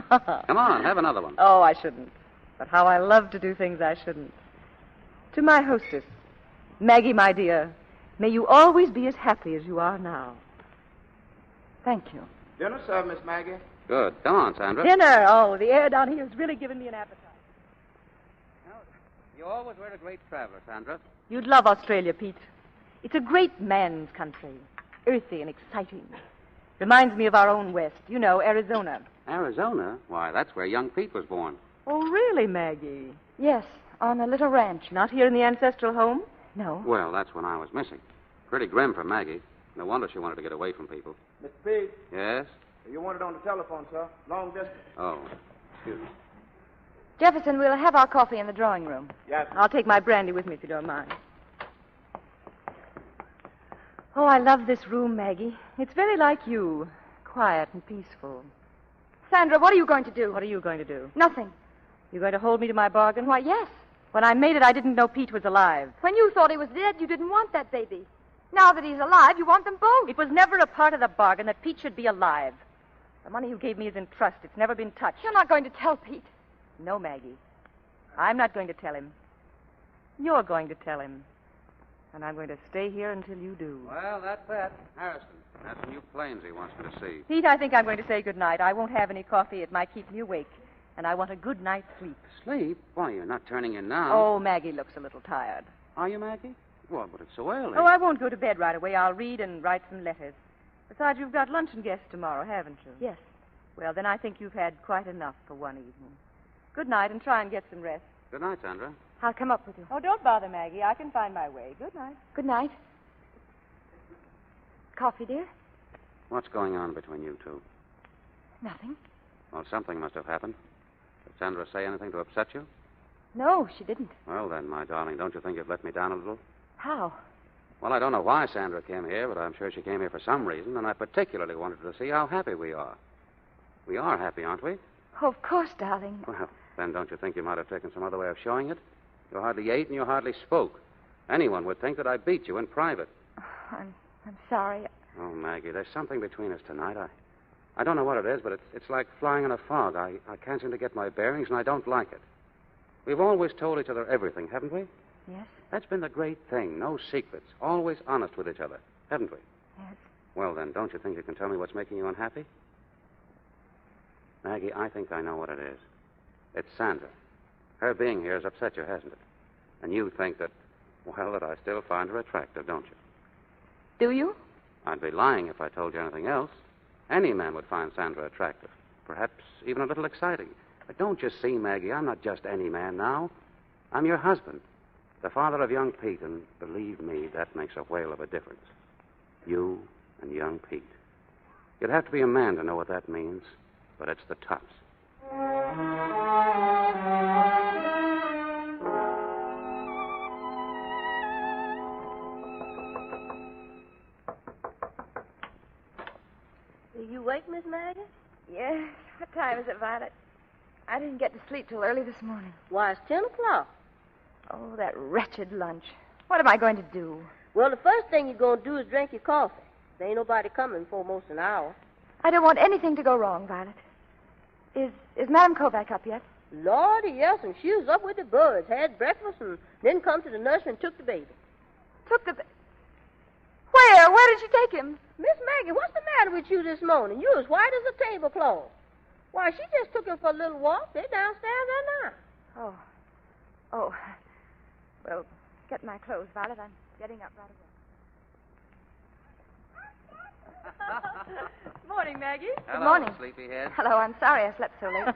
S18: Come on, have another one.
S19: Oh, I shouldn't. But how I love to do things I shouldn't. To my hostess, Maggie, my dear, may you always be as happy as you are now. Thank you.
S13: Dinner served, Miss Maggie.
S18: Good. Come on, Sandra.
S16: Dinner. Oh, the air down here has really given me an appetite.
S18: You always were a great traveler, Sandra.
S19: You'd love Australia, Pete. It's a great man's country. Earthy and exciting. Reminds me of our own West. You know, Arizona.
S18: Arizona? Why, that's where young Pete was born.
S19: Oh, really, Maggie?
S4: Yes, on a little ranch.
S19: Not here in the ancestral home?
S4: No.
S18: Well, that's when I was missing. Pretty grim for Maggie. No wonder she wanted to get away from people.
S13: Mr. Pete,
S18: Yes?
S13: you wanted on the telephone, sir. Long distance.
S18: Oh, excuse me.
S4: Jefferson, we'll have our coffee in the drawing room.
S13: Yes.
S19: I'll take my brandy with me if you don't mind. Oh, I love this room, Maggie. It's very like you. Quiet and peaceful.
S4: Sandra, what are you going to do?
S19: What are you going to do?
S4: Nothing.
S19: You going to hold me to my bargain?
S4: Why, yes.
S19: When I made it, I didn't know Pete was alive.
S4: When you thought he was dead, you didn't want that baby. Now that he's alive, you want them both.
S19: It was never a part of the bargain that Pete should be alive. The money you gave me is in trust. It's never been touched.
S4: You're not going to tell Pete.
S19: No, Maggie. I'm not going to tell him. You're going to tell him. And I'm going to stay here until you do.
S18: Well, that's that. Harrison, that's the new planes he wants me to see.
S19: Pete, I think I'm going to say good night. I won't have any coffee. It might keep me awake. And I want a good night's sleep.
S18: Sleep? Why, you're not turning in now.
S19: Oh, Maggie looks a little tired.
S18: Are you, Maggie? Well, but it's so early.
S19: Oh, I won't go to bed right away. I'll read and write some letters. Besides, you've got luncheon guests tomorrow, haven't you?
S4: Yes.
S19: Well, then I think you've had quite enough for one evening. Good night, and try and get some rest.
S18: Good night, Sandra.
S4: I'll come up with you.
S19: Oh, don't bother, Maggie. I can find my way. Good night.
S4: Good night. Coffee, dear?
S18: What's going on between you two?
S4: Nothing.
S18: Well, something must have happened. Did Sandra say anything to upset you?
S4: No, she didn't.
S18: Well, then, my darling, don't you think you've let me down a little?
S4: How?
S18: Well, I don't know why Sandra came here, but I'm sure she came here for some reason, and I particularly wanted to see how happy we are. We are happy, aren't we?
S4: Oh, of course, darling.
S18: Well, then don't you think you might have taken some other way of showing it? You hardly ate and you hardly spoke. Anyone would think that I beat you in private.
S4: I'm sorry.
S18: Oh, Maggie, there's something between us tonight. I don't know what it is, but it's like flying in a fog. I can't seem to get my bearings, and I don't like it. We've always told each other everything, haven't we?
S4: Yes.
S18: That's been the great thing. No secrets. Always honest with each other, haven't we?
S4: Yes.
S18: Well, then, don't you think you can tell me what's making you unhappy? Maggie, I think I know what it is. It's Sandra. Her being here has upset you, hasn't it? And you think that, well, that I still find her attractive, don't you?
S4: Do you?
S18: I'd be lying if I told you anything else. Any man would find Sandra attractive. Perhaps even a little exciting. But don't you see, Maggie, I'm not just any man now. I'm your husband, the father of young Pete, and believe me, that makes a whale of a difference. You and young Pete. You'd have to be a man to know what that means, but it's the tops.
S16: Are you awake, Miss Maggie?
S4: Yes. What time is it, Violet? I didn't get to sleep till early this morning.
S16: Why, it's 10 o'clock.
S4: Oh, that wretched lunch. What am I going to do?
S16: Well, the first thing you're going to do is drink your coffee. There ain't nobody coming for almost an hour.
S4: I don't want anything to go wrong, Violet. Is Madame Kovac up yet?
S16: Lordy, yes, and she was up with the birds, had breakfast, and then come to the nursery and took the baby.
S4: Took the... Where? Where did she take him?
S16: Miss Maggie, what's the matter with you this morning? You as white as a tablecloth. Why, she just took him for a little walk. They're downstairs there now.
S4: Oh. Well, get my clothes, Violet. I'm getting up right away.
S19: Morning, Maggie.
S4: Good morning.
S18: Sleepyhead.
S4: Hello, I'm sorry I slept so late.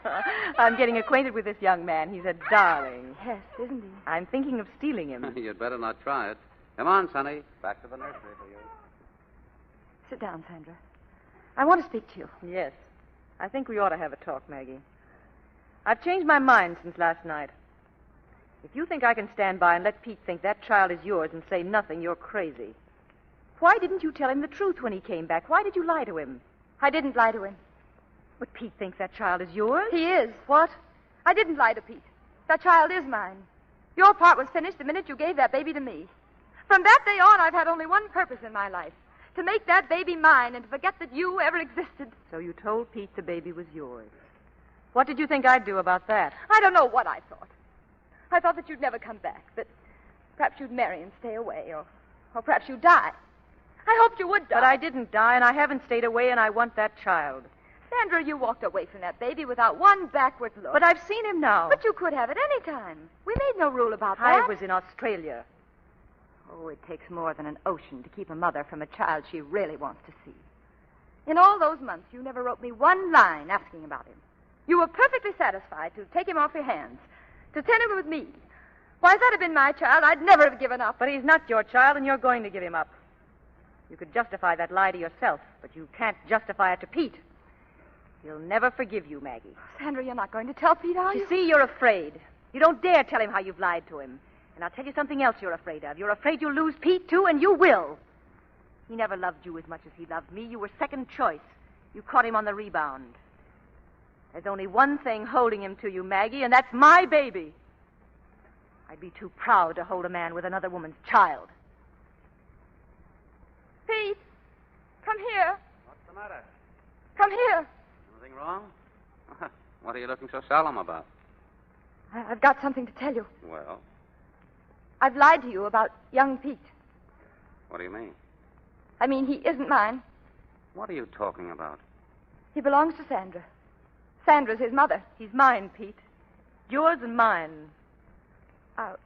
S19: I'm getting acquainted with this young man. He's a darling.
S4: Yes, isn't he?
S19: I'm thinking of stealing him.
S18: You'd better not try it. Come on, Sonny. Back to the nursery for you.
S4: Sit down, Sandra. I want to speak to you.
S19: Yes. I think we ought to have a talk, Maggie. I've changed my mind since last night. If you think I can stand by and let Pete think that child is yours and say nothing, you're crazy. Why didn't you tell him the truth when he came back? Why did you lie to him?
S4: I didn't lie to him.
S19: But Pete thinks that child is yours?
S4: He is.
S19: What?
S4: I didn't lie to Pete. That child is mine. Your part was finished the minute you gave that baby to me. From that day on, I've had only one purpose in my life. To make that baby mine and to forget that you ever existed.
S19: So you told Pete the baby was yours. What did you think I'd do about that?
S4: I don't know what I thought. I thought that you'd never come back, that perhaps you'd marry and stay away, or perhaps you'd die. I hoped you would die.
S19: But I didn't die, and I haven't stayed away, and I want that child.
S4: Sandra, you walked away from that baby without one backward look.
S19: But I've seen him now.
S4: But you could have it any time. We made no rule about that.
S19: I was in Australia.
S4: Oh, it takes more than an ocean to keep a mother from a child she really wants to see. In all those months, you never wrote me one line asking about him. You were perfectly satisfied to take him off your hands, to send him with me. Why, if that had been my child, I'd never have given up.
S19: But he's not your child, and you're going to give him up. You could justify that lie to yourself, but you can't justify it to Pete. He'll never forgive you, Maggie.
S4: Sandra, you're not going to tell Pete, are you?
S19: You see, you're afraid. You don't dare tell him how you've lied to him. And I'll tell you something else you're afraid of. You're afraid you'll lose Pete, too, and you will. He never loved you as much as he loved me. You were second choice. You caught him on the rebound. There's only one thing holding him to you, Maggie, and that's my baby. I'd be too proud to hold a man with another woman's child.
S4: Pete, come here.
S18: What's the matter?
S4: Come here.
S18: Anything wrong? What are you looking so solemn about?
S4: I've got something to tell you.
S18: Well,
S4: I've lied to you about young Pete.
S18: what do you mean?
S4: I mean, he isn't mine.
S18: What are you talking about?
S4: He belongs to Sandra. Sandra's his mother.
S19: He's mine, Pete. Yours and mine.
S4: I'll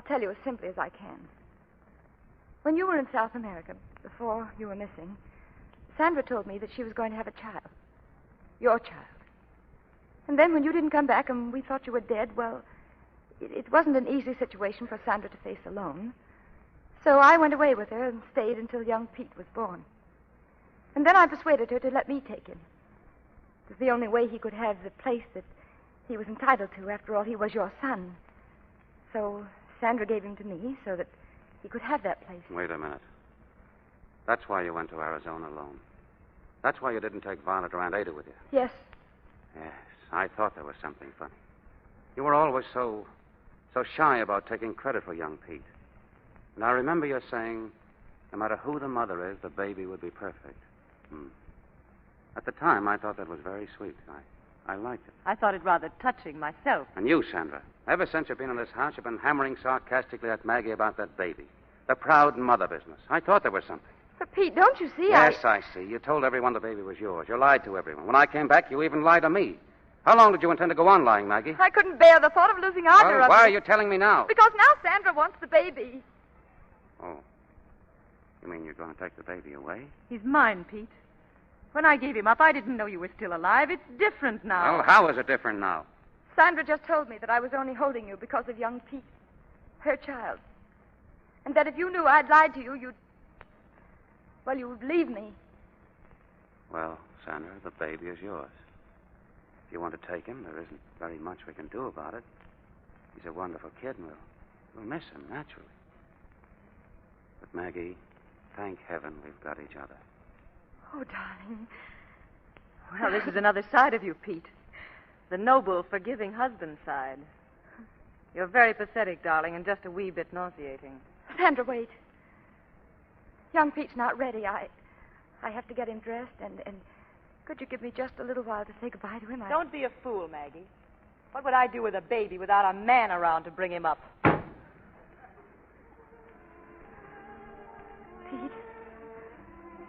S4: tell you as simply as I can. When you were in South America, before you were missing, Sandra told me that she was going to have a child. Your child. And then when you didn't come back and we thought you were dead, well, it wasn't an easy situation for Sandra to face alone. So I went away with her and stayed until young Pete was born. And then I persuaded her to let me take him. It was the only way he could have the place that he was entitled to. After all, he was your son. So Sandra gave him to me so that he could have that place.
S18: Wait a minute. That's why you went to Arizona alone. That's why you didn't take Violet or Aunt Ada with you.
S4: Yes.
S18: Yes, I thought there was something funny. You were always so shy about taking credit for young Pete. And I remember you saying, no matter who the mother is, the baby would be perfect. At the time, I thought that was very sweet. I liked it.
S19: I thought it rather touching myself.
S18: And you, Sandra, ever since you've been in this house, you've been hammering sarcastically at Maggie about that baby. The proud mother business. I thought there was something.
S4: But, Pete, don't you see?
S18: Yes, I see. You told everyone the baby was yours. You lied to everyone. When I came back, you even lied to me. How long did you intend to go on lying, Maggie?
S4: I couldn't bear the thought of losing either of you.
S18: Why are you telling me now?
S4: Because now Sandra wants the baby.
S18: Oh. You mean you're going to take the baby away?
S19: He's mine, Pete. When I gave him up, I didn't know you were still alive. It's different now.
S18: Well, how is it different now?
S4: Sandra just told me that I was only holding you because of young Pete, her child. And that if you knew I'd lied to you, you'd leave me.
S18: Well, Sandra, the baby is yours. If you want to take him, there isn't very much we can do about it. He's a wonderful kid, and we'll miss him, naturally. But, Maggie, thank heaven we've got each other.
S4: Oh, darling.
S19: Well, this is another side of you, Pete. The noble, forgiving husband side. You're very pathetic, darling, and just a wee bit nauseating.
S4: Sandra, wait. Young Pete's not ready. I have to get him dressed, and could you give me just a little while to say goodbye to him?
S19: Don't be a fool, Maggie. What would I do with a baby without a man around to bring him up?
S4: Pete,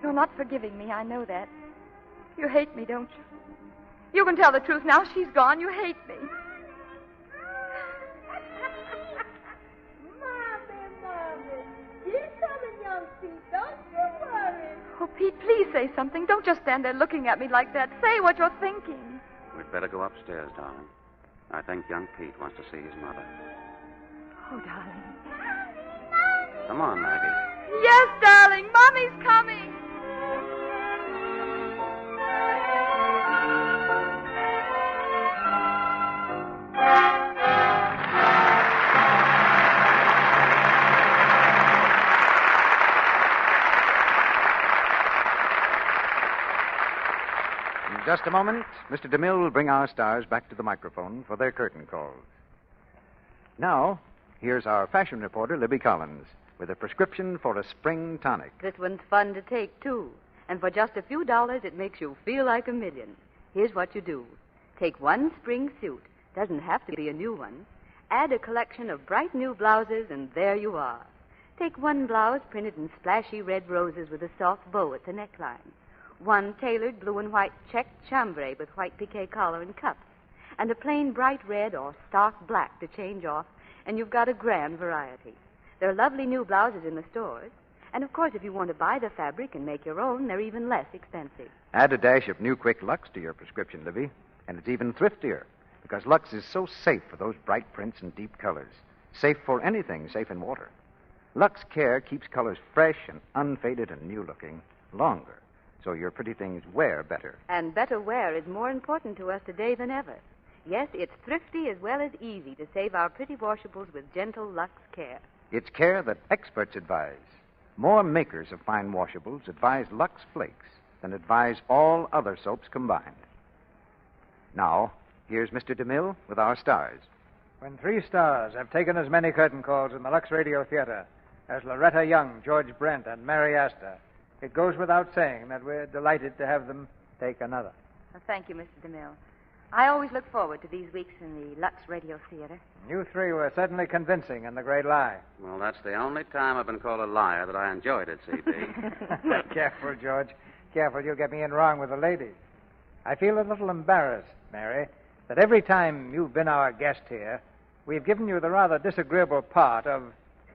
S4: you're not forgiving me. I know that. You hate me, don't you? You can tell the truth now. She's gone. You hate me.
S16: Mommy. He's coming, young Pete. Don't you worry.
S4: Oh, Pete, please say something. Don't just stand there looking at me like that. Say what you're thinking.
S18: We'd better go upstairs, darling. I think young Pete wants to see his mother.
S4: Oh, darling.
S18: Come on, Maggie.
S4: Yes, darling. Mommy's coming.
S8: In just a moment, Mr. DeMille will bring our stars back to the microphone for their curtain calls. Now, here's our fashion reporter, Libby Collins, with a prescription for a spring tonic.
S1: This one's fun to take, too. And for just a few dollars, it makes you feel like a million. Here's what you do. Take one spring suit. Doesn't have to be a new one. Add a collection of bright new blouses, and there you are. Take one blouse printed in splashy red roses with a soft bow at the neckline. One tailored blue and white checked chambray with white piqué collar and cuffs. And a plain bright red or stark black to change off, and you've got a grand variety. There are lovely new blouses in the stores. And, of course, if you want to buy the fabric and make your own, they're even less expensive.
S8: Add a dash of new Quick Lux to your prescription, Libby, and it's even thriftier because Lux is so safe for those bright prints and deep colors. Safe for anything safe in water. Lux Care keeps colors fresh and unfaded and new-looking longer, so your pretty things wear better.
S1: And better wear is more important to us today than ever. Yes, it's thrifty as well as easy to save our pretty washables with gentle Lux Care.
S8: It's care that experts advise. More makers of fine washables advise Lux Flakes than advise all other soaps combined. Now, here's Mr. DeMille with our stars.
S14: When 3 stars have taken as many curtain calls in the Lux Radio Theater as Loretta Young, George Brent, and Mary Astor, it goes without saying that we're delighted to have them take another.
S1: Well, thank you, Mr. DeMille. I always look forward to these weeks in the Lux Radio Theater.
S14: You 3 were certainly convincing in The Great Lie.
S18: Well, that's the only time I've been called a liar that I enjoyed it, C.P.
S14: Careful, George. Careful, you'll get me in wrong with the ladies. I feel a little embarrassed, Mary, that every time you've been our guest here, we've given you the rather disagreeable part of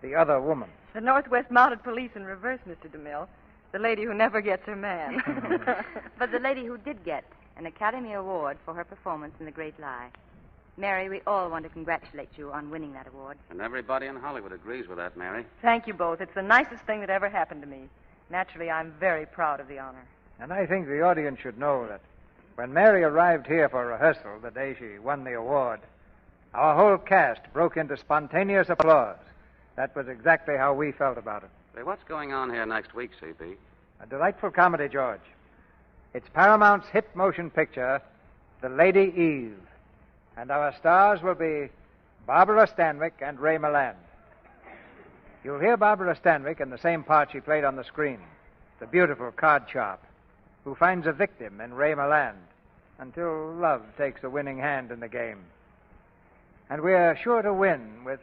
S14: the other woman.
S19: The Northwest Mounted Police in reverse, Mr. DeMille. The lady who never gets her man.
S1: But the lady who did get an Academy Award for her performance in The Great Lie. Mary, we all want to congratulate you on winning that award.
S18: And everybody in Hollywood agrees with that, Mary.
S19: Thank you both. It's the nicest thing that ever happened to me. Naturally, I'm very proud of the honor.
S14: And I think the audience should know that when Mary arrived here for rehearsal the day she won the award, our whole cast broke into spontaneous applause. That was exactly how we felt about it.
S18: Say, what's going on here next week, C.P.?
S14: A delightful comedy, George. It's Paramount's hit motion picture, The Lady Eve. And our stars will be Barbara Stanwyck and Ray Milland. You'll hear Barbara Stanwyck in the same part she played on the screen, the beautiful card sharp, who finds a victim in Ray Milland until love takes a winning hand in the game. And we're sure to win with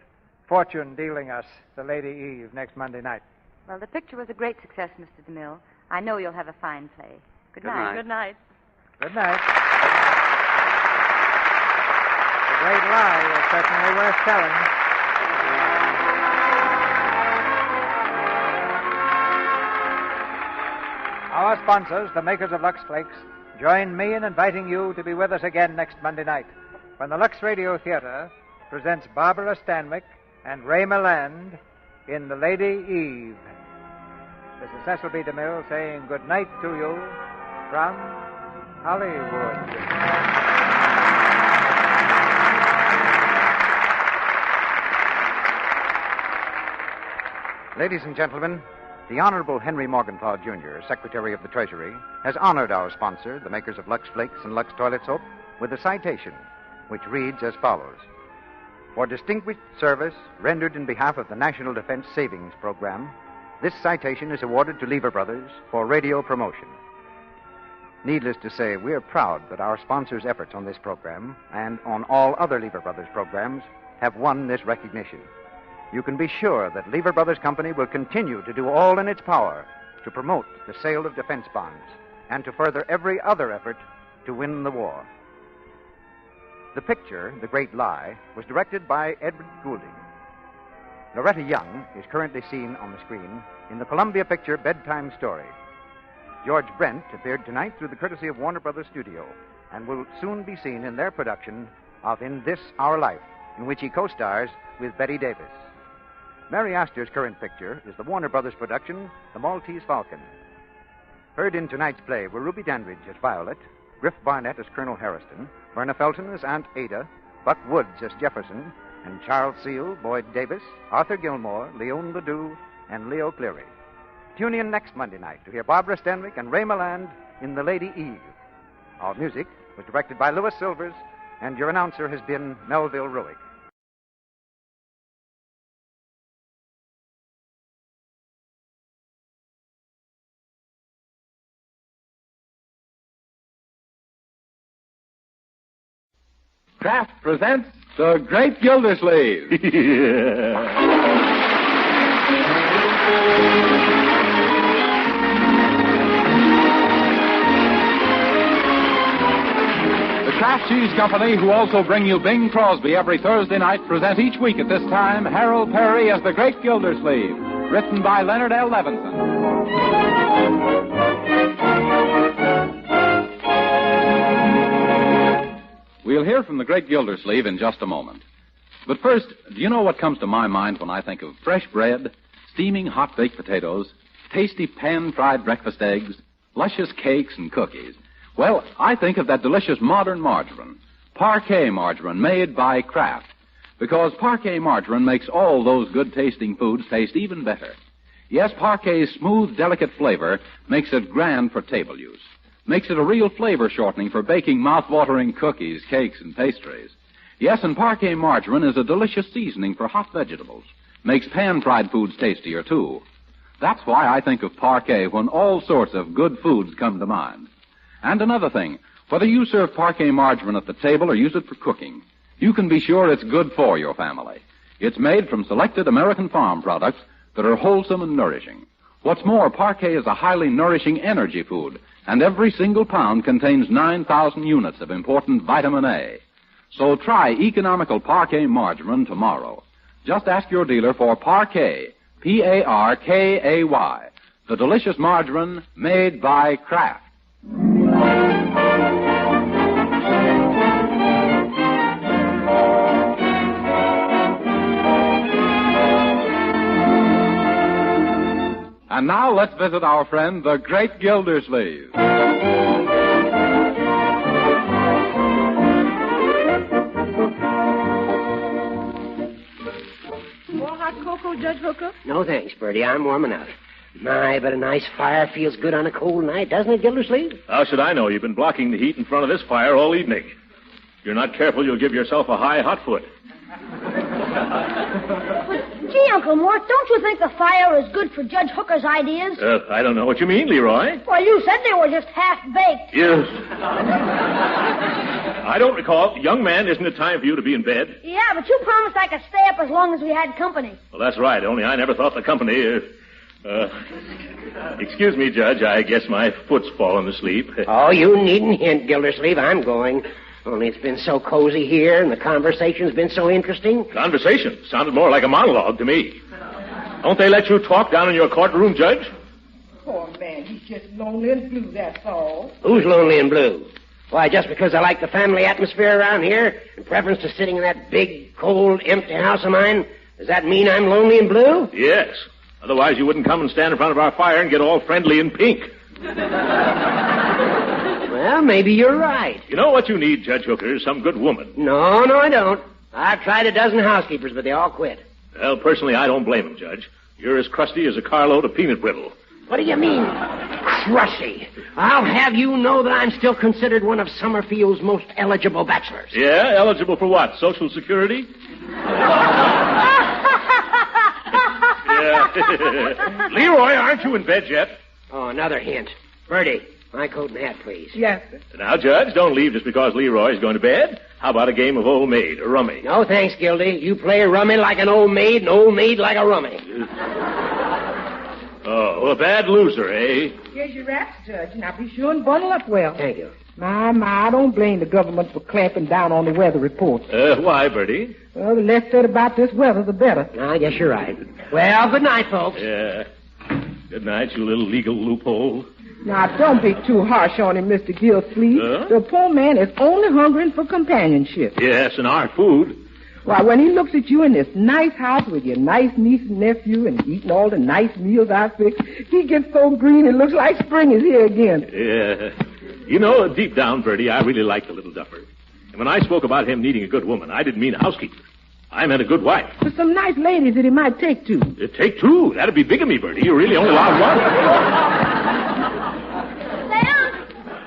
S14: fortune dealing us The Lady Eve next Monday night.
S1: Well, the picture was a great success, Mr. DeMille. I know you'll have a fine play. Good night.
S19: Good night.
S14: Good night. The Great Lie is certainly worth telling. Our sponsors, the makers of Lux Flakes, join me in inviting you to be with us again next Monday night when the Lux Radio Theater presents Barbara Stanwyck and Ray Milland in The Lady Eve. This is Cecil B. DeMille saying good night to you from Hollywood.
S8: Ladies and gentlemen, the Honorable Henry Morgenthau, Jr., Secretary of the Treasury, has honored our sponsor, the makers of Lux Flakes and Lux Toilet Soap, with a citation, which reads as follows. For distinguished service rendered in behalf of the National Defense Savings Program, this citation is awarded to Lever Brothers for radio promotion. Needless to say, we are proud that our sponsors' efforts on this program and on all other Lever Brothers programs have won this recognition. You can be sure that Lever Brothers Company will continue to do all in its power to promote the sale of defense bonds and to further every other effort to win the war. The picture, The Great Lie, was directed by Edward Goulding. Loretta Young is currently seen on the screen in the Columbia picture Bedtime Story. George Brent appeared tonight through the courtesy of Warner Brothers Studio and will soon be seen in their production of In This Our Life, in which he co-stars with Betty Davis. Mary Astor's current picture is the Warner Brothers production, The Maltese Falcon. Heard in tonight's play were Ruby Dandridge as Violet, Griff Barnett as Colonel Harriston, Verna Felton as Aunt Ada, Buck Woods as Jefferson, and Charles Seal, Boyd Davis, Arthur Gilmore, Leon Ledoux, and Leo Cleary. Tune in next Monday night to hear Barbara Stanwyck and Ray Milland in The Lady Eve. Our music was directed by Louis Silvers, and your announcer has been Melville Ruick.
S12: Kraft presents The Great Gildersleeve. The Kraft Cheese Company, who also bring you Bing Crosby every Thursday night, present each week at this time Harold Perry as The Great Gildersleeve, written by Leonard L. Levinson. We'll hear from the great Gildersleeve in just a moment. But first, do you know what comes to my mind when I think of fresh bread, steaming hot baked potatoes, tasty pan-fried breakfast eggs, luscious cakes and cookies? Well, I think of that delicious modern margarine, Parquet margarine made by Kraft, because Parquet margarine makes all those good-tasting foods taste even better. Yes, Parquet's smooth, delicate flavor makes it grand for table use. Makes it a real flavor shortening for baking mouth-watering cookies, cakes, and pastries. Yes, and Parquet margarine is a delicious seasoning for hot vegetables. Makes pan-fried foods tastier, too. That's why I think of Parquet when all sorts of good foods come to mind. And another thing, whether you serve Parquet margarine at the table or use it for cooking, you can be sure it's good for your family. It's made from selected American farm products that are wholesome and nourishing. What's more, Parquet is a highly nourishing energy food, and every single pound contains 9,000 units of important vitamin A. So try economical Parquet margarine tomorrow. Just ask your dealer for Parquet, P-A-R-K-A-Y, the delicious margarine made by Kraft. And now let's visit our friend, the great Gildersleeve.
S16: More hot cocoa, Judge Hooker?
S5: No thanks, Bertie. I'm warm enough. My, but a nice fire feels good on a cold night, doesn't it, Gildersleeve?
S22: How should I know? You've been blocking the heat in front of this fire all evening. If you're not careful, you'll give yourself a high hot foot.
S23: Gee, Uncle Mort, don't you think the fire is good for Judge Hooker's ideas?
S22: I don't know what you mean, Leroy.
S23: Well, you said they were just half-baked.
S22: Yes. I don't recall. Young man, isn't it time for you to be in bed?
S23: Yeah, but you promised I could stay up as long as we had company.
S22: Well, that's right, only I never thought the company... excuse me, Judge, I guess my foot's fallen asleep.
S5: Oh, you needn't hint, Gildersleeve. I'm going. Only it's been so cozy here, and the conversation's been so interesting.
S22: Conversation? Sounded more like a monologue to me. Don't they let you talk down in your courtroom, Judge?
S24: Poor man, he's just lonely and blue, that's all.
S5: Who's lonely and blue? Why, just because I like the family atmosphere around here, in preference to sitting in that big, cold, empty house of mine, does that mean I'm lonely and blue?
S22: Yes. Otherwise, you wouldn't come and stand in front of our fire and get all friendly and pink.
S5: Well, maybe you're right.
S22: You know what you need, Judge Hooker? Some good woman.
S5: No, I don't. I've tried a dozen housekeepers, but they all quit.
S22: Well, personally, I don't blame them, Judge. You're as crusty as a carload of peanut brittle.
S5: What do you mean, crusty? I'll have you know that I'm still considered one of Summerfield's most eligible bachelors.
S22: Yeah? Eligible for what? Social Security? Yeah. Leroy, aren't you in bed yet?
S5: Oh, another hint. Bertie, my coat and hat, please.
S24: Yes, sir.
S22: Now, Judge, don't leave just because Leroy's going to bed. How about a game of old maid, or rummy?
S5: No, thanks, Gildy. You play rummy like an old maid, and old maid like a rummy.
S22: Oh, a bad loser, eh?
S24: Here's your wraps, Judge. Now be sure and bundle up well.
S5: Thank you.
S24: My, I don't blame the government for clamping down on the weather reports.
S22: Why, Bertie?
S24: Well, the less said about this weather, the better.
S5: I guess you're right. Well, good night, folks.
S22: Yeah. Good night, you little legal loophole.
S24: Now, don't be too harsh on him, Mr. Gilsleeve.
S22: Huh?
S24: The poor man is only hungering for companionship.
S22: Yes, and our food.
S24: Why, when he looks at you in this nice house with your nice niece and nephew and eating all the nice meals I fixed, he gets so green it looks like spring is here again.
S22: Yeah. You know, deep down, Bertie, I really like the little duffer. And when I spoke about him needing a good woman, I didn't mean a housekeeper. I meant a good wife.
S24: With some nice ladies that he might take to.
S22: Take two? That'd be bigamy, Bertie. You really only allowed one.
S23: Sam,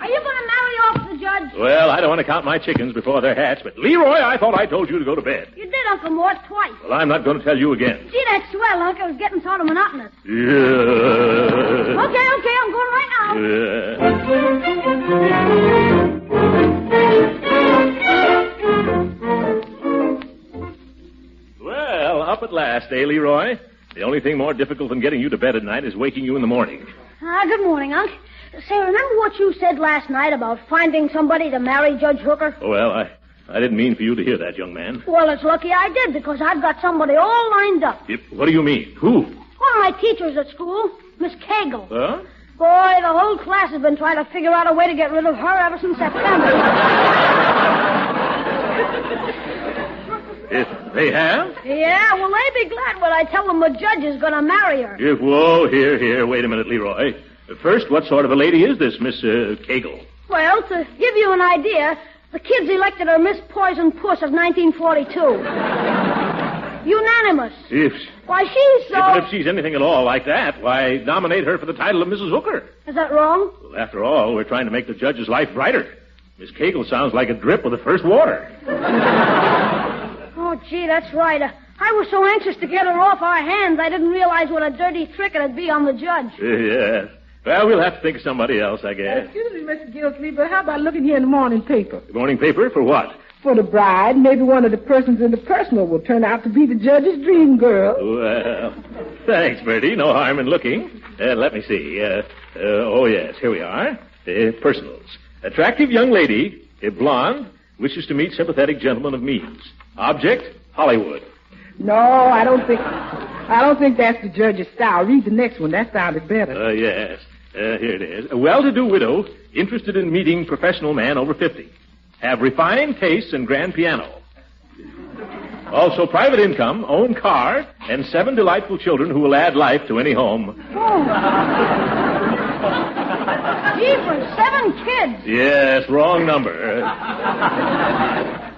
S23: are you going to marry off the judge?
S22: Well, I don't want to count my chickens before they're hatched, but Leroy, I thought I told you to go to bed.
S23: You did, Uncle Mort, twice.
S22: Well, I'm not going to tell you again.
S23: Gee, that's swell, Uncle. It was getting sort of monotonous.
S22: Yeah.
S23: Okay, I'm going right now.
S22: Yeah. last day, Leroy. The only thing more difficult than getting you to bed at night is waking you in the morning.
S23: Good morning, Unc. Say, remember what you said last night about finding somebody to marry Judge Hooker?
S22: Oh, well, I didn't mean for you to hear that, young man.
S23: Well, it's lucky I did, because I've got somebody all lined up.
S22: What do you mean? Who?
S23: One of my teachers at school, Miss Cagle.
S22: Huh?
S23: Boy, the whole class has been trying to figure out a way to get rid of her ever since September.
S22: If they have?
S23: Yeah, well, they'd be glad when I tell them the judge is going to marry her.
S22: Whoa, here. Wait a minute, Leroy. First, what sort of a lady is this, Miss Cagle?
S23: Well, to give you an idea, the kids elected her Miss Poison Puss of 1942. Unanimous. Why, she's so...
S22: But if she's anything at all like that, why nominate her for the title of Mrs. Hooker?
S23: Is that wrong?
S22: Well, after all, we're trying to make the judge's life brighter. Miss Cagle sounds like a drip with the first water.
S23: Oh, gee, that's right. I was so anxious to get her off our hands, I didn't realize what a dirty trick it'd be on the judge.
S22: Yes. Well, we'll have to think of somebody else, I guess.
S24: Excuse me, Mr. Gildersleeve, but how about looking here in the morning paper?
S22: The morning paper? For what?
S24: For the bride. Maybe one of the persons in the personal will turn out to be the judge's dream girl.
S22: Well, thanks, Bertie. No harm in looking. Let me see. Oh, yes, here we are. Personals. Attractive young lady, blonde, wishes to meet sympathetic gentleman of means. Object, Hollywood.
S24: No, I don't think that's the judge's style. Read the next one. That sounded better.
S22: Yes. Here it is. A well-to-do widow interested in meeting professional man over 50. Have refined tastes and grand piano. Also private income, own car, and 7 delightful children who will add life to any home.
S23: Oh. Jeepers, 7 kids.
S22: Yes, wrong number.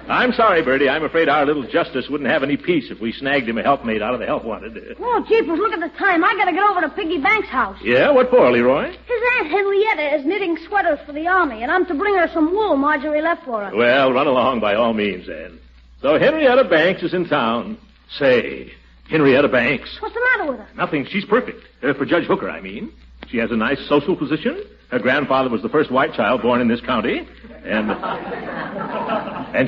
S22: I'm sorry, Bertie. I'm afraid our little Justice wouldn't have any peace if we snagged him a helpmate out of the help wanted.
S23: Oh, Jeepers, look at the time. I gotta get over to Piggy Banks' house.
S22: Yeah? What for, Leroy?
S23: His Aunt Henrietta is knitting sweaters for the army, and I'm to bring her some wool Marjorie left for her.
S22: Well, run along by all means, then. So Henrietta Banks is in town. Say, Henrietta Banks.
S23: What's the matter with her?
S22: Nothing. She's perfect. For Judge Hooker, I mean. She has a nice social position. Her grandfather was the first white child born in this county. And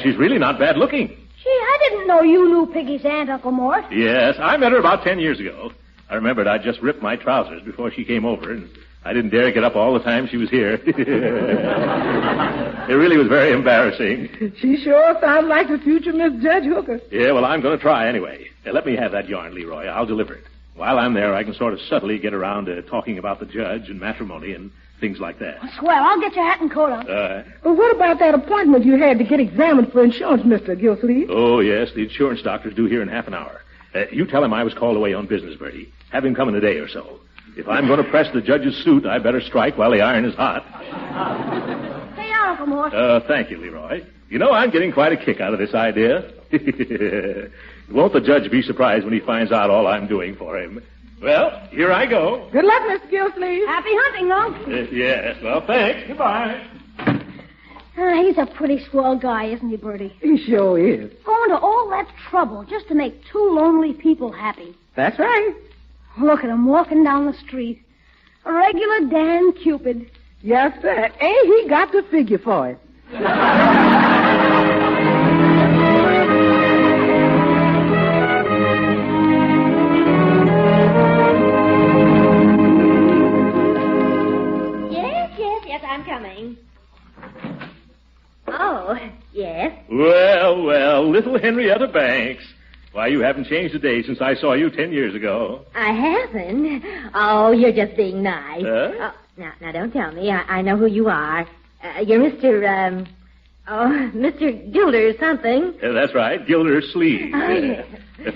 S22: she's really not bad looking.
S23: Gee, I didn't know you knew Piggy's aunt, Uncle Mort.
S22: Yes, I met her about 10 years ago. I remembered I'd just ripped my trousers before she came over, and I didn't dare get up all the time she was here. It really was very embarrassing.
S24: She sure sounds like the future Miss Judge Hooker.
S22: Yeah, well, I'm going to try anyway. Let me have that yarn, Leroy. I'll deliver it. While I'm there, I can sort of subtly get around to talking about the judge and matrimony and things like that.
S23: Swell. I'll get your hat and coat on.
S24: Well, what about that appointment you had to get examined for insurance, Mr. Gilsleeve?
S22: Oh, yes. The insurance doctor's due here in half an hour. You tell him I was called away on business, Bertie. Have him come in a day or so. If I'm going to press the judge's suit, I better strike while the iron is hot.
S23: Hey, Uncle Mort.
S22: Thank you, Leroy. You know, I'm getting quite a kick out of this idea. Won't the judge be surprised when he finds out all I'm doing for him? Well, here I go.
S24: Good luck, Mr. Gilsleeve.
S23: Happy hunting, Unc.
S22: Yes, well, thanks. Goodbye.
S23: He's a pretty swell guy, isn't he, Bertie?
S24: He sure is.
S23: Going to all that trouble just to make 2 lonely people happy.
S24: That's right.
S23: Look at him walking down the street. A regular Dan Cupid.
S24: Yes, sir. Ain't he got the figure for it?
S2: Yes, I'm coming. Oh, yes.
S22: Well, little Henrietta Banks. Why, you haven't changed a day since I saw you 10 years ago.
S2: I haven't. Oh, you're just being nice.
S22: Huh?
S2: Oh, now, don't tell me. I know who you are. You're Mr. Mr. Gilder something.
S22: That's right, Gildersleeve.
S2: Oh, yes.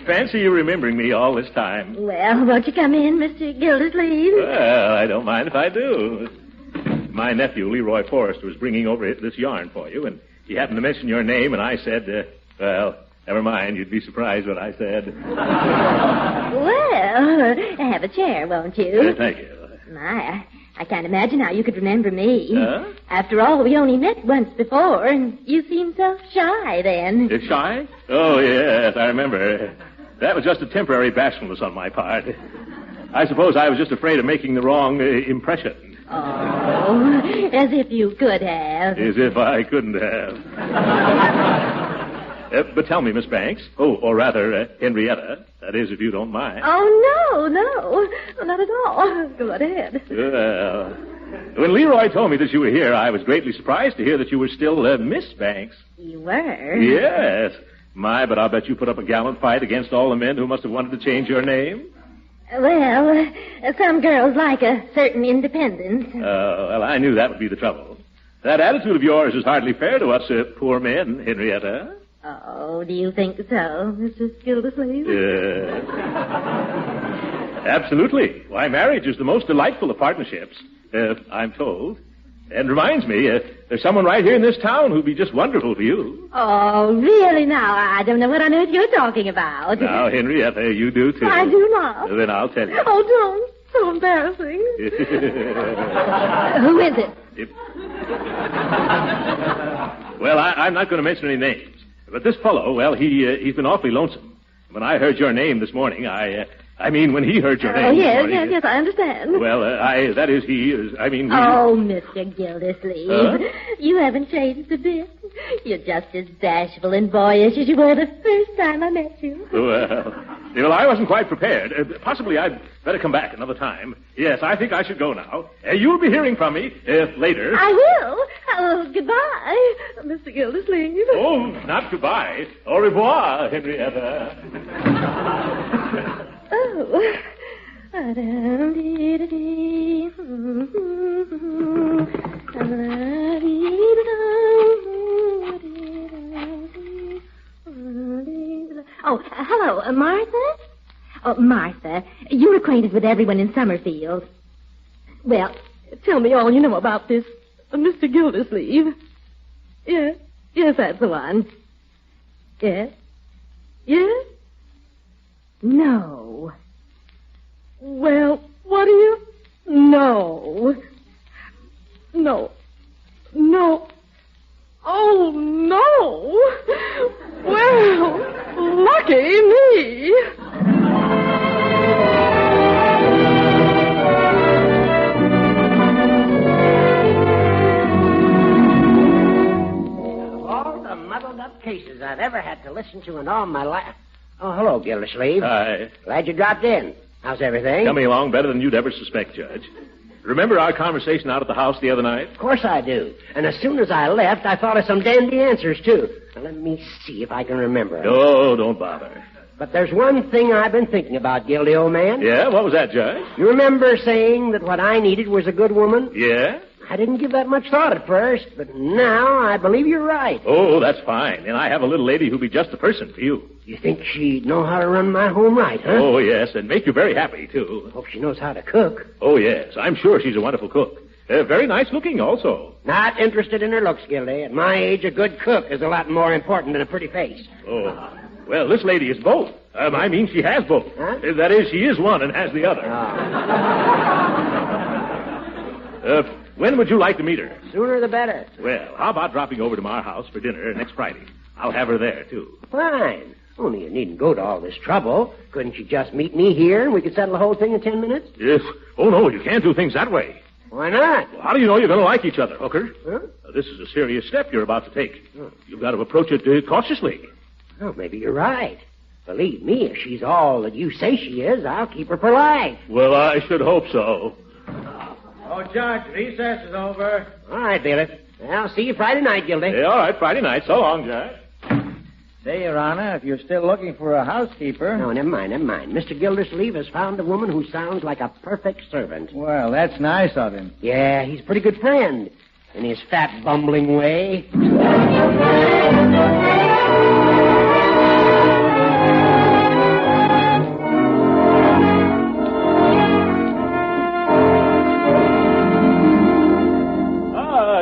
S22: Fancy you remembering me all this time.
S2: Well, won't you come in, Mr. Gildersleeve?
S22: Well, I don't mind if I do. My nephew, Leroy Forrester, was bringing over this yarn for you, and he happened to mention your name, and I said, well, never mind. You'd be surprised what I said.
S2: Well, have a chair, won't you?
S22: Thank you.
S2: My, I can't imagine how you could remember me.
S22: Huh?
S2: After all, we only met once before, and you seemed so shy then.
S22: Shy? Oh, yes, I remember. That was just a temporary bashfulness on my part. I suppose I was just afraid of making the wrong impression.
S2: Oh, as if you could have.
S22: As if I couldn't have. But tell me, Miss Banks. Oh, or rather, Henrietta. That is, if you don't mind.
S21: Oh, no, not at all. Go right ahead.
S22: Well, when Leroy told me that you were here, I was greatly surprised to hear that you were still Miss Banks.
S2: You were?
S22: Yes. My, but I'll bet you put up a gallant fight against all the men who must have wanted to change your name.
S2: Well, some girls like a certain independence.
S22: Well, I knew that would be the trouble. That attitude of yours is hardly fair to us poor men, Henrietta.
S2: Oh, do you think so, Mr. Gildersleeve?
S22: Yes. Absolutely. Why, marriage is the most delightful of partnerships, I'm told. And reminds me, there's someone right here in this town who'd be just wonderful for you.
S2: Oh, really now? I don't know what on earth you're talking about.
S22: Now, Henrietta, you do too.
S2: I do not.
S22: Then I'll tell you.
S21: Oh, don't. So embarrassing.
S2: Who is it?
S22: Well, I'm not going to mention any names. But this fellow, well, he's been awfully lonesome. When I heard your name this morning, when he heard your name this morning...
S21: Yes, I understand.
S22: Well, we...
S2: Oh, Mr. Gildersleeve, you haven't changed a bit. You're just as bashful and boyish as you were the first time I met you.
S22: Well, I wasn't quite prepared. Possibly I'd better come back another time. Yes, I think I should go now. You'll be hearing from me later.
S21: I will. Goodbye, Mr. Gildersleeve.
S22: Oh, not goodbye. Au revoir, Henrietta.
S21: Oh.
S2: Oh, hello, Martha? Oh, Martha, you're acquainted with everyone in Summerfield. Well,
S21: Tell me all you know about this Mr. Gildersleeve. Yes, that's the one. Yes? Yes?
S2: no.
S21: Well, what do you... No. No. Oh, no. Well, lucky me.
S5: All the muddled up cases I've ever had to listen to in all my life. Oh, hello, Gildersleeve.
S22: Hi.
S5: Glad you dropped in. How's everything?
S22: Coming along better than you'd ever suspect, Judge. Remember our conversation out at the house the other night?
S5: Of course I do. And as soon as I left, I thought of some dandy answers, too. Now, let me see if I can remember.
S22: Oh, don't bother.
S5: But there's one thing I've been thinking about, Gildy, old man.
S22: Yeah? What was that, Judge?
S5: You remember saying that what I needed was a good woman?
S22: Yeah?
S5: I didn't give that much thought at first, but now I believe you're right.
S22: Oh, that's fine. And I have a little lady who'll be just the person for you.
S5: You think she'd know how to run my home right, huh?
S22: Oh, yes, and make you very happy, too.
S5: Hope she knows how to cook.
S22: Oh, yes. I'm sure she's a wonderful cook. Very nice looking, also.
S5: Not interested in her looks, Gildy. At my age, a good cook is a lot more important than a pretty face.
S22: Oh. Well, this lady is both. She has both.
S5: Huh?
S22: That is, she is one and has the other. When would you like to meet her?
S5: Sooner the better.
S22: Well, how about dropping over to our house for dinner next Friday? I'll have her there, too.
S5: Fine. Only you needn't go to all this trouble. Couldn't you just meet me here and we could settle the whole thing in 10 minutes?
S22: Yes. Oh, no, you can't do things that way.
S5: Why not?
S22: Well, how do you know you're going to like each other, Hooker?
S5: Huh?
S22: This is a serious step you're about to take. You've got to approach it cautiously.
S5: Oh, maybe you're right. Believe me, if she's all that you say she is, I'll keep her for life.
S22: Well, I should hope so.
S14: Oh, Judge, recess is over.
S5: All right, Bailiff. I'll see you Friday night, Gildy.
S22: Yeah, all right, Friday night. So long, Judge.
S14: Say, Your Honor, if you're still looking for a housekeeper...
S5: No, never mind. Mr. Gildersleeve has found a woman who sounds like a perfect servant.
S14: Well, that's nice of him.
S5: Yeah, he's a pretty good friend. In his fat, bumbling way.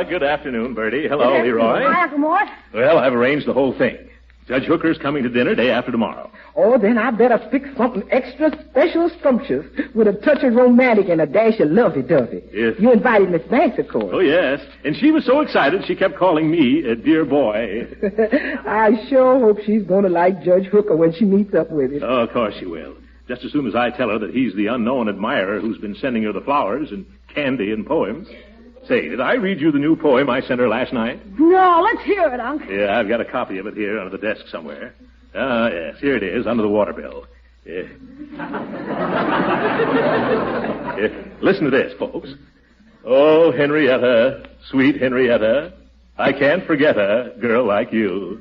S22: Good afternoon, Bertie. Hello, Leroy.
S23: Hi, Uncle Mort.
S22: Well, I've arranged the whole thing. Judge Hooker's coming to dinner day after tomorrow.
S24: Oh, then I better fix something extra special scrumptious with a touch of romantic and a dash of lovey-dovey.
S22: Yes.
S24: You invited Miss Banks, of course.
S22: Oh, yes. And she was so excited she kept calling me a dear boy.
S24: I sure hope she's going to like Judge Hooker when she meets up with him.
S22: Oh, of course she will. Just as soon as I tell her that he's the unknown admirer who's been sending her the flowers and candy and poems. Say, did I read you the new poem I sent her last night?
S23: No, let's hear it, Unc.
S22: Yeah, I've got a copy of it here under the desk somewhere. Ah, yes, here it is, under the water bill. Yeah. Listen to this, folks. Oh, Henrietta, sweet Henrietta, I can't forget a girl like you.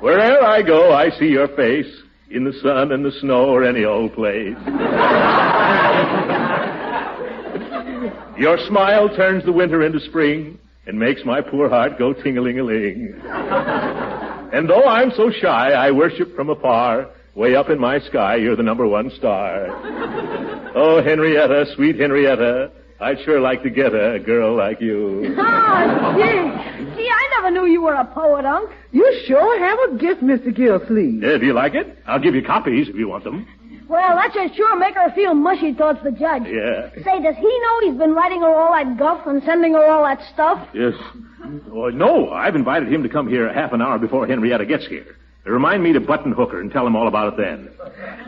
S22: Wherever I go, I see your face, in the sun and the snow or any old place. Your smile turns the winter into spring and makes my poor heart go ting-a-ling-a-ling. And though I'm so shy, I worship from afar. Way up in my sky, you're the number one star. Oh, Henrietta, sweet Henrietta, I'd sure like to get a girl like you.
S23: Oh, gee. Gee, I never knew you were a poet, Unc.
S24: You sure have a gift, Mr. Gilsleeve.
S22: Do you like it? I'll give you copies if you want them.
S23: Well, that should sure make her feel mushy towards the judge.
S22: Yeah.
S23: Say, does he know he's been writing her all that guff and sending her all that stuff?
S22: Yes. Oh, no, I've invited him to come here half an hour before Henrietta gets here. Remind me to button hook her and tell him all about it then.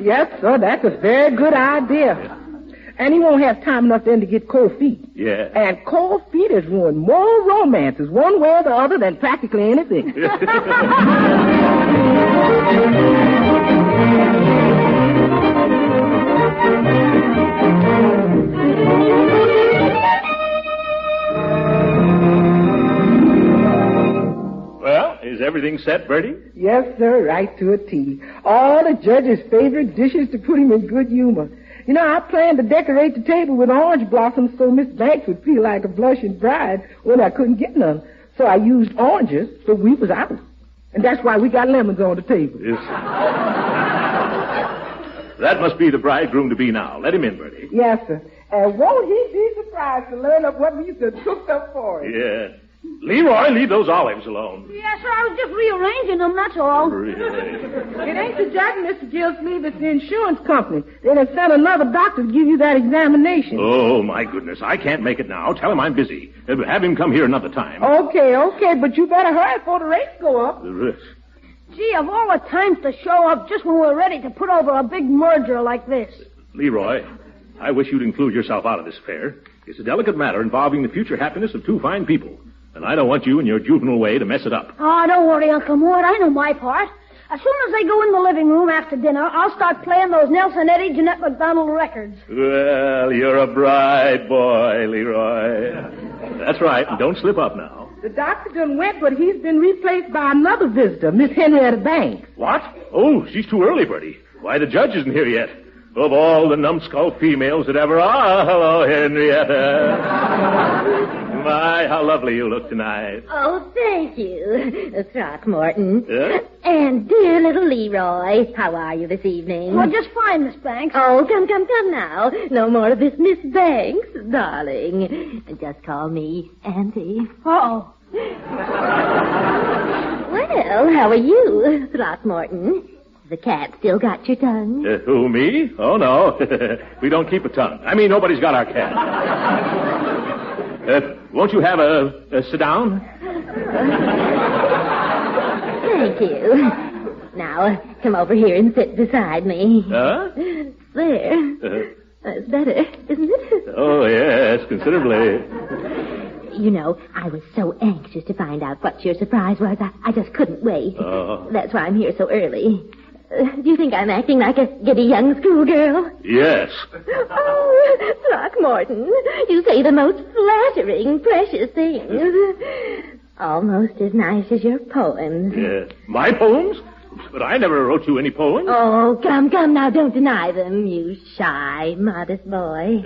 S24: Yes, sir, that's a very good idea. Yeah. And he won't have time enough then to get cold feet.
S22: Yeah.
S24: And cold feet has ruined more romances one way or the other than practically anything.
S22: Well, is everything set, Bertie?
S24: Yes, sir, right to a T. All the judge's favorite dishes to put him in good humor. You know, I planned to decorate the table with orange blossoms so Miss Banks would feel like a blushing bride when I couldn't get none. So I used oranges so we was out. And that's why we got lemons on the table.
S22: Yes. That must be the bridegroom-to-be now. Let him in, Bertie.
S24: Yes, sir. And won't he be surprised to learn of what we've cooked up for him?
S22: Yeah. Leroy, leave those olives alone.
S23: Yes, sir, I was just rearranging them, that's all.
S22: Really?
S24: It ain't the judge, Mr. Gilsleeve, it's the insurance company. They done sent another doctor to give you that examination.
S22: Oh, my goodness. I can't make it now. Tell him I'm busy. Have him come here another time.
S24: Okay, but you better hurry before the rates go up.
S22: The rest?
S23: Gee, of all the times to show up just when we're ready to put over a big merger like this.
S22: Leroy, I wish you'd include yourself out of this affair. It's a delicate matter involving the future happiness of two fine people. And I don't want you in your juvenile way to mess it up.
S23: Oh, don't worry, Uncle Mort. I know my part. As soon as they go in the living room after dinner, I'll start playing those Nelson Eddy, Jeanette MacDonald records.
S22: Well, you're a bright boy, Leroy. That's right. Don't slip up now.
S24: The doctor done went, but he's been replaced by another visitor, Miss Henrietta Banks.
S22: What? Oh, she's too early, Bertie. Why, the judge isn't here yet. Of all the numbskull females that ever are. Hello, Henrietta. My, how lovely you look tonight.
S2: Oh, thank you, Throckmorton.
S22: Yeah?
S2: And dear little Leroy, how are you this evening?
S23: Well, just fine, Miss Banks.
S2: Oh, come now. No more of this Miss Banks, darling. Just call me Auntie.
S23: Uh-oh.
S2: Well, how are you, Throckmorton? The cat still got your tongue?
S22: Who, me? Oh, no. We don't keep a tongue. I mean, nobody's got our cat. Won't you have a sit down?
S2: Thank you. Now, come over here and sit beside me.
S22: Huh?
S2: There. That's better, isn't it?
S22: Oh, yes, considerably.
S2: You know, I was so anxious to find out what your surprise was. I just couldn't wait.
S22: Oh.
S2: That's why I'm here so early. Do you think I'm acting like a giddy young schoolgirl?
S22: Yes.
S2: Oh, Throckmorton, you say the most flattering, precious things. Almost as nice as your poems.
S22: Yes. My poems? But I never wrote you any poems.
S2: Oh, come now, don't deny them, you shy, modest boy.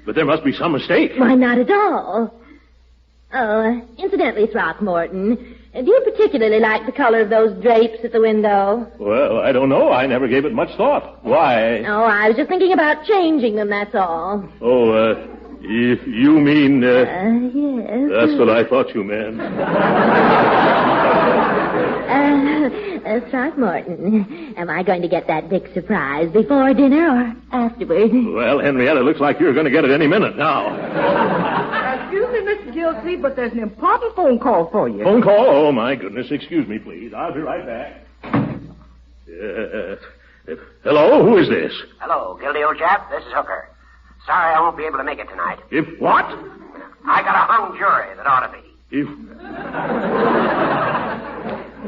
S22: But there must be some mistake.
S2: Why, not at all. Oh, incidentally, Throckmorton, do you particularly like the color of those drapes at the window?
S22: Well, I don't know. I never gave it much thought. Why?
S2: Oh, I was just thinking about changing them, that's all.
S22: Oh, you mean...
S2: yes.
S22: That's what I thought you meant.
S2: Throckmorton, am I going to get that big surprise before dinner or afterward?
S22: Well, Henrietta, looks like you're going to get it any minute now.
S24: Excuse me, Mr. Gilsleeve, but there's an important phone call for you.
S22: Phone call? Oh, my goodness. Excuse me, please. I'll be right back. Hello? Who is this?
S5: Hello, Gildy, old chap. This is Hooker. Sorry I won't be able to make it tonight.
S22: What?
S5: I got a hung jury that ought to be.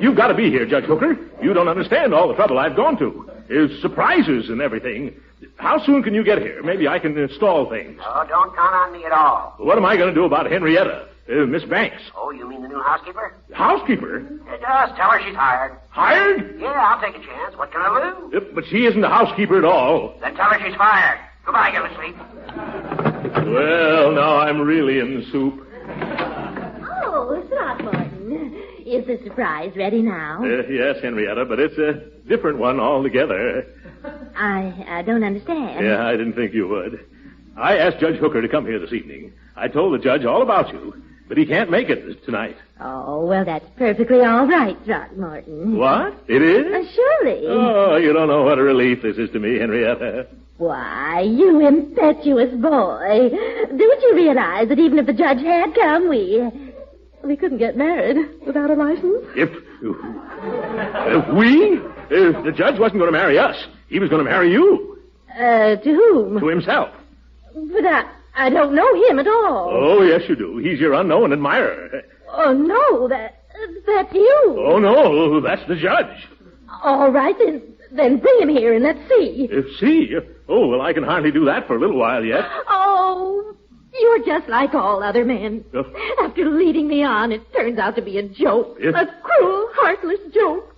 S22: You've got to be here, Judge Hooker. You don't understand all the trouble I've gone to. There's surprises and everything. How soon can you get here? Maybe I can install things.
S5: Oh, don't count on me at all.
S22: What am I going to do about Henrietta, Miss Banks?
S5: Oh, you mean the new housekeeper?
S22: Housekeeper?
S5: Just tell her she's hired.
S22: Hired?
S5: Yeah, I'll take a chance. What can I lose?
S22: But she isn't a housekeeper at all.
S5: Then tell her she's fired. Goodbye, Gildersleeve.
S22: Well, now I'm really in the soup.
S2: Oh, Throckmorton. Is the surprise ready now?
S22: Yes, Henrietta, but it's a different one altogether.
S2: I don't understand.
S22: Yeah, I didn't think you would. I asked Judge Hooker to come here this evening. I told the judge all about you, but he can't make it tonight.
S2: Oh, well, that's perfectly all right, Throckmorton.
S22: What? It is?
S2: Surely.
S22: Oh, you don't know what a relief this is to me, Henrietta.
S2: Why, you impetuous boy. Don't you realize that even if the judge had come, we couldn't get married without a license?
S22: If the judge wasn't going to marry us, he was going to marry you.
S2: To whom?
S22: To himself.
S2: But I don't know him at all.
S22: Oh, yes, you do. He's your unknown admirer.
S2: Oh, no, that's you.
S22: Oh, no, that's the judge.
S2: All right, then bring him here and let's see.
S22: See? Oh, well, I can hardly do that for a little while yet.
S2: Oh, you're just like all other men. After leading me on, it turns out to be a joke.
S22: Yes.
S2: A cruel, heartless joke.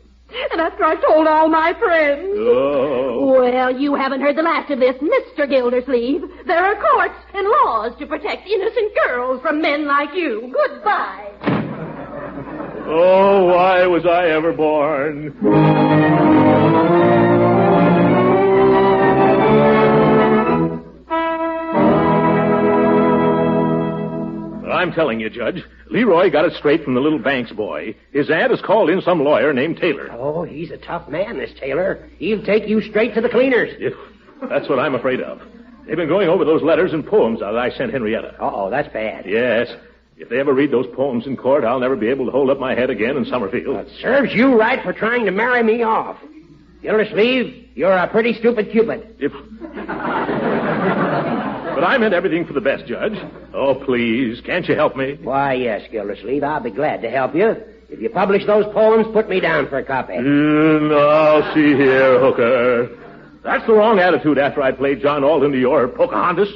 S2: And after I told all my friends.
S22: Oh.
S2: Well, you haven't heard the last of this, Mr. Gildersleeve. There are courts and laws to protect innocent girls from men like you. Goodbye.
S22: Oh, why was I ever born? I'm telling you, Judge, Leroy got it straight from the little Banks boy. His aunt has called in some lawyer named Taylor.
S5: Oh, he's a tough man, this Taylor. He'll take you straight to the cleaners.
S22: That's what I'm afraid of. They've been going over those letters and poems that I sent Henrietta.
S5: Uh-oh, that's bad.
S22: Yes. If they ever read those poems in court, I'll never be able to hold up my head again in Summerfield.
S5: That serves you right for trying to marry me off. Gildersleeve, you're a pretty stupid Cupid.
S22: But I meant everything for the best, Judge. Oh, please, can't you help me?
S5: Why, yes, Gildersleeve, I'll be glad to help you. If you publish those poems, put me down for a copy.
S22: Now, see here, Hooker. That's the wrong attitude after I played John Alden to your Pocahontas.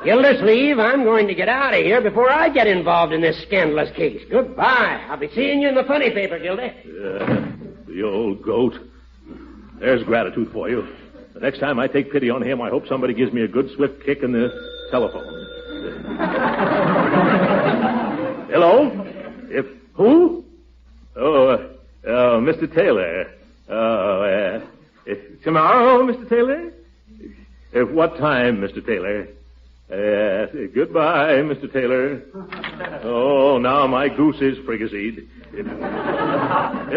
S5: Gildersleeve, I'm going to get out of here before I get involved in this scandalous case. Goodbye. I'll be seeing you in the funny paper, Gildy.
S22: The old goat. There's gratitude for you. The next time I take pity on him, I hope somebody gives me a good swift kick in the telephone. Hello? Who? Oh, Mr. Taylor. Tomorrow, Mr. Taylor? What time, Mr. Taylor? Goodbye, Mr. Taylor. Oh, now my goose is fricasseed.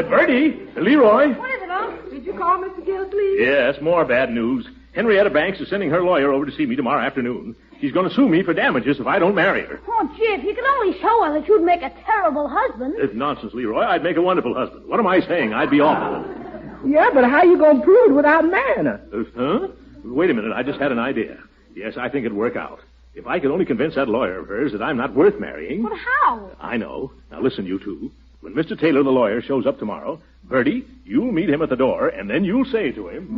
S22: Bertie, Leroy.
S23: What is it, Unc? Did you call Mr. Gildersleeve?
S22: Yes, more bad news. Henrietta Banks is sending her lawyer over to see me tomorrow afternoon. She's going to sue me for damages if I don't marry her.
S23: Oh, gee, if you could only show her that you'd make a terrible husband.
S22: It's nonsense, Leroy. I'd make a wonderful husband. What am I saying? I'd be awful.
S24: Yeah, but how you going to prove it without marrying her?
S22: Huh? Wait a minute. I just had an idea. Yes, I think it'd work out. If I could only convince that lawyer of hers that I'm not worth marrying.
S23: But how?
S22: I know. Now listen, you two. When Mr. Taylor, the lawyer, shows up tomorrow, Bertie, you'll meet him at the door, and then you'll say to him...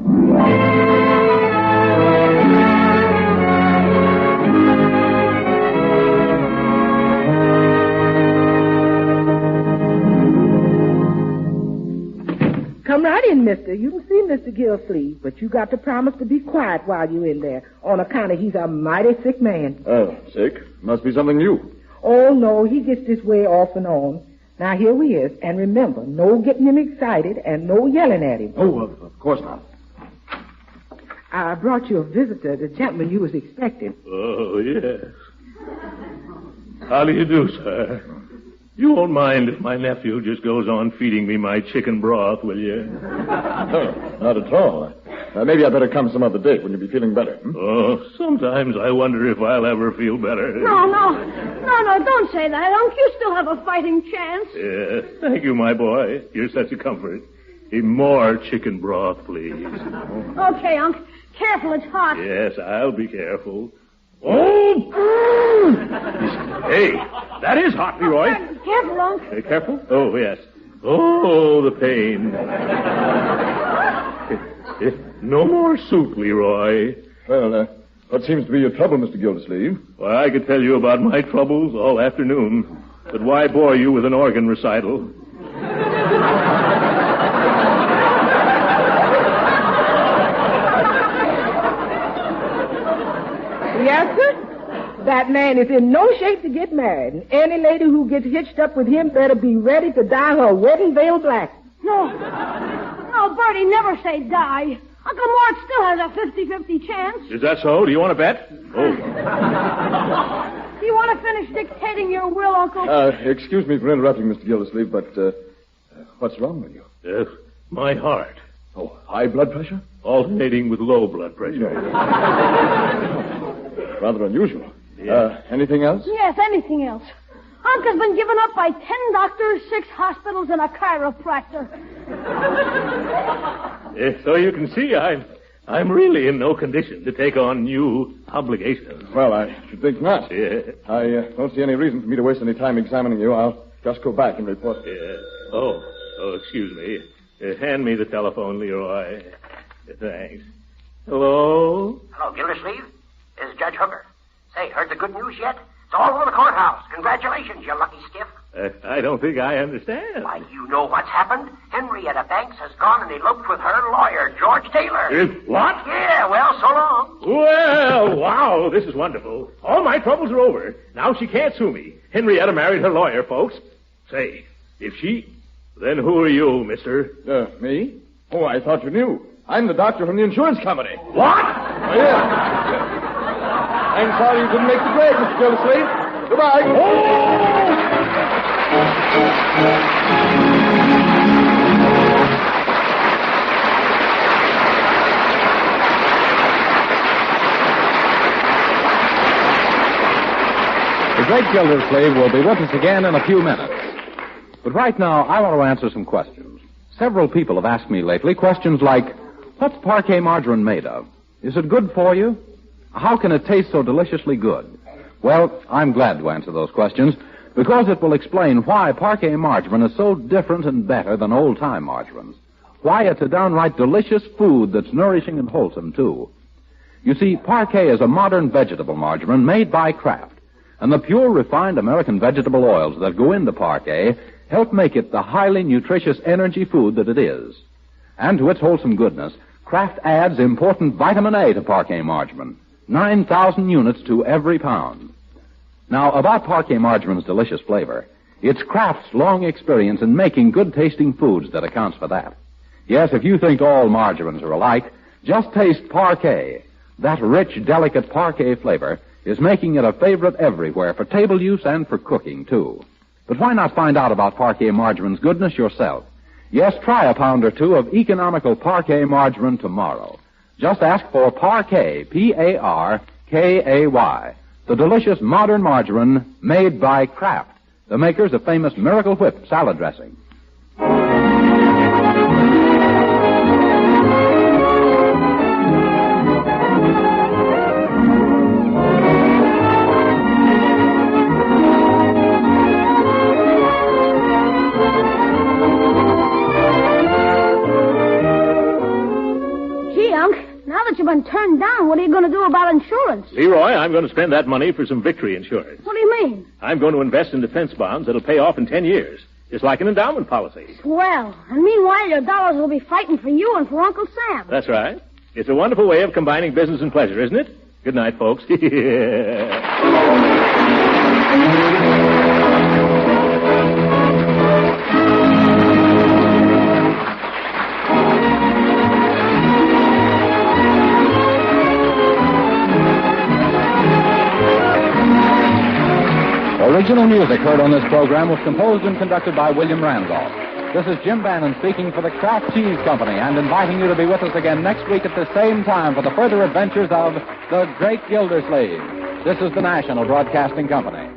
S24: Come right in, mister. You can see Mr. Gildersleeve, but you got to promise to be quiet while you're in there, on account of he's a mighty sick man.
S3: Oh, sick? Must be something new.
S24: Oh, no, he gets this way off and on. Now, here he is, and remember, no getting him excited and no yelling at him.
S3: Oh, of course not.
S24: I brought you a visitor, the gentleman you was expecting.
S22: Oh, yes. How do you do, sir? You won't mind if my nephew just goes on feeding me my chicken broth, will you?
S3: No, not at all. Maybe I'd better come some other day when you'll be feeling better.
S22: Oh, sometimes I wonder if I'll ever feel better.
S23: No, don't say that, Unc. You still have a fighting chance.
S22: Yes, thank you, my boy. You're such a comfort. More chicken broth, please.
S23: Okay, Unc. Careful, it's hot.
S22: Yes, I'll be careful. Oh! Hey, that is hot, Leroy.
S23: Careful, Unc.
S22: Careful? Oh, yes. Oh, the pain. No more soup, Leroy.
S3: Well, what seems to be your trouble, Mr. Gildersleeve?
S22: Well, I could tell you about my troubles all afternoon, but why bore you with an organ recital?
S24: Yes, sir? That man is in no shape to get married, and any lady who gets hitched up with him better be ready to dye her wedding veil black.
S23: No, Bertie, never say die. Uncle Mort still has a 50-50 chance.
S22: Is that so? Do you want to bet? Oh.
S23: Do you want to finish dictating your will, Uncle?
S3: Excuse me for interrupting, Mr. Gildersleeve, but what's wrong with you?
S22: My heart.
S3: Oh, high blood pressure?
S22: Alternating with low blood pressure.
S3: Rather unusual. Yeah. Anything else?
S23: Yes, anything else. Uncle's been given up by 10 doctors, 6 hospitals, and a chiropractor.
S22: So you can see, I'm really in no condition to take on new obligations.
S3: Well, I should think not.
S22: Yeah.
S3: I don't see any reason for me to waste any time examining you. I'll just go back and report.
S22: Yeah. Oh, excuse me. Hand me the telephone, Leroy. Thanks. Hello?
S5: Hello, Gildersleeve. This is Judge Hooker. Say, heard the good news yet? It's all over the courthouse. Congratulations, you lucky stiff.
S22: I don't think I understand.
S5: Why, you know what's happened. Henrietta Banks has gone and eloped with her lawyer, George Taylor.
S22: What?
S5: Yeah, well, so long.
S22: Well, wow, this is wonderful. All my troubles are over. Now she can't sue me. Henrietta married her lawyer, folks. Say, if she... Then who are you, mister?
S3: Me? Oh, I thought you knew. I'm the doctor from the insurance company.
S22: What?
S3: Oh, yeah. I'm sorry you didn't make the grade, Mr. Gildersleeve. Goodbye.
S12: The great Gildersleeve will be with us again in a few minutes. But right now, I want to answer some questions. Several people have asked me lately questions like, what's parquet margarine made of? Is it good for you? How can it taste so deliciously good? Well, I'm glad to answer those questions because it will explain why parquet margarine is so different and better than old-time margarines. Why it's a downright delicious food that's nourishing and wholesome, too. You see, parquet is a modern vegetable margarine made by Kraft, and the pure, refined American vegetable oils that go into parquet help make it the highly nutritious energy food that it is. And to its wholesome goodness, Kraft adds important vitamin A to parquet margarine, 9,000 units to every pound. Now, about parquet margarine's delicious flavor, it's Kraft's long experience in making good-tasting foods that accounts for that. Yes, if you think all margarines are alike, just taste parquet. That rich, delicate parquet flavor is making it a favorite everywhere for table use and for cooking, too. But why not find out about parquet margarine's goodness yourself? Yes, try a pound or two of economical parquet margarine tomorrow. Just ask for Parquet, P-A-R-K-A-Y, the delicious modern margarine made by Kraft, the makers of famous Miracle Whip salad dressing.
S23: You've been turned down. What are you going to do about insurance?
S22: Leroy, I'm going to spend that money for some victory insurance.
S23: What do you mean?
S22: I'm going to invest in defense bonds that'll pay off in 10 years. Just like an endowment policy.
S23: Swell. And meanwhile, your dollars will be fighting for you and for Uncle Sam.
S22: That's right. It's a wonderful way of combining business and pleasure, isn't it? Good night, folks.
S12: Original music heard on this program was composed and conducted by William Randolph. This is Jim Bannon speaking for the Kraft Cheese Company and inviting you to be with us again next week at the same time for the further adventures of the Great Gildersleeve. This is the National Broadcasting Company.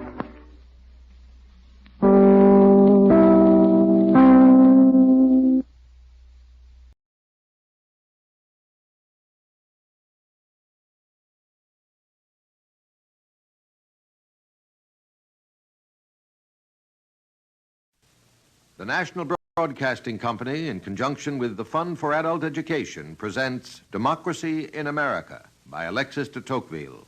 S6: The National Broadcasting Company, in conjunction with the Fund for Adult Education, presents Democracy in America by Alexis de Tocqueville.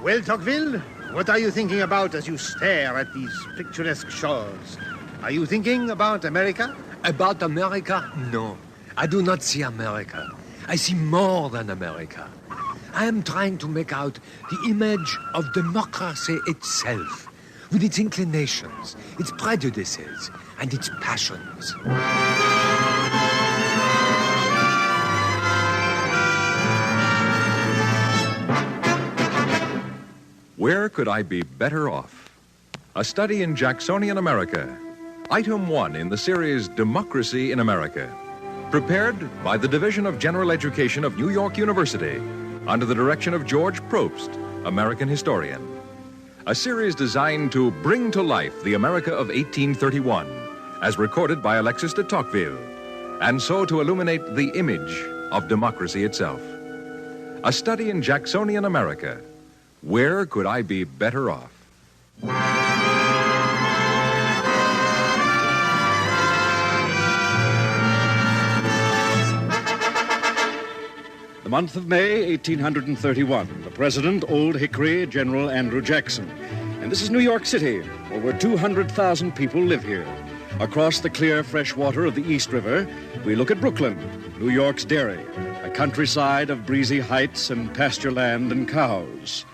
S7: Well, Tocqueville, what are you thinking about as you stare at these picturesque shores? Are you thinking about America?
S9: About America? No. I do not see America. I see more than America. I am trying to make out the image of democracy itself, with its inclinations, its prejudices, and its passions.
S11: Where could I be better off? A study in Jacksonian America. Item 1 in the series Democracy in America. Prepared by the Division of General Education of New York University, under the direction of George Probst, American historian. A series designed to bring to life the America of 1831, as recorded by Alexis de Tocqueville, and so to illuminate the image of democracy itself. A study in Jacksonian America. Where could I be better off?
S25: The month of May, 1831. The president, Old Hickory, General Andrew Jackson. And this is New York City. Over 200,000 people live here. Across the clear, fresh water of the East River, we look at Brooklyn, New York's dairy, a countryside of breezy heights and pasture land and cows.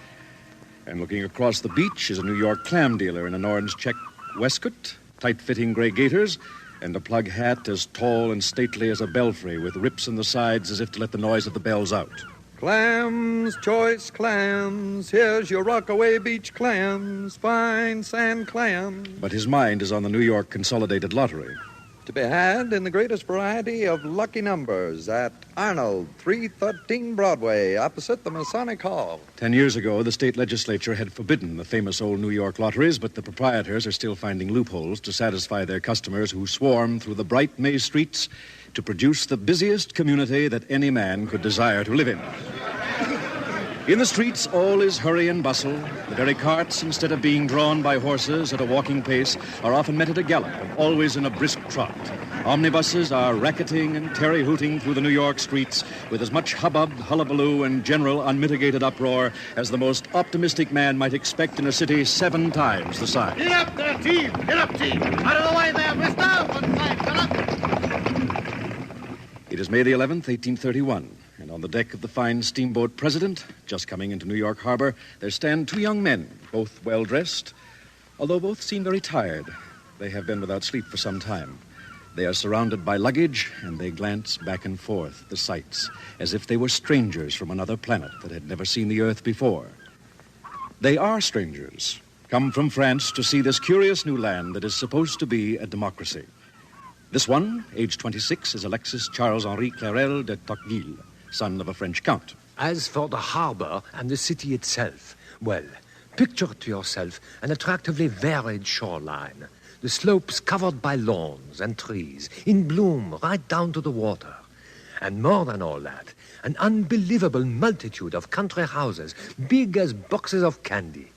S25: And looking across the beach is a New York clam dealer in an orange check waistcoat, tight-fitting gray gaiters, and a plug hat as tall and stately as a belfry with rips in the sides as if to let the noise of the bells out.
S26: Clams, choice clams, here's your Rockaway Beach clams, fine sand clams.
S25: But his mind is on the New York Consolidated Lottery.
S26: To be had in the greatest variety of lucky numbers at Arnold, 313 Broadway, opposite the Masonic Hall.
S25: 10 years ago, the state legislature had forbidden the famous old New York lotteries, but the proprietors are still finding loopholes to satisfy their customers who swarm through the bright May streets to produce the busiest community that any man could desire to live in. In the streets, all is hurry and bustle. The very carts, instead of being drawn by horses at a walking pace, are often met at a gallop and always in a brisk trot. Omnibuses are racketing and terry-hooting through the New York streets with as much hubbub, hullabaloo, and general unmitigated uproar as the most optimistic man might expect in a city 7 times the size.
S7: Get up there, team! Get up, team! Out of the way there, mister! One side, get up!
S25: It is May the 11th, 1831. And on the deck of the fine steamboat President, just coming into New York Harbor, there stand 2 young men, both well-dressed, although both seem very tired. They have been without sleep for some time. They are surrounded by luggage, and they glance back and forth at the sights, as if they were strangers from another planet that had never seen the earth before. They are strangers, come from France to see this curious new land that is supposed to be a democracy. This one, aged 26, is Alexis Charles-Henri Clérel de Tocqueville, son of a French count.
S9: As for the harbor and the city itself, well, picture to yourself an attractively varied shoreline, the slopes covered by lawns and trees, in bloom right down to the water. And more than all that, an unbelievable multitude of country houses, big as boxes of candy.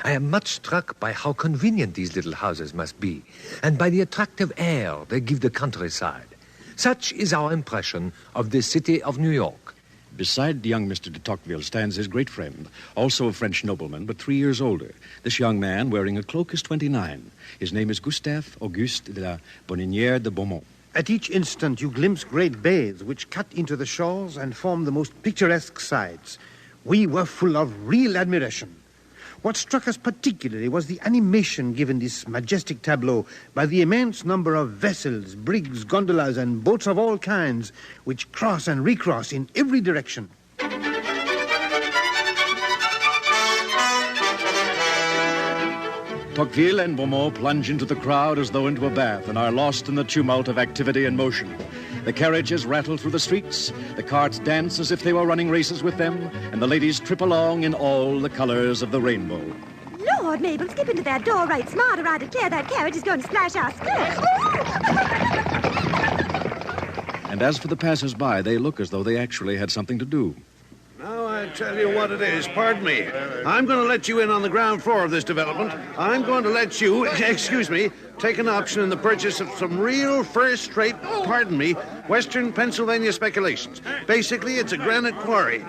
S9: I am much struck by how convenient these little houses must be, and by the attractive air they give the countryside. Such is our impression of the city of New York.
S25: Beside young Mr. de Tocqueville stands his great friend, also a French nobleman, but 3 years older. This young man, wearing a cloak, is 29. His name is Gustave Auguste de la Boninière de Beaumont.
S7: At each instant you glimpse great bays which cut into the shores and form the most picturesque sides. We were full of real admiration. What struck us particularly was the animation given this majestic tableau by the immense number of vessels, brigs, gondolas, and boats of all kinds, which cross and recross in every direction.
S25: Tocqueville and Beaumont plunge into the crowd as though into a bath and are lost in the tumult of activity and motion. The carriages rattle through the streets, the carts dance as if they were running races with them, and the ladies trip along in all the colors of the rainbow.
S27: Lord, Mabel, skip into that door right smart, or I declare that carriage is going to splash our skirts.
S25: And as for the passers-by, they look as though they actually had something to do.
S4: Now I tell you what it is. Pardon me. I'm going to let you in on the ground floor of this development. I'm going to let you, excuse me, take an option in the purchase of some real first-rate, pardon me, Western Pennsylvania speculations. Basically, it's a granite quarry,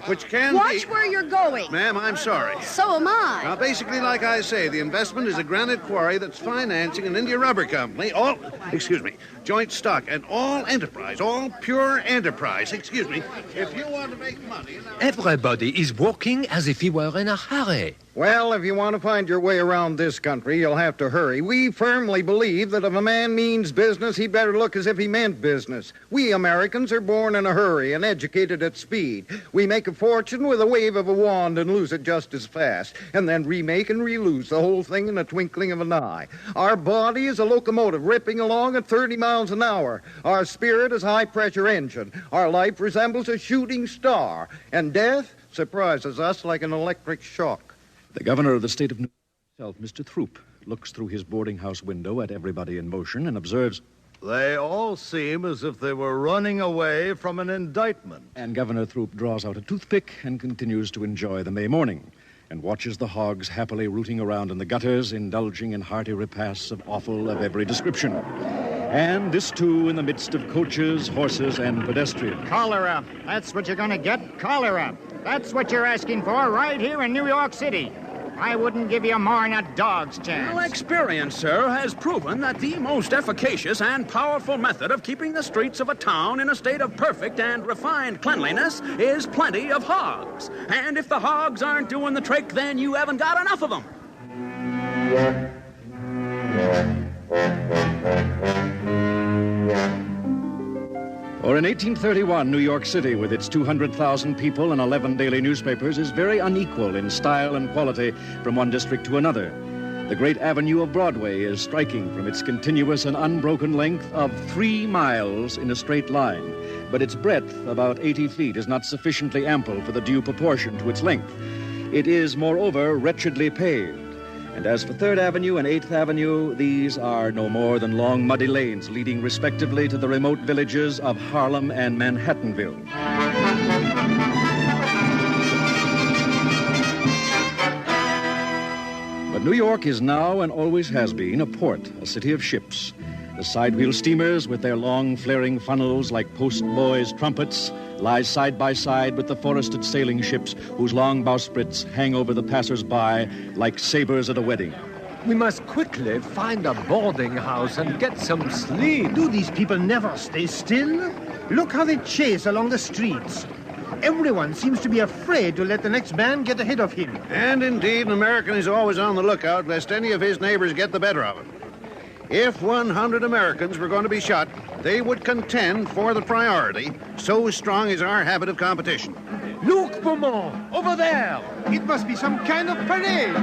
S4: which can
S10: Watch where you're going.
S4: Ma'am, I'm sorry.
S10: So am I.
S4: Now, basically, like I say, the investment is a granite quarry that's financing an India Rubber Company, joint stock, and all enterprise, all pure enterprise. Excuse me, if you want to make money...
S9: Everybody is walking as if he were in a hurry.
S13: Well, if you want to find your way around this country, you'll have to hurry. We firmly believe that if a man means business, he better look as if he meant business. We Americans are born in a hurry and educated at speed. We make a fortune with a wave of a wand and lose it just as fast, and then remake and relose the whole thing in a twinkling of an eye. Our body is a locomotive ripping along at 30 miles an hour. Our spirit is a high-pressure engine. Our life resembles a shooting star, and death surprises us like an electric shock.
S25: The governor of the state of New York, Mr. Throop, looks through his boarding house window at everybody in motion and observes,
S15: "They all seem as if they were running away from an indictment."
S25: And Governor Throop draws out a toothpick and continues to enjoy the May morning and watches the hogs happily rooting around in the gutters, indulging in hearty repasts of offal of every description. And this, too, in the midst of coaches, horses, and pedestrians.
S17: Cholera. That's what you're going to get. Cholera. That's what you're asking for right here in New York City. I wouldn't give you more than a dog's chance.
S18: Well, experience, sir, has proven that the most efficacious and powerful method of keeping the streets of a town in a state of perfect and refined cleanliness is plenty of hogs. And if the hogs aren't doing the trick, then you haven't got enough of them.
S25: Or in 1831, New York City, with its 200,000 people and 11 daily newspapers, is very unequal in style and quality from one district to another. The great avenue of Broadway is striking from its continuous and unbroken length of 3 miles in a straight line. But its breadth, about 80 feet, is not sufficiently ample for the due proportion to its length. It is, moreover, wretchedly paved. And as for 3rd Avenue and 8th Avenue, these are no more than long, muddy lanes leading respectively to the remote villages of Harlem and Manhattanville. But New York is now and always has been a port, a city of ships. The sidewheel steamers with their long, flaring funnels like postboys' trumpets lie side by side with the forested sailing ships whose long bowsprits hang over the passers-by like sabers at a wedding.
S9: We must quickly find a boarding house and get some sleep.
S7: Do these people never stay still? Look how they chase along the streets. Everyone seems to be afraid to let the next man get ahead of him.
S4: And indeed, an American is always on the lookout lest any of his neighbors get the better of him. If 100 Americans were going to be shot, they would contend for the priority. So strong is our habit of competition.
S7: Look, Beaumont, over there. It must be some kind of parade.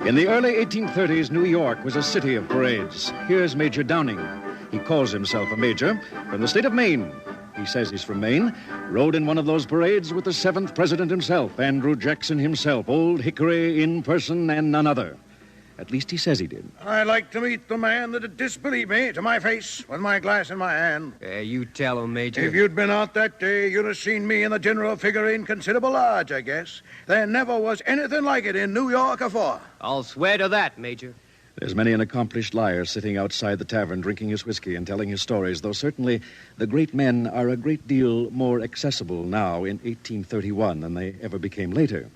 S25: In the early 1830s, New York was a city of parades. Here's Major Downing. He calls himself a major from the state of Maine. He says he's from Maine, rode in one of those parades with the 7th president himself, Andrew Jackson himself, Old Hickory in person and none other. At least he says he did.
S4: I'd like to meet the man that'd disbelieve me to my face with my glass in my hand.
S20: You tell him, Major.
S4: If you'd been out that day, you'd have seen me and the general figuring considerable large, I guess. There never was anything like it in New York afore.
S20: I'll swear to that, Major.
S25: There's many an accomplished liar sitting outside the tavern drinking his whiskey and telling his stories, though certainly the great men are a great deal more accessible now in 1831 than they ever became later.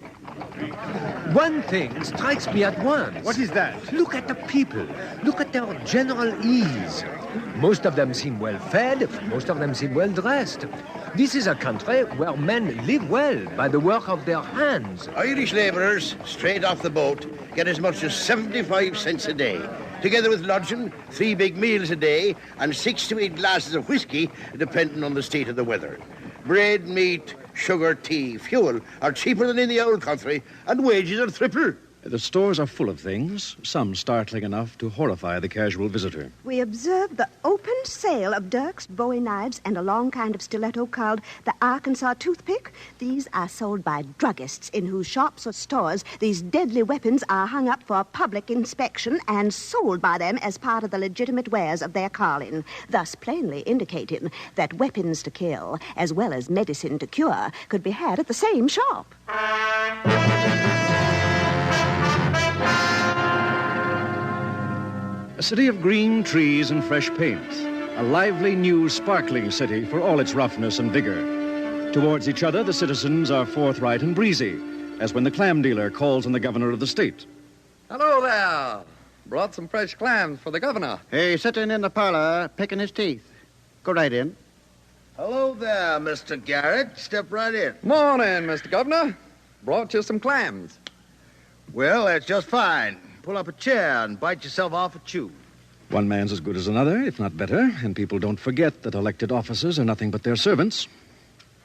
S9: One thing strikes me at once.
S7: What is that?
S9: Look at the people. Look at their general ease. Most of them seem well fed. Most of them seem well dressed. This is a country where men live well by the work of their hands.
S28: Irish labourers, straight off the boat, get as much as 75 cents a day. Together with lodging, 3 big meals a day, and 6 to 8 glasses of whiskey, depending on the state of the weather. Bread, meat, sugar, tea, fuel are cheaper than in the old country, and wages are triple.
S25: The stores are full of things, some startling enough to horrify the casual visitor.
S27: We observed the open sale of dirks, bowie knives, and a long kind of stiletto called the Arkansas toothpick. These are sold by druggists in whose shops or stores these deadly weapons are hung up for public inspection and sold by them as part of the legitimate wares of their calling, thus plainly indicating that weapons to kill, as well as medicine to cure, could be had at the same shop.
S25: A city of green trees and fresh paint. A lively, new, sparkling city for all its roughness and vigor. Towards each other, the citizens are forthright and breezy, as when the clam dealer calls on the governor of the state.
S26: Hello there. Brought some fresh clams for the governor.
S1: He's sitting in the parlor, picking his teeth. Go right in.
S28: Hello there, Mr. Garrett. Step right in.
S26: Morning, Mr. Governor. Brought you some clams.
S28: Well, that's just fine. Pull up a chair and bite yourself off a chew.
S25: One man's as good as another, if not better, and people don't forget that elected officers are nothing but their servants.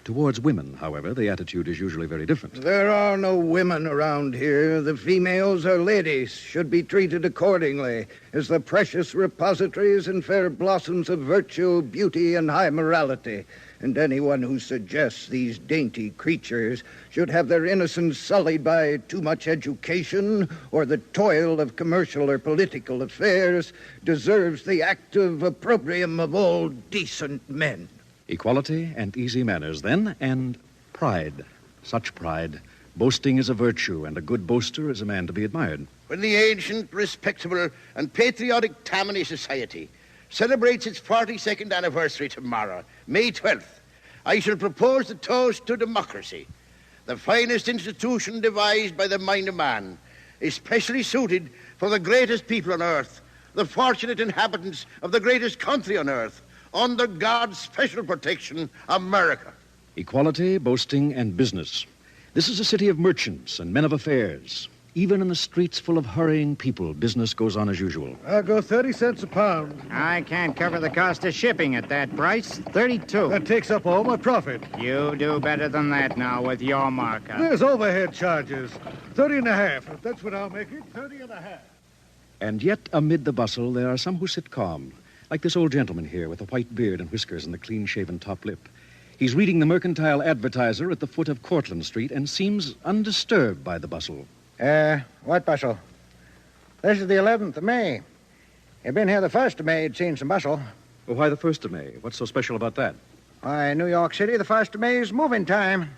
S25: Towards women, however, the attitude is usually very different.
S13: There are no women around here. The females are ladies, should be treated accordingly as the precious repositories and fair blossoms of virtue, beauty, and high morality. And anyone who suggests these dainty creatures should have their innocence sullied by too much education or the toil of commercial or political affairs deserves the active opprobrium of all decent men.
S25: Equality and easy manners, then, and pride. Such pride. Boasting is a virtue, and a good boaster is a man to be admired.
S28: When the ancient, respectable, and patriotic Tammany Society celebrates its 42nd anniversary tomorrow, May 12th, I shall propose the toast to democracy, the finest institution devised by the mind of man, especially suited for the greatest people on earth, the fortunate inhabitants of the greatest country on earth, under God's special protection, America.
S25: Equality, boasting, and business. This is a city of merchants and men of affairs. Even in the streets full of hurrying people, business goes on as usual.
S7: I'll go 30 cents a pound.
S17: I can't cover the cost of shipping at that price. 32.
S7: That takes up all my profit.
S17: You do better than that now with your markup.
S7: There's overhead charges. 30 and a half. If that's what I'll make it, 30 and a half.
S25: And yet, amid the bustle, there are some who sit calm, like this old gentleman here with a white beard and whiskers and the clean-shaven top lip. He's reading the Mercantile Advertiser at the foot of Cortlandt Street and seems undisturbed by the bustle.
S1: What bustle? This is the 11th of May. You've been here the 1st of May, you'd seen some bustle.
S25: Well, why the 1st of May? What's so special about that?
S1: Why, New York City, the 1st of May is moving time.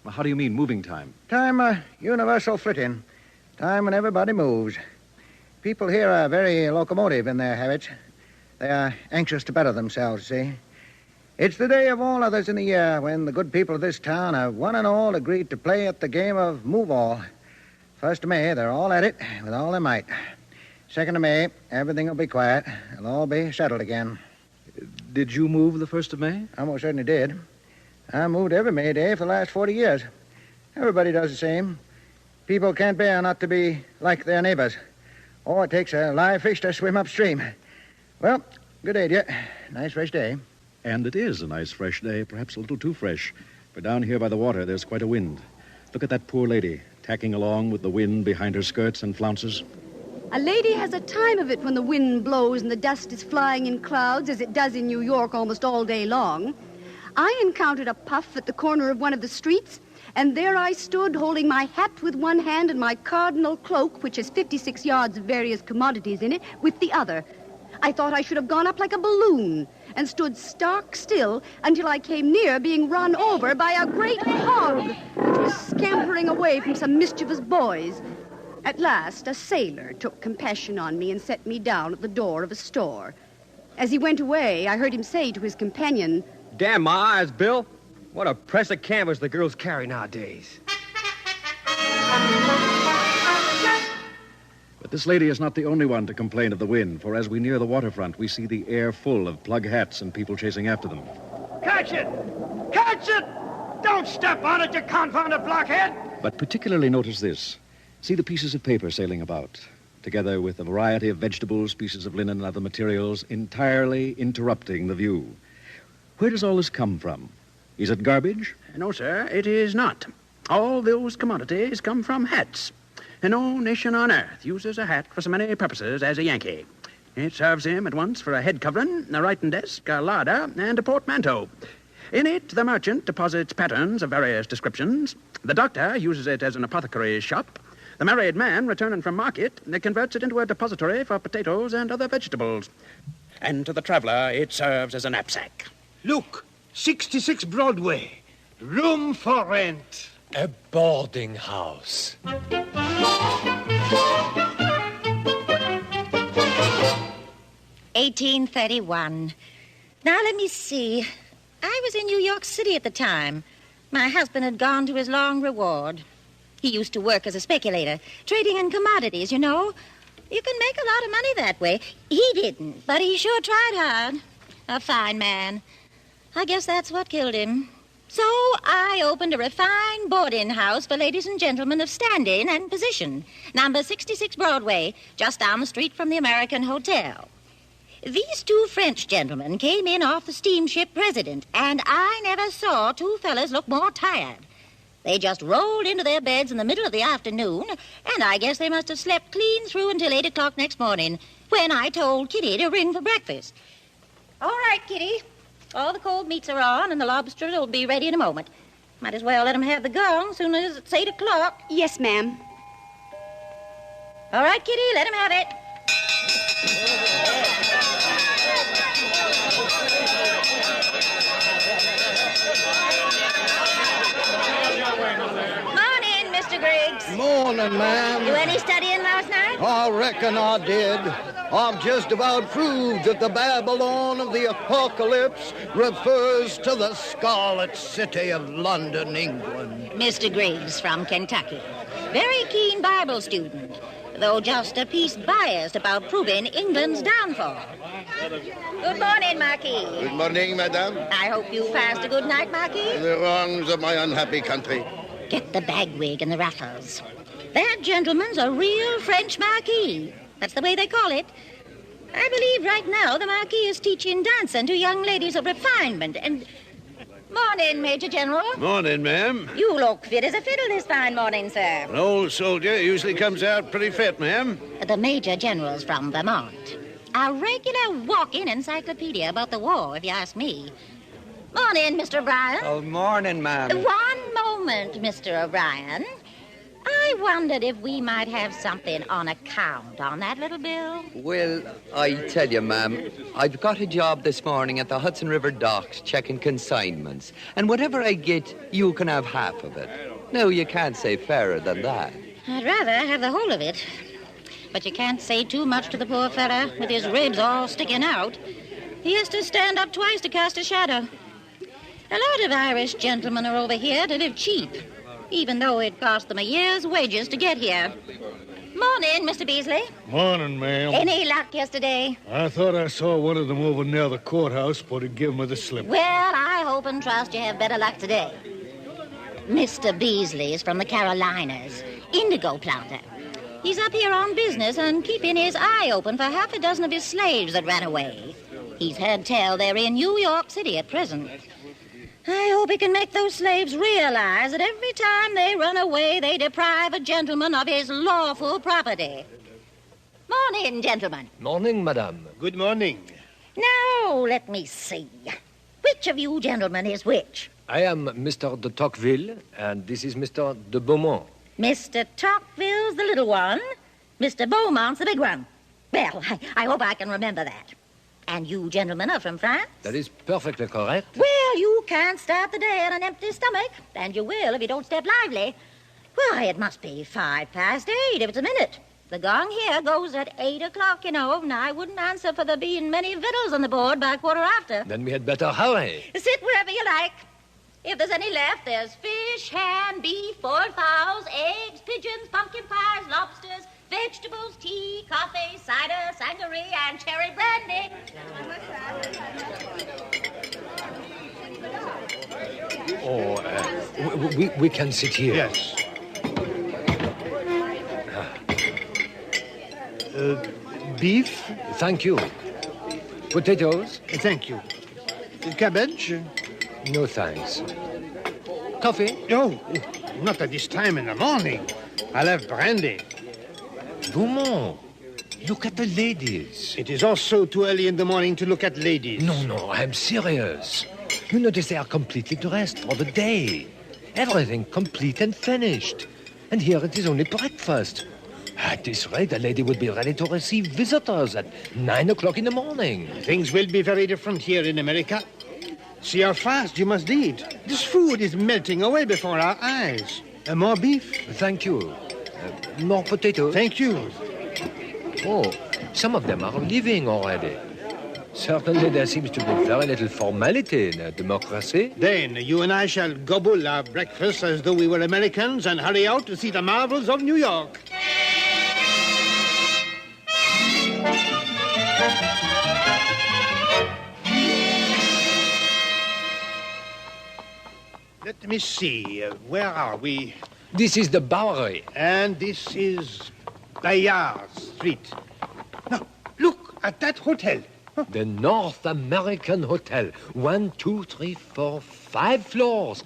S25: Well, how do you mean, moving time?
S1: Time universal flitting. Time when everybody moves. People here are very locomotive in their habits. They are anxious to better themselves, see? It's the day of all others in the year when the good people of this town have one and all agreed to play at the game of move-all. 1st of May, they're all at it with all their might. 2nd of May, everything will be quiet. It'll all be settled again.
S25: Did you move the 1st of May?
S1: I most certainly did. I moved every May Day for the last 40 years. Everybody does the same. People can't bear not to be like their neighbors. Oh, it takes a live fish to swim upstream. Well, good day to you. Nice fresh day.
S25: And it is a nice fresh day, perhaps a little too fresh. For down here by the water, there's quite a wind. Look at that poor lady, tacking along with the wind behind her skirts and flounces.
S10: A lady has a time of it when the wind blows and the dust is flying in clouds, as it does in New York almost all day long. I encountered a puff at the corner of one of the streets, and there I stood holding my hat with one hand and my cardinal cloak, which has 56 yards of various commodities in it, with the other. I thought I should have gone up like a balloon and stood stark still until I came near being run over by a great hog which was scampering away from some mischievous boys. At last, a sailor took compassion on me and set me down at the door of a store. As he went away, I heard him say to his companion,
S20: "Damn my eyes, Bill. What a press of canvas the girls carry nowadays."
S25: But this lady is not the only one to complain of the wind, for as we near the waterfront, we see the air full of plug hats and people chasing after them.
S17: Catch it! Catch it! Don't step on it, you confounded blockhead!
S25: But particularly notice this. See the pieces of paper sailing about, together with a variety of vegetables, pieces of linen, and other materials, entirely interrupting the view. Where does all this come from? Is it garbage?
S18: No, sir, it is not. All those commodities come from hats. No nation on earth uses a hat for so many purposes as a Yankee. It serves him at once for a head covering, a writing desk, a larder, and a portmanteau. In it, the merchant deposits patterns of various descriptions. The doctor uses it as an apothecary's shop. The married man, returning from market, converts it into a depository for potatoes and other vegetables. And to the traveler, it serves as a knapsack.
S7: Look, 66 Broadway. Room for rent.
S9: A boarding house.
S2: 1831. Now, let me see. I was in New York City at the time. My husband had gone to his long reward. He used to work as a speculator, trading in commodities, you know. You can make a lot of money that way. He didn't, but he sure tried hard. A fine man. I guess that's what killed him. So I opened a refined boarding house for ladies and gentlemen of standing and position. Number 66 Broadway, just down the street from the American Hotel. These two French gentlemen came in off the steamship President, and I never saw two fellas look more tired. They just rolled into their beds in the middle of the afternoon, and I guess they must have slept clean through until 8 o'clock next morning, when I told Kitty to ring for breakfast. All right, Kitty. All the cold meats are on, and the lobsters will be ready in a moment. Might as well let them have the gong soon as it's 8 o'clock.
S10: Yes, ma'am.
S2: All right, Kitty, let him have it. Morning, Mr. Griggs.
S13: Morning, ma'am.
S2: Do any studying last night?
S13: I reckon I did. I've just about proved that the Babylon of the Apocalypse refers to the Scarlet City of London, England.
S2: Mr. Griggs from Kentucky. Very keen Bible student, though just a piece biased about proving England's downfall. Good morning, Marquis.
S28: Good morning, madame.
S2: I hope you passed a good night, Marquis.
S28: The wrongs of my unhappy country.
S2: Get the bagwig and the ruffles. That gentleman's a real French Marquis. That's the way they call it. I believe right now the Marquis is teaching dancing to young ladies of refinement and... Morning, Major General.
S4: Morning, ma'am.
S2: You look fit as a fiddle this fine morning, sir.
S4: An old soldier usually comes out pretty fit, ma'am.
S2: The Major General's from Vermont. A regular walking encyclopedia about the war, if you ask me. Morning, Mr. O'Brien.
S5: Oh, morning, ma'am.
S2: One moment, Mr. O'Brien. I wondered if we might have something on account on that little bill.
S5: Well, I tell you, ma'am, I've got a job this morning at the Hudson River docks checking consignments. And whatever I get, you can have half of it. No, you can't say fairer than that.
S2: I'd rather have the whole of it. But you can't say too much to the poor fella with his ribs all sticking out. He has to stand up twice to cast a shadow. A lot of Irish gentlemen are over here to live cheap, even though it cost them a year's wages to get here. Morning, Mr. Beasley.
S15: Morning, ma'am.
S2: Any luck yesterday?
S15: I thought I saw one of them over near the courthouse, but he'd give me the slip.
S2: Well, I hope and trust you have better luck today. Mr. Beasley is from the Carolinas, indigo planter. He's up here on business and keeping his eye open for half a dozen of his slaves that ran away. He's heard tell they're in New York City at present. I hope he can make those slaves realize that every time they run away, they deprive a gentleman of his lawful property. Morning, gentlemen.
S9: Morning, madame.
S7: Good morning.
S2: Now, let me see. Which of you gentlemen is which?
S9: I am Mr. de Tocqueville, and this is Mr. de Beaumont.
S2: Mr. Tocqueville's the little one. Mr. Beaumont's the big one. Well, I hope I can remember that. And you gentlemen are from France?
S9: That is perfectly correct.
S2: Well, you can't start the day on an empty stomach, and you will if you don't step lively. Why, it must be 8:05 if it's a minute. The gong here goes at 8 o'clock, you know, and I wouldn't answer for there being many victuals on the board by 1:15.
S9: Then we had better hurry.
S2: Sit wherever you like. If there's any left, there's fish, ham, beef, boiled fowls, eggs, pigeons, pumpkin pies, lobsters, vegetables, tea, coffee, cider, sangaree, and cherry brandy.
S9: Oh, we can sit here.
S7: Yes. Beef?
S9: Thank you. Potatoes?
S7: Thank you. Cabbage?
S9: No, thanks. Coffee?
S7: No, not at this time in the morning. I'll have brandy.
S9: Beaumont, look at the ladies.
S7: It is also too early in the morning to look at ladies.
S9: No, I'm serious. You notice they are completely dressed for the day. Everything complete and finished. And here it is only breakfast. At this rate, a lady would be ready to receive visitors at 9 o'clock in the morning.
S7: Things will be very different here in America. See how fast you must eat. This food is melting away before our eyes. More beef?
S9: Thank you. More potatoes?
S7: Thank you.
S9: Oh, some of them are leaving already. Certainly there seems to be very little formality in a democracy.
S7: Then you and I shall gobble our breakfast as though we were Americans and hurry out to see the marvels of New York. Let me see. Where are we?
S9: This is the Bowery.
S7: And this is Bayard Street. Now, look at that hotel.
S9: The North American Hotel. 1, 2, 3, 4, 5 floors.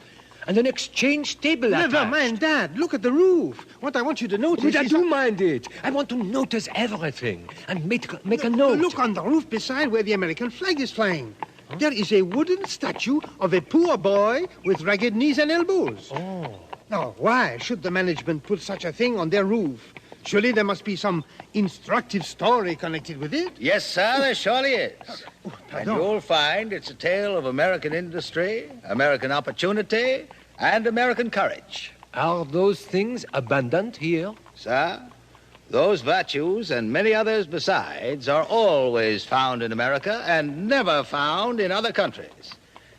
S9: And an exchange table attached.
S7: Never mind that. Look at the roof. What I want you to notice
S9: But I do mind it. I want to notice everything and make a note.
S7: Look on the roof beside where the American flag is flying. There is a wooden statue of a poor boy with ragged knees and elbows.
S9: Oh.
S7: Now, why should the management put such a thing on their roof? Surely there must be some instructive story connected with it.
S28: Yes, sir, there surely is. And you'll find it's a tale of American industry, American opportunity, and American courage.
S9: Are those things abundant here?
S28: Sir, those virtues and many others besides are always found in America and never found in other countries.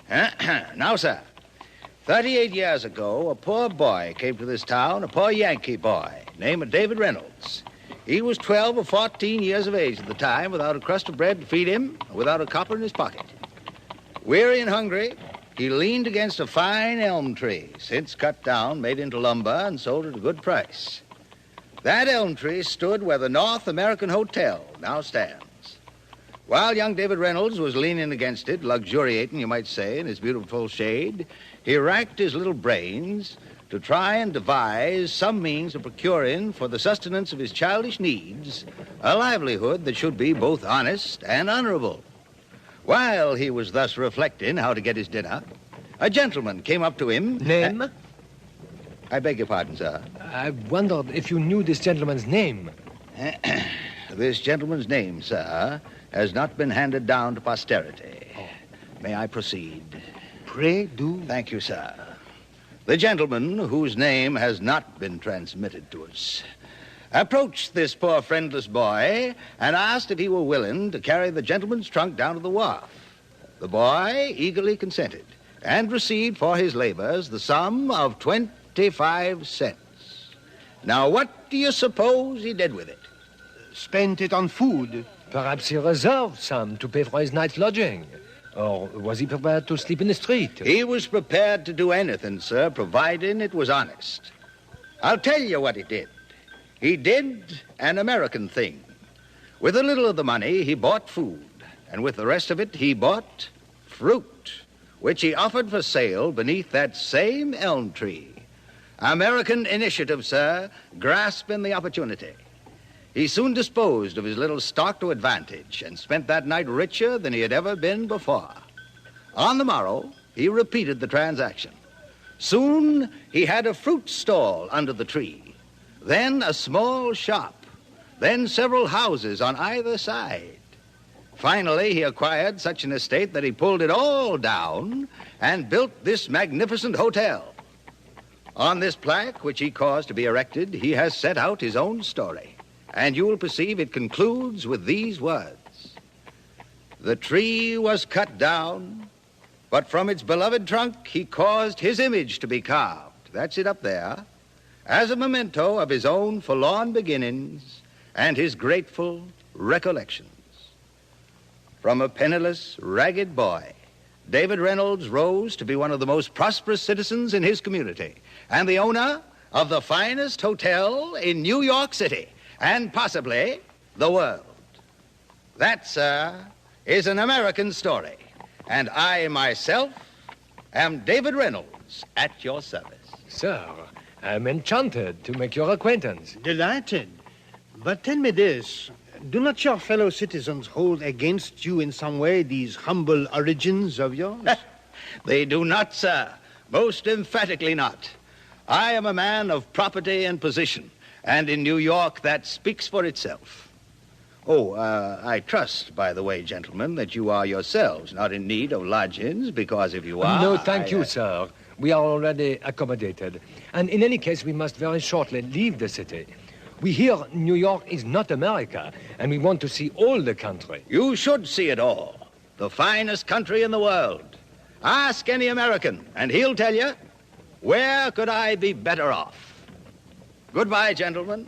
S28: Now, sir, 38 years ago, a poor boy came to this town, a poor Yankee boy, named David Reynolds. He was 12 or 14 years of age at the time, without a crust of bread to feed him, without a copper in his pocket. Weary and hungry, he leaned against a fine elm tree, since cut down, made into lumber, and sold at a good price. That elm tree stood where the North American Hotel now stands. While young David Reynolds was leaning against it, luxuriating, you might say, in his beautiful shade, he racked his little brains to try and devise some means of procuring for the sustenance of his childish needs a livelihood that should be both honest and honorable. While he was thus reflecting how to get his dinner, a gentleman came up to him.
S9: Name?
S28: I beg your pardon, sir.
S9: I wondered if you knew this gentleman's name.
S28: This gentleman's name, sir, has not been handed down to posterity. May I proceed?
S7: Pray do.
S28: Thank you, sir. The gentleman whose name has not been transmitted to us approached this poor friendless boy and asked if he were willing to carry the gentleman's trunk down to the wharf. The boy eagerly consented and received for his labors the sum of 25 cents. Now, what do you suppose he did with it?
S7: Spent it on food.
S9: Perhaps he reserved some to pay for his night's lodging. Or was he prepared to sleep in the street?
S28: He was prepared to do anything, sir, providing it was honest. I'll tell you what he did. He did an American thing. With a little of the money, he bought food. And with the rest of it, he bought fruit, which he offered for sale beneath that same elm tree. American initiative, sir, grasping the opportunity. He soon disposed of his little stock to advantage and spent that night richer than he had ever been before. On the morrow, he repeated the transaction. Soon, he had a fruit stall under the tree, then a small shop, then several houses on either side. Finally, he acquired such an estate that he pulled it all down and built this magnificent hotel. On this plaque, which he caused to be erected, he has set out his own story. And you will perceive it concludes with these words. The tree was cut down, but from its beloved trunk he caused his image to be carved. That's it up there. As a memento of his own forlorn beginnings and his grateful recollections. From a penniless, ragged boy, David Reynolds rose to be one of the most prosperous citizens in his community and the owner of the finest hotel in New York City. And possibly the world. That, sir, is an American story. And I myself am David Reynolds at your service.
S9: Sir, I'm enchanted to make your acquaintance.
S7: Delighted. But tell me this. Do not your fellow citizens hold against you in some way these humble origins of yours?
S3: They do not, sir. Most emphatically not. I am a man of property and position, and in New York that speaks for itself. Oh, I trust, by the way, gentlemen, that you are yourselves not in need of lodgings, because if you are...
S9: No, thank you, sir. We are already accommodated. And in any case, we must very shortly leave the city. We hear New York is not America, and we want to see all the country.
S3: You should see it all. The finest country in the world. Ask any American, and he'll tell you, where could I be better off? Goodbye, gentlemen,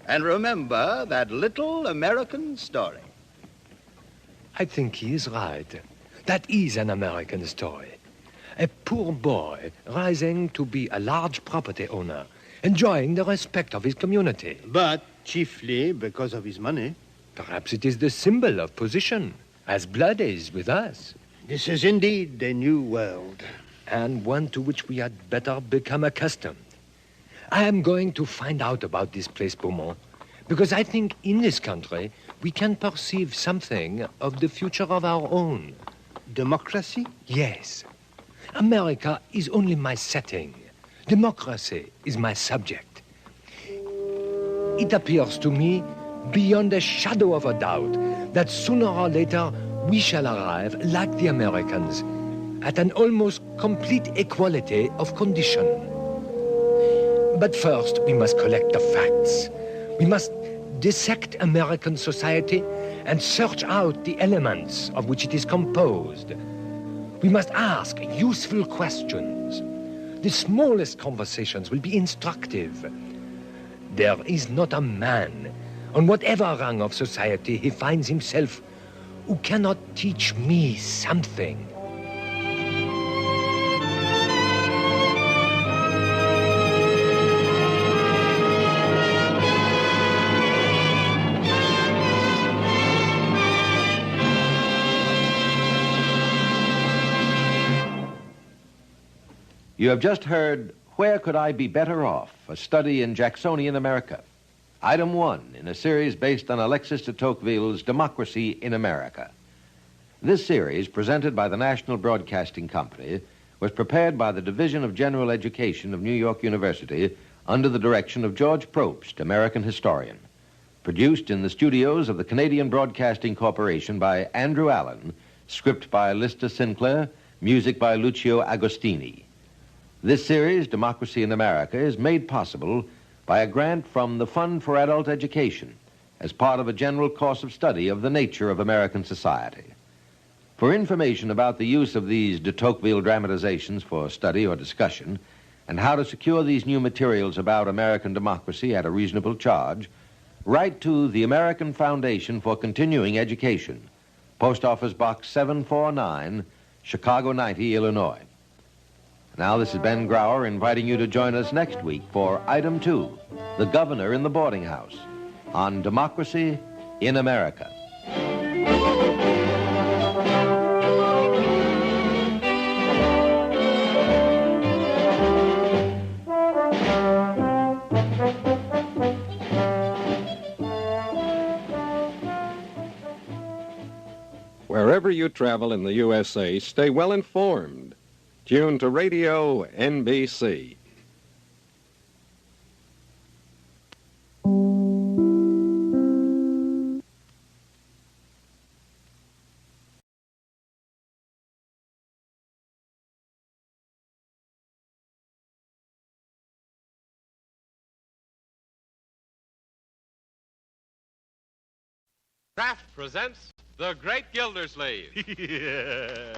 S3: and remember that little American story.
S9: I think he is right. That is an American story. A poor boy rising to be a large property owner, enjoying the respect of his community.
S7: But chiefly because of his money.
S9: Perhaps it is the symbol of position, as blood is with us.
S7: This is indeed a new world.
S9: And one to which we had better become accustomed. I am going to find out about this place, Beaumont, because I think in this country we can perceive something of the future of our own.
S7: Democracy?
S9: Yes. America is only my setting. Democracy is my subject. It appears to me, beyond a shadow of a doubt, that sooner or later we shall arrive, like the Americans, at an almost complete equality of condition. But first, we must collect the facts. We must dissect American society and search out the elements of which it is composed. We must ask useful questions. The smallest conversations will be instructive. There is not a man, on whatever rung of society he finds himself, who cannot teach me something.
S6: You have just heard Where Could I Be Better Off? A study in Jacksonian America. Item 1 in a series based on Alexis de Tocqueville's Democracy in America. This series, presented by the National Broadcasting Company, was prepared by the Division of General Education of New York University under the direction of George Probst, American historian. Produced in the studios of the Canadian Broadcasting Corporation by Andrew Allen, script by Lister Sinclair, music by Lucio Agostini. This series, Democracy in America, is made possible by a grant from the Fund for Adult Education as part of a general course of study of the nature of American society. For information about the use of these de Tocqueville dramatizations for study or discussion and how to secure these new materials about American democracy at a reasonable charge, write to the American Foundation for Continuing Education, Post Office Box 749, Chicago 90, Illinois. Now, this is Ben Grauer inviting you to join us next week for Item 2, The Governor in the Boarding House, on Democracy in America.
S8: Wherever you travel in the USA, stay well informed. Tune to Radio NBC.
S14: Kraft presents The Great Gildersleeve.
S15: Yeah.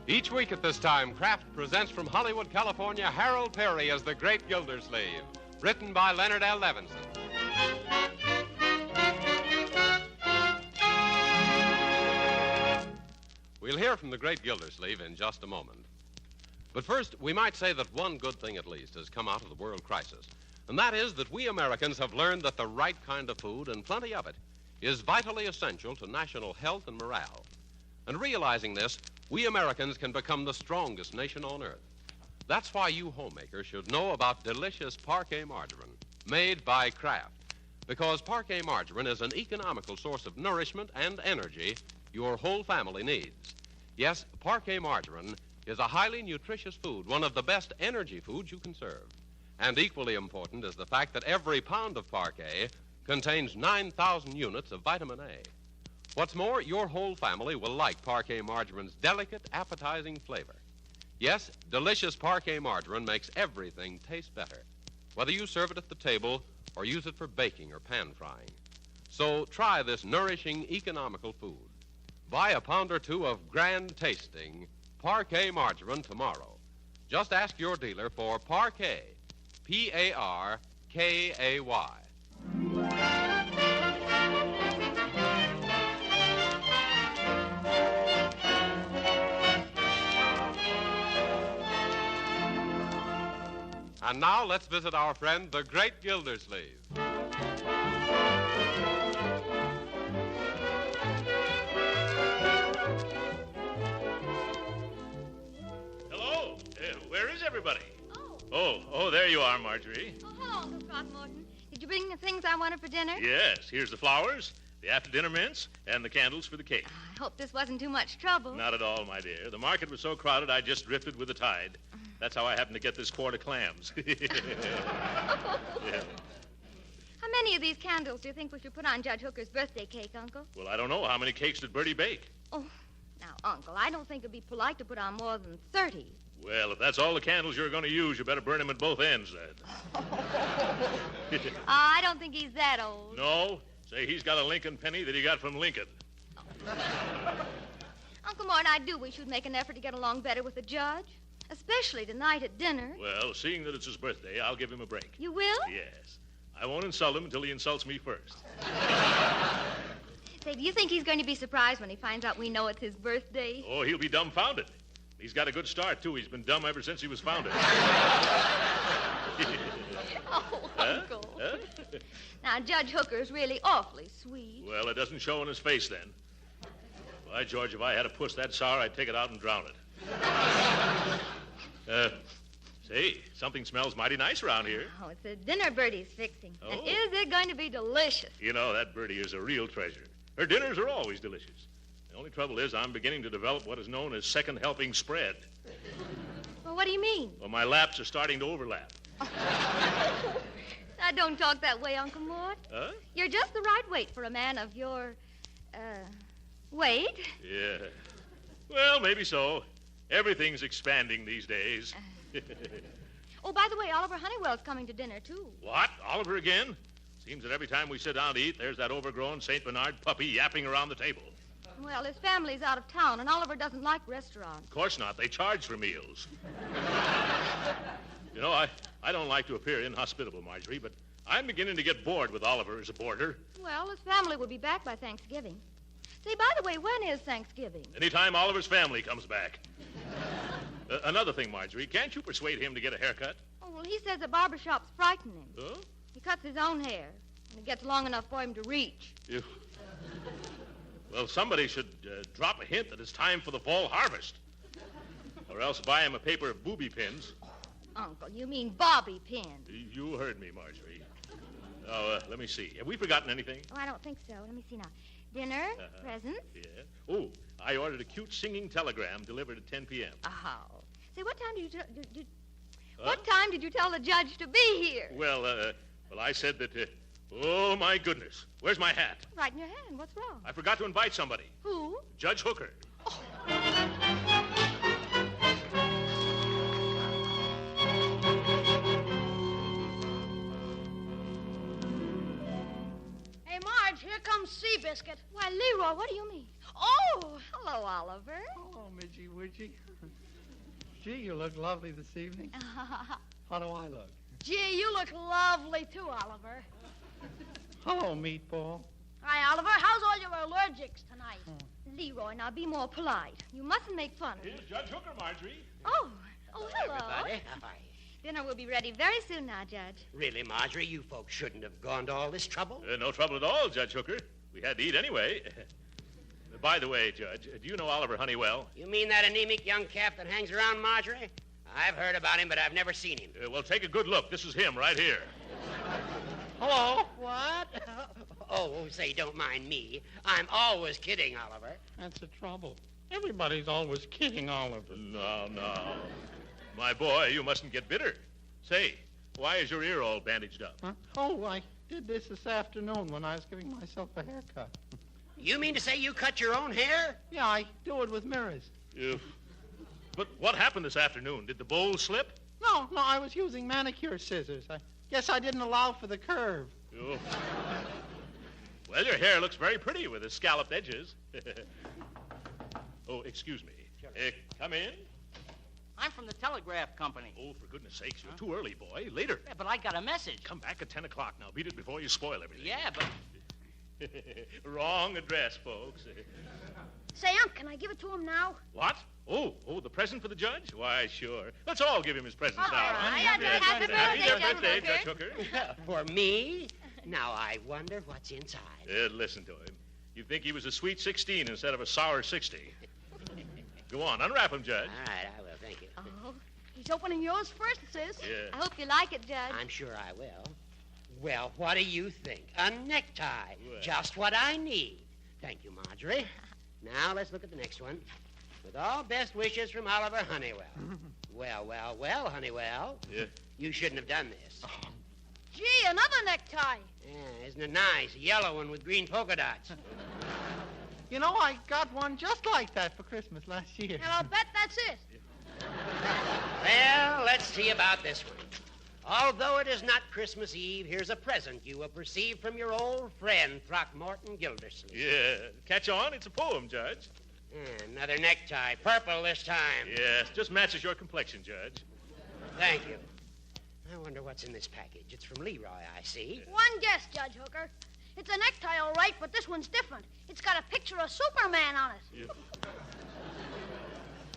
S14: Each week at this time, Kraft presents from Hollywood, California, Harold Perry as The Great Gildersleeve, written by Leonard L. Levinson. We'll hear from The Great Gildersleeve in just a moment. But first, we might say that one good thing at least has come out of the world crisis. And that is that we Americans have learned that the right kind of food, and plenty of it, is vitally essential to national health and morale. And realizing this, we Americans can become the strongest nation on earth. That's why you homemakers should know about delicious Parquet margarine, made by Kraft. Because Parquet margarine is an economical source of nourishment and energy your whole family needs. Yes, Parquet margarine is a highly nutritious food, one of the best energy foods you can serve. And equally important is the fact that every pound of Parquet contains 9,000 units of vitamin A. What's more, your whole family will like Parquet margarine's delicate, appetizing flavor. Yes, delicious Parquet margarine makes everything taste better, whether you serve it at the table or use it for baking or pan frying. So try this nourishing, economical food. Buy a pound or two of grand-tasting Parquet margarine tomorrow. Just ask your dealer for Parquet, P-A-R-K-A-Y. And now let's visit our friend, the great Gildersleeve.
S11: Hello. Where is everybody? Oh, there you are, Marjorie.
S12: Oh, hello, Uncle Throckmorton. Did you bring the things I wanted for dinner?
S11: Yes, here's the flowers, the after-dinner mints, and the candles for the cake.
S12: I hope this wasn't too much trouble.
S11: Not at all, my dear. The market was so crowded I just drifted with the tide. That's how I happened to get this quart of clams. Yeah.
S12: How many of these candles do you think we should put on Judge Hooker's birthday cake, Uncle?
S11: Well, I don't know. How many cakes did Bertie bake?
S12: Oh, now, Uncle, I don't think it'd be polite to put on more than 30.
S11: Well, if that's all the candles you're going to use, you better burn them at both ends, then.
S12: I don't think he's that old.
S11: No? Say, he's got a Lincoln penny that he got from Lincoln.
S12: Uncle Mort, I do wish you'd make an effort to get along better with the judge, especially tonight at dinner.
S11: Well, seeing that it's his birthday, I'll give him a break.
S12: You will?
S11: Yes. I won't insult him until he insults me first.
S12: Say, do you think he's going to be surprised when he finds out we know it's his birthday?
S11: Oh, he'll be dumbfounded. He's got a good start, too. He's been dumb ever since he was founded.
S12: Oh, Uncle.
S11: Huh?
S12: Now, Judge Hooker's really awfully sweet.
S11: Well, it doesn't show in his face, then. By George, if I had a puss that sour, I'd take it out and drown it. Say, something smells mighty nice around here.
S12: Oh, it's a dinner Bertie's fixing.
S11: Oh.
S12: And is it going to be delicious?
S11: You know, that Bertie is a real treasure. Her dinners are always delicious. The only trouble is I'm beginning to develop what is known as second helping spread.
S12: Well, what do you mean?
S11: Well, my laps are starting to overlap.
S12: Now, don't talk that way, Uncle Mort.
S11: Huh?
S12: You're just the right weight for a man of your, weight.
S11: Yeah. Well, maybe so. Everything's expanding these days.
S12: Oh, by the way, Oliver Honeywell's coming to dinner, too.
S11: What? Oliver again? Seems that every time we sit down to eat, there's that overgrown St. Bernard puppy yapping around the table.
S12: Well, his family's out of town, and Oliver doesn't like restaurants.
S11: Of course not. They charge for meals. You know, I don't like to appear inhospitable, Marjorie, but I'm beginning to get bored with Oliver as a boarder.
S12: Well, his family will be back by Thanksgiving. Say, by the way, when is Thanksgiving?
S11: Anytime Oliver's family comes back. Another thing, Marjorie, can't you persuade him to get a haircut?
S12: Oh, well, he says the barber shops frighten him.
S11: Huh?
S12: He cuts his own hair, and it gets long enough for him to reach.
S11: Well, somebody should drop a hint that it's time for the fall harvest. Or else buy him a paper of booby pins.
S12: Uncle, you mean bobby pins.
S11: You heard me, Marjorie. Oh, let me see. Have we forgotten anything?
S12: Oh, I don't think so. Let me see now. Dinner, presents.
S11: Yeah. Oh, I ordered a cute singing telegram delivered at 10 p.m.
S12: Oh. Say, what time did you what time did you tell the judge to be here?
S11: Well, I said that, oh, my goodness. Where's my hat?
S12: Right in your hand. What's wrong?
S11: I forgot to invite somebody.
S12: Who?
S11: Judge Hooker.
S16: Hey, Marge, here comes Seabiscuit.
S12: Why, Leroy, what do you mean? Oh, hello, Oliver.
S19: Hello, Midgie Widgie. Gee, you look lovely this evening. How do I look?
S16: Gee, you look lovely, too, Oliver.
S19: Hello, Meatball.
S16: Hi, Oliver. How's all your allergics tonight?
S12: Leroy, now be more polite. You mustn't make fun of me.
S11: Here's Judge Hooker, Marjorie.
S12: Oh, hello.
S28: Everybody.
S12: Dinner will be ready very soon now, Judge.
S1: Really, Marjorie, you folks shouldn't have gone to all this trouble.
S11: No trouble at all, Judge Hooker. We had to eat anyway. By the way, Judge, do you know Oliver Honeywell?
S1: You mean that anemic young calf that hangs around, Marjorie? I've heard about him, but I've never seen him.
S11: Well, take a good look. This is him right here.
S1: Hello? What? Oh, say, don't mind me. I'm always kidding, Oliver.
S19: That's the trouble. Everybody's always kidding Oliver.
S11: No. My boy, you mustn't get bitter. Say, why is your ear all bandaged up?
S19: Huh? Oh, I did this afternoon when I was giving myself a haircut.
S1: You mean to say you cut your own hair?
S19: Yeah, I do it with mirrors.
S11: But what happened this afternoon? Did the bowl slip?
S19: No, I was using manicure scissors. I guess I didn't allow for the curve.
S11: Well, your hair looks very pretty with the scalloped edges. Oh, excuse me.
S1: Sure.
S11: Come in.
S20: I'm from the telegraph company.
S11: Oh, for goodness sakes, you're too early, boy. Later.
S20: Yeah, but I got a message.
S11: Come back at 10 o'clock now. Beat it before you spoil everything.
S20: Yeah, but...
S11: Wrong address, folks.
S16: Say, Unc, can I give it to him now?
S11: What? Oh, the present for the judge? Why, sure. Let's all give him his presents now.
S12: Happy birthday,
S11: Judge Hooker.
S1: For me? Now, I wonder what's inside.
S11: Listen to him. You'd think he was a sweet 16 instead of a sour 60. Go on, unwrap him, Judge.
S1: All right, I will. Thank you.
S16: Oh, he's opening yours first, sis.
S11: Yeah.
S12: I hope you like it, Judge.
S1: I'm sure I will. Well, what do you think? A necktie.
S11: Well.
S1: Just what I need. Thank you, Marjorie. Now, let's look at the next one. With all best wishes from Oliver Honeywell. Well, Honeywell.
S11: Yeah.
S1: You shouldn't have done this.
S16: Gee, another necktie.
S1: Yeah, isn't it nice? A yellow one with green polka dots.
S19: You know, I got one just like that for Christmas last year.
S16: And I'll bet that's it.
S1: Well, let's see about this one. Although it is not Christmas Eve, here's a present you will receive from your old friend, Throckmorton Gildersleeve.
S11: Yeah. Catch on? It's a poem, Judge.
S1: Another necktie. Purple this time.
S11: Yes, just matches your complexion, Judge.
S1: Thank you. I wonder what's in this package. It's from Leroy, I see.
S16: One guess, Judge Hooker. It's a necktie, all right, but this one's different. It's got a picture of Superman on it.
S11: Yeah.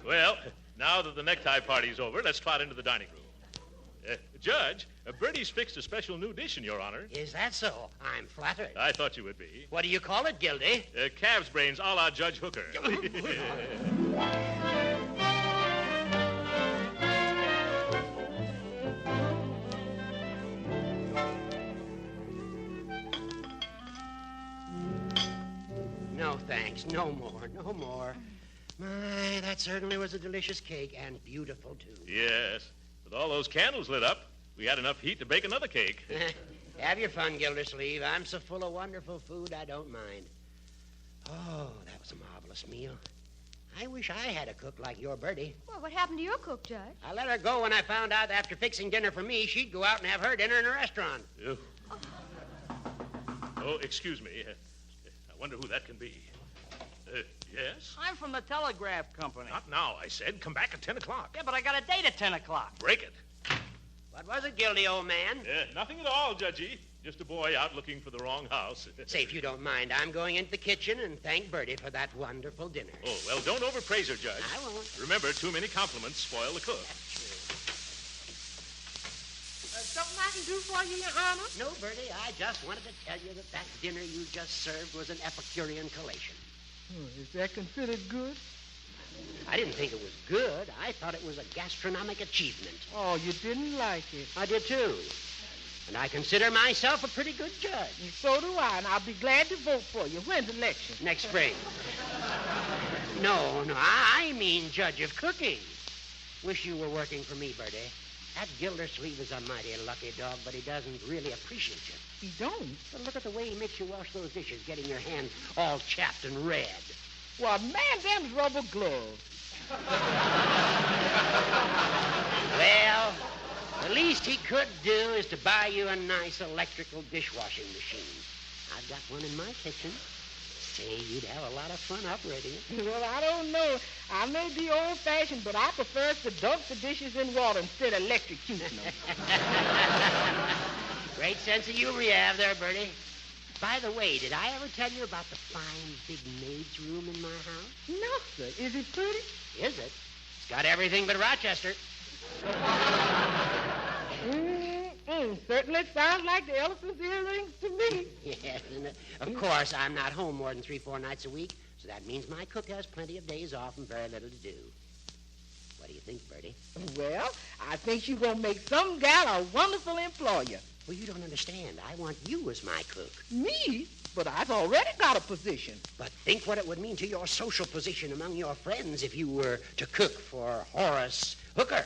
S11: Well, now that the necktie party's over, let's trot into the dining room. Judge, Bertie's fixed a special new dish in your honor.
S1: Is that so? I'm flattered.
S11: I thought you would be.
S1: What do you call it, Gildy?
S11: Calf's brains a la Judge Hooker.
S1: No, thanks. No more. My, that certainly was a delicious cake, and beautiful, too.
S11: Yes. With all those candles lit up, we had enough heat to bake another cake.
S1: Have your fun, Gildersleeve. I'm so full of wonderful food, I don't mind. Oh, that was a marvelous meal. I wish I had a cook like your Bertie.
S12: Well, what happened to your cook, Judge?
S1: I let her go when I found out that after fixing dinner for me, she'd go out and have her dinner in a restaurant.
S11: Oh, excuse me. I wonder who that can be. Yes?
S20: I'm from the telegraph company.
S11: Not now, I said. Come back at 10 o'clock.
S20: Yeah, but I got a date at 10 o'clock.
S11: Break it.
S1: What was it, Gildy, old man?
S11: Nothing at all, Judgy. Just a boy out looking for the wrong house.
S1: Say, if you don't mind, I'm going into the kitchen and thank Bertie for that wonderful dinner.
S11: Oh, well, don't overpraise her, Judge.
S1: I won't.
S11: Remember, too many compliments spoil the cook.
S20: Something I can do for you, Your Honor?
S1: No, Bertie, I just wanted to tell you that dinner you just served was an Epicurean collation.
S19: Is that considered good?
S1: I didn't think it was good. I thought it was a gastronomic achievement.
S19: Oh, you didn't like it?
S1: I did, too. And I consider myself a pretty good judge.
S19: And so do I, and I'll be glad to vote for you. When's the election?
S1: Next spring. No, I mean judge of cooking. Wish you were working for me, Bertie. That Gildersleeve is a mighty lucky dog, but he doesn't really appreciate you.
S19: He don't?
S1: But look at the way he makes you wash those dishes, getting your hands all chapped and red.
S19: Well, man, them's rubber gloves.
S1: Well, the least he could do is to buy you a nice electrical dishwashing machine. I've got one in my kitchen. Say, you'd have a lot of fun operating it.
S19: Well, I don't know. I may be old-fashioned, but I prefer to dunk the dishes in water instead of electrocuting them.
S1: Great sense of humor you have there, Bertie. By the way, did I ever tell you about the fine big maid's room in my house?
S19: No, sir. Is it pretty?
S1: Is it? It's got everything but Rochester.
S19: Certainly sounds like the elephant's earrings to me.
S1: Yes, and of course, I'm not home more than 3-4 nights a week, so that means my cook has plenty of days off and very little to do. What do you think, Bertie?
S19: Well, I think you're going to make some gal a wonderful employer.
S1: Well, you don't understand. I want you as my cook.
S19: Me? But I've already got a position.
S1: But think what it would mean to your social position among your friends if you were to cook for Horace Hooker.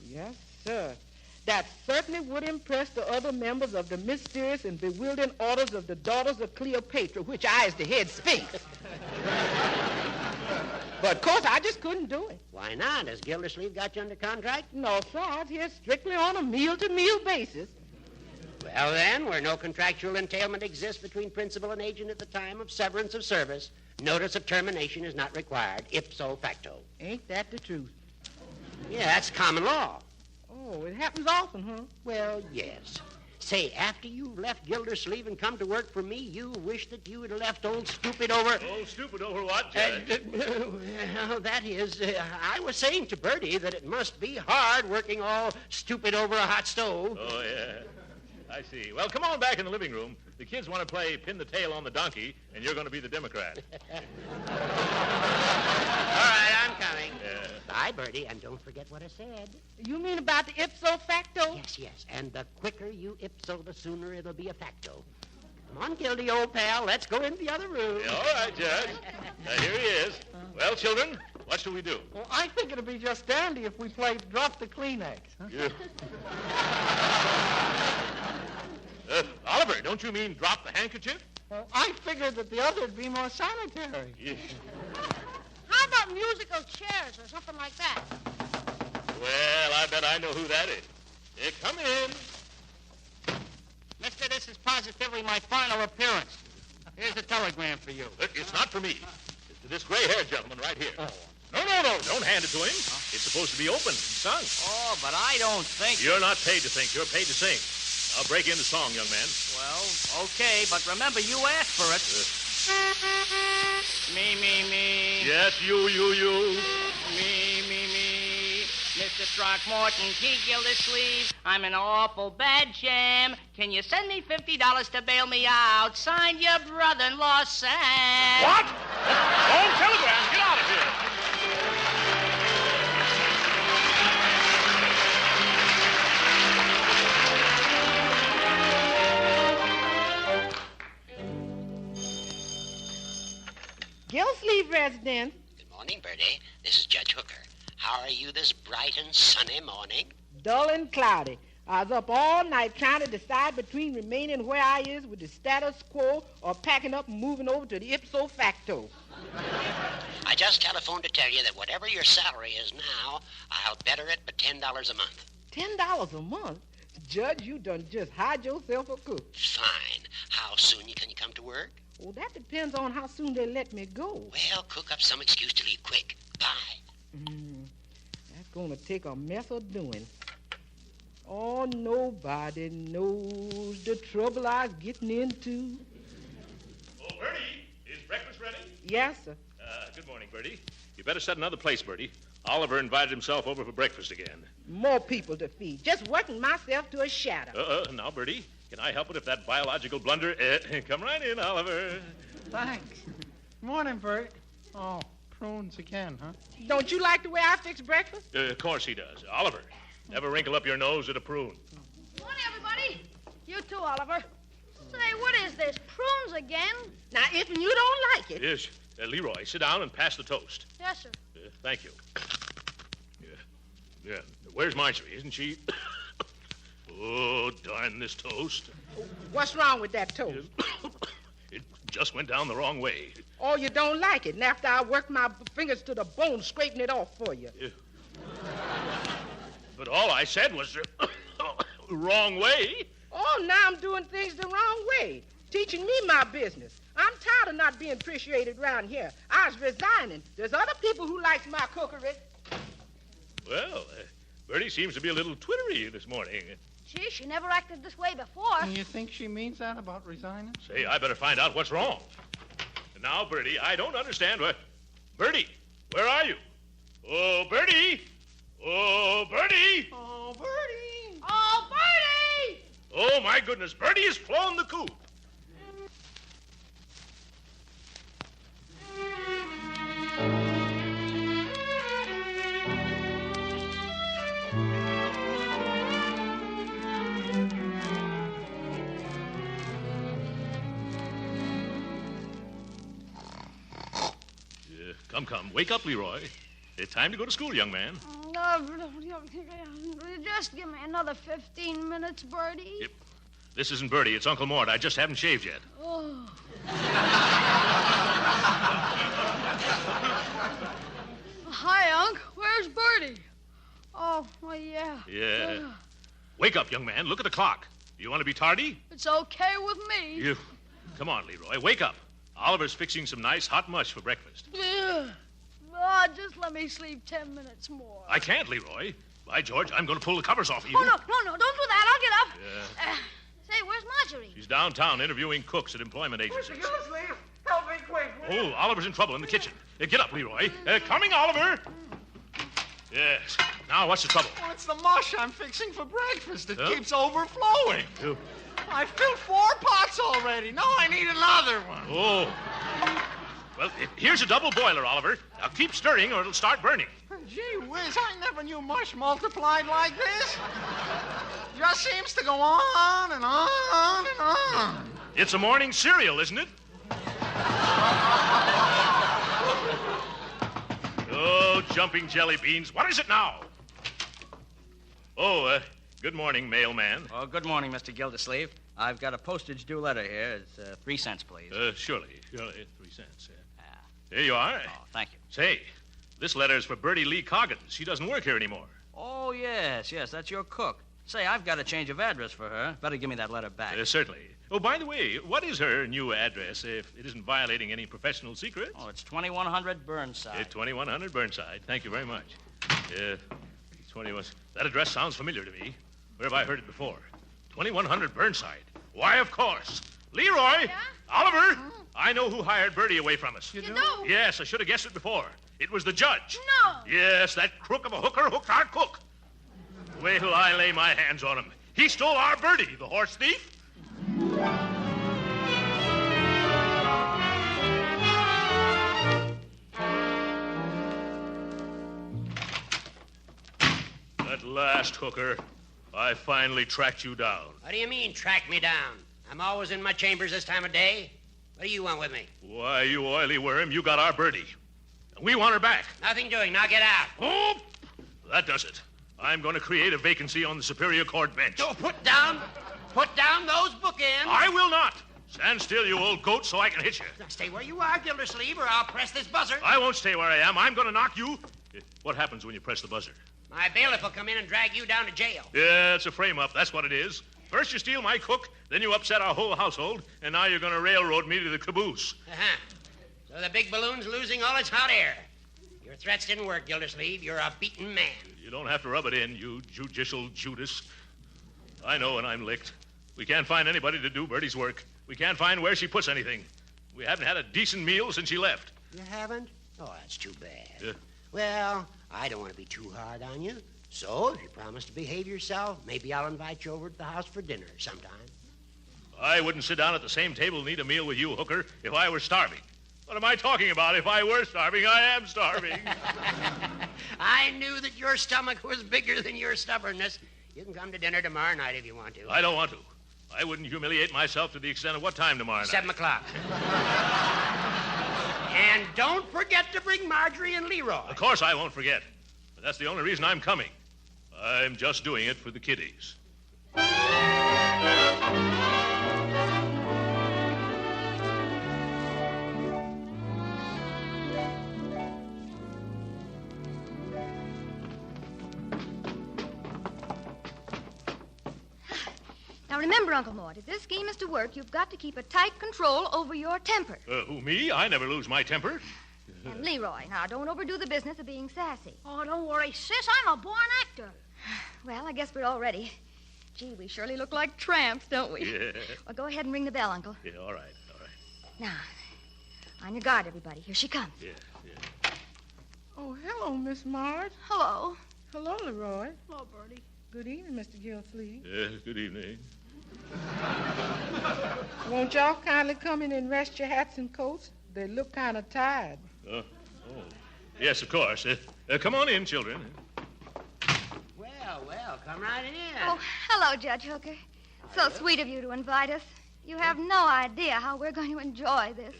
S19: Yes, sir. That certainly would impress the other members of the mysterious and bewildering orders of the Daughters of Cleopatra, which I is the head sphinx. But, of course, I just couldn't do it.
S1: Why not? Has Gildersleeve got you under contract?
S19: No, sir. I was here strictly on a meal-to-meal basis.
S1: Well, then, where no contractual entailment exists between principal and agent at the time of severance of service, notice of termination is not required, ipso facto.
S19: Ain't that the truth?
S1: Yeah, that's common law.
S19: Oh, it happens often, huh?
S1: Well, yes. Say, after you left Gildersleeve and come to work for me, you wish that you had left old Stupid over...
S11: Old Stupid over what, Judge?
S1: Well, that is, I was saying to Bertie that it must be hard working all stupid over a hot stove.
S11: Oh, yeah. I see. Well, come on back in the living room. The kids want to play pin the tail on the donkey, and you're going to be the Democrat.
S1: All right, I'm coming. Bye, Bertie, and don't forget what I said.
S19: You mean about the ipso facto?
S1: Yes. And the quicker you ipso, the sooner it'll be a facto. Come on, Gildy, old pal. Let's go into the other room.
S11: Yeah, all right, Judge. Here he is. Well, children, what shall we do?
S19: Well, I think it'll be just dandy if we play Drop the Kleenex. Huh?
S11: Yeah. Oliver, don't you mean drop the handkerchief?
S19: Well, I figured that the other would be more sanitary.
S11: Yeah.
S16: How about musical chairs or something like that?
S11: Well, I bet I know who that is. Come in.
S20: Mister, this is positively my final appearance. Here's a telegram for you.
S11: It's not for me. It's to this gray-haired gentleman right here. Oh. No. Don't hand it to him. It's supposed to be opened and sung.
S20: Oh, but I don't think...
S11: You're not paid to think. You're paid to sing. I'll break in the song, young man.
S20: Well, okay, but remember, you asked for it. Me.
S11: Yes, you.
S20: Me. Mr. Throckmorton, T. Gildersleeve, I'm in awful bad jam. Can you send me $50 to bail me out? Signed, your brother-in-law, Sam.
S11: What? Home telegram. Get out of here.
S19: Gildersleeve residence.
S1: Good morning, Bertie. This is Judge Hooker. How are you this bright and sunny morning?
S19: Dull and cloudy. I was up all night trying to decide between remaining where I is with the status quo or packing up and moving over to the ipso facto.
S1: I just telephoned to tell you that whatever your salary is now, I'll better it by $10 a month.
S19: $10 a month? Judge, you done just hired yourself a cook.
S1: Fine. How soon can you come to work?
S19: Well, that depends on how soon they let me go.
S1: Well, cook up some excuse to leave quick. Bye.
S19: That's going to take a mess of doing. Oh, nobody knows the trouble I was getting into.
S11: Oh, Bertie, is breakfast ready?
S19: Yes, sir.
S11: Good morning, Bertie. You better set another place, Bertie. Oliver invited himself over for breakfast again.
S19: More people to feed. Just working myself to a shadow.
S11: Now, Bertie, can I help it if that biological blunder... come right in, Oliver.
S17: Thanks. Morning, Bert. Oh, prunes again, huh?
S19: Don't you like the way I fix breakfast?
S11: Of course he does. Oliver, never wrinkle up your nose at a prune.
S16: Morning, everybody. You too, Oliver. Say, what is this? Prunes again?
S19: Now, if you don't like it...
S11: Yes. Leroy, sit down and pass the toast.
S16: Yes, sir.
S11: Thank you. Yeah. Where's Marjorie? Isn't she... Oh, darn this toast.
S19: What's wrong with that toast?
S11: It just went down the wrong way.
S19: Oh, you don't like it. And after I worked my fingers to the bone, straightening it off for you.
S11: But all I said was wrong way.
S19: Oh, now I'm doing things the wrong way. Teaching me my business. I'm tired of not being appreciated around here. I was resigning. There's other people who likes my cookery.
S11: Well, Bertie seems to be a little twittery this morning.
S16: Gee, she never acted this way before.
S17: And you think she means that about resigning?
S11: Say, I better find out what's wrong. And now, Bertie, I don't understand what... Bertie, where are you? Oh, Bertie! Oh, Bertie!
S17: Oh, Bertie!
S16: Oh, Bertie!
S11: Oh, my goodness. Bertie has flown the coop. Come. Wake up, Leroy. It's time to go to school, young man.
S16: Just give me another 15 minutes, Bertie.
S11: Yep. This isn't Bertie. It's Uncle Mort. I just haven't shaved yet.
S16: Oh. Hi, Unc. Where's Bertie? Oh, well, yeah.
S11: Yeah. Wake up, young man. Look at the clock. Do you want to be tardy?
S16: It's okay with me.
S11: Come on, Leroy. Wake up. Oliver's fixing some nice hot mush for breakfast.
S16: Oh, just let me sleep 10 minutes more.
S11: I can't, Leroy. By George, I'm going to pull the covers off of you.
S16: Oh, no, don't do that. I'll get up.
S11: Yeah.
S16: Say, where's Marjorie?
S11: She's downtown interviewing cooks at employment agencies.
S19: Gildersleeve, help me quick.
S11: Oh, Oliver's in trouble in the kitchen. Get up, Leroy. Coming, Oliver. Yes. Now, what's the trouble?
S17: Oh, it's the mush I'm fixing for breakfast. It
S11: Huh?
S17: keeps overflowing. I filled 4 pots already. Now I need another one.
S11: Oh. Well, here's a double boiler, Oliver. Now keep stirring or it'll start burning.
S17: Gee whiz, I never knew mush multiplied like this. Just seems to go on and on and on.
S11: It's a morning cereal, isn't it? Oh, jumping jelly beans. What is it now? Oh, good morning, mailman.
S18: Oh, good morning, Mr. Gildersleeve. I've got a postage due letter here. It's 3 cents, please.
S11: Surely. 3 cents. Here you are.
S18: Oh, thank you.
S11: Say, this letter is for Bertie Lee Coggins. She doesn't work here anymore.
S18: Oh, yes, that's your cook. Say, I've got a change of address for her. Better give me that letter back.
S11: Certainly. Oh, by the way, what is her new address, if it isn't violating any professional secrets?
S18: Oh, it's 2100 Burnside.
S11: 2100 Burnside. Thank you very much. 21. That address sounds familiar to me. Where have I heard it before? 2100 Burnside. Why, of course. Leroy!
S16: Yeah?
S11: Oliver! I know who hired Bertie away from us.
S16: You do?
S11: Yes, I should have guessed it before. It was the judge.
S16: No.
S11: Yes, that crook of a hooker hooked our cook. Wait till I lay my hands on him. He stole our Bertie, the horse thief. At last, hooker, I finally tracked you down.
S1: What do you mean, track me down? I'm always in my chambers this time of day. What do you want with me?
S11: Why, you oily worm, you got our Bertie. We want her back.
S1: Nothing doing. Now get out.
S11: Oh, that does it. I'm going to create a vacancy on the Superior Court bench.
S1: Oh, put down those bookends.
S11: I will not. Stand still, you old goat, so I can hit you.
S1: Now stay where you are, Gildersleeve, or I'll press this buzzer.
S11: I won't stay where I am. I'm going to knock you. What happens when you press the buzzer?
S1: My bailiff will come in and drag you down to jail.
S11: Yeah, it's a frame-up. That's what it is. First you steal my cook, then you upset our whole household, and now you're going to railroad me to the caboose.
S1: Uh-huh. So the big balloon's losing all its hot air. Your threats didn't work, Gildersleeve. You're a beaten man.
S11: You don't have to rub it in, you judicial Judas. I know when I'm licked. We can't find anybody to do Bertie's work. We can't find where she puts anything. We haven't had a decent meal since she left.
S1: You haven't? Oh, that's too bad. Well, I don't want to be too hard on you. So, if you promise to behave yourself, maybe I'll invite you over to the house for dinner sometime.
S11: I wouldn't sit down at the same table and eat a meal with you, hooker, if I were starving. What am I talking about? If I were starving, I am starving.
S1: I knew that your stomach was bigger than your stubbornness. You can come to dinner tomorrow night if you want to.
S11: I don't want to. I wouldn't humiliate myself to the extent of what time tomorrow night?
S1: 7 o'clock. And don't forget to bring Marjorie and Leroy.
S11: Of course I won't forget. But that's the only reason I'm coming. I'm just doing it for the kiddies.
S12: Now remember, Uncle Mort, if this scheme is to work, you've got to keep a tight control over your temper.
S11: Who, me? I never lose my temper.
S12: And Leroy, now don't overdo the business of being sassy.
S16: Oh, don't worry, sis. I'm a born actor.
S12: Well, I guess we're all ready. Gee, we surely look like tramps, don't we?
S11: Yeah.
S12: Well, go ahead and ring the bell, Uncle.
S11: Yeah, all right.
S12: Now, on your guard, everybody. Here she comes.
S11: Yeah.
S19: Oh, hello, Miss Marge.
S12: Hello.
S19: Hello, Leroy.
S16: Hello, Bertie.
S19: Good evening, Mr. Gildersleeve.
S11: Yeah, good evening.
S19: Won't y'all kindly come in and rest your hats and coats? They look kind of tired.
S11: Oh. Yes, of course. Come on in, children.
S1: Well, come right in.
S12: Oh, hello, Judge Hooker. So sweet of you to invite us. You have no idea how we're going to enjoy this.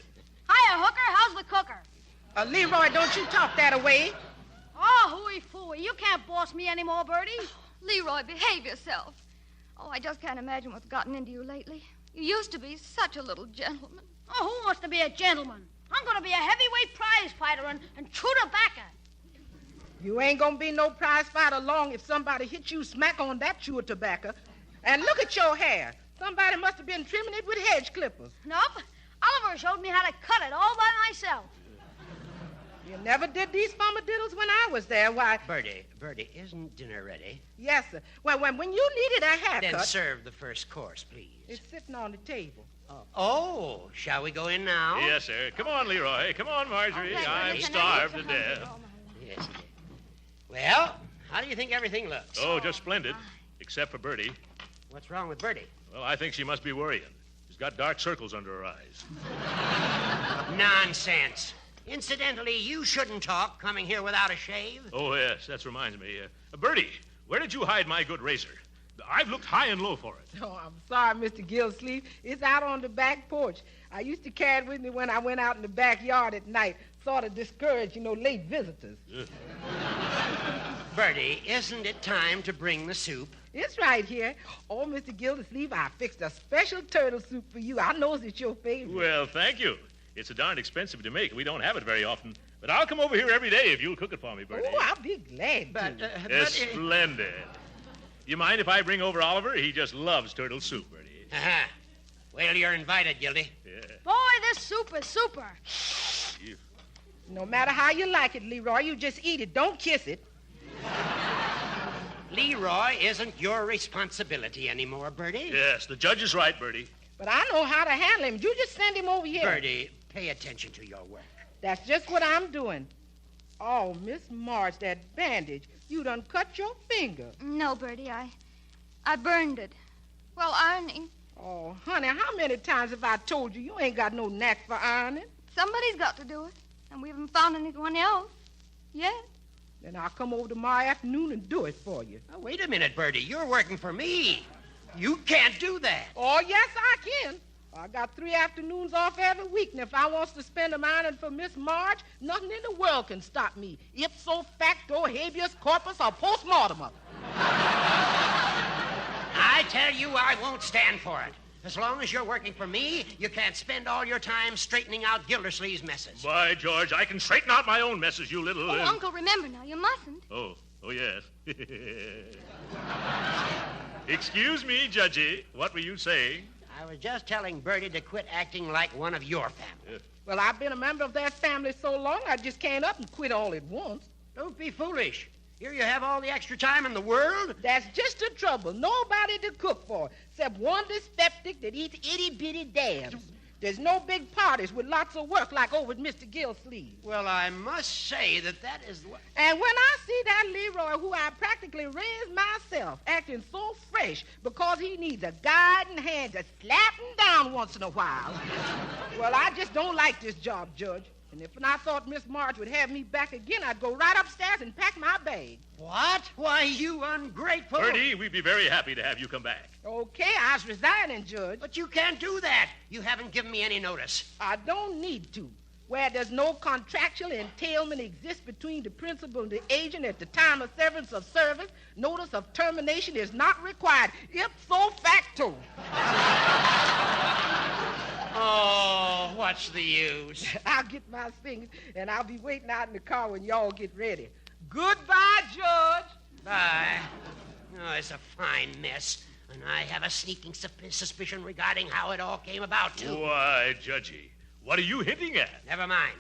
S16: Hiya, Hooker. How's the cooker?
S19: Leroy, don't you talk that away.
S16: Oh, hooey-fooey. You can't boss me anymore, Bertie.
S12: Leroy, behave yourself. Oh, I just can't imagine what's gotten into you lately. You used to be such a little gentleman.
S16: Oh, who wants to be a gentleman? I'm going to be a heavyweight prize fighter and chew tobacco.
S19: You ain't gonna be no prize fighter long if somebody hits you smack on that chew of tobacco. And look at your hair. Somebody must have been trimming it with hedge clippers.
S16: Nope. Oliver showed me how to cut it all by myself.
S19: You never did these farmadiddles when I was there. Why?
S1: Bertie, isn't dinner ready?
S19: Yes, sir. Well, when you needed a haircut...
S1: Then serve the first course, please.
S19: It's sitting on the table.
S1: Oh, shall we go in now?
S11: Yes, sir. Come on, Leroy. Come on, Marjorie. I'm starved to death.
S1: Yes. Well, how do you think everything looks?
S11: Oh, just splendid. Except for Bertie.
S1: What's wrong with Bertie?
S11: Well, I think she must be worrying. She's got dark circles under her eyes.
S1: Nonsense. Incidentally, you shouldn't talk coming here without a shave.
S11: Oh, yes, that reminds me. Bertie, where did you hide my good razor? I've looked high and low for it.
S19: Oh, I'm sorry, Mr. Gillsleeve. It's out on the back porch. I used to carry it with me when I went out in the backyard at night. Sort of discourage, late visitors.
S1: Bertie, isn't it time to bring the soup?
S19: It's right here. Oh, Mr. Gildersleeve, I fixed a special turtle soup for you. I know it's your favorite.
S11: Well, thank you. It's a darn expensive to make. We don't have it very often. But I'll come over here every day if you'll cook it for me, Bertie.
S19: Oh, I'll be glad to.
S11: Splendid. You mind if I bring over Oliver? He just loves turtle soup, Bertie.
S1: Uh-huh. Well, you're invited, Gildy.
S11: Yeah.
S16: Boy, this soup is super.
S19: No matter how you like it, Leroy, you just eat it. Don't kiss it.
S1: Leroy isn't your responsibility anymore, Bertie.
S11: Yes, the judge is right, Bertie.
S19: But I know how to handle him. You just send him over here.
S1: Bertie, pay attention to your work.
S19: That's just what I'm doing. Oh, Miss March, that bandage. You done cut your finger.
S12: No, Bertie, I burned it. Well, ironing.
S19: Oh, honey, how many times have I told you you ain't got no knack for ironing?
S12: Somebody's got to do it, and we haven't found anyone else yet.
S19: Then I'll come over tomorrow afternoon and do it for you.
S1: Now, wait a minute, Bertie. You're working for me. You can't do that.
S19: Oh, yes, I can. I got 3 afternoons off every week, and if I wants to spend them ironing for Miss Marge, nothing in the world can stop me. Ipso facto, habeas corpus, or post-mortem.
S1: I tell you, I won't stand for it. As long as you're working for me, you can't spend all your time straightening out Gildersleeve's messes.
S11: By George, I can straighten out my own messes, you little...
S12: Oh, Uncle, remember now, you mustn't.
S11: Oh, yes. Excuse me, Judgy. What were you saying?
S1: I was just telling Bertie to quit acting like one of your family.
S19: Well, I've been a member of that family so long, I just can't up and quit all at once.
S1: Don't be foolish. Here you have all the extra time in the world.
S19: That's just the trouble. Nobody to cook for, except one dyspeptic that eats itty-bitty dams. There's no big parties with lots of work like over at Mr. Gillsleeve.
S1: Well, I must say that is what...
S19: And when I see that Leroy, who I practically raised myself, acting so fresh because he needs a guiding hand to slap him down once in a while, well, I just don't like this job, Judge. And if I thought Miss Marge would have me back again, I'd go right upstairs and pack my bag.
S1: What? Why, you ungrateful...
S11: Bertie, we'd be very happy to have you come back.
S19: Okay, I was resigning, Judge.
S1: But you can't do that. You haven't given me any notice.
S19: I don't need to. Where there's no contractual entailment exists between the principal and the agent at the time of severance of service, notice of termination is not required. Ipso facto.
S1: Oh, what's the use?
S19: I'll get my things, and I'll be waiting out in the car when y'all get ready. Goodbye, Judge.
S1: Bye. Oh, it's a fine mess, and I have a sneaking suspicion regarding how it all came about, too.
S11: Why, Judgy, what are you hinting at?
S1: Never mind.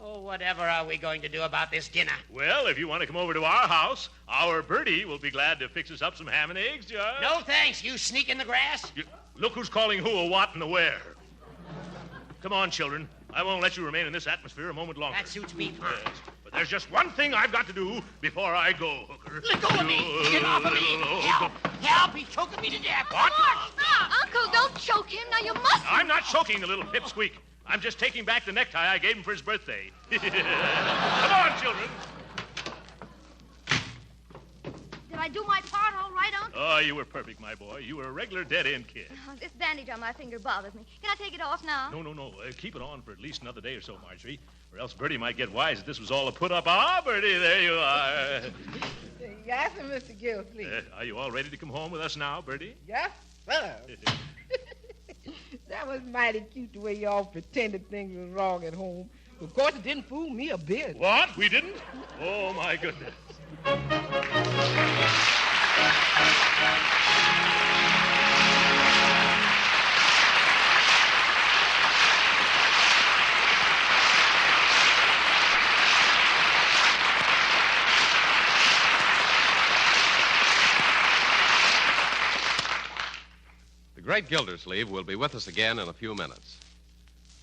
S1: Oh, whatever are we going to do about this dinner?
S11: Well, if you want to come over to our house, our Bertie will be glad to fix us up some ham and eggs, Judge.
S1: No, thanks. You sneak in the grass.
S11: Look who's calling who a what and a where. Come on, children. I won't let you remain in this atmosphere a moment longer.
S1: That suits me fine.
S11: Yes. But there's just one thing I've got to do before I go, Hooker.
S1: Let go of me. Get off of me. Help. Help. He's choking me to death.
S11: What?
S16: Stop.
S12: Uncle, don't choke him. Now, you mustn't.
S11: I'm not choking the little pipsqueak. I'm just taking back the necktie I gave him for his birthday. Come on, children.
S16: Did I do my part all right, Uncle?
S11: Oh, you were perfect, my boy. You were a regular dead-end kid.
S12: This bandage on my finger bothers me. Can I take it off now?
S11: No. Keep it on for at least another day or so, Marjorie, or else Bertie might get wise that this was all a put-up. Ah, Bertie, there you are.
S19: Yes, sir, Mr. Gilsleeve.
S11: Are you all ready to come home with us now, Bertie?
S19: Yes, sir. That was mighty cute the way y'all pretended things was wrong at home. Of course, it didn't fool me a bit.
S11: What? We didn't? Oh, my goodness.
S14: The great Gildersleeve will be with us again in a few minutes.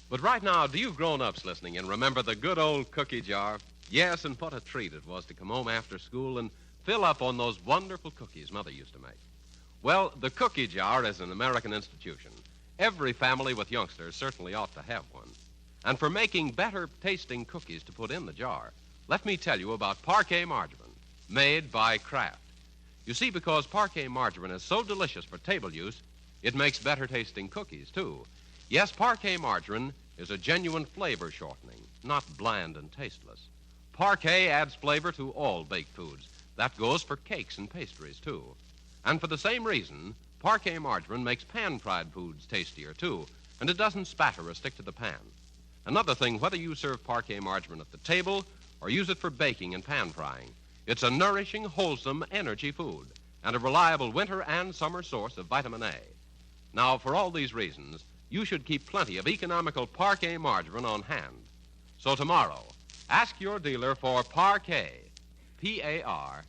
S14: But right now, do you grown-ups listening and remember the good old cookie jar? Yes, and what a treat it was to come home after school and fill up on those wonderful cookies Mother used to make. Well, the cookie jar is an American institution. Every family with youngsters certainly ought to have one. And for making better-tasting cookies to put in the jar, let me tell you about Parquet margarine, made by Kraft. You see, because Parquet margarine is so delicious for table use, it makes better-tasting cookies, too. Yes, Parquet margarine is a genuine flavor shortening, not bland and tasteless. Parquet adds flavor to all baked foods. That goes for cakes and pastries, too. And for the same reason, Parquet margarine makes pan-fried foods tastier, too, and it doesn't spatter or stick to the pan. Another thing, whether you serve Parquet margarine at the table or use it for baking and pan-frying, it's a nourishing, wholesome energy food and a reliable winter and summer source of vitamin A. Now, for all these reasons, you should keep plenty of economical Parquet margarine on hand. So tomorrow, ask your dealer for Parquet, P-A-R-K-A-Y.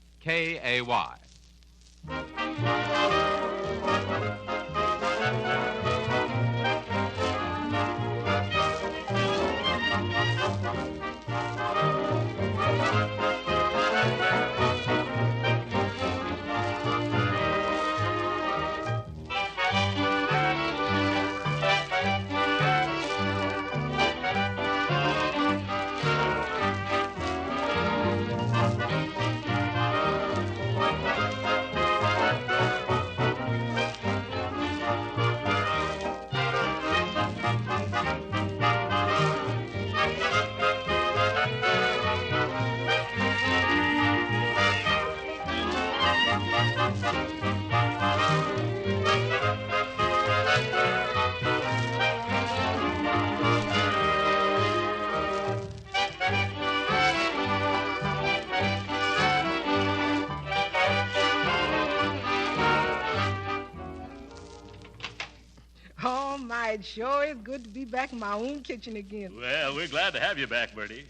S19: Oh, my, it sure is good to be back in my own kitchen again.
S11: Well, we're glad to have you back, Bertie.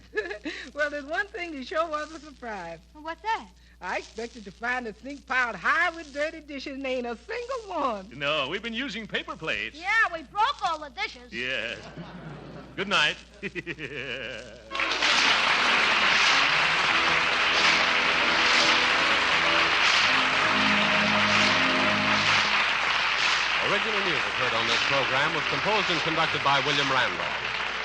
S19: Well, there's one thing that sure was a surprise.
S12: What's that?
S19: I expected to find the sink piled high with dirty dishes and ain't a single one.
S11: No, we've been using paper plates.
S16: Yeah, we broke all the dishes.
S11: Yes. Good night.
S14: Original music heard on this program was composed and conducted by William Randolph.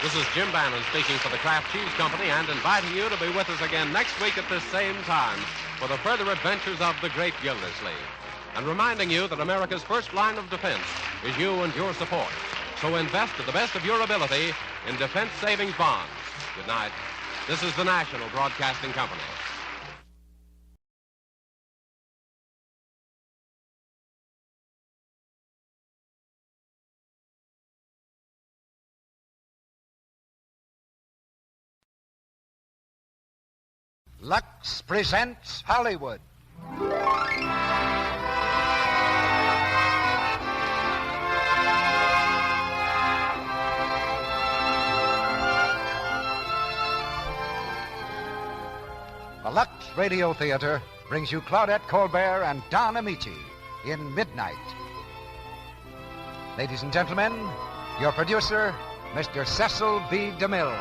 S14: This is Jim Bannon speaking for the Kraft Cheese Company and inviting you to be with us again next week at this same time for the further adventures of the great Gildersleeve. And reminding you that America's first line of defense is you and your support. So invest to the best of your ability in defense savings bonds. Good night. This is the National Broadcasting Company.
S10: Lux presents Hollywood. The Lux Radio Theater brings you Claudette Colbert and Don Amici in Midnight. Ladies and gentlemen, your producer, Mr. Cecil B. DeMille.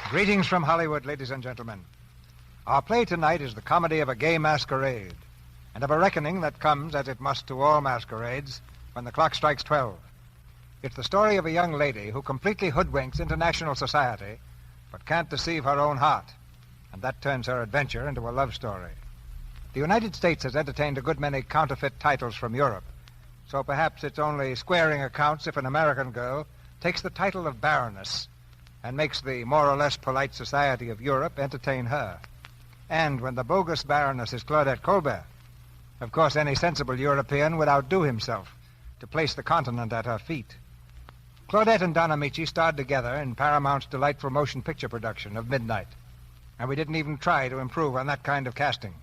S10: Greetings from Hollywood, ladies and gentlemen.
S13: Our play tonight is the comedy of a gay masquerade, and of a reckoning that comes, as it must to all masquerades, when the clock strikes 12. It's the story of a young lady who completely hoodwinks international society, but can't deceive her own heart, and that turns her adventure into a love story. The United States has entertained a good many counterfeit titles from Europe, so perhaps it's only squaring accounts if an American girl takes the title of Baroness and makes the more or less polite society of Europe entertain her. And when the bogus Baroness is Claudette Colbert, of course any sensible European would outdo himself to place the continent at her feet. Claudette and Don Amici starred together in Paramount's delightful motion picture production of Midnight, and we didn't even try to improve on that kind of casting.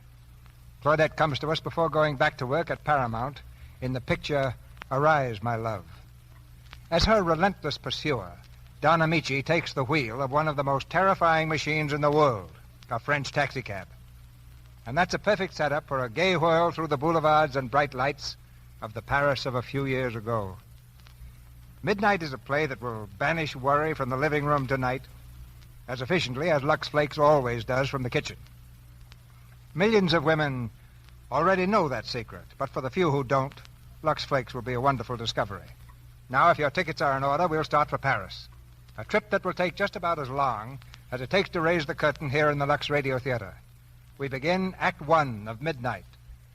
S13: Claudette comes to us before going back to work at Paramount in the picture Arise, My Love. As her relentless pursuer, Don Amici takes the wheel of one of the most terrifying machines in the world, a French taxicab. And that's a perfect setup for a gay whirl through the boulevards and bright lights of the Paris of a few years ago. Midnight is a play that will banish worry from the living room tonight as efficiently as Lux Flakes always does from the kitchen. Millions of women already know that secret, but for the few who don't, Lux Flakes will be a wonderful discovery. Now, if your tickets are in order, we'll start for Paris. A trip that will take just about as long as it takes to raise the curtain here in the Lux Radio Theater. We begin Act One of Midnight,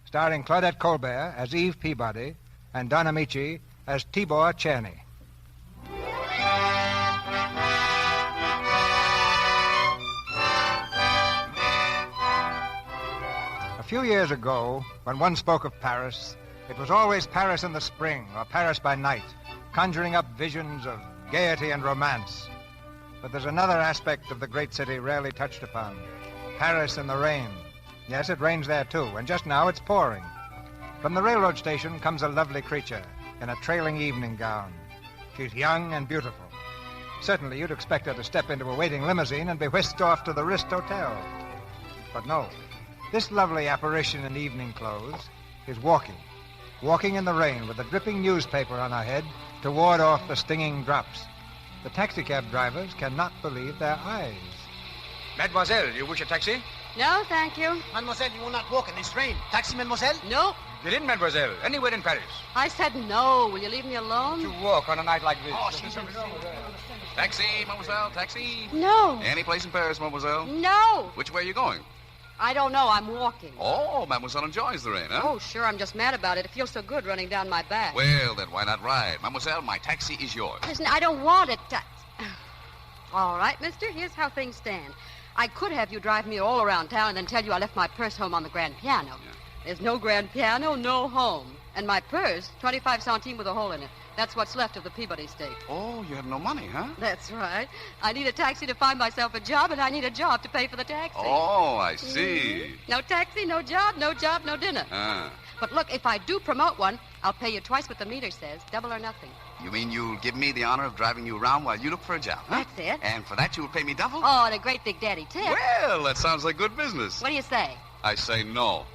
S13: starring Claudette Colbert as Eve Peabody and Don Amici as Tibor Czerny. A few years ago, when one spoke of Paris, it was always Paris in the spring or Paris by night, conjuring up visions of gaiety and romance. But there's another aspect of the great city rarely touched upon. Paris in the rain. Yes, it rains there too, and just now it's pouring. From the railroad station comes a lovely creature in a trailing evening gown. She's young and beautiful. Certainly you'd expect her to step into a waiting limousine and be whisked off to the Rist Hotel. But no. This lovely apparition in evening clothes is walking in the rain with a dripping newspaper on her head to ward off the stinging drops. The taxicab drivers cannot believe their eyes.
S21: Mademoiselle, you wish a taxi?
S22: No, thank you.
S21: Mademoiselle, you will not walk in this rain. Taxi, mademoiselle?
S22: No.
S21: Get in, mademoiselle. Anywhere in Paris.
S22: I said no. Will you leave me alone?
S21: To walk on a night like this. Oh, she's
S23: Taxi, mademoiselle, taxi.
S22: No.
S23: Any place in Paris, mademoiselle?
S22: No.
S23: Which way are you going?
S22: I don't know. I'm walking.
S23: Oh, mademoiselle enjoys the rain, huh?
S22: Oh, sure. I'm just mad about it. It feels so good running down my back.
S23: Well, then why not ride? Mademoiselle, my taxi is yours.
S22: Listen, I don't want it. All right, mister. Here's how things stand. I could have you drive me all around town and then tell you I left my purse home on the grand piano. Yeah. There's no grand piano, no home. And my purse, 25 centimes with a hole in it. That's what's left of the Peabody stake.
S23: Oh, you have no money, huh?
S22: That's right. I need a taxi to find myself a job, and I need a job to pay for the taxi.
S23: Oh, I see.
S22: Mm-hmm. No taxi, no job, no dinner.
S23: Ah.
S22: But look, if I do promote one, I'll pay you twice what the meter says, double or nothing.
S23: You mean you'll give me the honor of driving you around while you look for a job, huh?
S22: That's it.
S23: And for that you'll pay me double?
S22: Oh, and a great big daddy tip.
S23: Well, that sounds like good business.
S22: What do you say?
S23: I say no.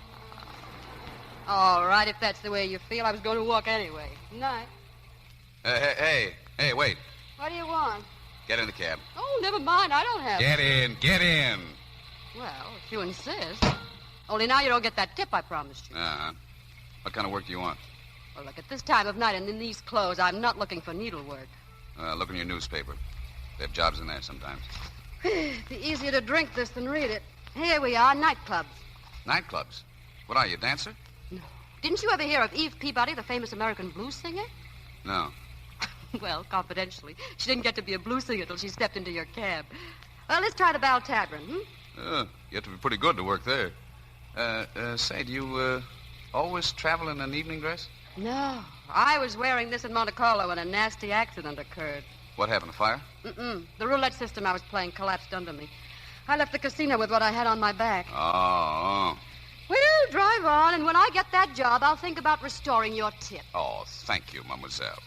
S22: All right, if that's the way you feel, I was going to walk anyway. Night.
S23: Hey, wait.
S22: What do you want?
S23: Get in the cab.
S22: Oh, never mind. I don't have
S23: Get in.
S22: Well, if you insist. Only now you don't get that tip I promised you.
S23: Uh-huh. What kind of work do you want?
S22: Well, look, at this time of night and in these clothes, I'm not looking for needlework.
S23: Look in your newspaper. They have jobs in there sometimes.
S22: It'd be easier to drink this than read it. Here we are, nightclubs.
S23: Nightclubs? What are you, a dancer?
S22: No. Didn't you ever hear of Eve Peabody, the famous American blues singer?
S23: No.
S22: Well, confidentially, she didn't get to be a blues singer till she stepped into your cab. Well, let's try the Bell Tavern,
S23: You have to be pretty good to work there. Say, do you, always travel in an evening dress?
S22: No. I was wearing this in Monte Carlo when a nasty accident occurred.
S23: What happened, a fire?
S22: The roulette system I was playing collapsed under me. I left the casino with what I had on my back.
S23: Oh.
S22: Well, drive on, and when I get that job, I'll think about restoring your tip.
S23: Oh, thank you, mademoiselle.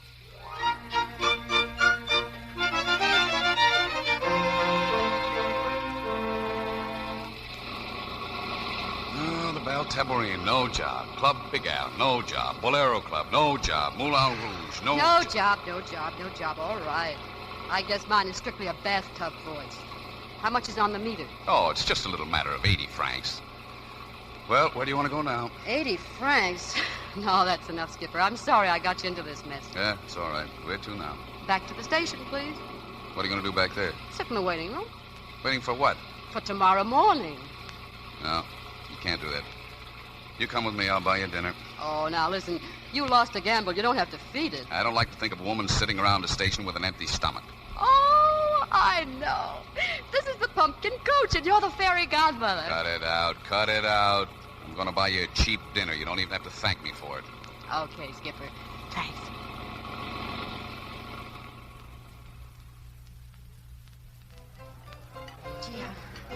S23: Oh, the Belle Tabourine, no job. Club Big Al, no job. Bolero Club, no job. Moulin Rouge, no
S22: job. All right. I guess mine is strictly a bathtub voice. How much is on the meter?
S23: Oh, it's just a little matter of 80 francs. Well, where do you want to go now?
S22: 80 francs? No, that's enough, Skipper. I'm sorry I got you into this mess.
S23: Yeah, it's all right. Where to now?
S22: Back to the station, please.
S23: What are you going to do back there?
S22: Sit in the waiting room.
S23: Waiting for what?
S22: For tomorrow morning.
S23: No, you can't do that. You come with me, I'll buy you dinner.
S22: Oh, now listen, you lost a gamble. You don't have to feed it.
S23: I don't like to think of a woman sitting around the station with an empty stomach.
S22: Oh, I know. This is the pumpkin coach, and you're the fairy godmother.
S23: Cut it out, cut it out. I'm going to buy you a cheap dinner. You don't even have to thank me for it.
S22: Okay, Skipper. Thanks. Gee,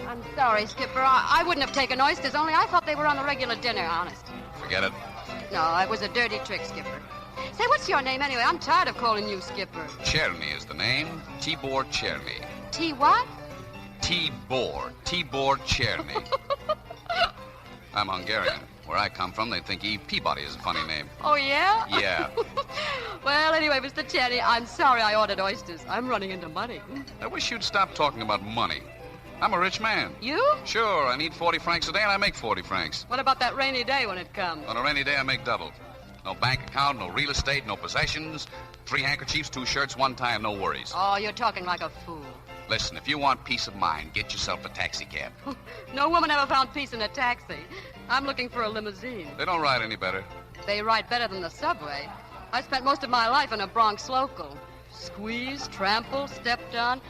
S22: I'm sorry, Skipper. I wouldn't have taken oysters, only I thought they were on the regular dinner, honest.
S23: Forget it.
S22: No, it was a dirty trick, Skipper. Say, what's your name anyway? I'm tired of calling you Skipper.
S23: Cherny is the name. Tibor Cherny.
S22: T what?
S23: Tibor. Tibor Cherny. I'm Hungarian. Where I come from, they think Eve Peabody is a funny name.
S22: Oh, yeah?
S23: Yeah.
S22: Well, anyway, Mr. Cherny, I'm sorry I ordered oysters. I'm running into money.
S23: I wish you'd stop talking about money. I'm a rich man.
S22: You?
S23: Sure, I need 40 francs a day, and I make 40 francs.
S22: What about that rainy day when it comes?
S23: On a rainy day, I make double. No bank account, no real estate, no possessions. 3 handkerchiefs, 2 shirts, 1 tie, and no worries.
S22: Oh, you're talking like a fool.
S23: Listen, if you want peace of mind, get yourself a taxi cab.
S22: No woman ever found peace in a taxi. I'm looking for a limousine.
S23: They don't ride any better.
S22: They ride better than the subway. I spent most of my life in a Bronx local. Squeezed, trampled, stepped on.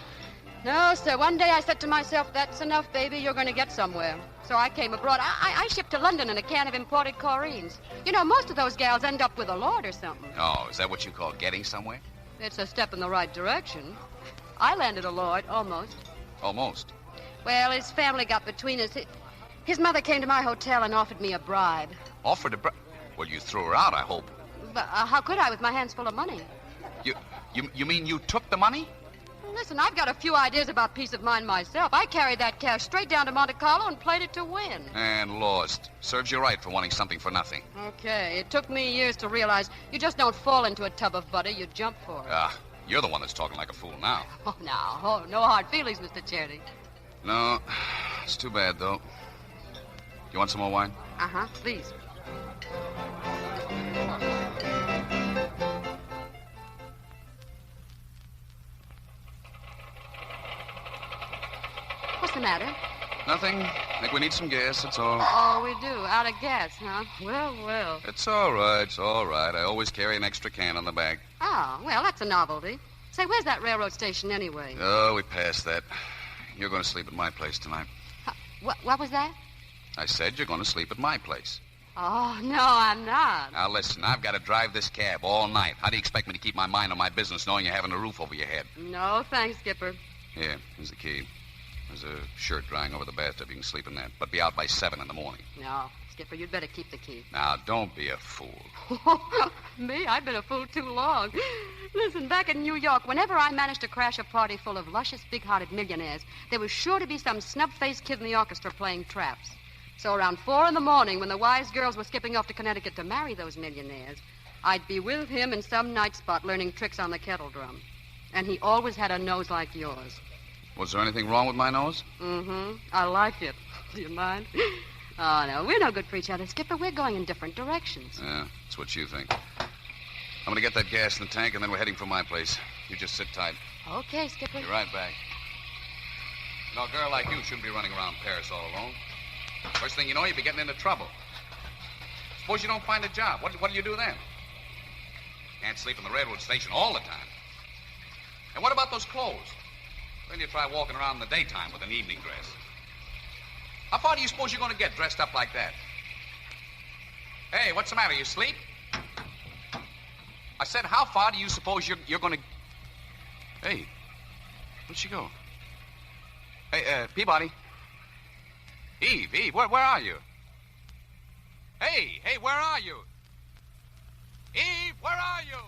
S22: No, sir, one day I said to myself, that's enough, baby, you're going to get somewhere. So I came abroad. I shipped to London in a can of imported chlorines. You know, most of those gals end up with a lord or something.
S23: Oh, is that what you call getting somewhere?
S22: It's a step in the right direction. I landed a lord, almost.
S23: Almost.
S22: Well, his family got between us. His mother came to my hotel and offered me a bribe.
S23: Offered a bribe? Well, you threw her out, I hope.
S22: But how could I with my hands full of money?
S23: You mean you took the money?
S22: Listen, I've got a few ideas about peace of mind myself. I carried that cash straight down to Monte Carlo and played it to win.
S23: And lost. Serves you right for wanting something for nothing.
S22: Okay, it took me years to realize you just don't fall into a tub of butter, you jump for it.
S23: You're the one that's talking like a fool now.
S22: Oh, now, no hard feelings, Mr. Charity.
S23: No, it's too bad, though. You want some more wine?
S22: Uh-huh, please. What's the matter?
S23: Nothing. I think we need some gas, that's all.
S22: Oh, we do. Out of gas, huh? Well.
S23: It's all right, it's all right. I always carry an extra can on the back.
S22: Oh, well, that's a novelty. Say, where's that railroad station anyway?
S23: Oh, we passed that. You're going to sleep at my place tonight.
S22: What was that?
S23: I said you're going to sleep at my place.
S22: Oh, no, I'm not.
S23: Now, listen, I've got to drive this cab all night. How do you expect me to keep my mind on my business knowing you're having a roof over your head?
S22: No, thanks, Skipper.
S23: Here, here's the key. There's a shirt drying over the bathtub. You can sleep in that. But be out by 7 in the morning.
S22: No, Skipper, you'd better keep the key.
S23: Now, don't be a fool.
S22: Me? I've been a fool too long. Listen, back in New York, whenever I managed to crash a party full of luscious, big-hearted millionaires, there was sure to be some snub-faced kid in the orchestra playing traps. So around 4 in the morning, when the wise girls were skipping off to Connecticut to marry those millionaires, I'd be with him in some night spot learning tricks on the kettle drum. And he always had a nose like yours.
S23: Was there anything wrong with my nose?
S22: Mm-hmm. I like it. Do you mind? Oh, no, we're no good for each other, Skipper. We're going in different directions.
S23: Yeah, that's what you think. I'm going to get that gas in the tank, and then we're heading for my place. You just sit tight.
S22: Okay, Skipper.
S23: Be right back. No, a girl like you shouldn't be running around Paris all alone. First thing you know, you'll be getting into trouble. Suppose you don't find a job. What do you do then? Can't sleep in the railroad station all the time. And what about those clothes? Then you try walking around in the daytime with an evening dress. How far do you suppose you're going to get dressed up like that? Hey, what's the matter? You asleep? I said, how far do you suppose you're going to... Hey, where'd she go? Hey, Peabody. Eve, where are you? Hey, where are you? Eve, where are you?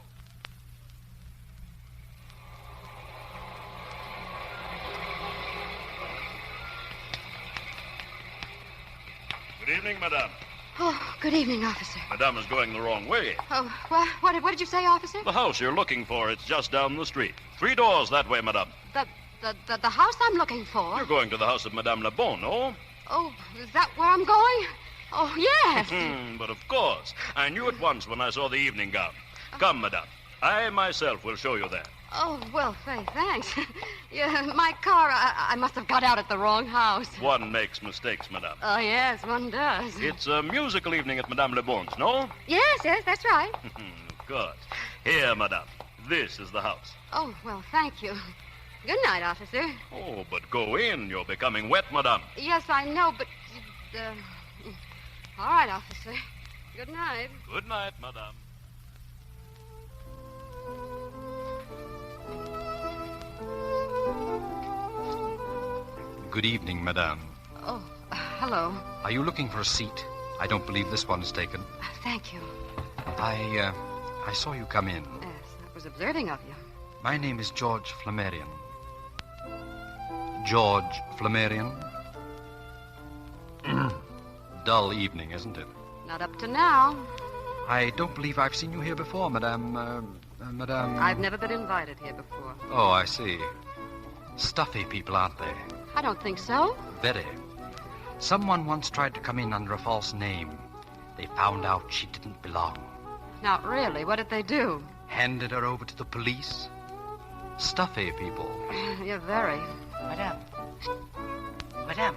S2: Good evening, madame.
S22: Oh, good evening, officer.
S2: Madame is going the wrong way.
S22: Oh, what did you say, officer?
S2: The house you're looking for, it's just down the street. 3 doors that way, madame.
S22: The house I'm looking for?
S2: You're going to the house of Madame Le Bon, no?
S22: Oh, is that where I'm going? Oh, yes.
S2: But of course. I knew at once when I saw the evening gown. Come, Madame. I myself will show you that.
S22: Oh, well, thanks. Yeah, my car, I must have got out at the wrong house.
S2: One makes mistakes, Madame.
S22: Oh, yes, one does.
S2: It's a musical evening at Madame Le Bon's, no?
S22: Yes, that's right.
S2: Of course. Here, Madame. This is the house.
S22: Oh, well, thank you. Good night, officer.
S2: Oh, but go in. You're becoming wet, Madame.
S22: Yes, I know, but... All right, officer. Good night.
S2: Good night, Madame.
S3: Good evening, Madame.
S22: Oh, hello.
S3: Are you looking for a seat? I don't believe this one is taken.
S22: Thank you.
S3: I saw you come in.
S22: Yes, that was observing of you.
S3: My name is George Flammarion. George Flammarion? Dull evening, isn't it?
S22: Not up to now.
S3: I don't believe I've seen you here before, Madame. Madame...
S22: I've never been invited here before.
S3: Oh, I see. Stuffy people, aren't they?
S22: I don't think so.
S3: Very. Someone once tried to come in under a false name. They found out she didn't belong.
S22: Not really. What did they do?
S3: Handed her over to the police. Stuffy people.
S22: You're very.
S4: Madame. Madame,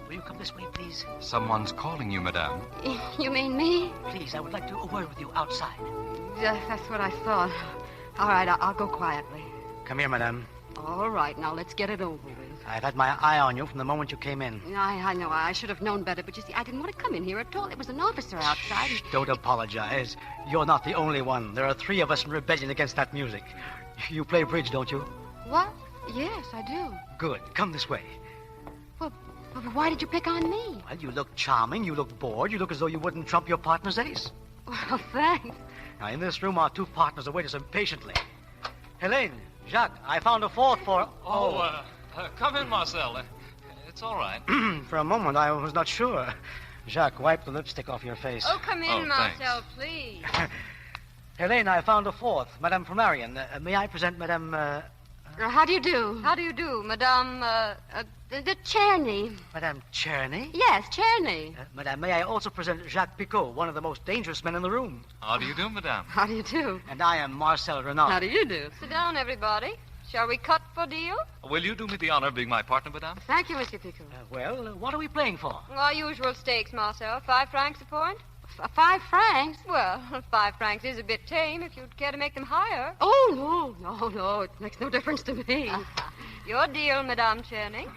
S4: will you come this way, please?
S3: Someone's calling you, Madame.
S22: You mean me?
S4: Please, I would like to a word with you outside.
S22: Yeah, that's what I thought. All right, I'll go quietly.
S4: Come here, Madame.
S22: All right, now let's get it over with.
S4: I've had my eye on you from the moment you came in.
S22: I know. I should have known better, but you see, I didn't want to come in here at all. It was an officer outside.
S4: Shh, don't apologize. You're not the only one. There are 3 of us in rebellion against that music. You play bridge, don't you?
S22: What? Yes, I do.
S4: Good. Come this way.
S22: Well, why did you pick on me?
S4: Well, you look charming. You look bored. You look as though you wouldn't trump your partner's ace.
S22: Well, thanks.
S4: Now, in this room are 2 partners awaiting us impatiently. Helene, Jacques, I found a 4th for...
S5: Come in, Marcel. It's all right.
S4: For a moment, I was not sure. Jacques, wipe the lipstick off your face.
S22: Oh, come in, Marcel, please.
S4: Helene, I found a 4th, Madame Flammarion. May I present Madame...
S22: How do you do? How do you do, Madame... the Czerny.
S4: Madame Czerny?
S22: Yes, Czerny.
S4: Madame, may I also present Jacques Picot, one of the most dangerous men in the room.
S5: How do you do, Madame?
S22: How do you do?
S4: And I am Marcel Renard.
S22: How do you do? Sit down, everybody. Shall we cut for deal?
S5: Will you do me the honor of being my partner, Madame?
S22: Thank you, Monsieur Picot.
S4: What are we playing for?
S22: Our usual stakes, Marcel. 5 francs a point. 5 francs? Well, 5 francs is a bit tame if you'd care to make them higher. Oh, no. It makes no difference to me. Your deal, Madame Czerny.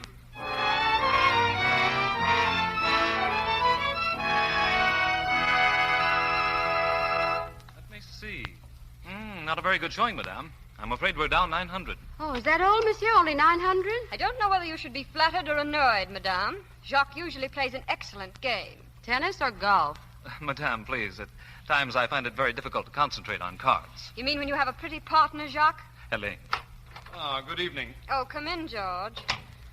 S5: Let me see. Not a very good showing, Madame. I'm afraid we're down 900.
S22: Oh, is that all, monsieur? Only 900? I don't know whether you should be flattered or annoyed, Madame. Jacques usually plays an excellent game. Tennis or golf?
S5: Madame, please. At times I find it very difficult to concentrate on cards.
S22: You mean when you have a pretty partner, Jacques?
S5: Helene. Good evening.
S22: Oh, come in, George.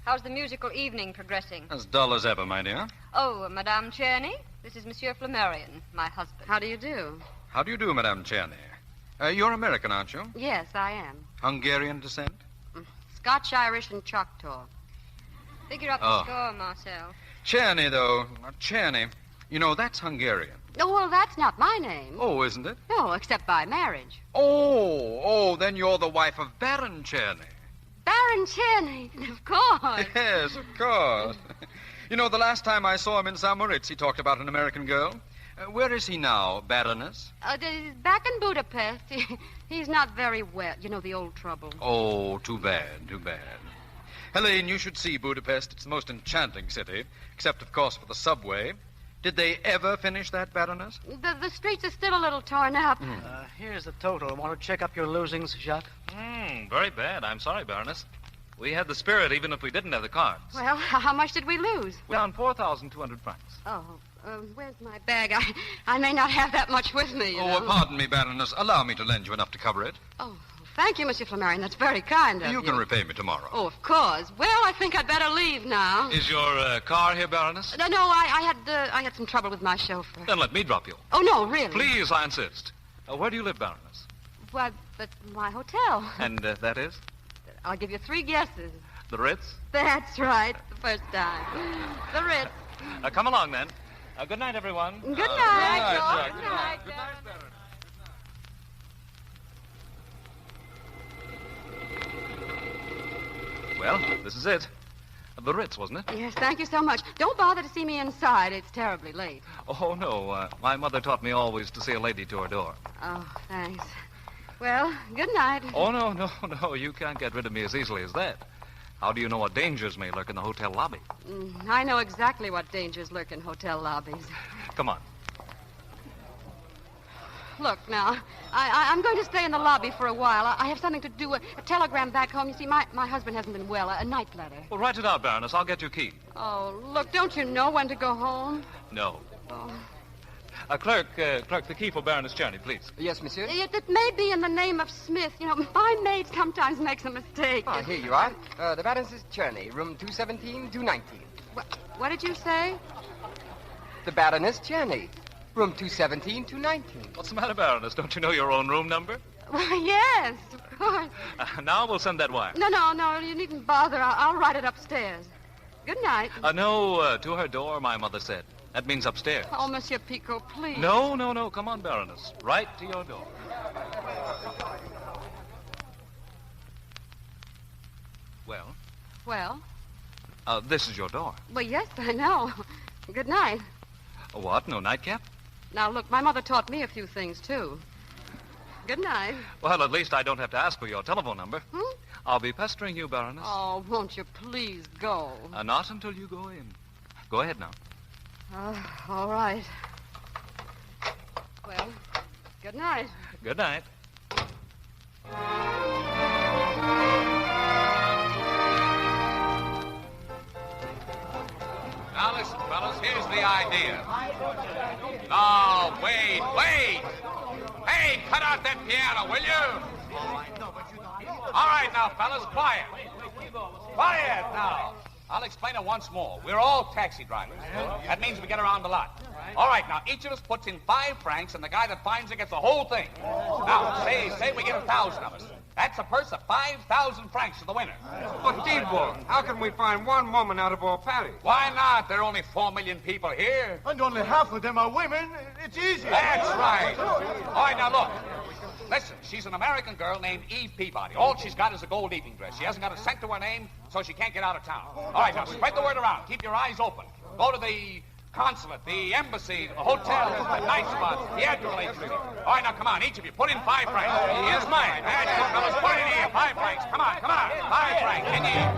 S22: How's the musical evening progressing?
S3: As dull as ever, my dear.
S22: Oh, Madame Czerny. This is Monsieur Flammarion, my husband. How do you do?
S3: How do you do, Madame Czerny? You're American, aren't you?
S22: Yes, I am.
S3: Hungarian descent?
S22: Scotch, Irish, and Choctaw. Figure up the score, Marcel.
S3: Czerny, though. Czerny. You know, that's Hungarian.
S22: Oh, well, that's not my name.
S3: Oh, isn't it?
S22: No, except by marriage.
S3: Oh, then you're the wife of Baron Czerny.
S22: Baron Czerny, of course.
S3: Yes, of course. You know, the last time I saw him in St. Moritz, he talked about an American girl. Where is he now, Baroness?
S22: Back in Budapest. He's not very well. You know, the old trouble.
S3: Oh, too bad. Helene, you should see Budapest. It's the most enchanting city, except, of course, for the subway. Did they ever finish that, Baroness?
S22: The streets are still a little torn up.
S4: Here's the total. Want to check up your losings, Jacques?
S5: Very bad. I'm sorry, Baroness. We had the spirit even if we didn't have the cards.
S22: Well, how much did we lose?
S5: Down 4,200 francs.
S22: Oh, where's my bag? I may not have that much with me, you know.
S3: Pardon me, Baroness. Allow me to lend you enough to cover it.
S22: Oh, thank you, Monsieur Flammarion. That's very kind of you.
S3: You can repay me tomorrow.
S22: Oh, of course. Well, I think I'd better leave now.
S5: Is your car here, Baroness?
S22: No, I had some trouble with my chauffeur.
S5: Then let me drop you.
S22: Oh, no, really?
S5: Please, I insist. Where do you live, Baroness?
S22: Well, at my hotel.
S5: And that is?
S22: I'll give you 3 guesses.
S5: The Ritz?
S22: That's right, the first time. The Ritz.
S5: Come along, then. Good night, everyone.
S22: Good night.
S5: Good night,
S22: George.
S5: Jack.
S22: Good night.
S5: Good night, Well, this is it. The Ritz, wasn't it?
S22: Yes, thank you so much. Don't bother to see me inside. It's terribly late.
S5: Oh, no. My mother taught me always to see a lady to her door.
S22: Oh, thanks. Well, good night.
S5: Oh, no. You can't get rid of me as easily as that. How do you know what dangers may lurk in the hotel lobby?
S22: I know exactly what dangers lurk in hotel lobbies.
S5: Come on.
S22: Look, now, I'm going to stay in the lobby for a while. I have something to do, a telegram back home. You see, my husband hasn't been well, a night letter.
S5: Well, write it out, Baroness. I'll get you a key.
S22: Oh, look, don't you know when to go home?
S5: No.
S22: Oh.
S5: Clerk, the key for Baroness Czerny, please.
S6: Yes, monsieur?
S22: It may be in the name of Smith. You know, my maid sometimes makes a mistake.
S6: Ah, here you are. The Baroness Czerny, room 217, 219.
S22: What did you say?
S6: The Baroness Czerny, room 217, 219.
S5: What's the matter, Baroness? Don't you know your own room number?
S22: Well, yes, of course.
S5: Now we'll send that wire.
S22: No, you needn't bother. I'll write it upstairs. Good night.
S5: No, to her door, my mother said. That means upstairs.
S22: Oh, Monsieur Picot, please.
S5: No. Come on, Baroness. Right to your door.
S22: Well?
S5: This is your door.
S22: Well, yes, I know. Good night.
S5: What? No nightcap?
S22: Now, look, my mother taught me a few things, too. Good night.
S5: Well, at least I don't have to ask for your telephone number. I'll be pestering you, Baroness.
S22: Oh, won't you please go?
S5: Not until you go in. Go ahead now.
S22: All right. Well, good night.
S5: Good night.
S23: Now listen, fellas, here's the idea. No, wait. Hey, cut out that piano, will you? All right, now, fellas, quiet. Quiet now. I'll explain it once more. We're all taxi drivers. That means we get around a lot. All right, now, each of us puts in 5 francs, and the guy that finds it gets the whole thing. Now, say we get 1,000 of us. That's a purse of 5,000 francs to the winner.
S21: But, Deadwood, how can we find one woman out of all Paris?
S23: Why not? There are only 4 million people here.
S15: And only half of them are women. It's easy.
S23: That's right. All right, now, look. Listen, she's an American girl named Eve Peabody. All she's got is a gold evening dress. She hasn't got a cent to her name, so she can't get out of town. All right, now, spread the word around. Keep your eyes open. Go to the consulate, the embassy, the hotel, the night spots, theatrical agency. All right, now, come on, each of you, put in 5 francs. Here's mine. That's it, fellas. Put it in here, 5 francs. Come on. 5 francs, in here.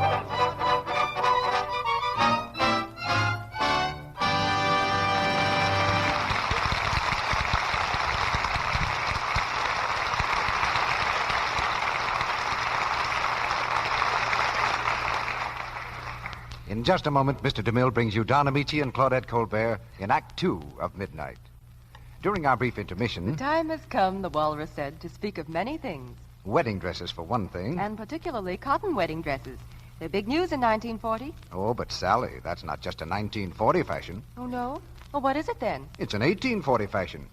S10: In just a moment, Mr. DeMille brings you Don Amici and Claudette Colbert in Act 2 of Midnight. During our brief intermission...
S7: The time has come, the walrus said, to speak of many things.
S10: Wedding dresses, for one thing.
S7: And particularly cotton wedding dresses. They're big news in 1940.
S10: Oh, but Sally, that's not just a 1940 fashion.
S7: Oh, no? Well, what is it then?
S10: It's an 1840 fashion.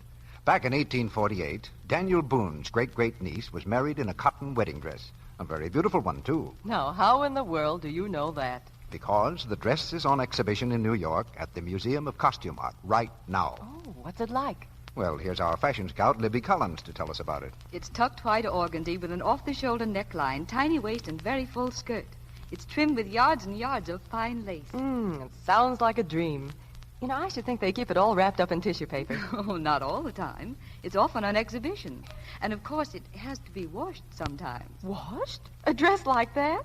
S10: Back in 1848, Daniel Boone's great-great-niece was married in a cotton wedding dress. A very beautiful one, too.
S7: Now, how in the world do you know that?
S10: Because the dress is on exhibition in New York at the Museum of Costume Art right now.
S7: Oh, what's it like?
S10: Well, here's our fashion scout, Libby Collins, to tell us about it.
S8: It's tucked white organdy with an off-the-shoulder neckline, tiny waist, and very full skirt. It's trimmed with yards and yards of fine lace.
S7: It sounds like a dream. You know, I should think they keep it all wrapped up in tissue paper.
S8: Oh, not all the time. It's often on exhibition. And, of course, it has to be washed sometimes.
S7: Washed? A dress like that?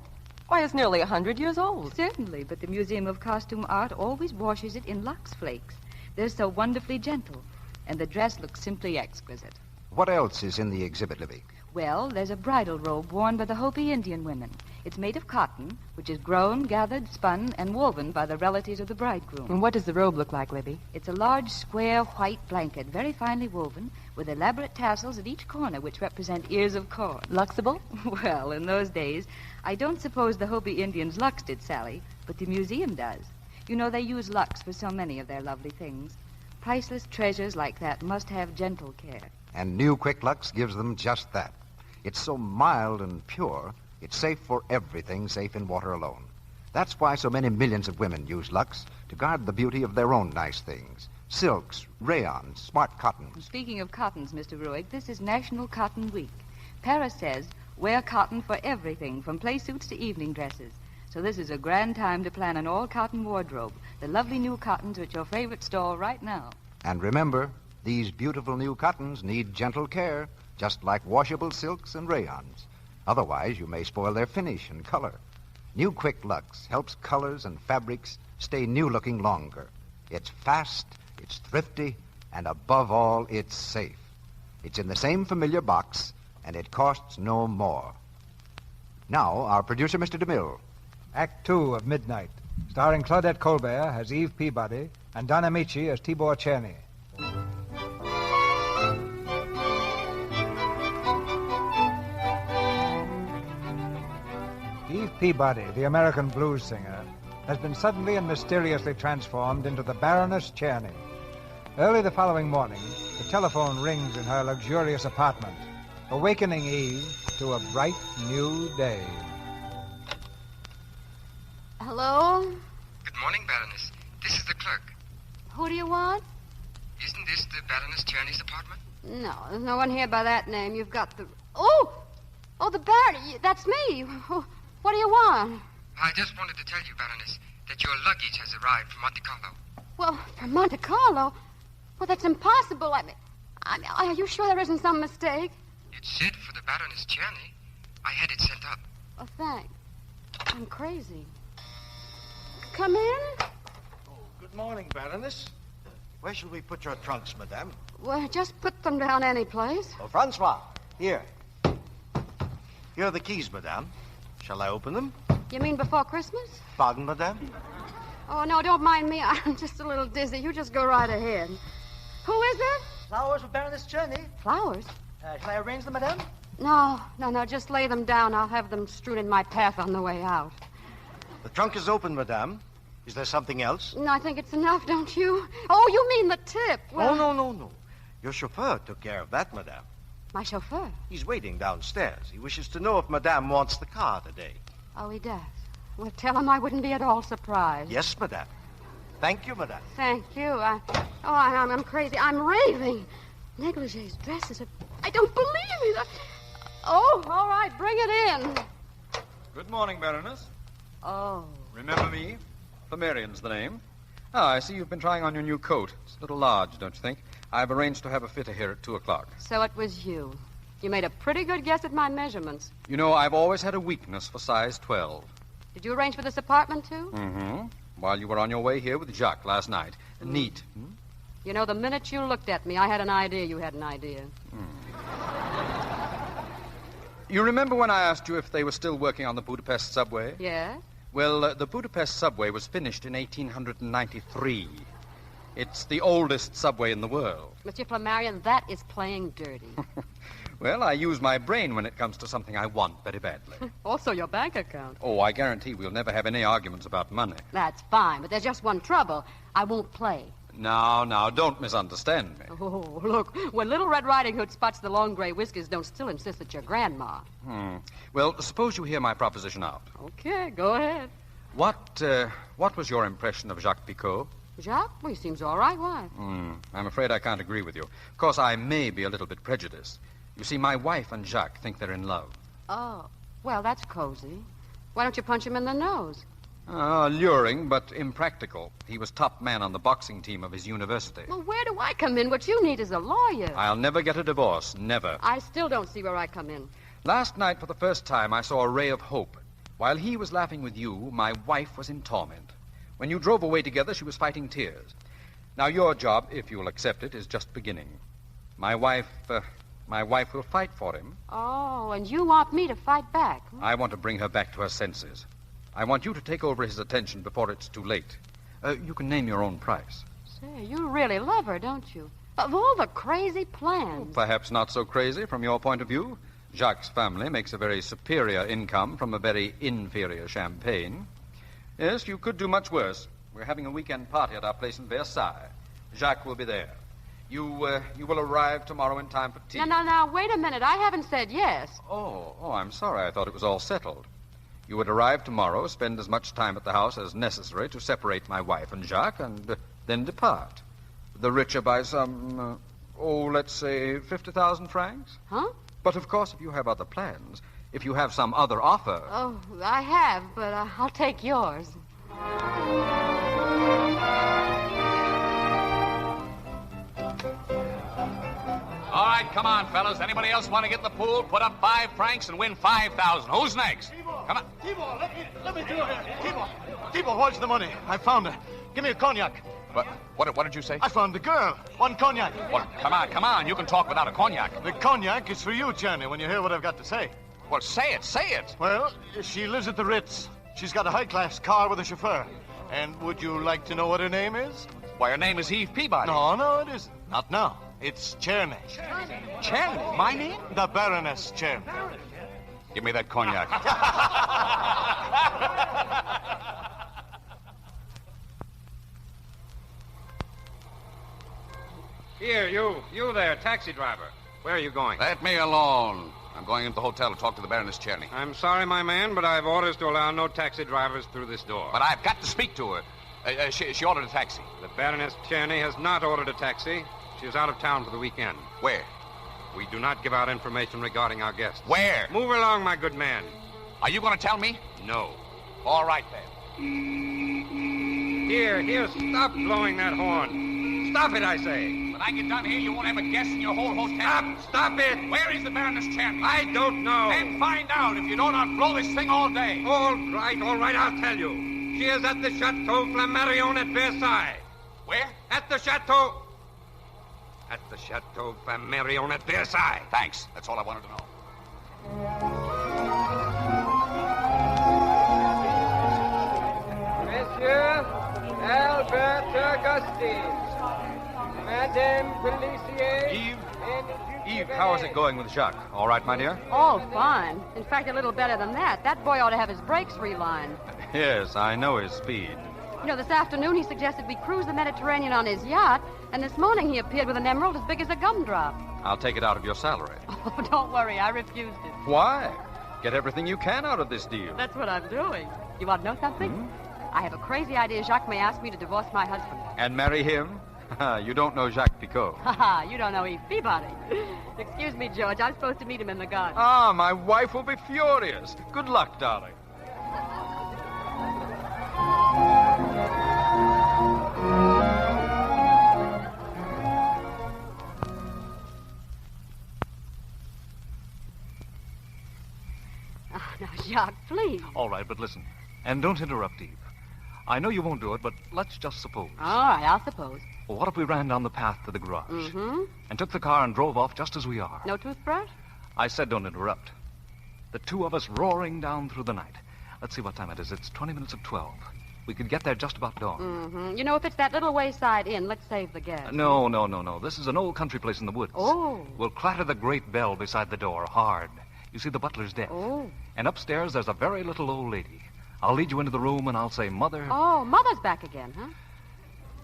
S7: Why, it's nearly 100 years old.
S8: Certainly, but the Museum of Costume Art always washes it in Lux Flakes. They're so wonderfully gentle, and the dress looks simply exquisite.
S10: What else is in the exhibit, Libby?
S8: Well, there's a bridal robe worn by the Hopi Indian women. It's made of cotton, which is grown, gathered, spun, and woven by the relatives of the bridegroom.
S7: And what does the robe look like, Libby?
S8: It's a large, square, white blanket, very finely woven, with elaborate tassels at each corner, which represent ears of corn.
S7: Luxable?
S8: Well, in those days, I don't suppose the Hopi Indians luxed it, Sally, but the museum does. You know, they use lux for so many of their lovely things. Priceless treasures like that must have gentle care.
S10: And new Quick Lux gives them just that. It's so mild and pure It's safe for everything safe in water alone. That's why so many millions of women use Lux to guard the beauty of their own nice things. Silks, rayons, smart cottons.
S8: Speaking of cottons, Mr. Ruick, this is National Cotton Week. Paris says, wear cotton for everything, from play suits to evening dresses. So this is a grand time to plan an all-cotton wardrobe. The lovely new cottons are at your favorite store right now.
S10: And remember, these beautiful new cottons need gentle care, just like washable silks and rayons. Otherwise, you may spoil their finish and color. New Quick Lux helps colors and fabrics stay new-looking longer. It's fast, it's thrifty, and above all, it's safe. It's in the same familiar box, and it costs no more. Now, our producer, Mr. DeMille.
S13: Act 2 of Midnight, starring Claudette Colbert as Eve Peabody and Don Amici as Tibor Czerny. Eve Peabody, the American blues singer, has been suddenly and mysteriously transformed into the Baroness Czerny. Early the following morning, the telephone rings in her luxurious apartment, awakening Eve to a bright new day.
S6: Hello? Good morning, Baroness. This is the clerk.
S22: Who do you want?
S6: Isn't this the Baroness Czerny's apartment?
S22: No, there's no one here by that name. You've got the... Oh, the Baron. That's me. What do you want?
S6: I just wanted to tell you, Baroness, that your luggage has arrived from Monte Carlo.
S22: Well, from Monte Carlo? Well, that's impossible. I mean, are you sure there isn't some mistake?
S6: It's said for the Baroness Czerny. I had it sent up.
S22: Oh, thanks. I'm crazy. Come in.
S9: Good morning, Baroness. Where shall we put your trunks, madame?
S22: Well, just put them down any place.
S9: Oh, Francois, here. Here are the keys, madame. Shall I open them?
S22: You mean before Christmas?
S9: Pardon, madame?
S22: Oh, no, don't mind me. I'm just a little dizzy. You just go right ahead. Who is it?
S4: Flowers for Baroness Czerny.
S22: Flowers?
S4: Shall I arrange them, madame?
S22: No. Just lay them down. I'll have them strewn in my path on the way out.
S9: The trunk is open, madame. Is there something else?
S22: No, I think it's enough, don't you? Oh, you mean the tip. Well,
S9: Oh, no. Your chauffeur took care of that, madame.
S22: My chauffeur?
S9: He's waiting downstairs. He wishes to know if madame wants the car today.
S22: Oh, he does. Well, tell him I wouldn't be at all surprised.
S9: Yes, madame. Thank you, madame.
S22: Thank you. I'm crazy. I'm raving. Negligees, dresses. I don't believe it. Oh, all right. Bring it in.
S3: Good morning, Baroness.
S22: Oh.
S3: Remember me? Flammarian's the name. I see you've been trying on your new coat. It's a little large, don't you think? I've arranged to have a fitter here at 2 o'clock.
S22: So it was you. You made a pretty good guess at my measurements.
S3: You know, I've always had a weakness for size 12.
S22: Did you arrange for this apartment, too?
S3: Mm-hmm. While you were on your way here with Jacques last night. Neat.
S22: You know, the minute you looked at me, I had an idea you had an idea.
S3: You remember when I asked you if they were still working on the Budapest subway?
S22: Yes?
S3: Well, the Budapest subway was finished in 1893. It's the oldest subway in the world.
S22: Monsieur Flammarion, that is playing dirty.
S3: Well, I use my brain when it comes to something I want very badly.
S22: Also your bank account.
S3: Oh, I guarantee we'll never have any arguments about money.
S22: That's fine, but there's just one trouble. I won't play.
S3: Now, don't misunderstand me.
S22: Oh, look, when Little Red Riding Hood spots the long gray whiskers, don't still insist that you're grandma.
S3: Well, suppose you hear my proposition out.
S22: Okay, go ahead.
S3: What was your impression of Jacques Picot?
S22: Jacques? Well, he seems all right. Why?
S3: I'm afraid I can't agree with you. Of course, I may be a little bit prejudiced. You see, my wife and Jacques think they're in love.
S22: Oh, well, that's cozy. Why don't you punch him in the nose?
S3: Alluring, but impractical. He was top man on the boxing team of his university.
S22: Well, where do I come in? What you need is a lawyer.
S3: I'll never get a divorce. Never.
S22: I still don't see where I come in.
S3: Last night, for the first time, I saw a ray of hope. While he was laughing with you, my wife was in torment. When you drove away together, she was fighting tears. Now, your job, if you'll accept it, is just beginning. My wife will fight for him.
S22: Oh, and you want me to fight back?
S3: I want to bring her back to her senses. I want you to take over his attention before it's too late. You can name your own price.
S22: Say, you really love her, don't you? Of all the crazy plans.
S3: Perhaps not so crazy from your point of view. Jacques' family makes a very superior income from a very inferior champagne. Yes, you could do much worse. We're having a weekend party at our place in Versailles. Jacques will be there. You will arrive tomorrow in time for tea.
S22: Now, wait a minute. I haven't said yes.
S3: Oh, I'm sorry. I thought it was all settled. You would arrive tomorrow, spend as much time at the house as necessary to separate my wife and Jacques, and then depart. The richer by some, let's say 50,000 francs.
S22: Huh?
S3: But, of course, if you have other plans, if you have some other offer...
S22: Oh, I have, but I'll take yours.
S23: All right, come on, fellas. Anybody else want to get in the pool? Put up 5 francs and win 5,000. Who's next? Come on.
S9: Tibor, let me do it. Tibor, watch the money. I found her. Give me a cognac.
S23: What did you say?
S9: I found the girl. 1 cognac.
S23: Well, come on. You can talk without a cognac.
S9: The cognac is for you, Czerny, when you hear what I've got to say.
S23: Well, say it.
S9: Well, she lives at the Ritz. She's got a high-class car with a chauffeur. And would you like to know what her name is?
S23: Why, her name is Eve Peabody.
S9: No, it isn't. Not now. It's Czerny.
S23: Czerny? My name?
S9: The Baroness Czerny.
S23: Give me that cognac.
S21: Here, you there, taxi driver. Where are you going?
S23: Let me alone. I'm going into the hotel to talk to the Baroness Czerny.
S21: I'm sorry, my man, but I've orders to allow no taxi drivers through this door.
S23: But I've got to speak to her. She ordered a taxi.
S21: The Baroness Czerny has not ordered a taxi. She is out of town for the weekend.
S23: Where?
S21: We do not give out information regarding our guests.
S23: Where?
S21: Move along, my good man.
S23: Are you going to tell me?
S21: No.
S23: All right, then.
S21: Here, stop blowing that horn. Stop it, I say.
S23: When I get done here, you won't have a guest in your whole hotel.
S21: Stop it.
S23: Where is the Baroness Czerny?
S21: I don't know.
S23: Then find out. If you don't, I'll blow this thing all day.
S21: All right, I'll tell you. She is at the Chateau Flammarion at Versailles.
S23: Where?
S21: At the Chateau Flammarion at Versailles.
S23: Thanks. That's all I wanted to know.
S21: Monsieur Albert Augustine. Madame Pellissier.
S3: Eve, how is it going with Jacques? All right, my dear?
S22: Oh, fine. In fact, a little better than that. That boy ought to have his brakes relined.
S3: Yes, I know his speed.
S22: You know, this afternoon he suggested we cruise the Mediterranean on his yacht, and this morning he appeared with an emerald as big as a gumdrop.
S3: I'll take it out of your salary.
S22: Oh, don't worry, I refused it.
S3: Why? Get everything you can out of this deal.
S22: That's what I'm doing. You want to know something? I have a crazy idea Jacques may ask me to divorce my husband.
S3: And marry him? You don't know Jacques Picot.
S22: Ha, you don't know Eve Peabody. Excuse me, George, I'm supposed to meet him in the garden.
S3: Ah, my wife will be furious. Good luck, darling.
S22: Oh, now, Jacques, please.
S5: All right, but listen. And don't interrupt, Eve. I know you won't do it, but let's just suppose.
S22: All right, I'll suppose.
S5: Well, what if we ran down the path to the garage?
S22: Mm-hmm.
S5: And took the car and drove off just as we are?
S22: No toothbrush?
S5: I said don't interrupt. The two of us roaring down through the night. Let's see what time it is. It's 20 minutes of 12. We could get there just about dawn.
S22: Mm-hmm. You know, if it's that little wayside inn, let's save the gas.
S5: No. This is an old country place in the woods.
S22: Oh.
S5: We'll clatter the great bell beside the door hard. You see, the butler's dead.
S22: Oh.
S5: And upstairs, there's a very little old lady. I'll lead you into the room, and I'll say, Mother...
S22: Oh, Mother's back again, huh?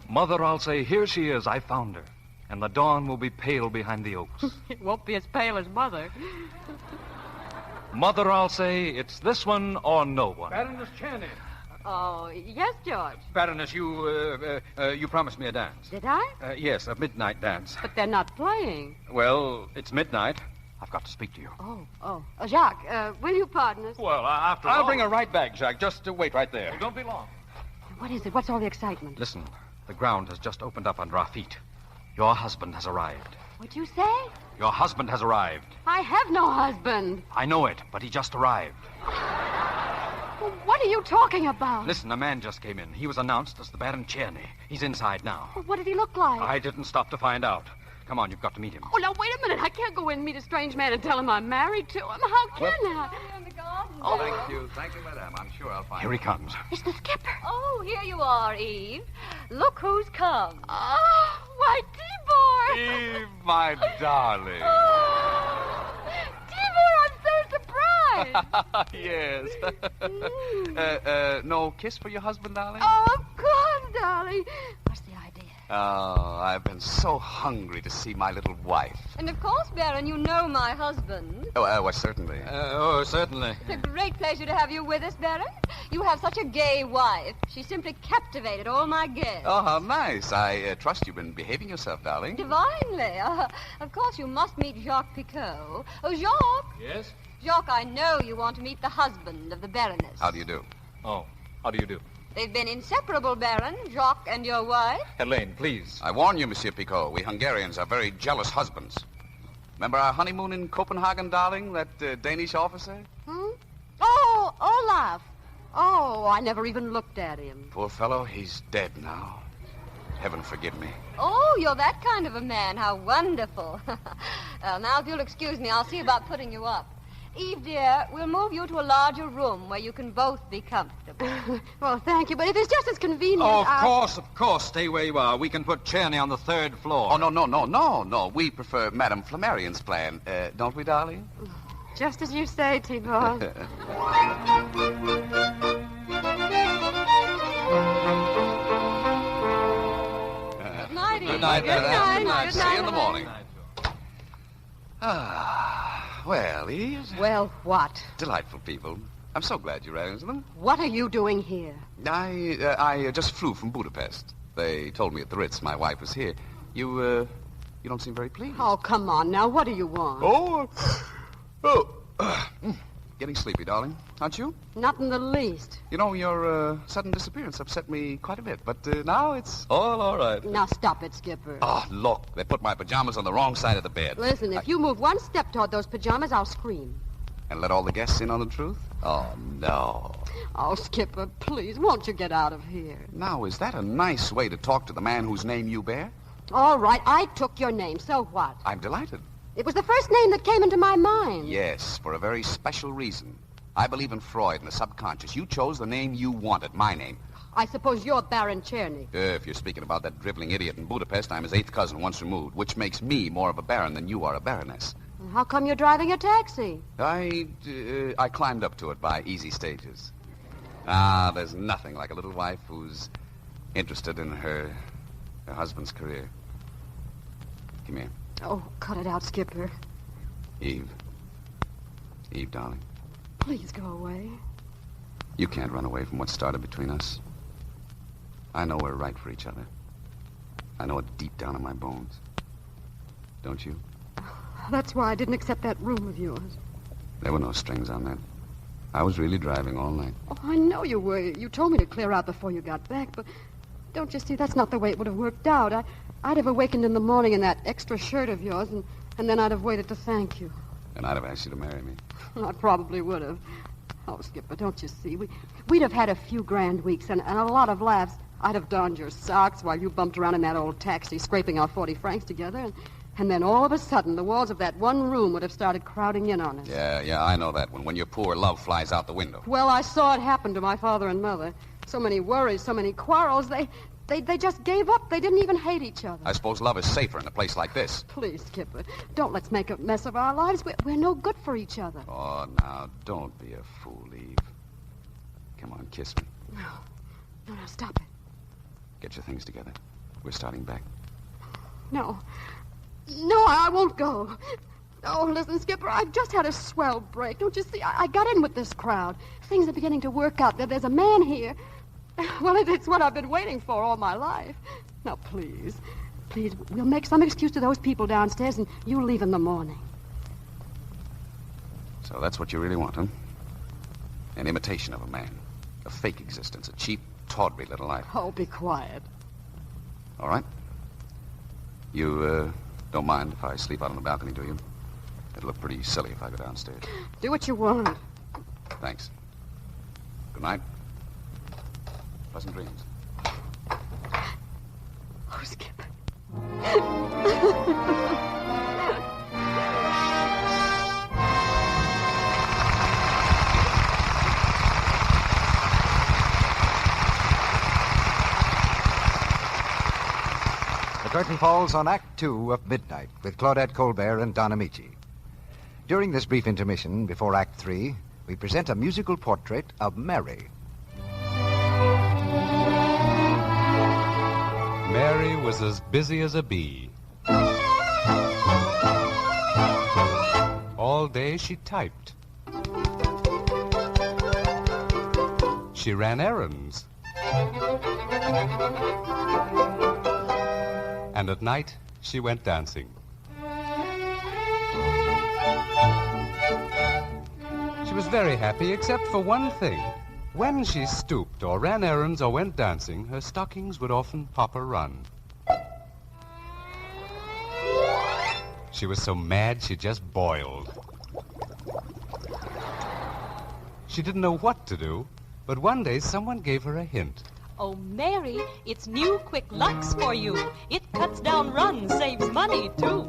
S5: Mother, I'll say, here she is. I found her. And the dawn will be pale behind the oaks.
S22: It won't be as pale as Mother.
S5: Mother, I'll say, it's this one or no one.
S21: Baroness Czerny.
S22: Oh, yes, George.
S3: Baroness, you promised me a dance.
S22: Did I?
S3: Yes, a midnight dance.
S22: But they're not playing.
S3: Well, it's midnight. I've got to speak to you.
S22: Oh. Jacques, will you pardon us?
S5: Well, after all...
S3: I'll bring her right back, Jacques. Just wait right there.
S5: Well, don't be long.
S22: What is it? What's all the excitement?
S3: Listen, the ground has just opened up under our feet. Your husband has arrived.
S22: What'd you say?
S3: Your husband has arrived.
S22: I have no husband.
S3: I know it, but he just arrived.
S22: Well, what are you talking about?
S3: Listen, a man just came in. He was announced as the Baron Czerny. He's inside now.
S22: Well, what did he look like?
S3: I didn't stop to find out. Come on, you've got to meet him.
S22: Oh, now, wait a minute. I can't go in and meet a strange man and tell him I'm married to him. How can I?
S8: In the garden.
S23: Oh, thank you, madame. I'm sure I'll find
S3: Here he comes.
S22: It's the skipper.
S8: Oh, here you are, Eve. Look who's come.
S22: Oh, why, Tibor.
S23: Eve, my darling.
S22: Oh, Tibor, I'm so surprised.
S23: Yes. No kiss for your husband, darling?
S22: Oh, of course, darling. What's the idea?
S23: Oh, I've been so hungry to see my little wife.
S22: And of course, Baron, you know my husband.
S23: Well, certainly.
S3: Certainly.
S22: It's a great pleasure to have you with us, Baron. You have such a gay wife. She simply captivated all my guests.
S23: Oh, how nice. I trust you've been behaving yourself, darling.
S22: Divinely. Of course, you must meet Jacques Picot. Oh, Jacques.
S5: Yes?
S22: Jacques, I know you want to meet the husband of the Baroness.
S23: How do you do?
S5: Oh, how do you do?
S22: They've been inseparable, Baron, Jacques and your wife.
S5: Helene, please.
S23: I warn you, Monsieur Picot, we Hungarians are very jealous husbands. Remember our honeymoon in Copenhagen, darling, that Danish officer?
S22: Oh, Olaf. Oh, I never even looked at him.
S23: Poor fellow, he's dead now. Heaven forgive me.
S22: Oh, you're that kind of a man. How wonderful. Now, if you'll excuse me, I'll see about putting you up. Eve, dear, we'll move you to a larger room where you can both be comfortable. Well, thank you, but if it's just as convenient...
S3: Oh, of course. Stay where you are. We can put Czerny on the 3rd floor.
S23: Oh, no. We prefer Madame Flammarion's plan, don't we, darling?
S22: Just as you say, Tibor. Good night, Eve.
S23: Good night,
S22: Good night.
S23: See you in the morning. Well, Eve.
S22: Well, what?
S23: Delightful people. I'm so glad you ran into them.
S22: What are you doing here?
S23: I just flew from Budapest. They told me at the Ritz my wife was here. You don't seem very pleased.
S22: Oh, come on now. What do you want?
S23: Getting sleepy, darling, aren't you?
S22: Not in the least.
S23: You know, your sudden disappearance upset me quite a bit, but now it's all right.
S22: Now stop it, Skipper.
S23: Oh, look, they put my pajamas on the wrong side of the bed.
S22: Listen, if you move one step toward those pajamas, I'll scream.
S23: And let all the guests in on the truth? Oh, no.
S22: Oh, Skipper, please, won't you get out of here?
S23: Now, is that a nice way to talk to the man whose name you bear?
S22: All right, I took your name, so what?
S23: I'm delighted.
S22: It was the first name that came into my mind.
S23: Yes, for a very special reason. I believe in Freud and the subconscious. You chose the name you wanted, my name.
S22: I suppose you're Baron Czerny.
S23: If you're speaking about that dribbling idiot in Budapest, I'm his 8th cousin once removed, which makes me more of a baron than you are a baroness.
S22: How come you're driving a taxi?
S23: I climbed up to it by easy stages. There's nothing like a little wife who's interested in her husband's career. Come here.
S22: Oh, cut it out, Skipper.
S23: Eve, darling.
S22: Please go away.
S23: You can't run away from what started between us. I know we're right for each other. I know it deep down in my bones. Don't you?
S22: That's why I didn't accept that room of yours.
S23: There were no strings on that. I was really driving all night.
S22: Oh, I know you were. You told me to clear out before you got back, but don't you see, that's not the way it would have worked out. I'd have awakened in the morning in that extra shirt of yours, and then I'd have waited to thank you.
S23: And I'd have asked you to marry me.
S22: I probably would have. Oh, Skipper, don't you see? We'd have had a few grand weeks and a lot of laughs. I'd have donned your socks while you bumped around in that old taxi, scraping our 40 francs together, and then all of a sudden, the walls of that one room would have started crowding in on us.
S23: Yeah, I know that one. When your poor love flies out the window.
S22: Well, I saw it happen to my father and mother. So many worries, so many quarrels, they just gave up. They didn't even hate each other.
S23: I suppose love is safer in a place like this.
S22: Please, Skipper, don't let's make a mess of our lives. We're no good for each other.
S23: Oh, now, don't be a fool, Eve. Come on, kiss me.
S22: No, stop it.
S23: Get your things together. We're starting back.
S22: No, I won't go. Oh, listen, Skipper, I've just had a swell break. Don't you see? I got in with this crowd. Things are beginning to work out. There's a man here. Well, it's what I've been waiting for all my life. Now, please, we'll make some excuse to those people downstairs, and you'll leave in the morning.
S23: So that's what you really want, huh? An imitation of a man. A fake existence. A cheap, tawdry little life.
S22: Oh, be quiet.
S23: All right. You, don't mind if I sleep out on the balcony, do you? It'll look pretty silly if I go downstairs.
S22: Do what you want.
S23: Thanks. Good night. Pleasant dreams.
S22: Oh, Skipper.
S10: The curtain falls on Act 2 of Midnight with Claudette Colbert and Don Amici. During this brief intermission before Act 3, we present a musical portrait of Mary. Mary
S17: Mary was as busy as a bee. All day she typed. She ran errands. And at night, she went dancing. She was very happy except for one thing. When she stooped or ran errands or went dancing, her stockings would often pop a run. She was so mad she just boiled. She didn't know what to do, but one day someone gave her a hint.
S18: Oh, Mary, it's new Quick Lux for you. It cuts down runs, saves money, too.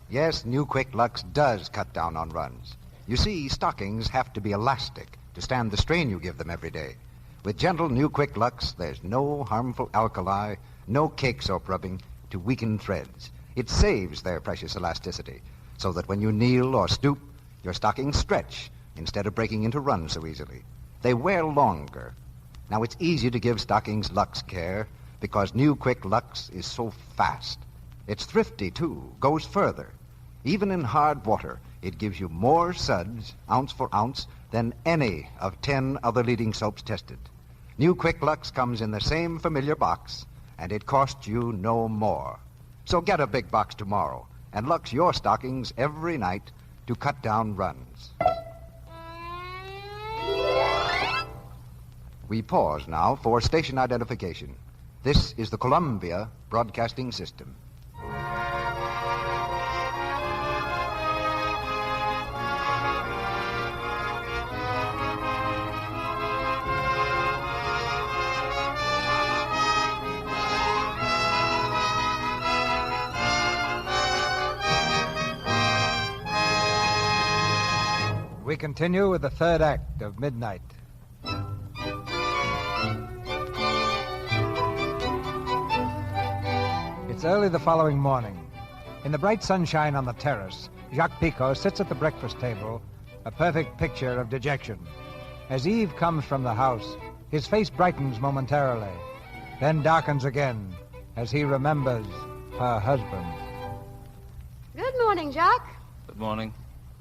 S10: Yes, New Quick Lux does cut down on runs. You see, stockings have to be elastic to stand the strain you give them every day. With gentle New Quick Lux, there's no harmful alkali, no cake soap rubbing to weaken threads. It saves their precious elasticity, so that when you kneel or stoop, your stockings stretch instead of breaking into runs so easily. They wear longer. Now, it's easy to give stockings Lux care because New Quick Lux is so fast. It's thrifty, too, goes further. Even in hard water, it gives you more suds, ounce for ounce, than any of 10 other leading soaps tested. New Quick Lux comes in the same familiar box, and it costs you no more. So get a big box tomorrow and Lux your stockings every night to cut down runs. We pause now for station identification. This is the Columbia Broadcasting System.
S13: We continue with the third act of Midnight. It's early the following morning. In the bright sunshine on the terrace, Jacques Picot sits at the breakfast table, a perfect picture of dejection. As Eve comes from the house, his face brightens momentarily, then darkens again as he remembers her husband.
S22: Good morning, Jacques.
S5: Good morning.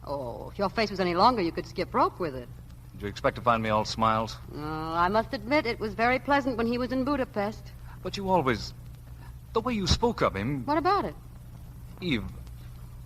S22: Oh, if your face was any longer, you could skip rope with it.
S5: Did you expect to find me all smiles?
S22: I must admit it was very pleasant when he was in Budapest.
S5: But you always... The way you spoke of him...
S22: What about it?
S5: Eve,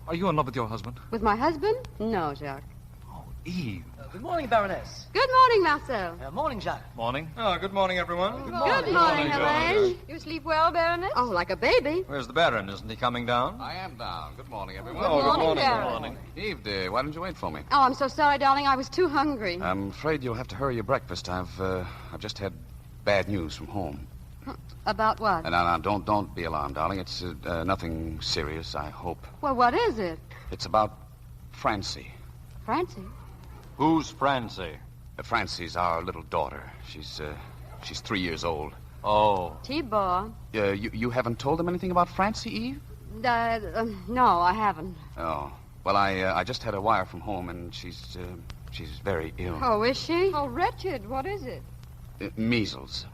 S5: are you in love with your husband?
S22: With my husband? No, Jacques.
S5: Oh, Eve.
S20: Good morning, Baroness.
S22: Good morning, Marcel.
S20: Morning, Jacques.
S5: Morning.
S21: Oh, good morning, everyone.
S22: Good morning, Elaine.
S12: You sleep well, Baroness?
S22: Oh, like a baby.
S21: Where's the Baron? Isn't he coming down?
S23: I am down. Good morning, everyone.
S21: Oh, good morning.
S22: Baron.
S21: Good morning.
S23: Eve, dear, why didn't you wait for me?
S22: Oh, I'm so sorry, darling. I was too hungry.
S23: I'm afraid you'll have to hurry your breakfast. I've just had bad news from home.
S22: About what?
S23: No, don't be alarmed, darling. It's nothing serious, I hope.
S22: Well, what is it?
S23: It's about Francie.
S22: Francie?
S21: Who's Francie?
S23: Francie's our little daughter. She's 3 years old.
S21: Oh.
S22: Tibor.
S23: You haven't told them anything about Francie, Eve?
S22: No, I haven't.
S23: Oh. Well, I just had a wire from home, and she's very ill.
S22: Oh, is she?
S12: Oh, wretched. What is it?
S23: Measles.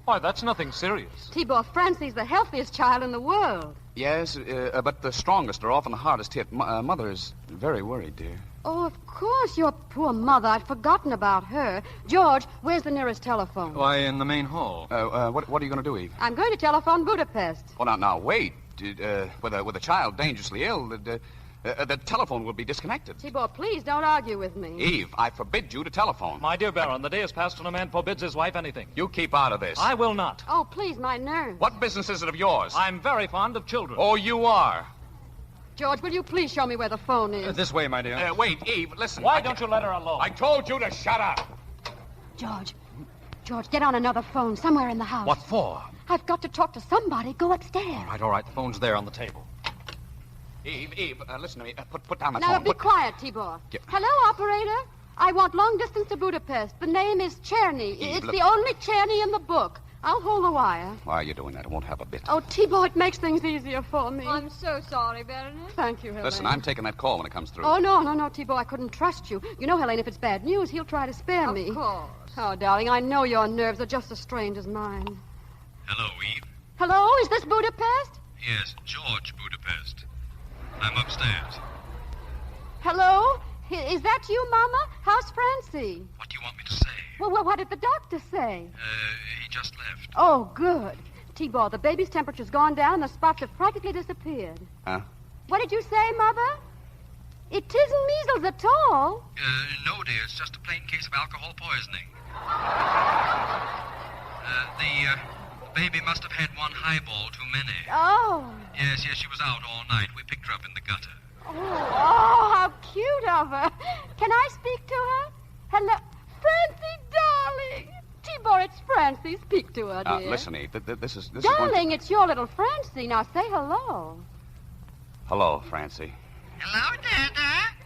S21: Why, that's nothing serious.
S22: Tibor, Francie's the healthiest child in the world.
S23: Yes, but the strongest are often the hardest hit. Mother is very worried, dear.
S22: Oh, of course, your poor mother. I'd forgotten about her. George, where's the nearest telephone?
S21: Why, in the main hall.
S23: What are you going to do, Eve?
S22: I'm going to telephone Budapest.
S23: Well, now, wait. With a child dangerously ill, the telephone will be disconnected.
S22: Tibor, please don't argue with me.
S23: Eve, I forbid you to telephone.
S5: My dear Baron, the day has passed when a man forbids his wife anything.
S23: You keep out of this.
S5: I will not.
S22: Oh, please, my nerves.
S23: What business is it of yours?
S5: I'm very fond of children.
S23: Oh, you are.
S22: George, will you please show me where the phone is?
S21: This way, my dear.
S23: Wait, Eve, listen.
S5: Why don't you let her alone?
S23: I told you to shut up.
S22: George, get on another phone somewhere in the house.
S21: What for?
S22: I've got to talk to somebody. Go upstairs.
S21: All right. The phone's there on the table.
S23: Eve, listen to me. Put down that
S22: now,
S23: phone.
S22: Be quiet, Tibor. Hello, operator. I want long distance to Budapest. The name is Czerny. It's the only Czerny in the book. I'll hold the wire.
S23: Why are you doing that? It won't help a bit.
S22: Oh, Tibor, it makes things easier for me.
S12: I'm so sorry, Baroness.
S22: Thank you, Helene.
S23: Listen, I'm taking that call when it comes through.
S22: Oh, no, Tibor, I couldn't trust you. You know, Helene, if it's bad news, he'll try to spare me.
S12: Of course.
S22: Oh, darling, I know your nerves are just as strange as mine.
S23: Hello, Eve.
S16: Hello, is this Budapest?
S1: Yes, George Budapest. I'm upstairs.
S16: Hello? Is that you, Mama? How's Francie?
S1: What do you want me to say?
S16: Well, what did the doctor say?
S1: He just left.
S16: Oh, good. T-Ball, the baby's temperature's gone down and the spots have practically disappeared.
S23: Huh?
S16: What did you say, Mother? It isn't measles at all.
S1: No, dear. It's just a plain case of alcohol poisoning. The baby must have had one highball too many.
S16: Oh.
S1: Yes, she was out all night. We picked her up in the gutter.
S16: Oh, how cute of her. Can I speak to her? Hello. Francie, darling. T-Ball, it's Francie. Speak to her, dear.
S23: Listen, Eve, this is...
S16: Darling, it's your little Francie. Now say hello.
S23: Hello, Francie.
S1: Hello, Dada.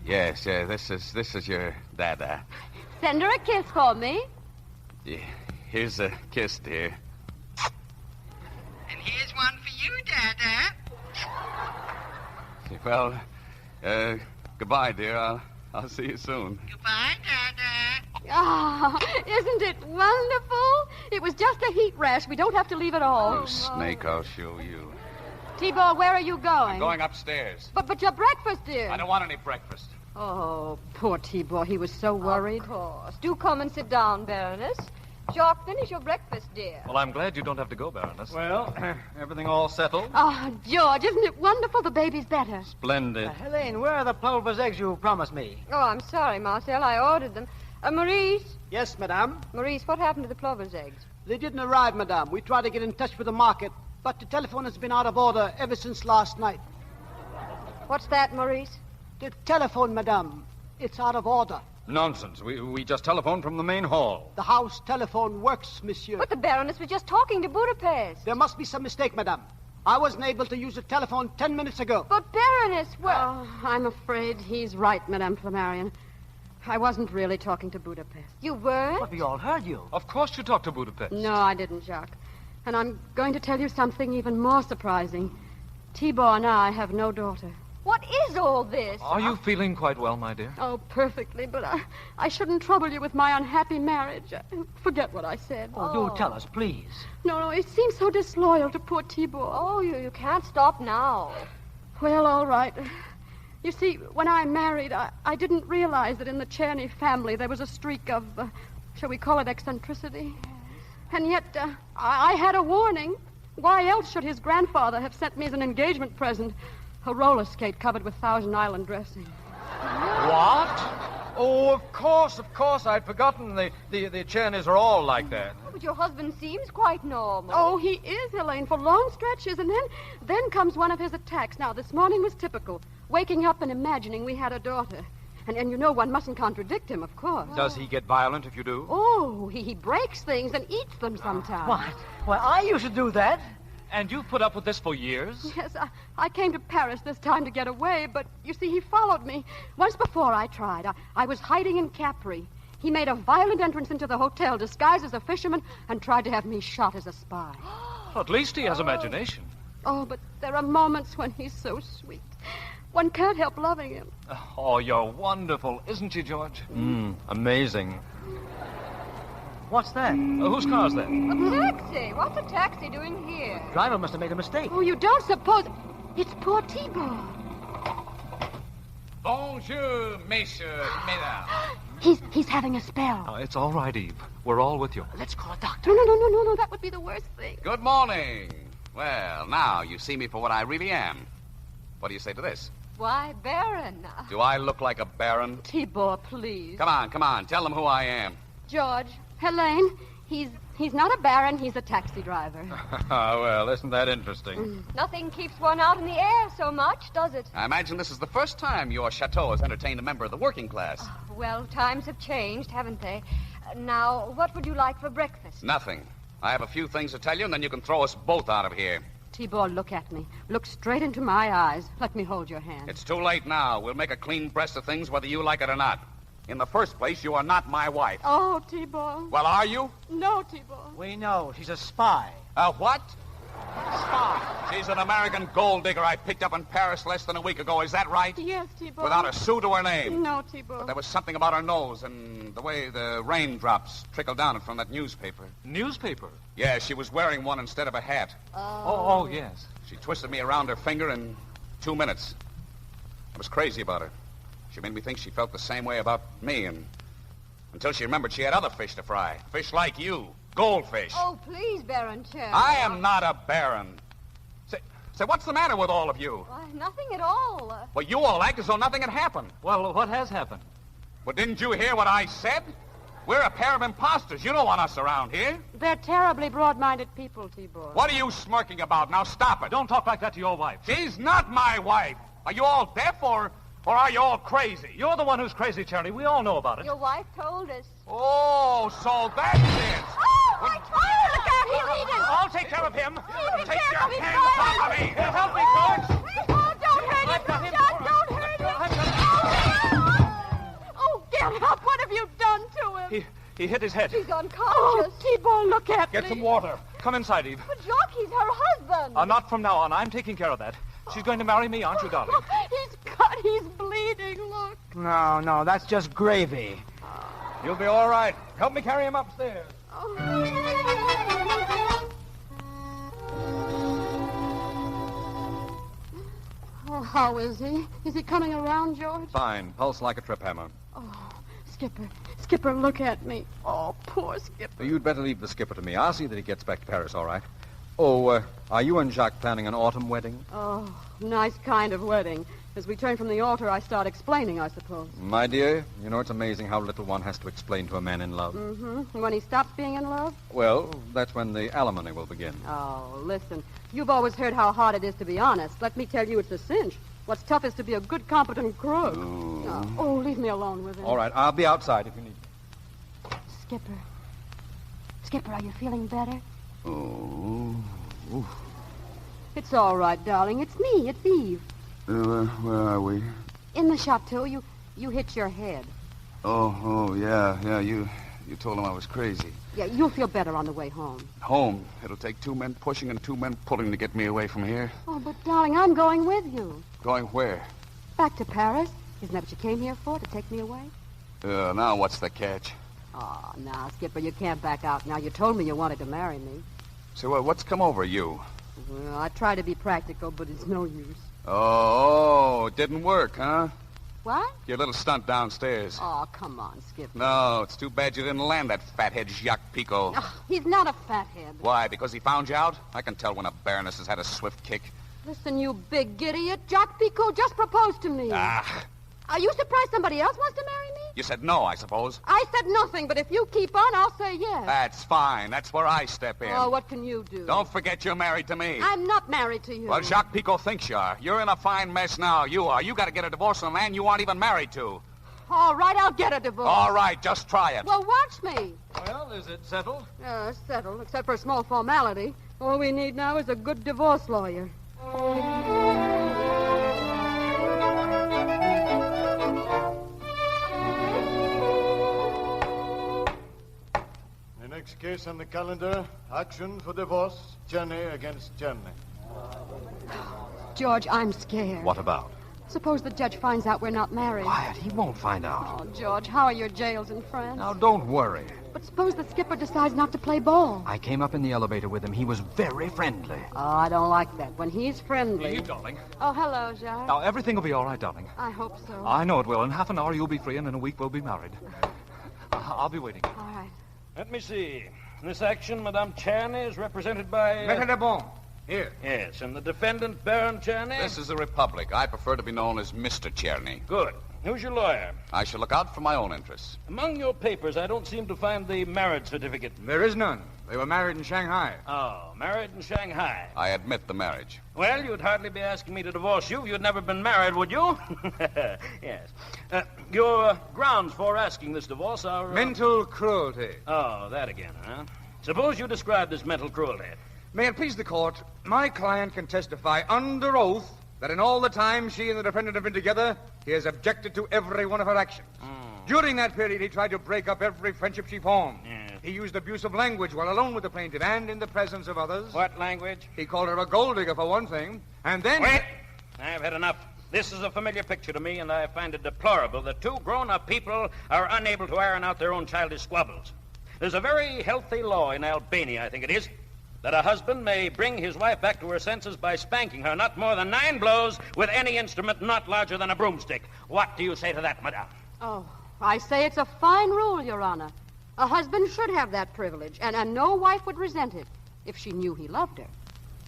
S23: Yes, this is your Dada.
S16: Send her a kiss for me.
S23: Yeah, here's a kiss, dear.
S1: And here's one for you, Dada.
S23: Well, goodbye, dear. I'll see you soon.
S1: Goodbye, Dada.
S16: Ah, isn't it wonderful? It was just a heat rash. We don't have to leave at all.
S23: You snake, I'll show you.
S16: T-Ball, where are you going?
S23: I'm going upstairs.
S16: But your breakfast, dear.
S23: I don't want any breakfast.
S16: Oh, poor T-Ball. He was so worried.
S7: Of course. Do come and sit down, Baroness. Jock, finish your breakfast, dear.
S5: Well, I'm glad you don't have to go, Baroness.
S3: Well, everything all settled?
S16: Oh, George, isn't it wonderful? The baby's better.
S3: Splendid.
S4: Helene, where are the plover's eggs you promised me?
S7: Oh, I'm sorry, Marcel. I ordered them. Maurice?
S19: Yes, madame?
S7: Maurice, what happened to the plover's eggs?
S19: They didn't arrive, madame. We tried to get in touch with the market, but the telephone has been out of order ever since last night.
S7: What's that, Maurice?
S19: The telephone, madame. It's out of order.
S3: Nonsense. We just telephoned from the main hall.
S19: The house telephone works, monsieur.
S7: But the Baroness was just talking to Budapest.
S19: There must be some mistake, madame. I wasn't able to use the telephone 10 minutes ago.
S7: But Baroness, well...
S16: Oh, I'm afraid he's right, Madame Flammarion. I wasn't really talking to Budapest.
S7: You weren't?
S4: But we all heard you.
S5: Of course you talked to Budapest.
S16: No, I didn't, Jacques. And I'm going to tell you something even more surprising. T-Ball and I have no daughter.
S7: What is all this?
S5: Are you feeling quite well, my dear?
S16: Oh, perfectly, but I shouldn't trouble you with my unhappy marriage. Forget what I said.
S4: Oh, do tell us, please.
S16: No, it seems so disloyal to poor T-Ball.
S7: Oh, you can't stop now.
S16: Well, all right. You see, when I married, I didn't realize that in the Czerny family there was a streak of, shall we call it eccentricity? And yet, I had a warning. Why else should his grandfather have sent me as an engagement present a roller skate covered with Thousand Island dressing?
S3: What? Oh, of course. I'd forgotten the Czernys are all like that.
S7: But your husband seems quite normal.
S16: Oh, he is, Helene, for long stretches. And then comes one of his attacks. Now, this morning was typical. Waking up and imagining we had a daughter. And you know one mustn't contradict him, of course.
S3: Does he get violent if you do?
S16: Oh, he breaks things and eats them sometimes.
S4: What? Well, I used to do that.
S5: And you've put up with this for years?
S16: Yes, I came to Paris this time to get away, but you see, he followed me. Once before I tried. I was hiding in Capri. He made a violent entrance into the hotel, disguised as a fisherman, and tried to have me shot as a spy.
S5: At least he has imagination.
S16: Oh, but there are moments when he's so sweet. One can't help loving him.
S5: Oh, you're wonderful, isn't you, George?
S3: Amazing.
S4: What's that?
S5: Whose car's that?
S7: A taxi? What's a taxi doing here?
S4: The driver must have made a mistake.
S16: Oh, you don't suppose... It's poor T-Ball.
S21: Bonjour, messieurs, mesdames.
S16: He's having a spell.
S5: Oh, it's all right, Eve. We're all with you.
S4: Let's call a doctor.
S16: No. That would be the worst thing.
S23: Good morning. Well, now you see me for what I really am. What do you say to this?
S7: Why, Baron.
S23: Do I look like a baron?
S16: T-Ball, please.
S23: Come on. Tell them who I am.
S16: George, Helene, he's not a baron, he's a taxi driver.
S3: Well, isn't that interesting?
S7: Nothing keeps one out in the air so much, does it?
S23: I imagine this is the first time your chateau has entertained a member of the working class.
S7: Well, times have changed, haven't they? Now, what would you like for breakfast?
S23: Nothing. I have a few things to tell you, and then you can throw us both out of here.
S16: T-Ball, look at me. Look straight into my eyes. Let me hold your hand.
S23: It's too late now. We'll make a clean breast of things whether you like it or not. In the first place, you are not my wife.
S16: Oh, T-Ball.
S23: Well, are you?
S16: No, T-Ball.
S4: We know. She's a spy.
S23: A what? She's an American gold digger I picked up in Paris less than a week ago. Is that right?
S16: Yes, Thibault.
S23: Without a sou to her name.
S16: No, Thibault.
S23: But there was something about her nose and the way the raindrops trickled down it from that newspaper.
S5: Newspaper?
S23: Yeah, she was wearing one instead of a hat.
S5: Oh, yes.
S23: She twisted me around her finger in 2 minutes. I was crazy about her. She made me think she felt the same way about me, and until she remembered she had other fish to fry. Fish like you. Goldfish.
S12: Oh, please, Baron Cherry.
S23: I am not a baron. Say, what's the matter with all of you?
S12: Why, nothing at all.
S23: Well, you all act as though nothing had happened.
S5: Well, what has happened?
S23: Well, didn't you hear what I said? We're a pair of imposters. You don't want us around here.
S16: They're terribly broad-minded people, Thibault.
S23: What are you smirking about? Now stop it.
S5: Don't talk like that to your wife.
S23: She's not my wife. Are you all deaf or are you all crazy?
S5: You're the one who's crazy, Cherry. We all know about it.
S12: Your wife told us.
S23: Oh, so that's it.
S12: Oh, my God! Look out! He's eating!
S5: I'll take care of him.
S23: Take your hands off of me.
S5: Help me, George.
S12: Oh, don't hurt him! Don't hurt him! Oh, get up! What have you done to him?
S5: He hit his head.
S12: He's unconscious.
S16: Oh, Thibault, look at me.
S5: Get some water. Come inside, Eve.
S12: But Jacques, he's her husband.
S5: Not from now on. I'm taking care of that. She's going to marry me, aren't you, darling?
S16: He's cut. He's bleeding. Look.
S4: No, that's just gravy.
S3: You'll be all right. Help me carry him upstairs.
S16: Oh, how is he? Is he coming around, George?
S3: Fine. Pulse like a trip hammer.
S16: Oh, Skipper, look at me. Oh, poor Skipper.
S3: You'd better leave the skipper to me. I'll see that he gets back to Paris, all right. Oh, are you and Jacques planning an autumn wedding?
S16: Oh, nice kind of wedding. As we turn from the altar, I start explaining, I suppose.
S3: My dear, you know it's amazing how little one has to explain to a man in love.
S16: Mm-hmm. When he stops being in love?
S3: Well, that's when the alimony will begin.
S16: Oh, listen. You've always heard how hard it is to be honest. Let me tell you, it's a cinch. What's tough is to be a good, competent crook. Oh, leave me alone with him.
S3: All right, I'll be outside if you need me.
S16: Skipper, are you feeling better?
S11: Oh.
S16: It's all right, darling. It's me. It's Eve.
S11: Where are we?
S16: In the chateau, you hit your head.
S11: Yeah. You told him I was crazy.
S16: Yeah, you'll feel better on the way home.
S11: Home? It'll take 2 men pushing and 2 men pulling to get me away from here.
S16: Oh, but darling, I'm going with you.
S11: Going where?
S16: Back to Paris. Isn't that what you came here for, to take me away?
S11: Now what's the catch?
S16: Oh, now, Skipper, you can't back out now. You told me you wanted to marry me.
S11: So what's come over you?
S16: Well, I try to be practical, but it's no use.
S11: Oh, it didn't work, huh?
S16: What?
S23: Your little stunt downstairs.
S16: Oh, come on, Skipper.
S23: No, it's too bad you didn't land that fathead Jacques Picot.
S16: Oh, he's not a fathead.
S23: Why, because he found you out? I can tell when a baroness has had a swift kick.
S16: Listen, you big idiot. Jacques Picot just proposed to me.
S23: Ah.
S16: Are you surprised somebody else wants to marry me?
S23: You said no, I suppose.
S16: I said nothing, but if you keep on, I'll say yes.
S23: That's fine. That's where I step in.
S16: Oh, what can you do?
S23: Don't forget you're married to me.
S16: I'm not married to you.
S23: Well, Jacques Picot thinks you are. You're in a fine mess now. You are. You got to get a divorce from a man you aren't even married to.
S16: All right, I'll get a divorce.
S23: All right, just try it.
S16: Well, watch me.
S5: Well, is it settled?
S16: It's settled, except for a small formality. All we need now is a good divorce lawyer.
S9: Next case on the calendar, action for divorce, Jenny against Jenny.
S16: George, I'm scared.
S3: What about?
S16: Suppose the judge finds out we're not married.
S3: Quiet, he won't find out.
S16: Oh, George, how are your jails in France?
S3: Now, don't worry.
S16: But suppose the skipper decides not to play ball.
S3: I came up in the elevator with him. He was very friendly.
S16: Oh, I don't like that. When he's friendly...
S5: Eve, darling.
S16: Oh, hello, Jacques.
S5: Now, everything will be all right, darling.
S16: I hope so.
S5: I know it will. In half an hour, you'll be free, and in a week, we'll be married. I'll be waiting.
S16: All right.
S2: Let me see. In this action, Madame Czerny is represented by...
S3: Maître de Bon. Here.
S2: Yes, and the defendant, Baron Czerny?
S23: This is a republic. I prefer to be known as Mr. Czerny.
S2: Good. Who's your lawyer?
S23: I shall look out for my own interests.
S2: Among your papers, I don't seem to find the marriage certificate.
S3: There is none. They were married in Shanghai.
S2: Oh, married in Shanghai.
S23: I admit the marriage.
S2: Well, you'd hardly be asking me to divorce you if you'd never been married, would you? Yes. Your grounds for asking this divorce are...
S3: Mental cruelty.
S2: Oh, that again, huh? Suppose you describe this mental cruelty.
S3: May it please the court, my client can testify under oath that in all the time she and the defendant have been together, he has objected to every one of her actions. During that period, he tried to break up every friendship she formed.
S2: Yes.
S14: He used abusive language while alone with the plaintiff and in the presence of others.
S2: What language?
S14: He called her a gold digger, for one thing. And then...
S2: Wait! I've had enough. This is a familiar picture to me, and I find it deplorable that two grown-up people are unable to iron out their own childish squabbles. There's a very healthy law in Albania, I think it is, that a husband may bring his wife back to her senses by spanking her not more than 9 blows with any instrument not larger than a broomstick. What do you say to that, madame?
S16: Oh, I say it's a fine rule, Your Honor. A husband should have that privilege, and no wife would resent it if she knew he loved her.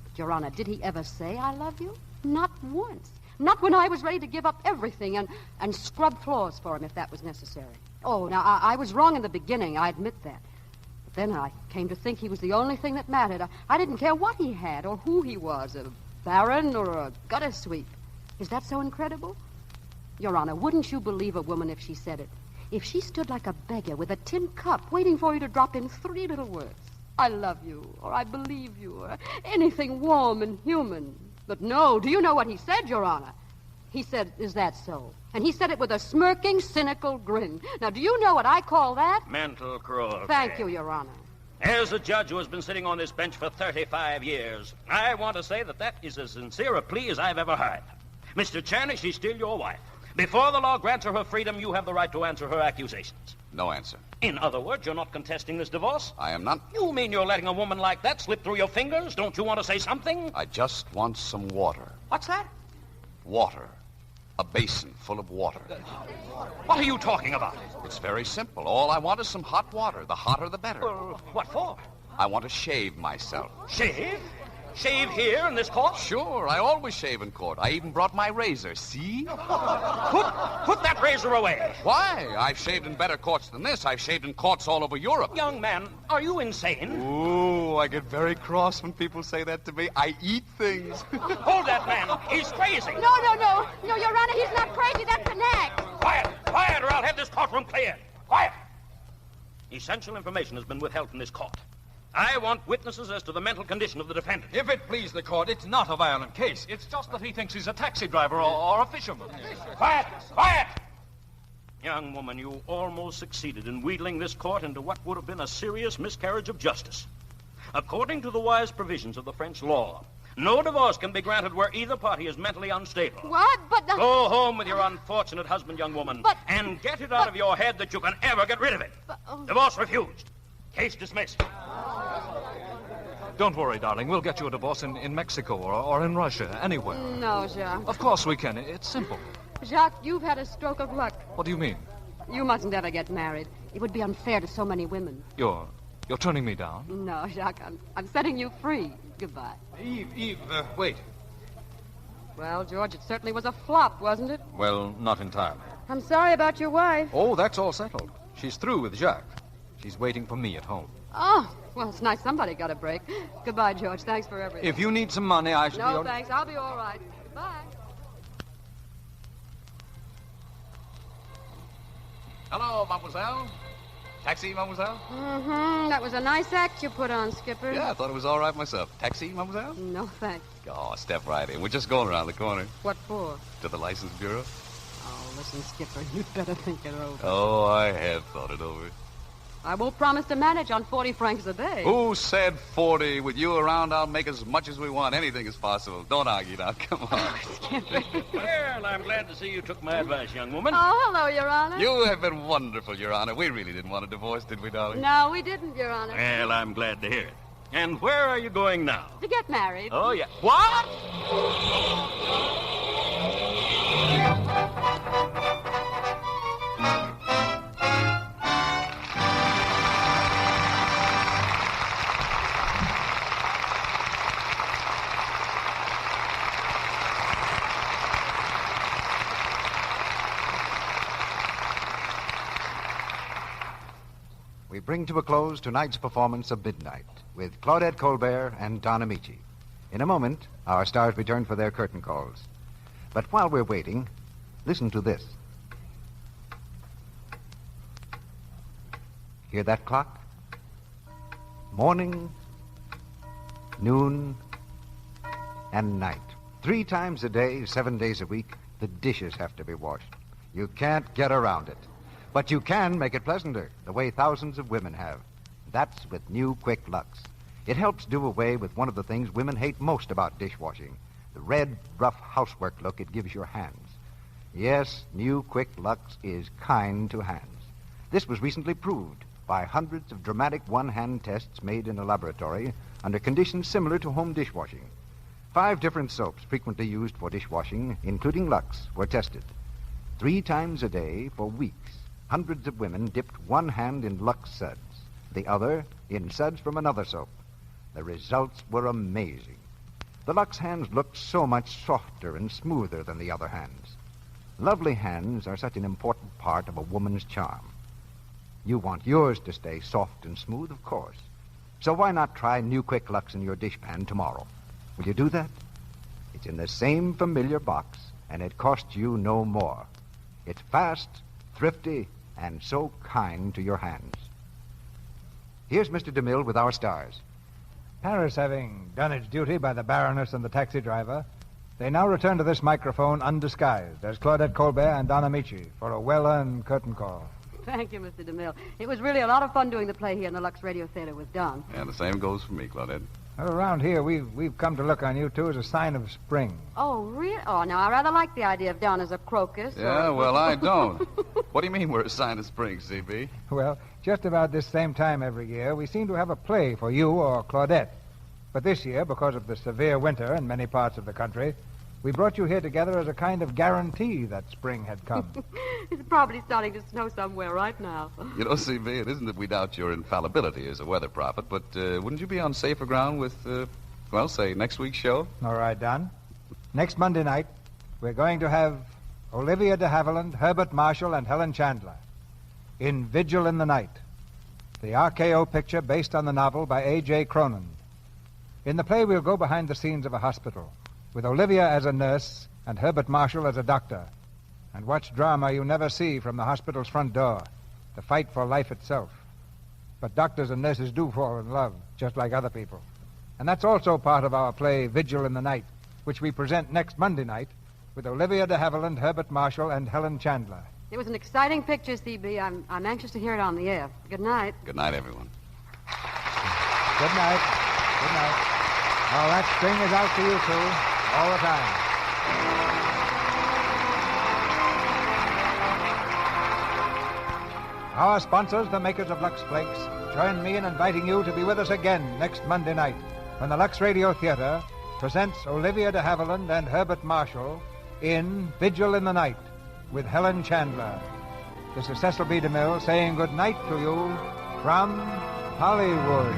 S16: But, Your Honor, did he ever say, I love you? Not once. Not when I was ready to give up everything and scrub floors for him if that was necessary. Oh, now, I was wrong in the beginning, I admit that. But then I came to think he was the only thing that mattered. I didn't care what he had or who he was, a baron or a gutter sweep. Is that so incredible? Your Honor, wouldn't you believe a woman if she said it? If she stood like a beggar with a tin cup waiting for you to drop in 3 little words. I love you, or I believe you, or anything warm and human. But no, do you know what he said, Your Honor? He said, is that so? And he said it with a smirking, cynical grin. Now, do you know what I call that?
S2: Mental cruelty.
S16: Thank you, Your Honor.
S2: As a judge who has been sitting on this bench for 35 years, I want to say that is as sincere a plea as I've ever heard. Mr. Czerny, she's still your wife. Before the law grants her her freedom, you have the right to answer her accusations.
S23: No answer.
S2: In other words, you're not contesting this divorce?
S23: I am not.
S2: You mean you're letting a woman like that slip through your fingers? Don't you want to say something?
S23: I just want some water.
S2: What's that?
S23: Water. A basin full of water.
S2: What are you talking about?
S23: It's very simple. All I want is some hot water. The hotter, the better.
S2: What for?
S23: I want to shave myself.
S2: Shave? Shave here in this court?
S23: Sure, I always shave in court. I even brought my razor, see?
S2: Put that razor away.
S23: Why? I've shaved in better courts than this. I've shaved in courts all over Europe.
S2: Young man, are you insane?
S23: Ooh, I get very cross when people say that to me. I eat things.
S2: Hold that man. He's crazy.
S16: No, Your Honor, he's not crazy. That's an act.
S2: Quiet, or I'll have this courtroom cleared. Quiet. Essential information has been withheld from this court. I want witnesses as to the mental condition of the defendant.
S3: If it please the court, it's not a violent case.
S5: It's just that he thinks he's a taxi driver or a fisherman.
S2: Quiet! Young woman, you almost succeeded in wheedling this court into what would have been a serious miscarriage of justice. According to the wise provisions of the French law, no divorce can be granted where either party is mentally unstable.
S16: What? But
S2: Go home with your unfortunate husband, young woman, and get it out of your head that you can ever get rid of it. Divorce refused. Case dismissed.
S5: Don't worry, darling. We'll get you a divorce in Mexico or in Russia, anywhere.
S16: No, Jacques.
S5: Of course we can. It's simple.
S16: Jacques, you've had a stroke of luck.
S5: What do you mean?
S16: You mustn't ever get married. It would be unfair to so many women.
S5: You're turning me down?
S16: No, Jacques, I'm setting you free. Goodbye.
S3: Eve, wait.
S16: Well, George, it certainly was a flop, wasn't it?
S3: Well, not entirely.
S16: I'm sorry about your wife.
S3: Oh, that's all settled. She's through with Jacques. She's waiting for me at home.
S16: Oh, well, it's nice somebody got a break. Goodbye, George. Thanks for everything.
S3: If you need some money, I should be...
S16: No, thanks. I'll be all right. Goodbye.
S23: Hello, mademoiselle. Taxi, mademoiselle?
S16: Mm-hmm. That was a nice act you put on, Skipper.
S23: Yeah, I thought it was all right myself. Taxi, mademoiselle?
S16: No, thanks.
S23: Oh, step right in. We're just going around the corner.
S16: What for?
S23: To the license bureau.
S16: Oh, listen, Skipper, you'd better think it over.
S23: Oh, I have thought it over.
S16: I won't promise to manage on 40 francs a day.
S23: Who said 40? With you around, I'll make as much as we want. Anything is possible. Don't argue now. Come on.
S2: Well, I'm glad to see you took my advice, young woman.
S16: Oh, hello, Your Honor.
S23: You have been wonderful, Your Honor. We really didn't want a divorce, did we, darling?
S16: No, we didn't, Your Honor.
S2: Well, I'm glad to hear it. And where are you going now?
S16: To get married.
S2: Oh, yeah. What?
S10: We bring to a close tonight's performance of Midnight with Claudette Colbert and Don Amici. In a moment, our stars return for their curtain calls. But while we're waiting, listen to this. Hear that clock? Morning, noon, and night. 3 times a day, 7 days a week, the dishes have to be washed. You can't get around it. But you can make it pleasanter, the way thousands of women have. That's with new Quick Lux. It helps do away with one of the things women hate most about dishwashing, the red, rough housework look it gives your hands. Yes, new Quick Lux is kind to hands. This was recently proved by hundreds of dramatic one-hand tests made in a laboratory under conditions similar to home dishwashing. 5 different soaps frequently used for dishwashing, including Lux, were tested. 3 times a day for weeks, hundreds of women dipped one hand in Lux suds, the other in suds from another soap. The results were amazing. The Lux hands looked so much softer and smoother than the other hands. Lovely hands are such an important part of a woman's charm. You want yours to stay soft and smooth, of course. So why not try new Quick Lux in your dishpan tomorrow? Will you do that? It's in the same familiar box, and it costs you no more. It's fast, thrifty, and so kind to your hands. Here's Mr. DeMille with our stars.
S13: Paris having done its duty by the Baroness and the taxi driver, they now return to this microphone undisguised as Claudette Colbert and Don Amici for a well-earned curtain call.
S22: Thank you, Mr. DeMille. It was really a lot of fun doing the play here in the Lux Radio Theater with Don.
S5: And the same goes for me, Claudette.
S13: Well, around here, we've come to look on you two as a sign of spring.
S22: Oh, really? Oh, now, I rather like the idea of Don as a crocus.
S5: Yeah, well, I don't. What do you mean we're a sign of spring, CB?
S13: Well, just about this same time every year, we seem to have a play for you or Claudette. But this year, because of the severe winter in many parts of the country, we brought you here together as a kind of guarantee that spring had come.
S22: It's probably starting to snow somewhere right now.
S5: You know, CB, it isn't that we doubt your infallibility as a weather prophet, but wouldn't you be on safer ground with, well, say, next week's show?
S13: All right, Don. Next Monday night, we're going to have Olivia de Havilland, Herbert Marshall, and Helen Chandler in Vigil in the Night, the RKO picture based on the novel by A.J. Cronin. In the play, we'll go behind the scenes of a hospital, with Olivia as a nurse and Herbert Marshall as a doctor, and watch drama you never see from the hospital's front door, the fight for life itself. But doctors and nurses do fall in love, just like other people. And that's also part of our play, Vigil in the Night, which we present next Monday night with Olivia de Havilland, Herbert Marshall, and Helen Chandler.
S22: It was an exciting picture, CB. I'm anxious to hear it on the air. Good night.
S5: Good night, everyone.
S13: Good night. Good night. Well, that spring is out to you two, all the time. Our sponsors, the makers of Lux Flakes, join me in inviting you to be with us again next Monday night when the Lux Radio Theater presents Olivia de Havilland and Herbert Marshall in Vigil in the Night with Helen Chandler. This is Cecil B. DeMille saying good night to you from Hollywood.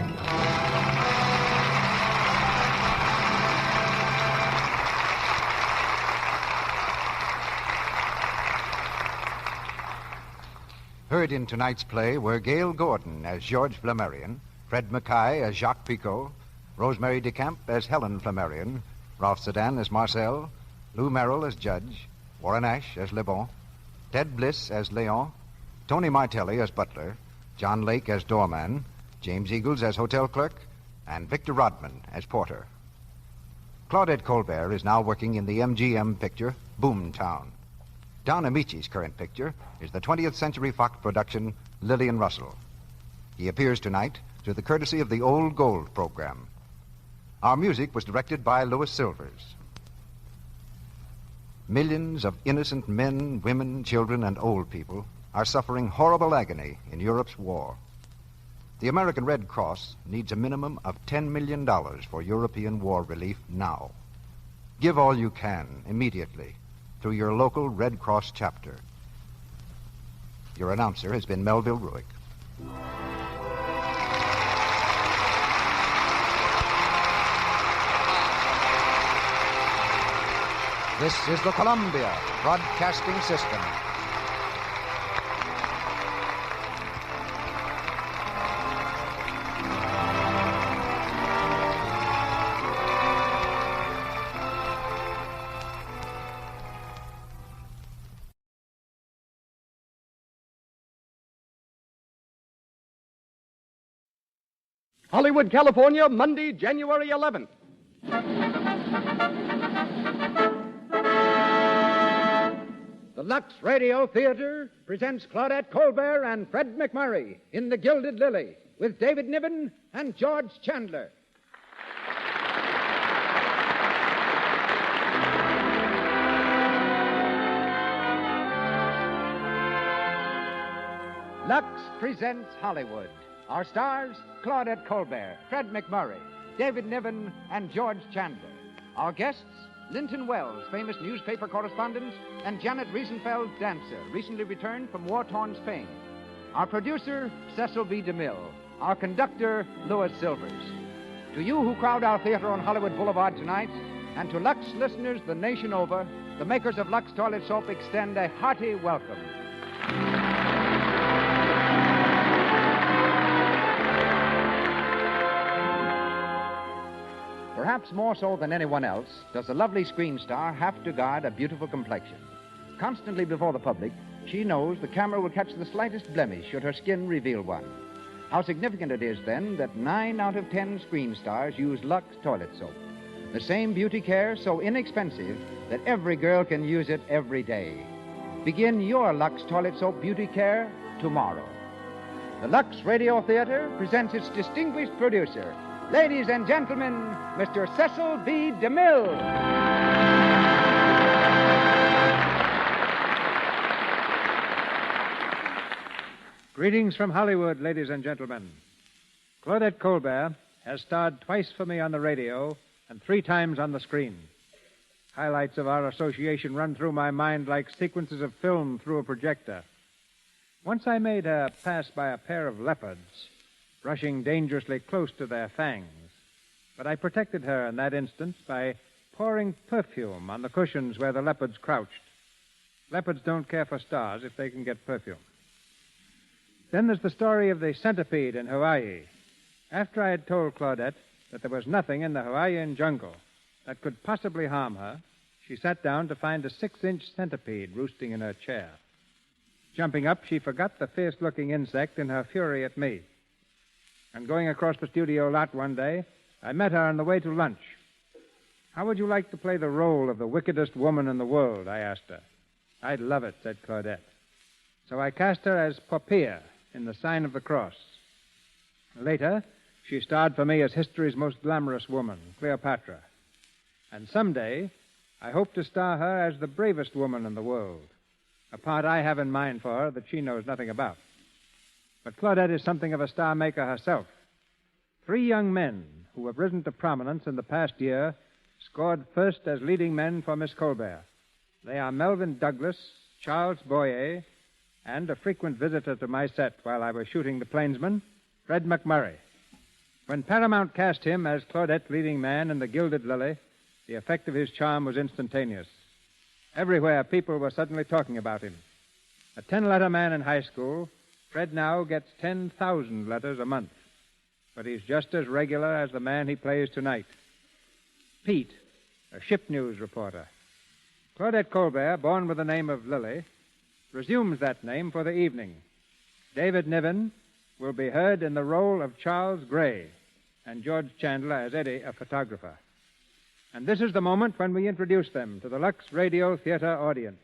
S10: Heard in tonight's play were Gail Gordon as George Flammarion, Fred Mackay as Jacques Picot, Rosemary DeCamp as Helen Flammarion, Ralph Sedan as Marcel, Lou Merrill as Judge, Warren Ash as Le Bon, Ted Bliss as Leon, Tony Martelli as Butler, John Lake as Doorman, James Eagles as Hotel Clerk, and Victor Rodman as Porter. Claudette Colbert is now working in the MGM picture Boomtown. Don Amici's current picture is the 20th Century Fox production Lillian Russell. He appears tonight through the courtesy of the Old Gold program. Our music was directed by Louis Silvers. Millions of innocent men, women, children, and old people are suffering horrible agony in Europe's war. The American Red Cross needs a minimum of $10 million for European war relief now. Give all you can immediately through your local Red Cross chapter. Your announcer has been Melville Ruick. This is the Columbia Broadcasting System.
S6: Hollywood, California, Monday, January 11th. The Lux Radio Theater presents Claudette Colbert and Fred McMurray in The Gilded Lily, with David Niven and George Chandler. Lux presents Hollywood. Our stars, Claudette Colbert, Fred McMurray, David Niven, and George Chandler. Our guests, Linton Wells, famous newspaper correspondent, and Janet Riesenfeld, dancer, recently returned from war-torn Spain. Our producer, Cecil B. DeMille. Our conductor, Louis Silvers. To you who crowd our theater on Hollywood Boulevard tonight, and to Lux listeners the nation over, the makers of Lux Toilet Soap extend a hearty welcome. Perhaps more so than anyone else, does the lovely screen star have to guard a beautiful complexion. Constantly before the public, she knows the camera will catch the slightest blemish should her skin reveal one. How significant it is, then, that 9 out of 10 screen stars use Lux toilet soap. The same beauty care so inexpensive that every girl can use it every day. Begin your Lux toilet soap beauty care tomorrow. The Lux Radio Theater presents its distinguished producer, ladies and gentlemen, Mr. Cecil B. DeMille.
S13: Greetings from Hollywood, ladies and gentlemen. Claudette Colbert has starred twice for me on the radio and 3 times on the screen. Highlights of our association run through my mind like sequences of film through a projector. Once I made her pass by a pair of leopards, brushing dangerously close to their fangs. But I protected her in that instance by pouring perfume on the cushions where the leopards crouched. Leopards don't care for stars if they can get perfume. Then there's the story of the centipede in Hawaii. After I had told Claudette that there was nothing in the Hawaiian jungle that could possibly harm her, she sat down to find a 6-inch centipede roosting in her chair. Jumping up, she forgot the fierce-looking insect in her fury at me. And going across the studio lot one day, I met her on the way to lunch. How would you like to play the role of the wickedest woman in the world? I asked her. I'd love it, said Claudette. So I cast her as Poppaea in The Sign of the Cross. Later, she starred for me as history's most glamorous woman, Cleopatra. And someday, I hope to star her as the bravest woman in the world, a part I have in mind for her that she knows nothing about. But Claudette is something of a star maker herself. 3 young men who have risen to prominence in the past year scored first as leading men for Miss Colbert. They are Melvin Douglas, Charles Boyer, and a frequent visitor to my set while I was shooting The Plainsman, Fred McMurray. When Paramount cast him as Claudette's leading man in The Gilded Lily, the effect of his charm was instantaneous. Everywhere, people were suddenly talking about him. A 10-letter man in high school, Fred now gets 10,000 letters a month. But he's just as regular as the man he plays tonight. Pete, a ship news reporter. Claudette Colbert, born with the name of Lily, resumes that name for the evening. David Niven will be heard in the role of Charles Gray, and George Chandler as Eddie, a photographer. And this is the moment when we introduce them to the Lux Radio Theater audience.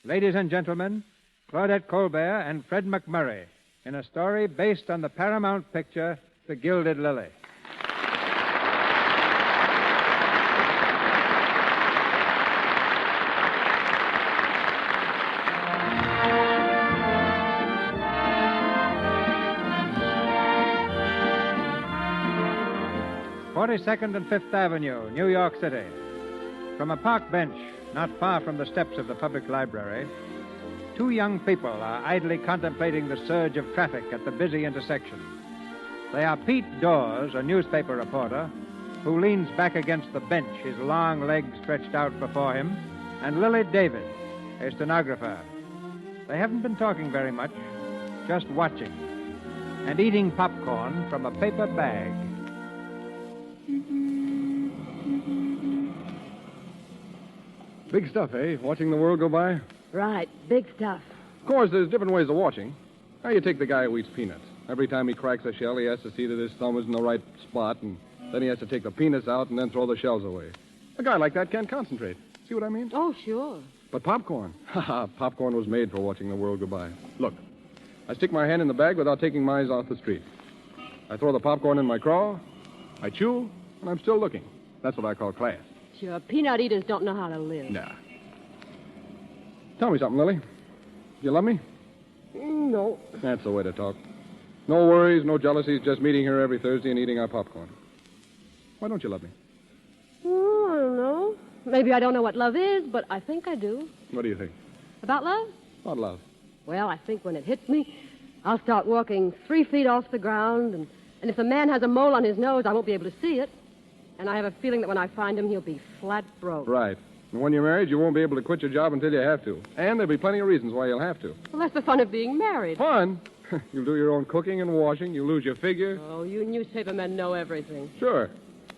S13: Ladies and gentlemen, Claudette Colbert and Fred McMurray in a story based on the Paramount picture, The Gilded Lily. Second and Fifth Avenue, New York City. From a park bench not far from the steps of the public library, 2 young people are idly contemplating the surge of traffic at the busy intersection. They are Pete Dawes, a newspaper reporter, who leans back against the bench, his long legs stretched out before him, and Lily David, a stenographer. They haven't been talking very much, just watching, and eating popcorn from a paper bag.
S8: Big stuff, eh? Watching the world go by?
S15: Right, big stuff.
S8: Of course, there's different ways of watching. How you take the guy who eats peanuts? Every time he cracks a shell, he has to see that his thumb is in the right spot, and then he has to take the peanuts out and then throw the shells away. A guy like that can't concentrate. See what I mean?
S15: Oh, sure.
S8: But popcorn. Popcorn was made for watching the world go by. Look, I stick my hand in the bag without taking my eyes off the street. I throw the popcorn in my craw, I chew, and I'm still looking. That's what I call class.
S15: Sure, peanut eaters don't know how to live.
S8: Nah. Tell me something, Lily. Do you love me?
S15: No.
S8: That's the way to talk. No worries, no jealousies, just meeting her every Thursday and eating our popcorn. Why don't you love me?
S15: Oh, I don't know. Maybe I don't know what love is, but I think I do.
S8: What do you think?
S15: About love?
S8: About love.
S15: Well, I think when it hits me, I'll start walking 3 feet off the ground, and if the man has a mole on his nose, I won't be able to see it. And I have a feeling that when I find him, he'll be flat broke.
S8: Right. And when you're married, you won't be able to quit your job until you have to. And there'll be plenty of reasons why you'll have to.
S15: Well, that's the fun of being married.
S8: Fun? You'll do your own cooking and washing. You'll lose your figure.
S15: Oh, you newspaper men know everything.
S8: Sure.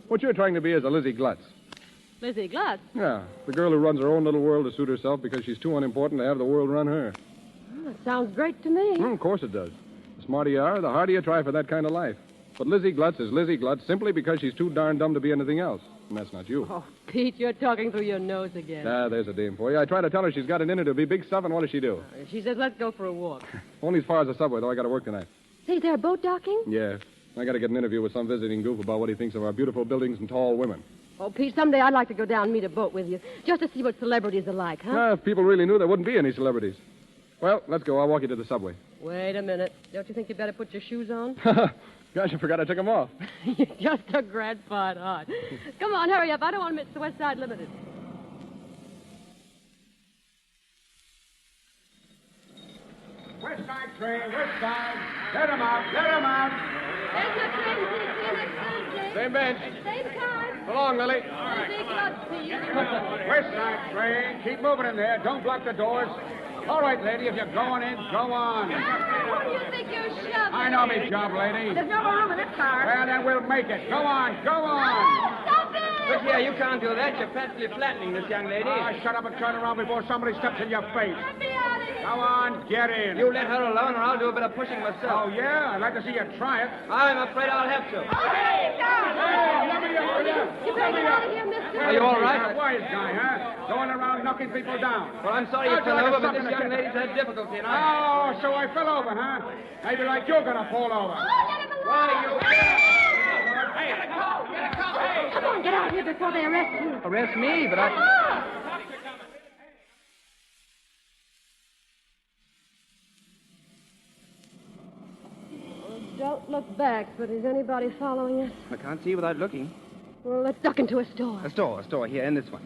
S8: What you're trying to be is a Lizzie Glutz.
S15: Lizzie Glutz?
S8: Yeah, the girl who runs her own little world to suit herself because she's too unimportant to have the world run her.
S15: Well, that sounds great to me.
S8: Of course it does. The smarter you are, the harder you try for that kind of life. But Lizzie Glutz is Lizzie Glutz simply because she's too darn dumb to be anything else. And that's not you.
S15: Oh, Pete, you're talking through your nose again.
S8: Ah, there's a dame for you. I try to tell her she's got it in her to be big stuff, and what does she do?
S15: She says, let's go for a walk.
S8: Only as far as the subway, though. I got to work tonight.
S15: Say, is there a boat docking?
S8: Yeah. I got to get an interview with some visiting goof about what he thinks of our beautiful buildings and tall women.
S15: Oh, Pete, someday I'd like to go down and meet a boat with you, just to see what celebrities are like, huh?
S8: Ah, if people really knew, there wouldn't be any celebrities. Well, let's go. I'll walk you to the subway.
S15: Wait a minute. Don't you think you better put your shoes on?
S8: Gosh, I forgot I took them off.
S15: You're just a grandpa at heart. Come on, hurry up. I don't want to miss the West Side Limited.
S14: West Side train, West Side. Let 'em out, let 'em out.
S16: There's your train. See you next Thursday.
S8: Same bench.
S16: Same time.
S8: So long, Lily.
S16: Big luck to you.
S14: West Side train. Keep moving in there. Don't block the doors. All right, lady, if you're going in, go on.
S16: What do you think you're shoving?
S14: I know me job, lady.
S16: There's no more room in this car.
S14: Well, then we'll make it. Go on, go on.
S16: Stop it!
S17: Look here, you can't do that. You're practically flattening this young lady.
S14: Shut up and turn around before somebody steps in your face.
S16: Let me out of here.
S14: Go on, get in.
S17: You let her alone, or I'll do a bit of pushing myself.
S14: Oh, yeah? I'd like to see you try it.
S17: I'm afraid I'll have to.
S16: Hey, down!
S14: Let me up, will you?
S16: You better get out of here, mister.
S17: Are you all right?
S14: A wise guy, huh? Going around knocking people down.
S17: Well, I'm sorry you fell over, but this young lady's had difficulty, and
S14: Oh, so I fell over, huh? Maybe like you're gonna fall over.
S16: Oh, let him alone.
S17: Why, you...
S14: Hey, get a coat, get a coat. Hey,
S16: Come on, get out of here before they arrest you.
S17: Arrest me, but
S16: Come on.
S15: Don't look back, but is anybody following us?
S17: I can't see without looking.
S15: Well, let's duck into a store.
S17: A store here, in this one.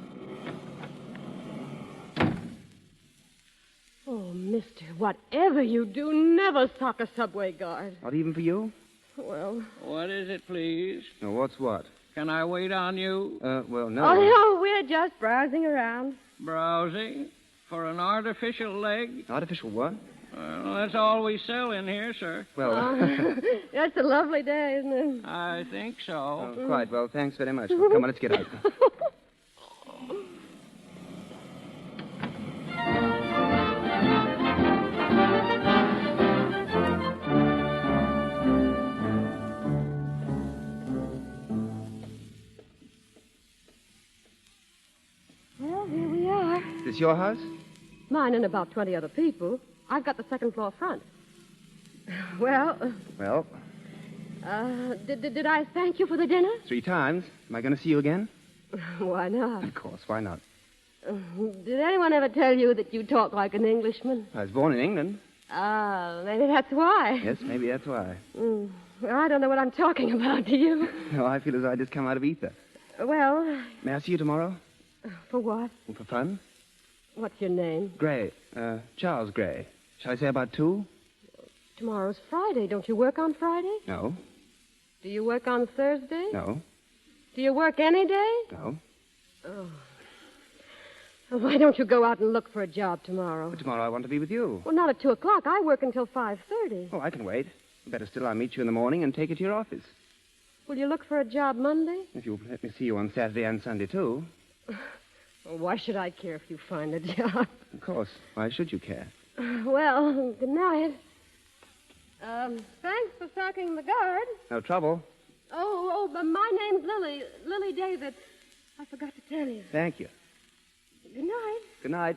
S15: Oh, mister, whatever you do, never sock a subway guard.
S17: Not even for you?
S15: Well...
S20: What is it, please?
S17: No, what's what?
S20: Can I wait on you?
S17: Well, no.
S15: Oh, no, we're just browsing around.
S20: Browsing? For an artificial leg?
S17: Artificial what?
S20: Well, that's all we sell in here, sir.
S17: Well,
S15: That's a lovely day, isn't it?
S20: I think so.
S17: Quite. Well, thanks very much. Well, come on, let's get out.
S15: Well, here we are.
S17: Is this your house?
S15: Mine and about 20 other people. I've got the second floor front. Well,
S17: Well,
S15: did I thank you for the dinner?
S17: 3 times. Am I going to see you again?
S15: Why not?
S17: Of course, why not?
S15: Did anyone ever tell you that you talk like an Englishman?
S17: I was born in England.
S15: Ah, maybe that's why.
S17: Yes, maybe that's why.
S15: Well, I don't know what I'm talking about, do you?
S17: No, I feel as though I just come out of ether.
S15: Well,
S17: May I see you tomorrow?
S15: for what?
S17: Well, for fun?
S15: What's your name?
S17: Gray. Charles Gray. Shall I say about 2?
S15: Tomorrow's Friday. Don't you work on Friday?
S17: No.
S15: Do you work on Thursday?
S17: No.
S15: Do you work any day?
S17: No.
S15: Oh. Well, why don't you go out and look for a job tomorrow?
S17: But tomorrow I want to be with you.
S15: Well, not at 2 o'clock. I work until 5:30.
S17: Oh, I can wait. Better still, I'll meet you in the morning and take you to your office.
S15: Will you look for a job Monday?
S17: If you'll let me see you on Saturday and Sunday, too.
S15: Well, why should I care if you find a job?
S17: Of course. Why should you care?
S15: Well, good night. Thanks for socking the guard.
S17: No trouble.
S15: But my name's Lily. Lily David. I forgot to tell you.
S17: Thank you.
S15: Good night.
S17: Good night.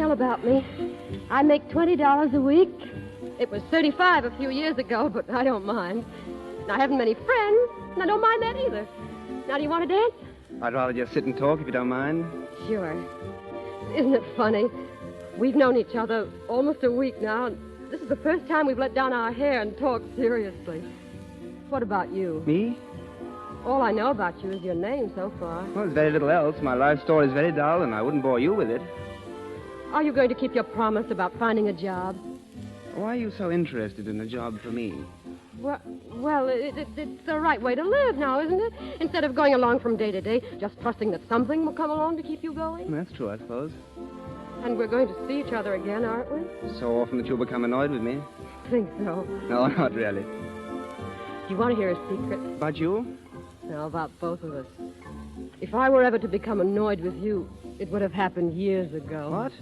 S15: tell about me. I make $20 a week. It was $35 a few years ago, but I don't mind. And I haven't many friends, and I don't mind that either. Now, do you want to dance?
S17: I'd rather just sit and talk if you don't mind.
S15: Sure. Isn't it funny? We've known each other almost a week now, and this is the first time we've let down our hair and talked seriously. What about you?
S17: Me?
S15: All I know about you is your name so far.
S17: Well, there's very little else. My life story is very dull, and I wouldn't bore you with it.
S15: Are you going to keep your promise about finding a job?
S17: Why are you so interested in a job for me?
S15: Well, it's the right way to live now, isn't it? Instead of going along from day to day, just trusting that something will come along to keep you going.
S17: That's true, I suppose.
S15: And we're going to see each other again, aren't we?
S17: So often that you'll become annoyed with me.
S15: Think so.
S17: No, not really.
S15: Do you want to hear a secret?
S17: About you?
S15: No, about both of us. If I were ever to become annoyed with you, it would have happened years ago.
S17: What?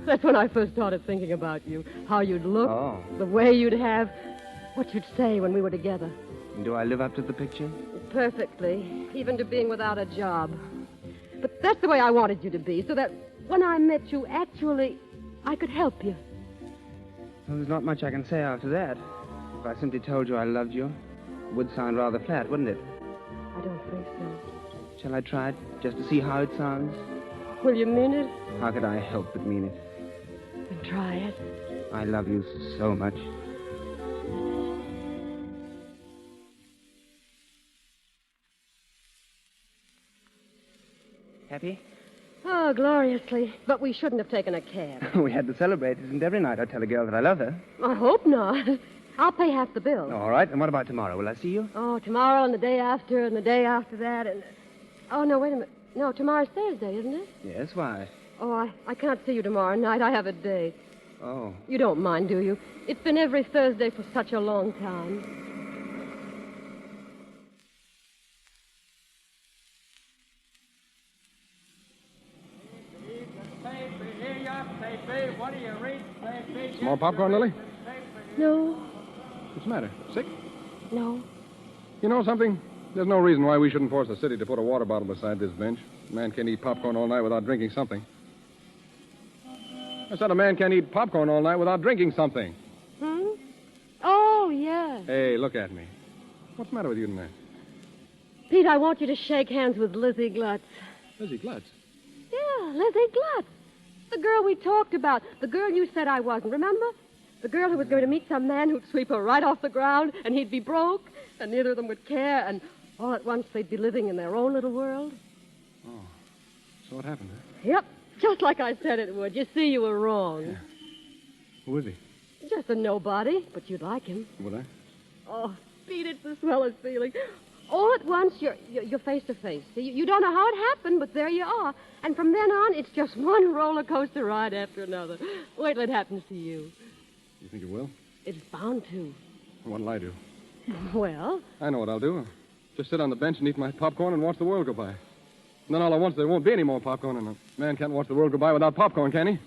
S15: That's when I first started thinking about you. How you'd look,
S17: Oh.
S15: the way you'd have, what you'd say when we were together.
S17: Do I live up to the picture?
S15: Perfectly, even to being without a job. But that's the way I wanted you to be, so that when I met you, actually, I could help you.
S17: Well, there's not much I can say after that. If I simply told you I loved you, it would sound rather flat, wouldn't it?
S15: I don't think so.
S17: Shall I try it, just to see how it sounds?
S15: Will you mean it?
S17: How could I help but mean it?
S15: Then try it.
S17: I love you so much. Happy?
S15: Oh, gloriously. But we shouldn't have taken a cab.
S17: We had to celebrate. Isn't every night I tell a girl that I love her?
S15: I hope not. I'll pay half the bill.
S17: All right. And what about tomorrow? Will I see you?
S15: Oh, tomorrow and the day after and the day after that and... Oh, no, wait a minute. No, tomorrow's Thursday, isn't it?
S17: Yes, why?
S15: Oh, I can't see you tomorrow night. I have a date.
S17: Oh.
S15: You don't mind, do you? It's been every Thursday for such a long time.
S14: What do you read?
S8: Some more popcorn, Lily?
S15: No.
S8: What's the matter? Sick?
S15: No.
S8: You know something? There's no reason why we shouldn't force the city to put a water bottle beside this bench. A man can't eat popcorn all night without drinking something. I said a man can't eat popcorn all night without drinking something.
S15: Oh, yes.
S8: Hey, look at me. What's the matter with you tonight?
S15: Pete, I want you to shake hands with Lizzie Glutz.
S8: Lizzie Glutz?
S15: Yeah, Lizzie Glutz. The girl we talked about. The girl you said I wasn't, remember? The girl who was going to meet some man who'd sweep her right off the ground, and he'd be broke, and neither of them would care, and all at once they'd be living in their own little world.
S8: Oh. So what happened, huh?
S15: Yep, just like I said it would. You see, you were wrong.
S8: Yeah. Who is he?
S15: Just a nobody, but you'd like him.
S8: Would I?
S15: Oh, Pete, it's the swellest feeling. All at once, you're face to face. You don't know how it happened, but there you are. And from then on, it's just one roller coaster ride after another. Wait till it happens to you.
S8: You think it will?
S15: It's bound to.
S8: What'll I do?
S15: Well?
S8: I know what I'll do. Just sit on the bench and eat my popcorn and watch the world go by. And then all at once there won't be any more popcorn, and a man can't watch the world go by without popcorn, can he?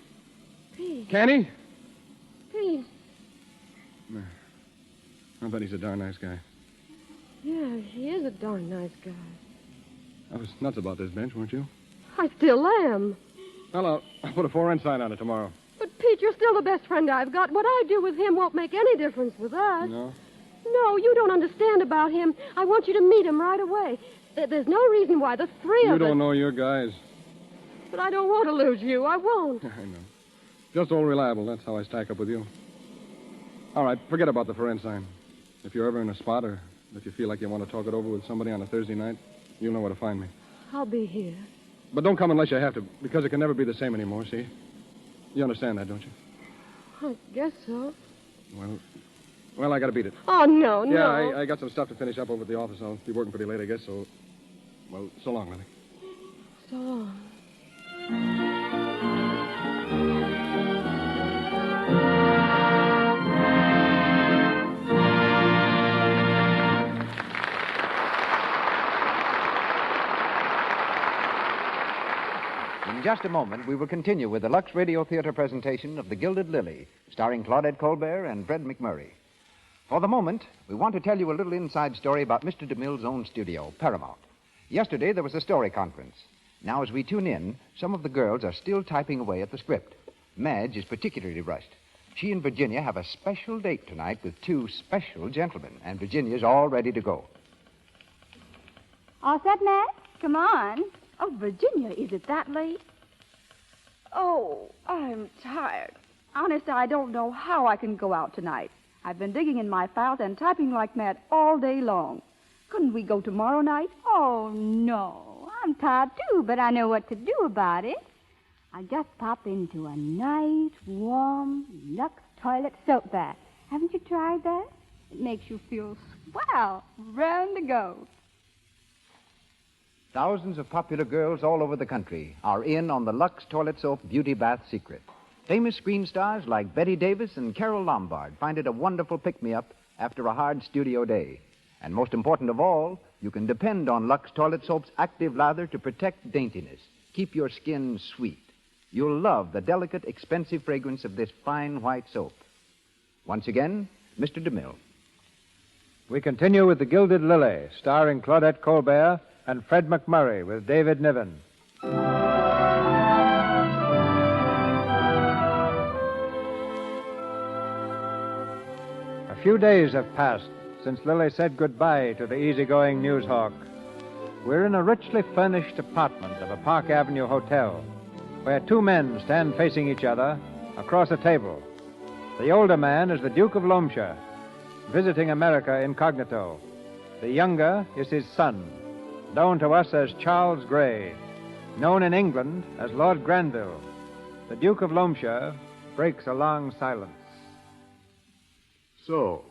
S15: Pete.
S8: Can he?
S15: Pete.
S8: No. I bet he's a darn nice guy.
S15: Yeah, he is a darn nice guy.
S8: I was nuts about this bench, weren't you?
S15: I still am.
S8: Well, I'll put a for rent sign on it tomorrow.
S15: But, Pete, you're still the best friend I've got. What I do with him won't make any difference with us.
S8: No?
S15: No, you don't understand about him. I want you to meet him right away. There's no reason why the three of us...
S8: You don't know your guys.
S15: But I don't want to lose you. I won't.
S8: I know. Just old reliable. That's how I stack up with you. All right, forget about the for rent sign. If you're ever in a spot or if you feel like you want to talk it over with somebody on a Thursday night, you'll know where to find me.
S15: I'll be here.
S8: But don't come unless you have to, because it can never be the same anymore, see? You understand that, don't you?
S15: I guess so.
S8: Well, I gotta beat it.
S15: Oh, no,
S8: Yeah,
S15: no.
S8: I got some stuff to finish up over at the office. I'll be working pretty late, I guess, so... Well, so long, Lily.
S15: So long.
S6: In just a moment, we will continue with the Lux Radio Theater presentation of The Gilded Lily, starring Claudette Colbert and Fred McMurray. For the moment, we want to tell you a little inside story about Mr. DeMille's own studio, Paramount. Yesterday, there was a story conference. Now, as we tune in, some of the girls are still typing away at the script. Madge is particularly rushed. She and Virginia have a special date tonight with two special gentlemen, and Virginia's all ready to go.
S1: All set, Madge? Come on. Oh, Virginia, is it that late? Oh, I'm tired. Honest, I don't know how I can go out tonight. I've been digging in my files and typing like mad all day long. Couldn't we go tomorrow night?
S18: Oh, no. I'm tired, too, but I know what to do about it. I'll just pop into a nice, warm, Lux toilet soap bath. Haven't you tried that? It makes you feel swell, round to go.
S6: Thousands of popular girls all over the country are in on the Lux Toilet Soap Beauty Bath secret. Famous screen stars like Betty Davis and Carole Lombard find it a wonderful pick-me-up after a hard studio day. And most important of all, you can depend on Lux Toilet Soap's active lather to protect daintiness, keep your skin sweet. You'll love the delicate, expensive fragrance of this fine white soap. Once again, Mr. DeMille.
S13: We continue with The Gilded Lily, starring Claudette Colbert and Fred McMurray with David Niven. A few days have passed since Lily said goodbye to the easygoing newshawk. We're in a richly furnished apartment of a Park Avenue hotel, where two men stand facing each other across a table. The older man is the Duke of Loamshire, visiting America incognito. The younger is his son, known to us as Charles Grey, known in England as Lord Granville. The Duke of Loamshire breaks a long silence.
S19: So,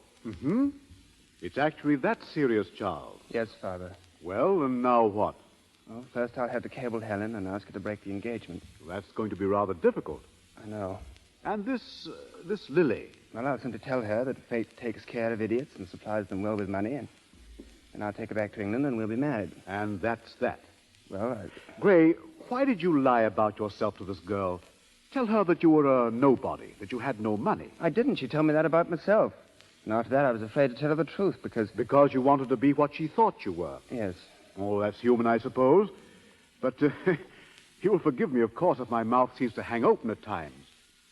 S19: it's actually that serious, Charles.
S17: Yes, Father.
S19: Well, and now what?
S17: Well, first I'll have to cable Helen and ask her to break the engagement.
S19: That's going to be rather difficult.
S17: I know.
S19: And this Lily?
S17: Well, I'll simply tell her that fate takes care of idiots and supplies them well with money, and I'll take her back to England and we'll be married.
S19: And that's that.
S17: Well,
S19: Gray, why did you lie about yourself to this girl? Tell her that you were a nobody, that you had no money.
S17: I didn't. She told me that about myself. And after that, I was afraid to tell her the truth because...
S19: Because you wanted to be what she thought you were.
S17: Yes.
S19: Oh, that's human, I suppose. But you will forgive me, of course, if my mouth seems to hang open at times.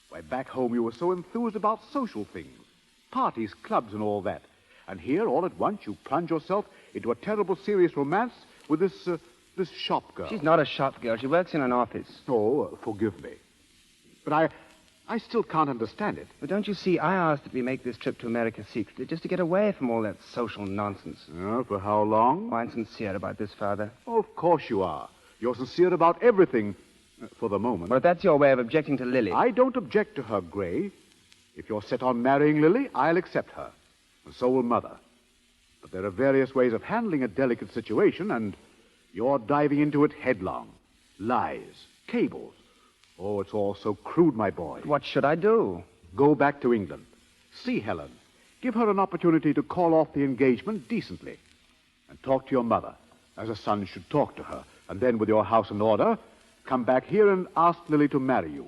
S19: Why, back home you were so enthused about social things. Parties, clubs, and all that. And here, all at once, you plunge yourself into a terrible, serious romance with this shop girl.
S17: She's not a shop girl. She works in an office.
S19: Oh, forgive me. But I still can't understand it.
S17: But don't you see, I asked that we make this trip to America secretly just to get away from all that social nonsense.
S19: For how long?
S17: Oh, I'm sincere about this, Father.
S19: Oh, of course you are. You're sincere about everything, for the moment.
S17: Well, if that's your way of objecting to Lily...
S19: I don't object to her, Gray. If you're set on marrying Lily, I'll accept her. And so will Mother. But there are various ways of handling a delicate situation, and you're diving into it headlong. Lies, cables. Oh, it's all so crude, my boy.
S17: What should I do?
S19: Go back to England. See Helen. Give her an opportunity to call off the engagement decently. And talk to your mother, as a son should talk to her. And then, with your house in order, come back here and ask Lily to marry you.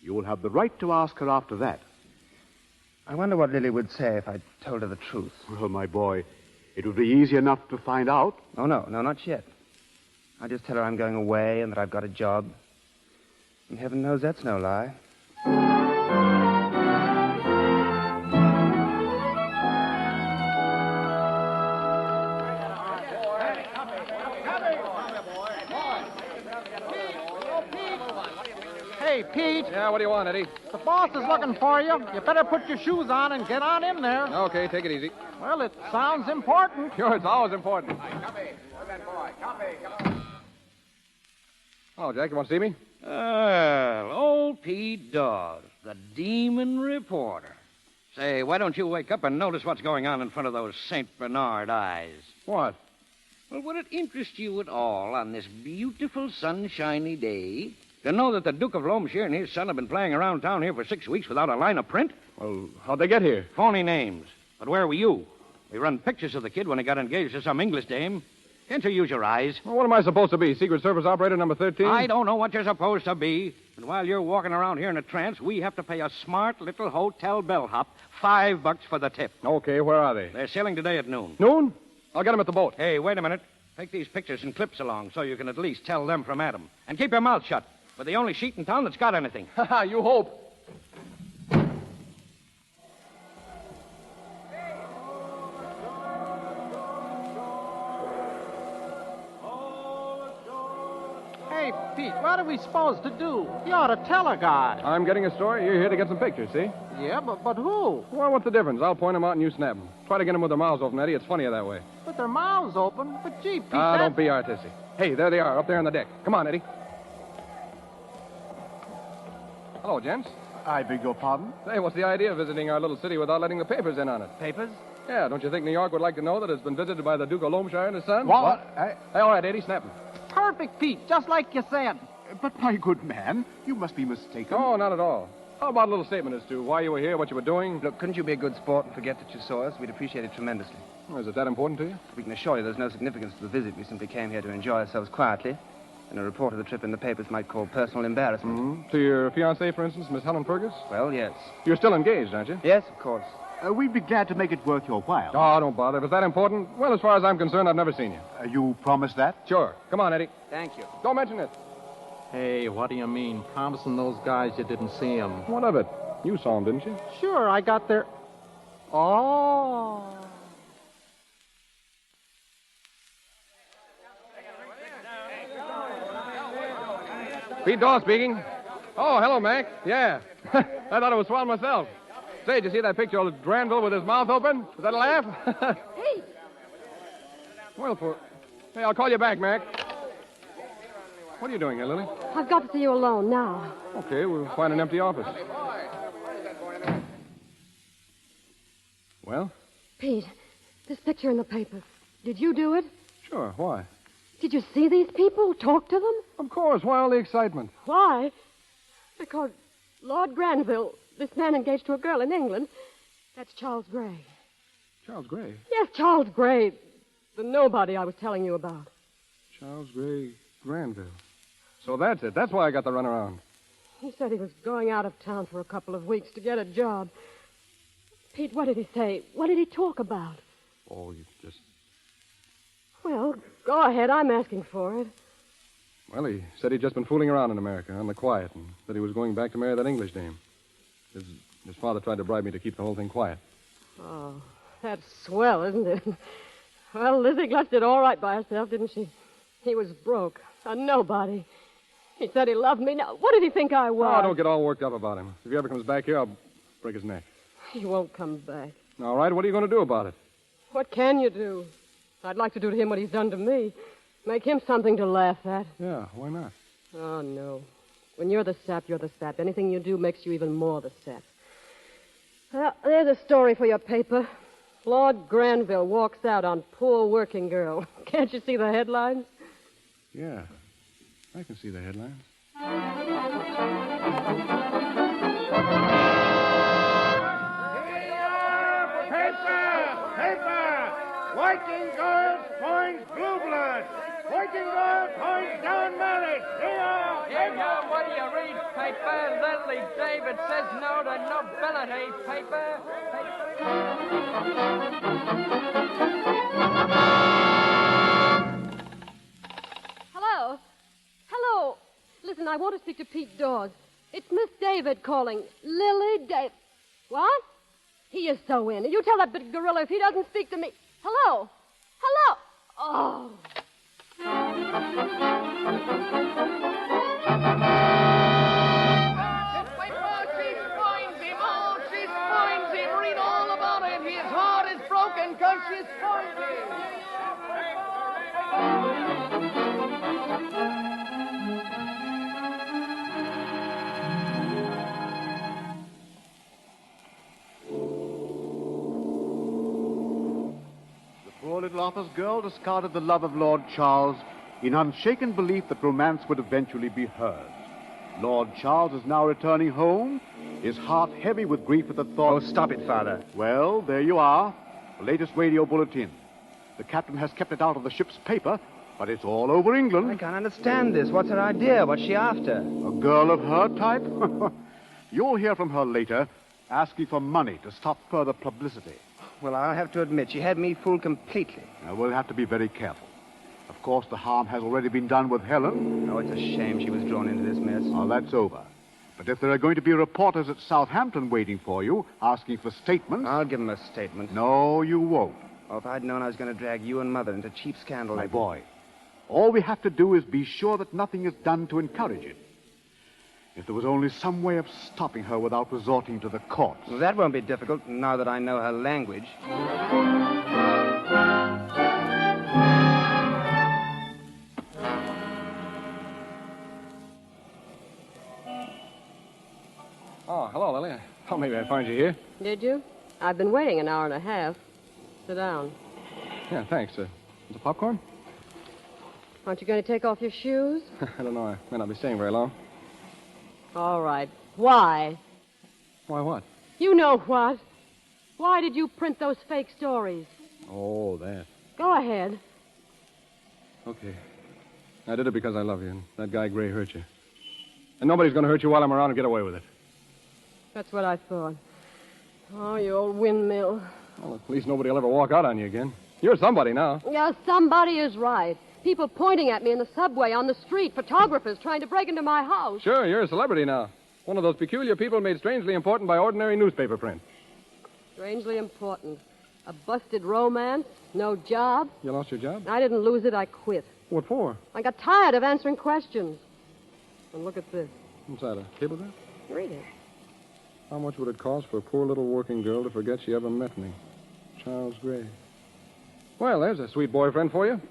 S19: You will have the right to ask her after that.
S17: I wonder what Lily would say if I told her the truth.
S19: Well, my boy, it would be easy enough to find out.
S17: Oh, no, not yet. I'll just tell her I'm going away and that I've got a job. And heaven knows that's no lie.
S24: Hey, Pete.
S8: Yeah, what do you want, Eddie?
S24: The boss is looking for you. You better put your shoes on and get on in there.
S8: Okay, take it easy.
S24: Well, it sounds important.
S8: Sure, it's always important. Oh, Jack, you want to see me?
S2: Old Pete Dawes, the demon reporter. Say, why don't you wake up and notice what's going on in front of those St. Bernard eyes?
S8: What?
S2: Well, would it interest you at all on this beautiful, sunshiny day to know that the Duke of Loamshire and his son have been playing around town here for 6 weeks without a line of print?
S8: Well, how'd they get here?
S2: Phony names. But where were you? We run pictures of the kid when he got engaged to some English dame. Can't you use your eyes?
S8: Well, what am I supposed to be? Secret Service operator number 13?
S2: I don't know what you're supposed to be. And while you're walking around here in a trance, we have to pay a smart little hotel bellhop $5 for the tip.
S8: Okay, where are they?
S2: They're sailing today at noon.
S8: Noon? I'll get them at the boat.
S2: Hey, wait a minute. Take these pictures and clips along so you can at least tell them from Adam. And keep your mouth shut.
S20: We're the only sheet in town that's got anything.
S8: You hope.
S24: Hey, Pete, what are we supposed to do? You ought to tell a guy.
S8: I'm getting a story. You're here to get some pictures, see?
S24: Yeah, but who?
S8: Well, what's the difference? I'll point them out and you snap them. Try to get them with their mouths open, Eddie. It's funnier that way.
S24: With their mouths open? But gee, Pete,
S8: Don't be artistic. Hey, there they are, up there on the deck. Come on, Eddie. Hello, gents.
S19: I beg your pardon?
S8: Say, what's the idea of visiting our little city without letting the papers in on it?
S24: Papers?
S8: Yeah, don't you think New York would like to know that it's been visited by the Duke of Loamshire and his son?
S19: What?
S8: Hey, all right, Eddie, snap them.
S24: Perfect, Pete, just like you said.
S19: But, my good man, you must be mistaken.
S8: Oh, not at all. How about a little statement as to why you were here, what you were doing?
S17: Look, couldn't you be a good sport and forget that you saw us? We'd appreciate it tremendously.
S8: Oh, is it that important to you?
S17: We can assure you there's no significance to the visit. We simply came here to enjoy ourselves quietly. And a report of the trip in the papers might call personal embarrassment.
S8: Mm-hmm. To your fiancée, for instance, Miss Helen Fergus?
S17: Well, yes.
S8: You're still engaged, aren't you?
S17: Yes, of course.
S19: We'd be glad to make it worth your while.
S8: Oh, don't bother. If it's that important, well, as far as I'm concerned, I've never seen you.
S19: You promise that?
S8: Sure. Come on, Eddie.
S17: Thank you.
S8: Don't mention it.
S24: Hey, what do you mean? Promising those guys you didn't see them.
S8: What of it? You saw him, didn't you?
S24: Sure, I got their... Oh...
S8: Pete Daw speaking. Oh, hello, Mac. Yeah. I thought it was swell myself. Say, did you see that picture of Granville with his mouth open? Was that a laugh?
S15: Hey!
S8: Well, Hey, I'll call you back, Mac. What are you doing here, Lily?
S15: I've got to see you alone now.
S8: Okay, we'll find an empty office. Well?
S15: Pete, this picture in the paper. Did you do it?
S8: Sure. Why?
S15: Did you see these people? Talk to them?
S8: Of course. Why all the excitement?
S15: Why? Because Lord Granville, this man engaged to a girl in England, that's Charles Gray.
S8: Charles Gray?
S15: Yes, Charles Gray. The nobody I was telling you about.
S8: Charles Gray Granville. So that's it. That's why I got the runaround.
S15: He said he was going out of town for a couple of weeks to get a job. Pete, what did he say? What did he talk about?
S8: Oh, you just...
S15: Well, go ahead. I'm asking for it.
S8: Well, he said he'd just been fooling around in America on the quiet and that he was going back to marry that English dame. His father tried to bribe me to keep the whole thing quiet.
S15: Oh, that's swell, isn't it? Well, Lizzie Glutz did all right by herself, didn't she? He was broke, a nobody. He said he loved me. Now, what did he think I was?
S8: Oh, don't get all worked up about him. If he ever comes back here, I'll break his neck.
S15: He won't come back.
S8: All right, what are you going to do about it?
S15: What can you do? I'd like to do to him what he's done to me. Make him something to laugh at.
S8: Yeah, why not?
S15: Oh, no. When you're the sap, you're the sap. Anything you do makes you even more the sap. Well, there's a story for your paper. Lord Granville walks out on poor working girl. Can't you see the headlines?
S8: Yeah, I can see the headlines.
S14: Paper! Working girls points blue blood. Working girl points down marriage.
S4: Here, what do you read, paper? Lily David says no to nobility, paper.
S15: Hello? Hello? Listen, I want to speak to Pete Dawes. It's Miss David calling. Lily David. What? He is so in. You tell that big gorilla if he doesn't speak to me. Hello? Hello? Oh.
S4: She finds him. Read all about it. His heart is broken because she's finds him.
S19: Poor little office girl discarded the love of Lord Charles in unshaken belief that romance would eventually be hers. Lord Charles is now returning home, his heart heavy with grief at the thought...
S17: Oh, stop it, Father.
S19: Well, there you are, the latest radio bulletin. The captain has kept it out of the ship's paper, but it's all over England.
S17: I can't understand this. What's her idea? What's she after?
S19: A girl of her type? You'll hear from her later, asking for money to stop further publicity.
S17: Well, I'll have to admit, she had me fooled completely.
S19: Now, we'll have to be very careful. Of course, the harm has already been done with Helen.
S17: Oh, it's a shame she was drawn into this mess.
S19: Well, that's over. But if there are going to be reporters at Southampton waiting for you, asking for statements...
S17: I'll give them a statement.
S19: No, you won't.
S17: Oh, if I'd known I was going to drag you and Mother into cheap scandal...
S19: My boy, all we have to do is be sure that nothing is done to encourage it. If there was only some way of stopping her without resorting to the courts.
S17: Well, that won't be difficult, now that I know her language.
S8: Oh, hello, Lily. I thought maybe I'd find you here.
S15: Did you? I've been waiting an hour and a half. Sit down.
S8: Yeah, thanks. The popcorn?
S15: Aren't you going to take off your shoes?
S8: I don't know. I may not be staying very long.
S15: All right. Why?
S8: Why what?
S15: You know what. Why did you print those fake stories?
S8: Oh, that.
S15: Go ahead.
S8: Okay. I did it because I love you, and that guy Gray hurt you. And nobody's going to hurt you while I'm around and get away with it.
S15: That's what I thought. Oh, you old windmill.
S8: Well, at least nobody will ever walk out on you again. You're somebody now.
S15: Yeah, somebody is right. People pointing at me in the subway, on the street, photographers trying to break into my house.
S8: Sure, you're a celebrity now. One of those peculiar people made strangely important by ordinary newspaper print.
S15: Strangely important. A busted romance, no job.
S8: You lost your job?
S15: I didn't lose it, I quit.
S8: What for?
S15: I got tired of answering questions. And look at this.
S8: What's that, a cablegram?
S15: Read it.
S8: How much would it cost for a poor little working girl to forget she ever met me? Charles Gray. Well, there's a sweet boyfriend for you.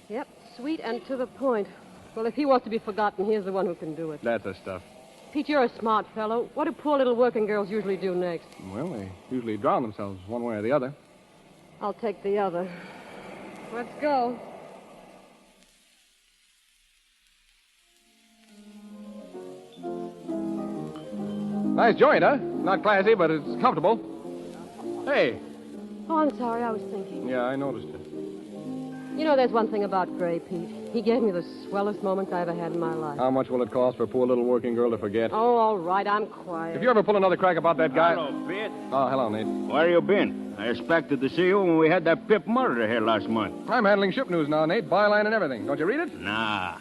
S15: Yep, sweet and to the point. Well, if he wants to be forgotten, here's the one who can do it.
S8: That's the stuff.
S15: Pete, you're a smart fellow. What do poor little working girls usually do next?
S8: Well, they usually drown themselves one way or the other.
S15: I'll take the other. Let's go.
S8: Nice joint, huh? Not classy, but it's comfortable. Hey.
S15: Oh, I'm sorry. I was thinking.
S8: Yeah, I noticed it.
S15: You know, there's one thing about Gray, Pete. He gave me the swellest moments I ever had in my life.
S8: How much will it cost for a poor little working girl to forget?
S15: Oh, all right. I'm quiet.
S8: If you ever pull another crack about that guy...
S7: Hello, Pete.
S8: Oh, hello, Nate.
S7: Where you been? I expected to see you when we had that Pip murder here last month.
S8: I'm handling ship news now, Nate. Byline and everything. Don't you read it?
S7: Nah.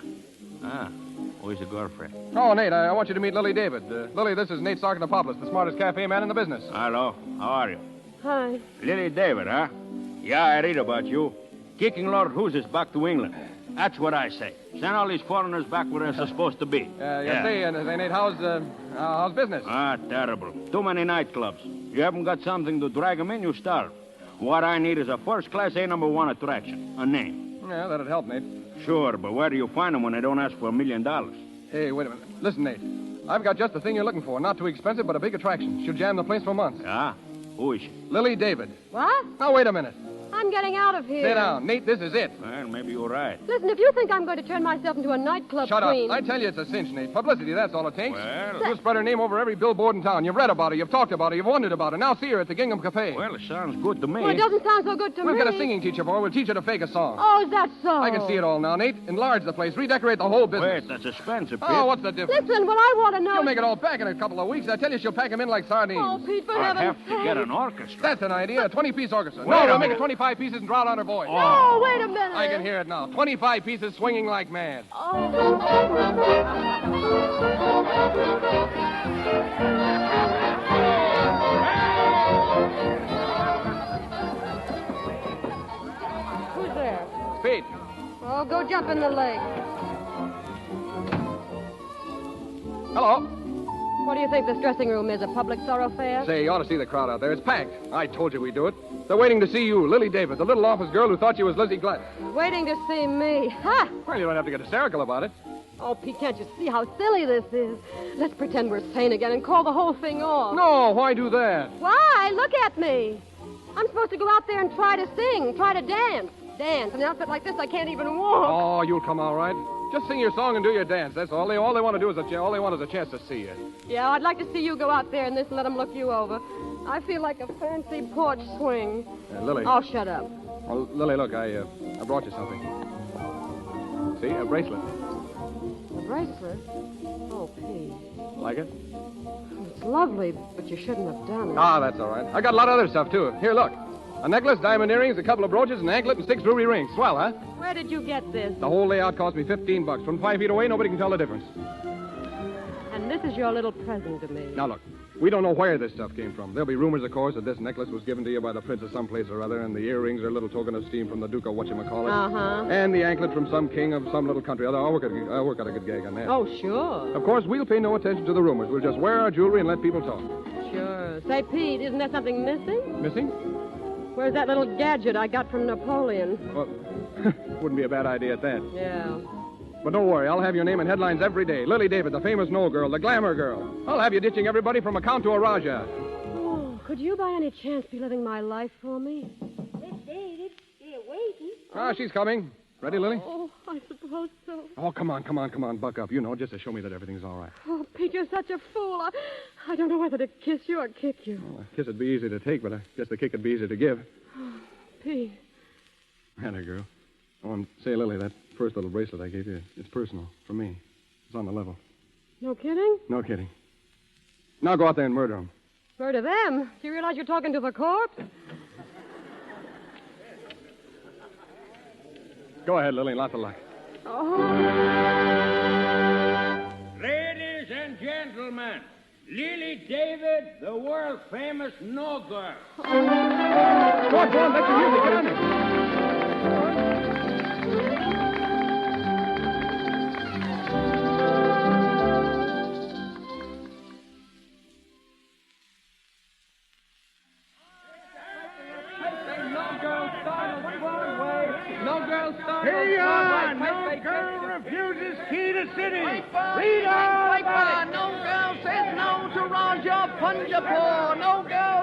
S7: Ah. Where's your girlfriend?
S8: Oh, Nate, I want you to meet Lily David. Lily, this is Nate Sarkanopolis, the smartest cafe man in the business.
S7: Hello. How are you?
S15: Hi.
S7: Lily David, huh? Yeah, I read about you. Kicking Lord Huses back to England. That's what I say. Send all these foreigners back where they're supposed to be.
S8: Say, Nate, how's business?
S7: Ah, terrible. Too many nightclubs. You haven't got something to drag them in, you starve. What I need is a first-class A-number-1 attraction. A name.
S8: Yeah, that'd help, Nate.
S7: Sure, but where do you find them when they don't ask for $1 million?
S8: Hey, wait a minute. Listen, Nate. I've got just the thing you're looking for. Not too expensive, but a big attraction. She'll jam the place for months.
S7: Yeah? Who is she?
S8: Lily David.
S15: What?
S8: Now, wait a minute.
S15: I'm getting out of here.
S8: Sit down. Nate, this is it.
S7: Well, maybe you're right.
S15: Listen, if you think I'm going to turn myself into a nightclub
S8: Shut
S15: queen...
S8: up. I tell you it's a cinch, Nate. Publicity, that's all it takes.
S7: Well...
S8: You spread her name over every billboard in town. You've read about her, you've talked about her, you've wondered about her. Now see her at the Gingham Cafe.
S7: Well, it sounds good to me.
S15: Well, it doesn't sound so good to me.
S8: We'll get a singing teacher for her. We'll teach her to fake a song.
S15: Oh, is that so?
S8: I can see it all now, Nate. Enlarge the place. Redecorate the whole business.
S7: Wait, that's expensive, Pete.
S8: Oh, what's the difference?
S15: Listen, what I want to know...
S8: She'll make it all back in a couple of weeks. I tell you, she'll pack them in like sardines.
S15: Oh, Pete, for
S7: I'll
S15: heaven's
S7: have
S15: sake.
S7: to get an orchestra.
S8: That's an idea. A 20-piece orchestra.
S7: Wait
S8: No,
S7: a
S8: we'll make
S7: minute.
S8: it 25 pieces and drown on her voice.
S15: No, wait a minute.
S8: I can hear it now. 25 pieces swinging like mad.
S15: Who's there?
S8: Pete.
S15: Oh, go jump in the lake.
S8: Hello.
S15: What do you think this dressing room is, a public thoroughfare?
S8: Say, you ought to see the crowd out there. It's packed. I told you we'd do it. They're waiting to see you, Lily David, the little office girl who thought you was Lizzie Glutt.
S15: Waiting to see me. Ha!
S8: Well, you don't have to get hysterical about it.
S15: Oh, Pete, can't you see how silly this is? Let's pretend we're sane again and call the whole thing off.
S8: No, why do that?
S15: Why? Look at me. I'm supposed to go out there and try to sing, try to dance. Dance. In an outfit like this, I can't even walk.
S8: Oh, you'll come all right. Just sing your song and do your dance. That's all. All they want to do is all they want is a chance to see you.
S15: Yeah, I'd like to see you go out there in this and let them look you over. I feel like a fancy porch swing.
S8: Lily.
S15: Oh, shut up.
S8: Well, Lily, look, I brought you something. See, a bracelet.
S15: A bracelet? Oh, Pete.
S8: Like it?
S15: It's lovely, but you shouldn't have done it.
S8: Ah, that's all right. I got a lot of other stuff, too. Here, look. A necklace, diamond earrings, a couple of brooches, an anklet, and 6 ruby rings. Swell, huh?
S15: Where did you get this?
S8: The whole layout cost me $15. From 5 feet away, nobody can tell the difference.
S15: And this is your little present to me.
S8: Now, look, we don't know where this stuff came from. There'll be rumors, of course, that this necklace was given to you by the prince of someplace or other, and the earrings are a little token of esteem from the Duke of whatchamacallit.
S15: Uh-huh.
S8: And the anklet from some king of some little country. I'll work out a good gag on that.
S15: Oh, sure.
S8: Of course, we'll pay no attention to the rumors. We'll just wear our jewelry and let people talk.
S15: Sure. Say, Pete, isn't there something missing?
S8: Missing?
S15: Where's that little gadget I got from Napoleon?
S8: Well, wouldn't be a bad idea at that.
S15: Yeah.
S8: But don't worry, I'll have your name in headlines every day. Lily David, the famous Knoll girl, the glamour girl. I'll have you ditching everybody from a count to a Raja.
S15: Oh, could you by any chance be living my life for me?
S18: Miss David, they're waiting.
S8: Ah, she's coming. Ready, Lily?
S15: Oh, I suppose so.
S8: Oh, come on, buck up. You know, just to show me that everything's all right.
S15: Oh, Pete, you're such a fool. I don't know whether to kiss you or kick you.
S8: Well, a kiss would be easy to take, but I guess the kick would be easy to give.
S15: Pete.
S8: Atta girl. Oh, and say, Lily, that first little bracelet I gave you, it's personal, for me. It's on the level.
S15: No kidding?
S8: No kidding. Now go out there and murder him.
S15: Murder them? Do you realize you're talking to the corpse?
S8: Go ahead, Lily, lots of luck.
S4: Ladies and gentlemen, Lily David, the world-famous Knoll girl.
S8: Go on, let your music get on it.
S4: Here you are! No girl refuses key to city! Read on!
S9: No girl says no to Raja Punjapur! No girl...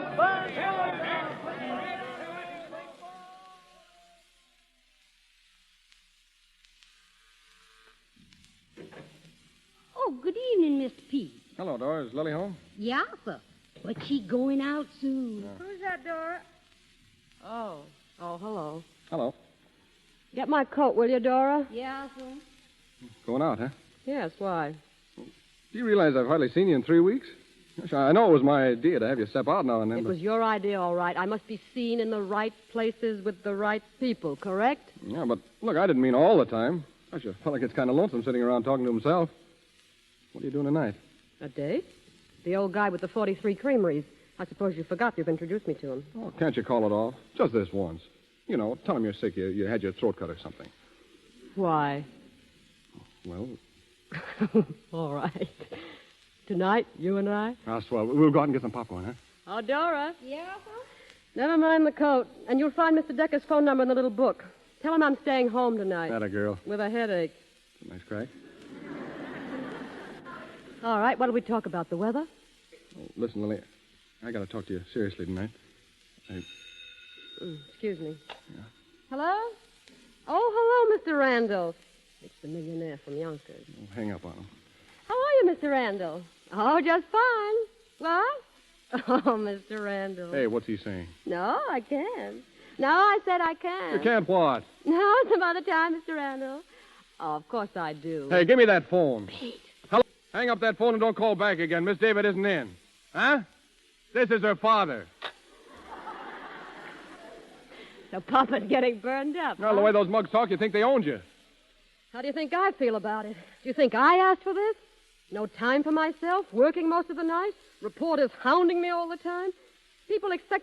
S18: Oh, good evening, Mr. Pete.
S8: Hello, Dora. Is Lily home?
S18: Yeah, sir. But she going out soon.
S15: Who's that, Dora? Oh, hello.
S8: Hello.
S15: Get my coat, will you, Dora?
S18: Yeah, sir.
S8: Going out, huh?
S15: Yes, why?
S8: Do you realize I've hardly seen you in 3 weeks? Gosh, I know it was my idea to have you step out now and then,
S15: It
S8: but...
S15: was your idea, all right. I must be seen in the right places with the right people, correct?
S8: Yeah, but look, I didn't mean all the time. Gosh, a fella gets kind of lonesome sitting around talking to himself. What are you doing tonight?
S15: A date? The old guy with the 43 creameries. I suppose you forgot you've introduced me to him.
S8: Oh, can't you call it off? Just this once. You know, tell him you're sick. You had your throat cut or something.
S15: Why?
S8: Well,
S15: all right. Tonight, you and I?
S8: swell. We'll go out and get some popcorn, huh?
S15: Oh, Dora.
S18: Yeah, sir?
S15: Never mind the coat. And you'll find Mr. Decker's phone number in the little book. Tell him I'm staying home tonight.
S8: Atta girl.
S15: With a headache.
S8: It's a nice crack.
S15: All right, what'll we talk about? The weather?
S8: Oh, listen, Lily, I got to talk to you seriously tonight.
S15: Excuse me.
S8: Yeah.
S15: Hello? Oh, hello, Mr. Randall. It's the millionaire from Yonkers.
S8: Oh, hang up on him.
S15: How are you, Mr. Randall? Oh, just fine. What? Oh, Mr. Randall.
S8: Hey, what's he saying?
S15: No, I can't. No, I said I can't.
S8: You can't what?
S15: No, some other time, Mr. Randall. Oh, of course I do.
S8: Hey, give me that phone.
S15: Pete.
S8: Hello? Hang up that phone and don't call back again. Miss David isn't in. Huh? This is her father.
S15: So Papa's getting burned up.
S8: Well, the way those mugs talk, you think they owned you.
S15: How do you think I feel about it? Do you think I asked for this? No time for myself, working most of the night, reporters hounding me all the time. People expect